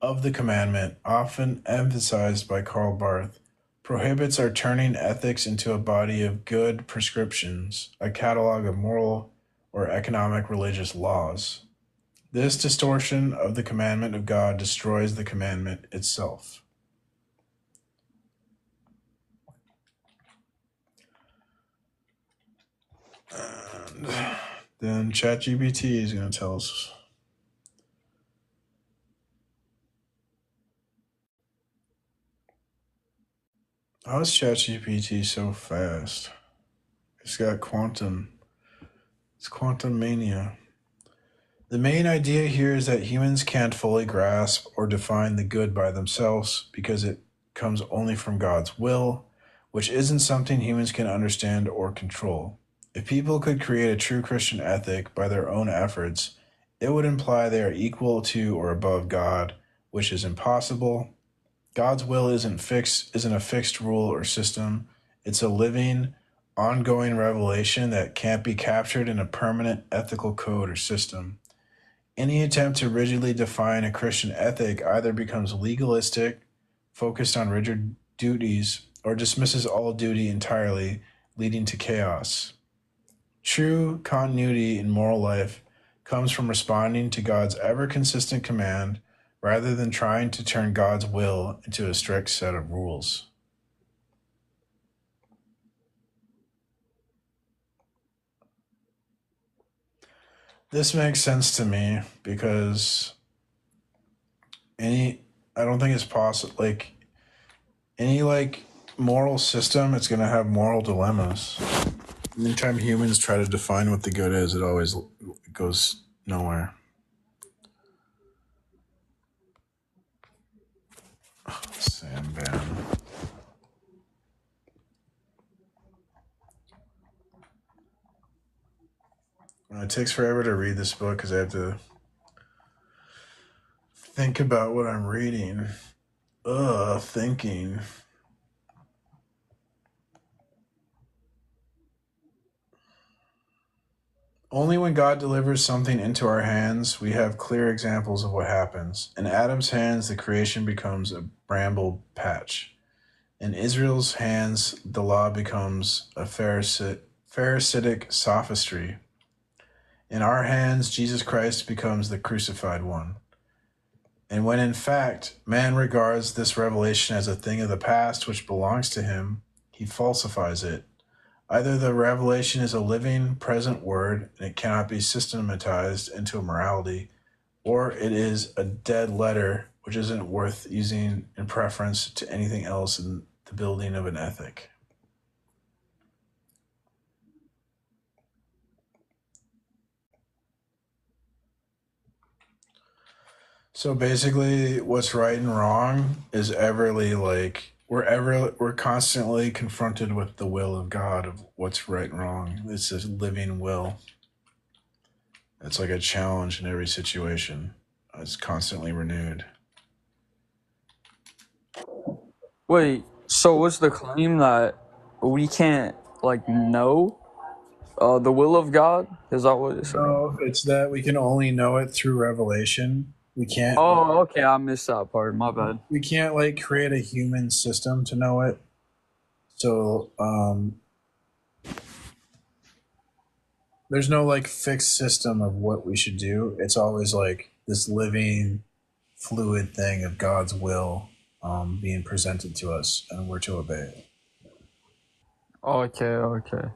of the commandment, often emphasized by Karl Barth, prohibits our turning ethics into a body of good prescriptions, a catalog of moral or economic religious laws. This distortion of the commandment of God destroys the commandment itself. And then ChatGPT is going to tell us. How is ChatGPT so fast? It's got quantum. It's quantum mania. The main idea here is that humans can't fully grasp or define the good by themselves because it comes only from God's will, which isn't something humans can understand or control. If people could create a true Christian ethic by their own efforts, it would imply they are equal to or above God, which is impossible. God's will isn't a fixed rule or system. It's a living, ongoing revelation that can't be captured in a permanent ethical code or system. Any attempt to rigidly define a Christian ethic either becomes legalistic, focused on rigid duties, or dismisses all duty entirely, leading to chaos. True continuity in moral life comes from responding to God's ever-consistent command rather than trying to turn God's will into a strict set of rules. This makes sense to me because I don't think it's possible, any moral system, it's going to have moral dilemmas. Anytime humans try to define what the good is, it always goes nowhere. Sandban. It takes forever to read this book because I have to think about what I'm reading. Thinking. Only when God delivers something into our hands, we have clear examples of what happens. In Adam's hands, the creation becomes a bramble patch. In Israel's hands, the law becomes a Pharisaic sophistry. In our hands, Jesus Christ becomes the crucified one. And when in fact, man regards this revelation as a thing of the past which belongs to him, he falsifies it. Either the revelation is a living, present word, and it cannot be systematized into a morality, or it is a dead letter, which isn't worth using in preference to anything else in the building of an ethic. So basically, what's right and wrong is we're constantly confronted with the will of God of what's right and wrong. It's a living will. It's like a challenge in every situation. It's constantly renewed. Wait, so what's the claim that we can't know the will of God? Is that what it's saying? No, it's that we can only know it through revelation. We can't. Oh, okay, I missed that part. My bad. We can't create a human system to know it. So there's no fixed system of what we should do. It's always this living, fluid thing of God's will being presented to us, and we're to obey it. Okay.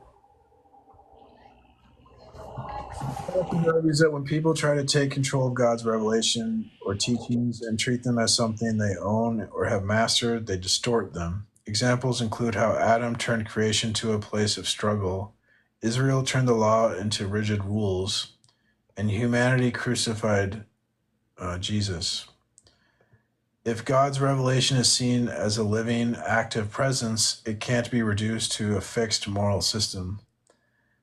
argues that when people try to take control of God's revelation or teachings and treat them as something they own or have mastered, they distort them. Examples include how Adam turned creation to a place of struggle, Israel turned the law into rigid rules, and humanity crucified Jesus. If God's revelation is seen as a living, active presence, it can't be reduced to a fixed moral system.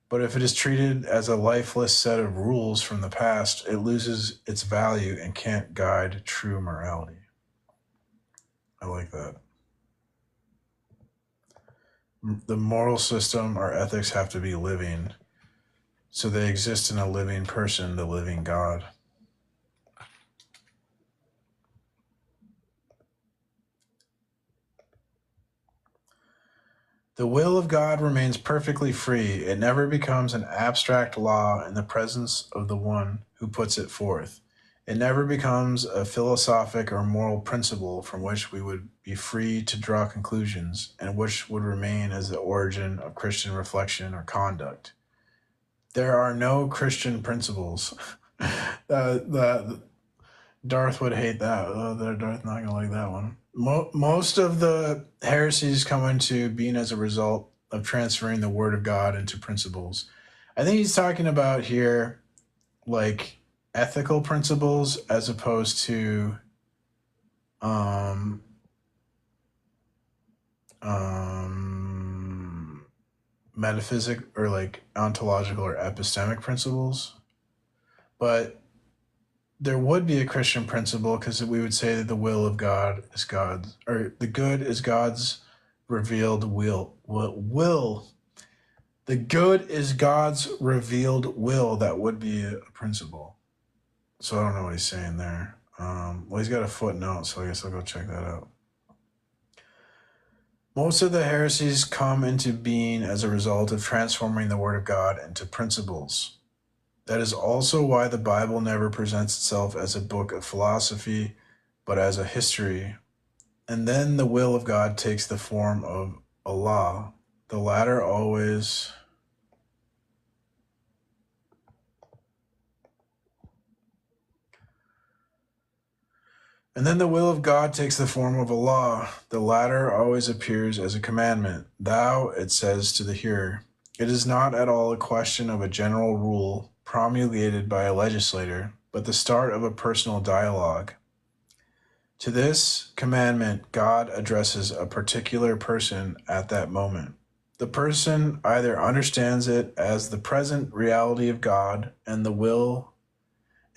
But if it is treated as a lifeless set of rules from the past, it loses its value and can't guide true morality. I like that. The moral system or ethics have to be living, so they exist in a living person, the living God. The will of God remains perfectly free. It never becomes an abstract law in the presence of the one who puts it forth. It never becomes a philosophic or moral principle from which we would be free to draw conclusions and which would remain as the origin of Christian reflection or conduct. There are no Christian principles. Darth would hate that. Darth not gonna like that one. Most of the heresies come into being as a result of transferring the word of God into principles. I think he's talking about here like ethical principles as opposed to metaphysic or like ontological or epistemic principles. But there would be a Christian principle because we would say that the will of God is God's, or the good is God's revealed will. The good is God's revealed will. That would be a principle. So I don't know what he's saying there. Well, he's got a footnote, so I guess I'll go check that out. Most of the heresies come into being as a result of transforming the Word of God into principles. That is also why the Bible never presents itself as a book of philosophy, but as a history. And then the will of God takes the form of a law. The latter always And then the will of God takes the form of a law. The latter always appears as a commandment. Thou, it says to the hearer. It is not at all a question of a general rule promulgated by a legislator, but the start of a personal dialogue. To this commandment, God addresses a particular person at that moment. The person either understands it as the present reality of God and will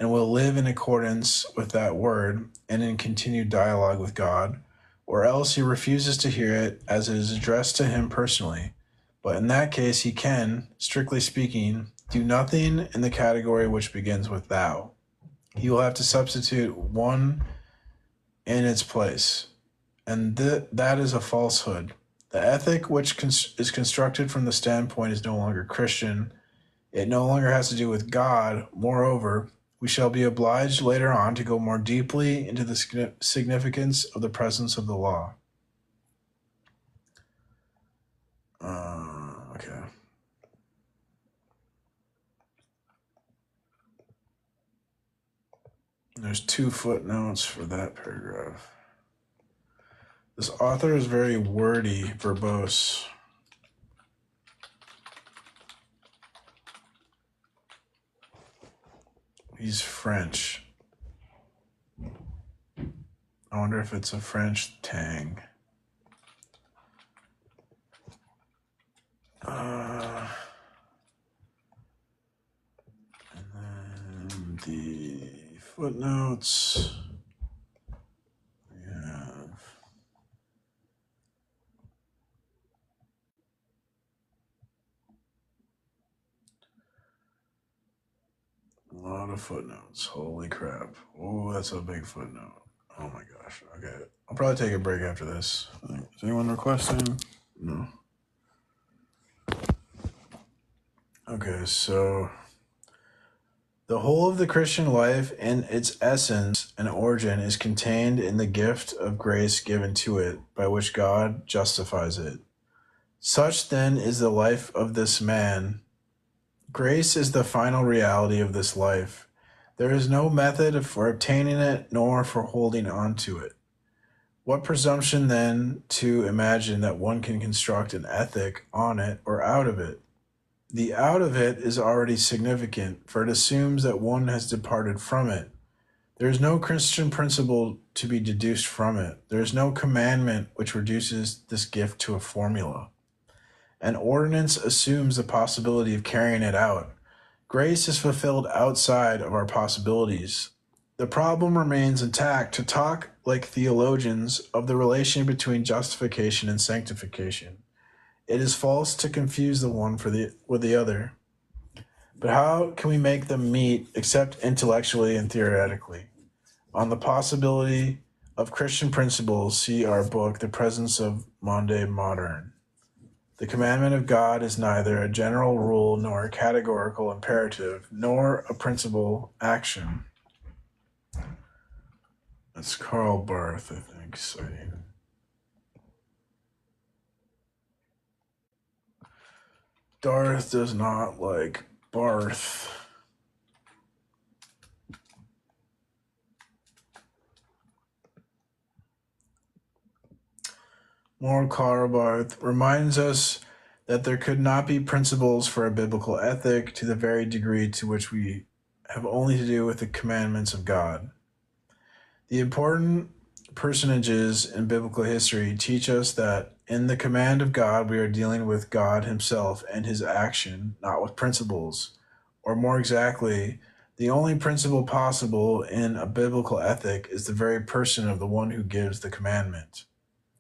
live in accordance with that word and in continued dialogue with God, or else he refuses to hear it as it is addressed to him personally. But in that case, he can, strictly speaking, do nothing in the category which begins with thou. He will have to substitute one in its place, and that is a falsehood. The ethic which is constructed from the standpoint is no longer Christian. It no longer has to do with God. Moreover, we shall be obliged later on to go more deeply into the significance of the presence of the law. Okay. There's 2 footnotes for that paragraph. This author is very wordy, verbose. He's French. I wonder if it's a French tang. And then the footnotes. We have a lot of footnotes. Holy crap. Oh, that's a big footnote. Oh my gosh. Okay. I'll probably take a break after this. Is anyone requesting? No. Okay, so the whole of the Christian life in its essence and origin is contained in the gift of grace given to it, by which God justifies it. Such then is the life of this man, Grace is the final reality of this life. There is no method for obtaining it nor for holding on to it. What presumption, then, to imagine that one can construct an ethic on it or out of it? The out of it is already significant, for it assumes that one has departed from it. There is no Christian principle to be deduced from it. There is no commandment which reduces this gift to a formula. An ordinance assumes the possibility of carrying it out. Grace is fulfilled outside of our possibilities. The problem remains intact to talk like theologians of the relation between justification and sanctification. It is false to confuse the one with the other. But how can we make them meet except intellectually and theoretically? On the possibility of Christian principles, see our book, The Presence of Monde Modern. The commandment of God is neither a general rule nor a categorical imperative, nor a principal action. That's Karl Barth, I think, citing. Darth does not like Barth. More Karl Barth reminds us that there could not be principles for a biblical ethic to the very degree to which we have only to do with the commandments of God. The important personages in biblical history teach us that in the command of God we are dealing with God himself and his action, not with principles. Or more exactly, the only principle possible in a biblical ethic is the very person of the one who gives the commandment.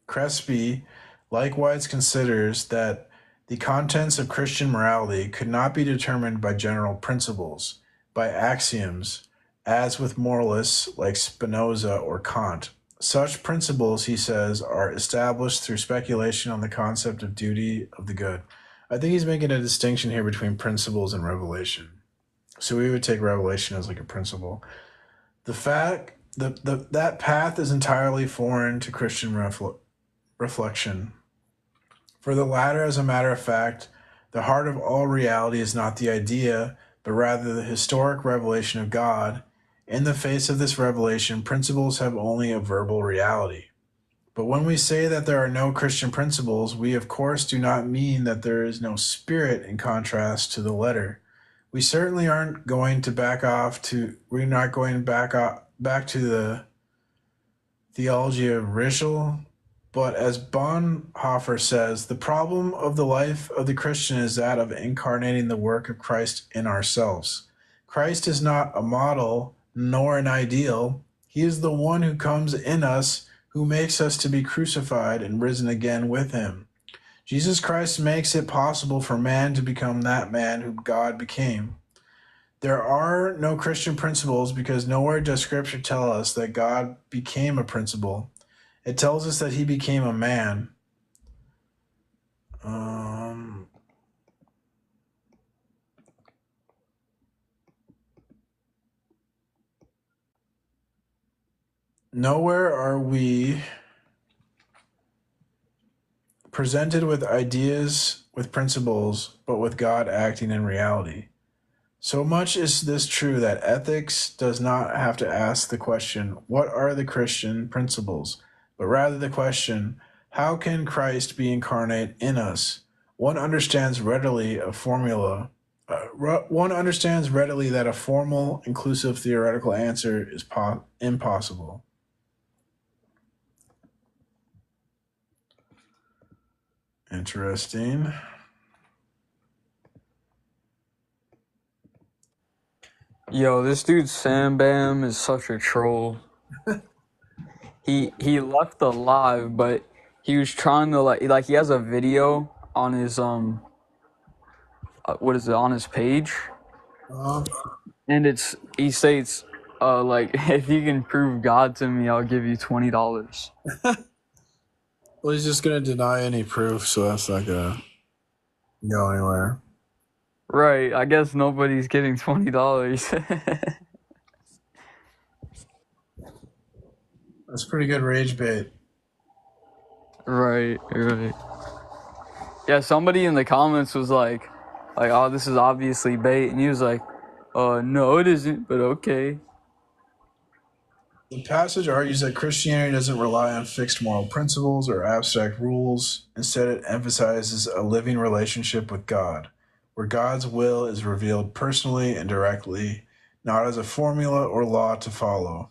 Crespi likewise considers that the contents of Christian morality could not be determined by general principles, by axioms, as with moralists like Spinoza or Kant. Such principles, he says, are established through speculation on the concept of duty of the good. I think he's making a distinction here between principles and revelation. So we would take revelation as like a principle. The fact that path is entirely foreign to Christian reflection. For the latter, as a matter of fact, the heart of all reality is not the idea, but rather the historic revelation of God. In the face of this revelation, principles have only a verbal reality. But when we say that there are no Christian principles, we of course do not mean that there is no spirit in contrast to the letter. We certainly aren't going to back to the theology of Ritschl. But as Bonhoeffer says, the problem of the life of the Christian is that of incarnating the work of Christ in ourselves. Christ is not a model nor an ideal. He is the one who comes in us, who makes us to be crucified and risen again with him. Jesus Christ makes it possible for man to become that man whom God became. There are no Christian principles because nowhere does Scripture tell us that God became a principle. It tells us that he became a man. Nowhere are we presented with ideas, with principles, but with God acting in reality. So much is this true that ethics does not have to ask the question, what are the Christian principles? But rather the question, how can Christ be incarnate in us? One understands readily that a formal, inclusive, theoretical answer is impossible. Interesting. Yo, this dude Sam Bam is such a troll. He left the live, but he was trying to like he has a video on his on his page, and he states like if you can prove God to me, I'll give you $20. Well, he's just gonna deny any proof, so that's not gonna go anywhere. Right, I guess nobody's getting $20. That's pretty good rage bait. Right. Yeah, somebody in the comments was like, like, oh, this is obviously bait, and he was like, no, it isn't, but okay. The passage argues that Christianity doesn't rely on fixed moral principles or abstract rules. Instead, it emphasizes a living relationship with God, where God's will is revealed personally and directly, not as a formula or law to follow.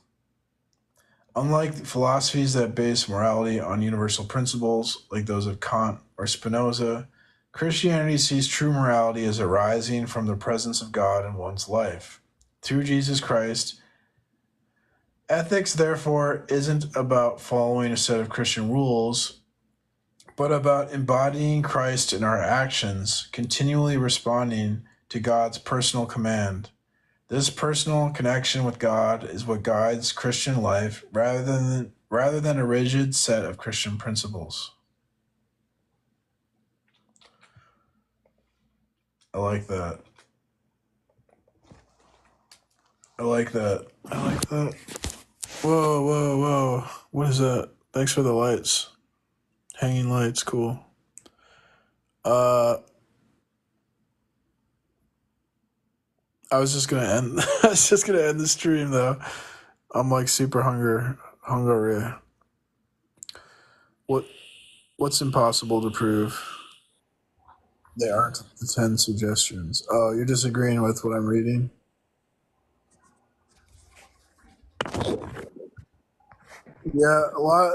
Unlike philosophies that base morality on universal principles, like those of Kant or Spinoza, Christianity sees true morality as arising from the presence of God in one's life. Through Jesus Christ, ethics, therefore, isn't about following a set of Christian rules, but about embodying Christ in our actions, continually responding to God's personal command. This personal connection with God is what guides Christian life rather than a rigid set of Christian principles. I like that. I like that. I like that. Whoa, whoa, whoa. What is that? Thanks for the lights. Hanging lights, cool. I was just gonna end the stream though. I'm like super hungry. What's impossible to prove? They aren't the 10 suggestions. Oh, you're disagreeing with what I'm reading? Yeah, I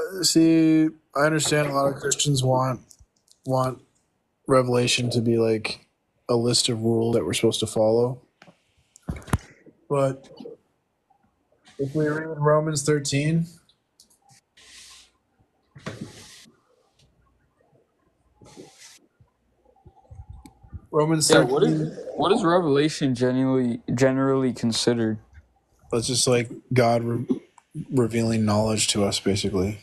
understand a lot of Christians want Revelation to be like a list of rules that we're supposed to follow. But if we read Romans 13, Romans Yeah, 13, what is Revelation generally considered? it's just like God revealing knowledge to us, basically.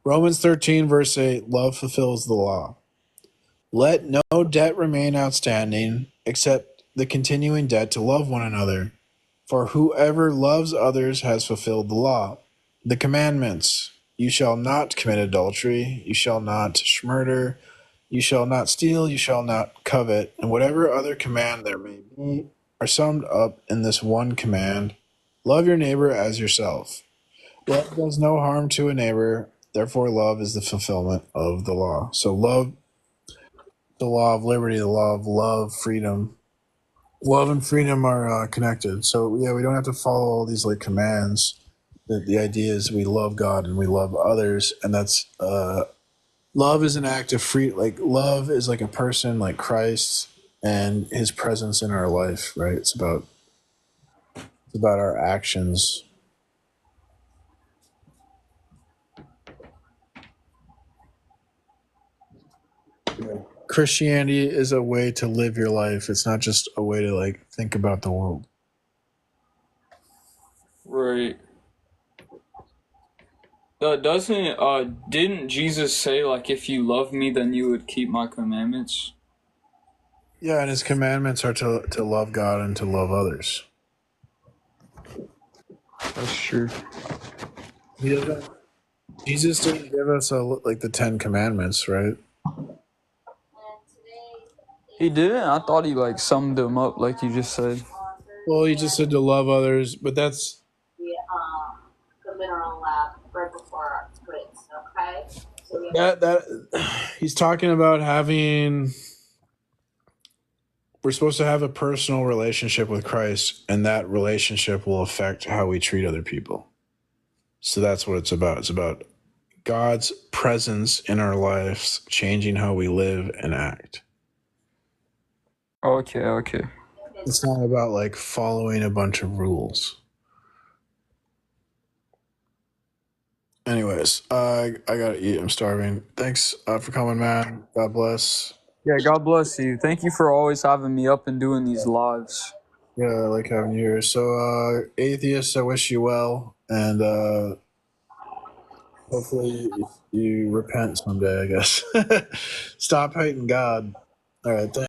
Romans 13, verse 8, love fulfills the law. Let no debt remain outstanding except the continuing debt to love one another. For whoever loves others has fulfilled the law. The commandments: you shall not commit adultery, you shall not murder, you shall not steal, you shall not covet, and whatever other command there may be are summed up in this one command: love your neighbor as yourself. Love does no harm to a neighbor, therefore love is the fulfillment of the law. So love, the law of liberty, the law of love, freedom. Love and freedom are connected. So yeah, we don't have to follow all these like commands. The idea is we love God and we love others, and that's love is an act of free. Like love is like a person, like Christ and His presence in our life. Right? It's about our actions. Christianity is a way to live your life. It's not just a way to like think about the world. Right. Didn't Jesus say, like, if you love me, then you would keep my commandments? Yeah, and His commandments are to love God and to love others. That's true. Jesus didn't give us like the 10 commandments, right? He didn't? I thought he, like, summed them up like you just said. Well, He just said to love others, but that's the mineral lab right before our quiz, okay? So that He's talking about we're supposed to have a personal relationship with Christ, and that relationship will affect how we treat other people. So that's what it's about. It's about God's presence in our lives changing how we live and act. Okay. It's not about like following a bunch of rules. Anyways, I gotta eat. I'm starving. Thanks for coming, man. God bless. Yeah, God bless you. Thank you for always having me up and doing these lives. Yeah, I like having you here. So, atheists, I wish you well, and hopefully you repent someday, I guess. Stop hating God. All right, thanks.